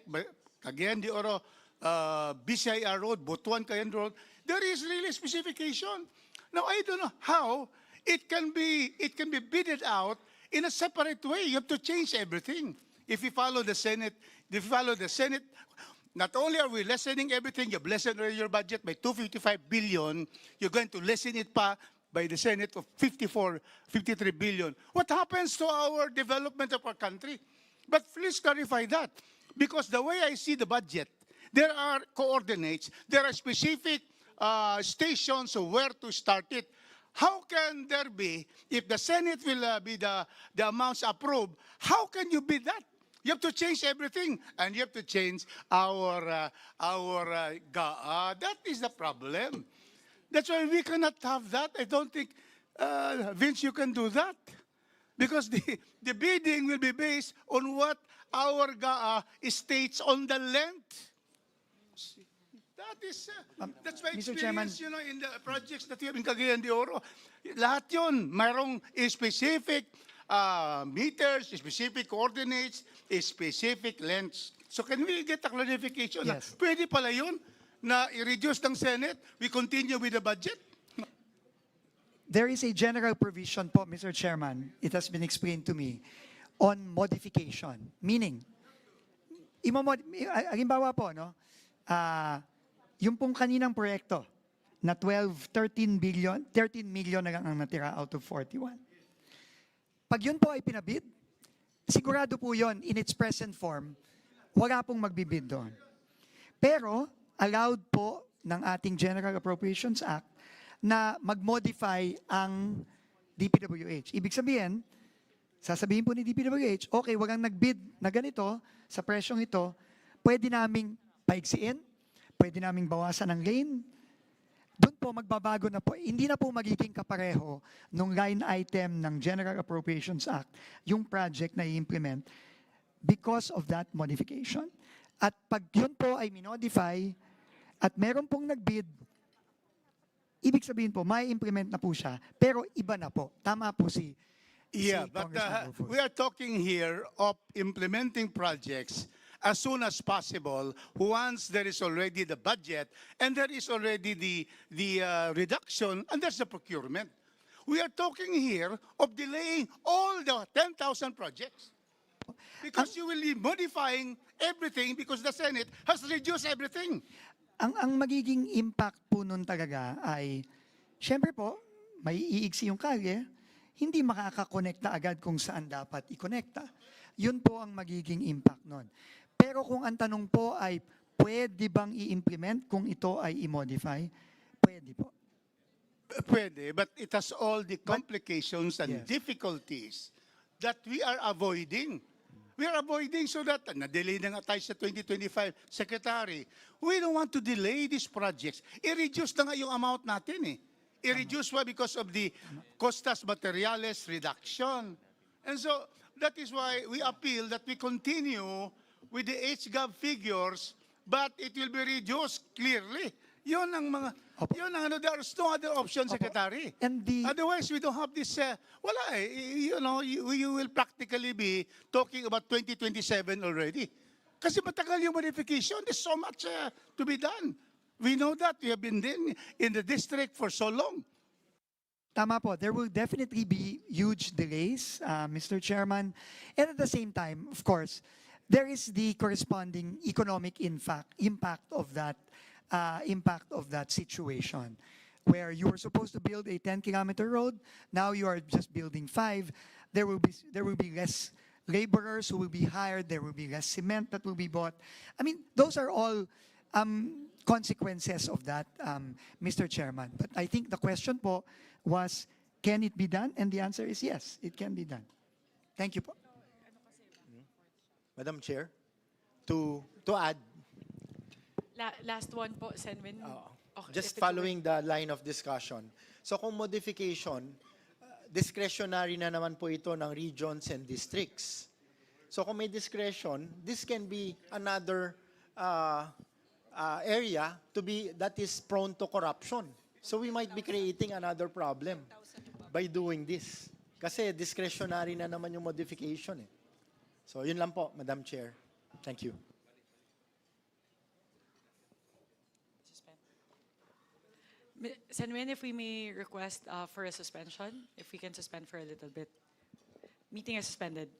J: Cagayan de Oro, BCIR Road, Butuan Cagayan Road, there is really specification. Now, I don't know how it can be bidded out in a separate way. You have to change everything. If you follow the Senate, not only are we lessening everything, you've lessened your budget by 255 billion, you're going to lessen it pa by the Senate of 53 billion. What happens to our development of our country? But please clarify that. Because the way I see the budget, there are coordinates, there are specific stations of where to start it. How can there be, if the Senate will be the amounts approved, how can you be that? You have to change everything, and you have to change our GAA. That is the problem. That's why we cannot have that. I don't think, Vince, you can do that. Because the bidding will be based on what our GAA states on the length. That is, that's my
N: Mr.
J: experience,
N: Chairman.
J: in the projects that we have in Cagayan de Oro. Lahat yun, mayroong specific meters, specific coordinates, specific lengths. So can we get a clarification?
N: Yes.
J: Na pwede pala yun na i-reduce ng Senate, we continue with the budget?
N: There is a general provision po, Mr. Chairman, it has been explained to me, on modification. Meaning, halimbawa po, yung pong kaninang proyekto na 13 million na lang ang natira out of 41. Pag yun po ay pinabid, sigurado po yun, in its present form, wala pong magbibid doon. Pero, allowed po ng ating General Appropriations Act na mag-modify ang DPWH. Ibig sabihin, sasabihin po ni DPWH, okay, walang nagbid na ganito sa presyong ito, pwede naming paigsiin, pwede naming bawasan ng lane, doon po magbabago na po. Hindi na po magiging kapareho nung line item ng General Appropriations Act, yung project na i-implement because of that modification. At pag yun po ay minodify at meron pong nagbid, ibig sabihin po, may implement na po siya, pero iba na po. Tama po si
J: But
N: Congressman Rufus.
J: we are talking here of implementing projects as soon as possible once there is already the budget and there is already the reduction and there's the procurement. We are talking here of delaying all the 10,000 projects because you will be modifying everything because the Senate has reduced everything.
N: Ang magiging impact po nun talaga ay, syempre po, may iigsi yung kalye, hindi makakakonekta agad kung saan dapat i-konekta. Yun po ang magiging impact nun. Pero kung ang tanong po ay, pwede bang i-implement kung ito ay i-modify? Pwede po.
J: Pwede, but it has all the complications and difficulties that we are avoiding. We are avoiding so that, na-delay na nga tayo sa 2025, Secretary, we don't want to delay these projects. I-reduce na nga yung amount natin eh. I-reduce why? Because of the costas materiales reduction. And so, that is why we appeal that we continue with the HGAV figures, but it will be reduced clearly. Yun ang mga, yun ang ano, there's no other option, Secretary.
N: And
J: Otherwise, we don't have this, wala eh, you know, you will practically be talking about 2027 already. Kasi matagal yung modification, there's so much to be done. We know that, we have been in the district for so long.
N: Tama po. There will definitely be huge delays, Mr. Chairman. And at the same time, of course, there is the corresponding economic impact of that situation, where you were supposed to build a 10-kilometer road, now you are just building 5. There will be less laborers who will be hired. There will be less cement that will be bought. I mean, those are all consequences of that, Mr. Chairman. But I think the question po was, can it be done? And the answer is yes, it can be done. Thank you po.
D: Madam Chair, to add,
A: Last one po, Senwin. Okay,
D: just
A: if it
D: following the line of discussion. So kung modification, discretionary na naman po ito ng regions and districts. So kung may discretion, this can be another area that is prone to corruption. So we might be creating another problem by doing this. Kasi discretionary na naman yung modification eh. So yun lang po, Madam Chair. Thank you.
A: Senwin, if we may request for a suspension, if we can suspend for a little bit. Meeting is suspended.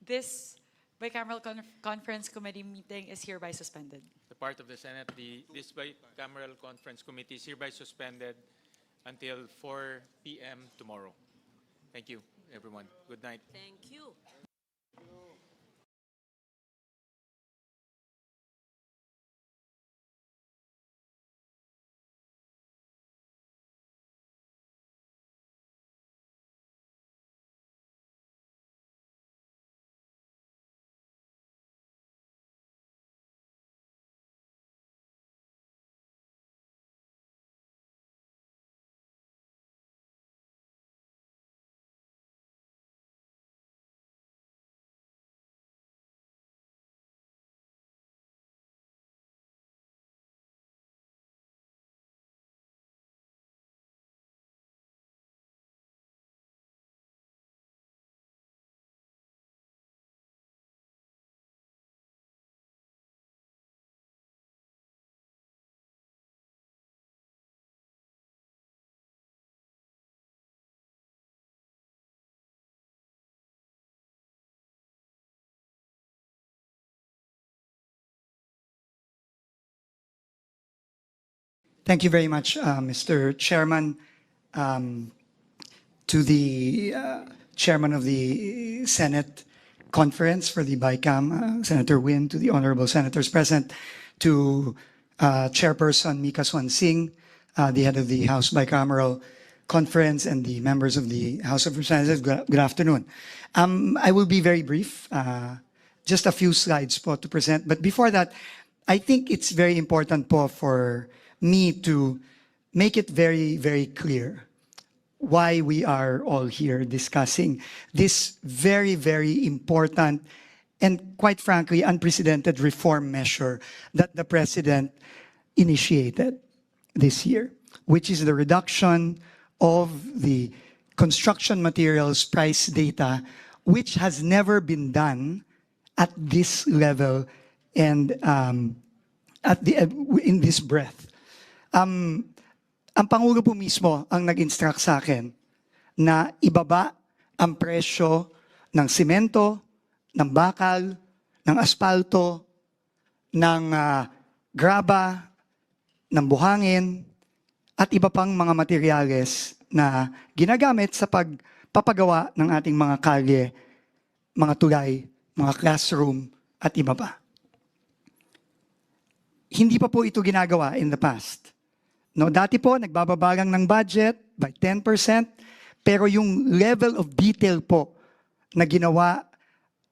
A: This bicameral conference committee meeting is hereby suspended.
B: The part of the Senate, this bicameral conference committee is hereby suspended until 4 p.m. tomorrow. Thank you, everyone. Good night.
C: Thank you.
N: Thank you very much, Mr. Chairman. To the Chairman of the Senate Conference for the BICAM, Senator Win, to the honorable senators present, to Chairperson Mika Swan Singh, the head of the House Bicameral Conference, and the members of the House of Representatives, good afternoon. I will be very brief, just a few slides po to present. But before that, I think it's very important po for me to make it very, very clear why we are all here discussing this very, very important and, quite frankly, unprecedented reform measure that the President initiated this year, which is the reduction of the construction materials price data, which has never been done at this level and in this breadth. Ang Pangulo po mismo ang nag-instruct sa akin na ibaba ang presyo ng simento, ng bakal, ng asfalto, ng graba, ng buhangin, at iba pang mga materyales na ginagamit sa pagpapagawa ng ating mga kalye, mga tulay, mga classroom, at iba pa. Hindi pa po ito ginagawa in the past. No, dati po, nagbababagang ng budget by 10%, pero yung level of detail po na ginawa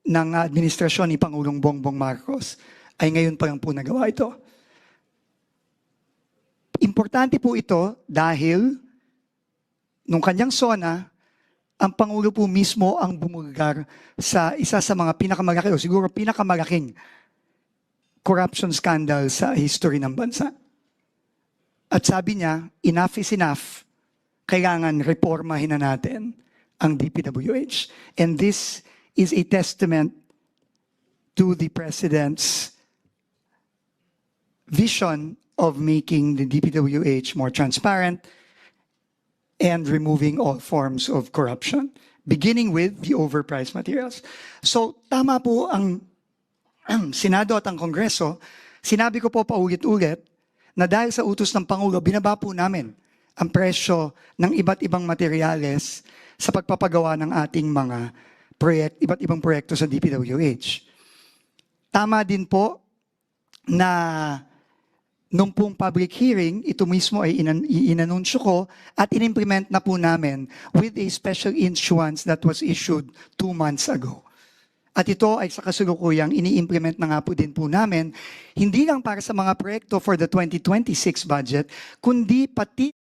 N: ng administrasyon ni Pangulong Bongbong Marcos ay ngayon pa lang po nagawa ito. Importante po ito dahil nung kanyang SONA, ang Pangulo po mismo ang bumulgar sa isa sa mga pinakamalaki o siguro pinakamalaking corruption scandal sa history ng bansa. At sabi niya, enough is enough. Kailangan reformahin na natin ang DPWH. And this is a testament to the President's vision of making the DPWH more transparent and removing all forms of corruption, beginning with the overpriced materials. So, tama po ang Senado at ang Kongreso. Sinabi ko po paulit-ulit na dahil sa utos ng Pangulo, binaba po namin ang presyo ng iba't ibang materyales sa pagpapagawa ng ating mga iba't ibang proyekto sa DPWH. Tama din po na nung pong public hearing, ito mismo ay inanunsyo ko at inimplement na po namin with a special issuance that was issued 2 months ago. At ito ay sa kasulukuyang ini-implement na nga po din po namin, hindi lang para sa mga proyekto for the 2026 budget, kundi pati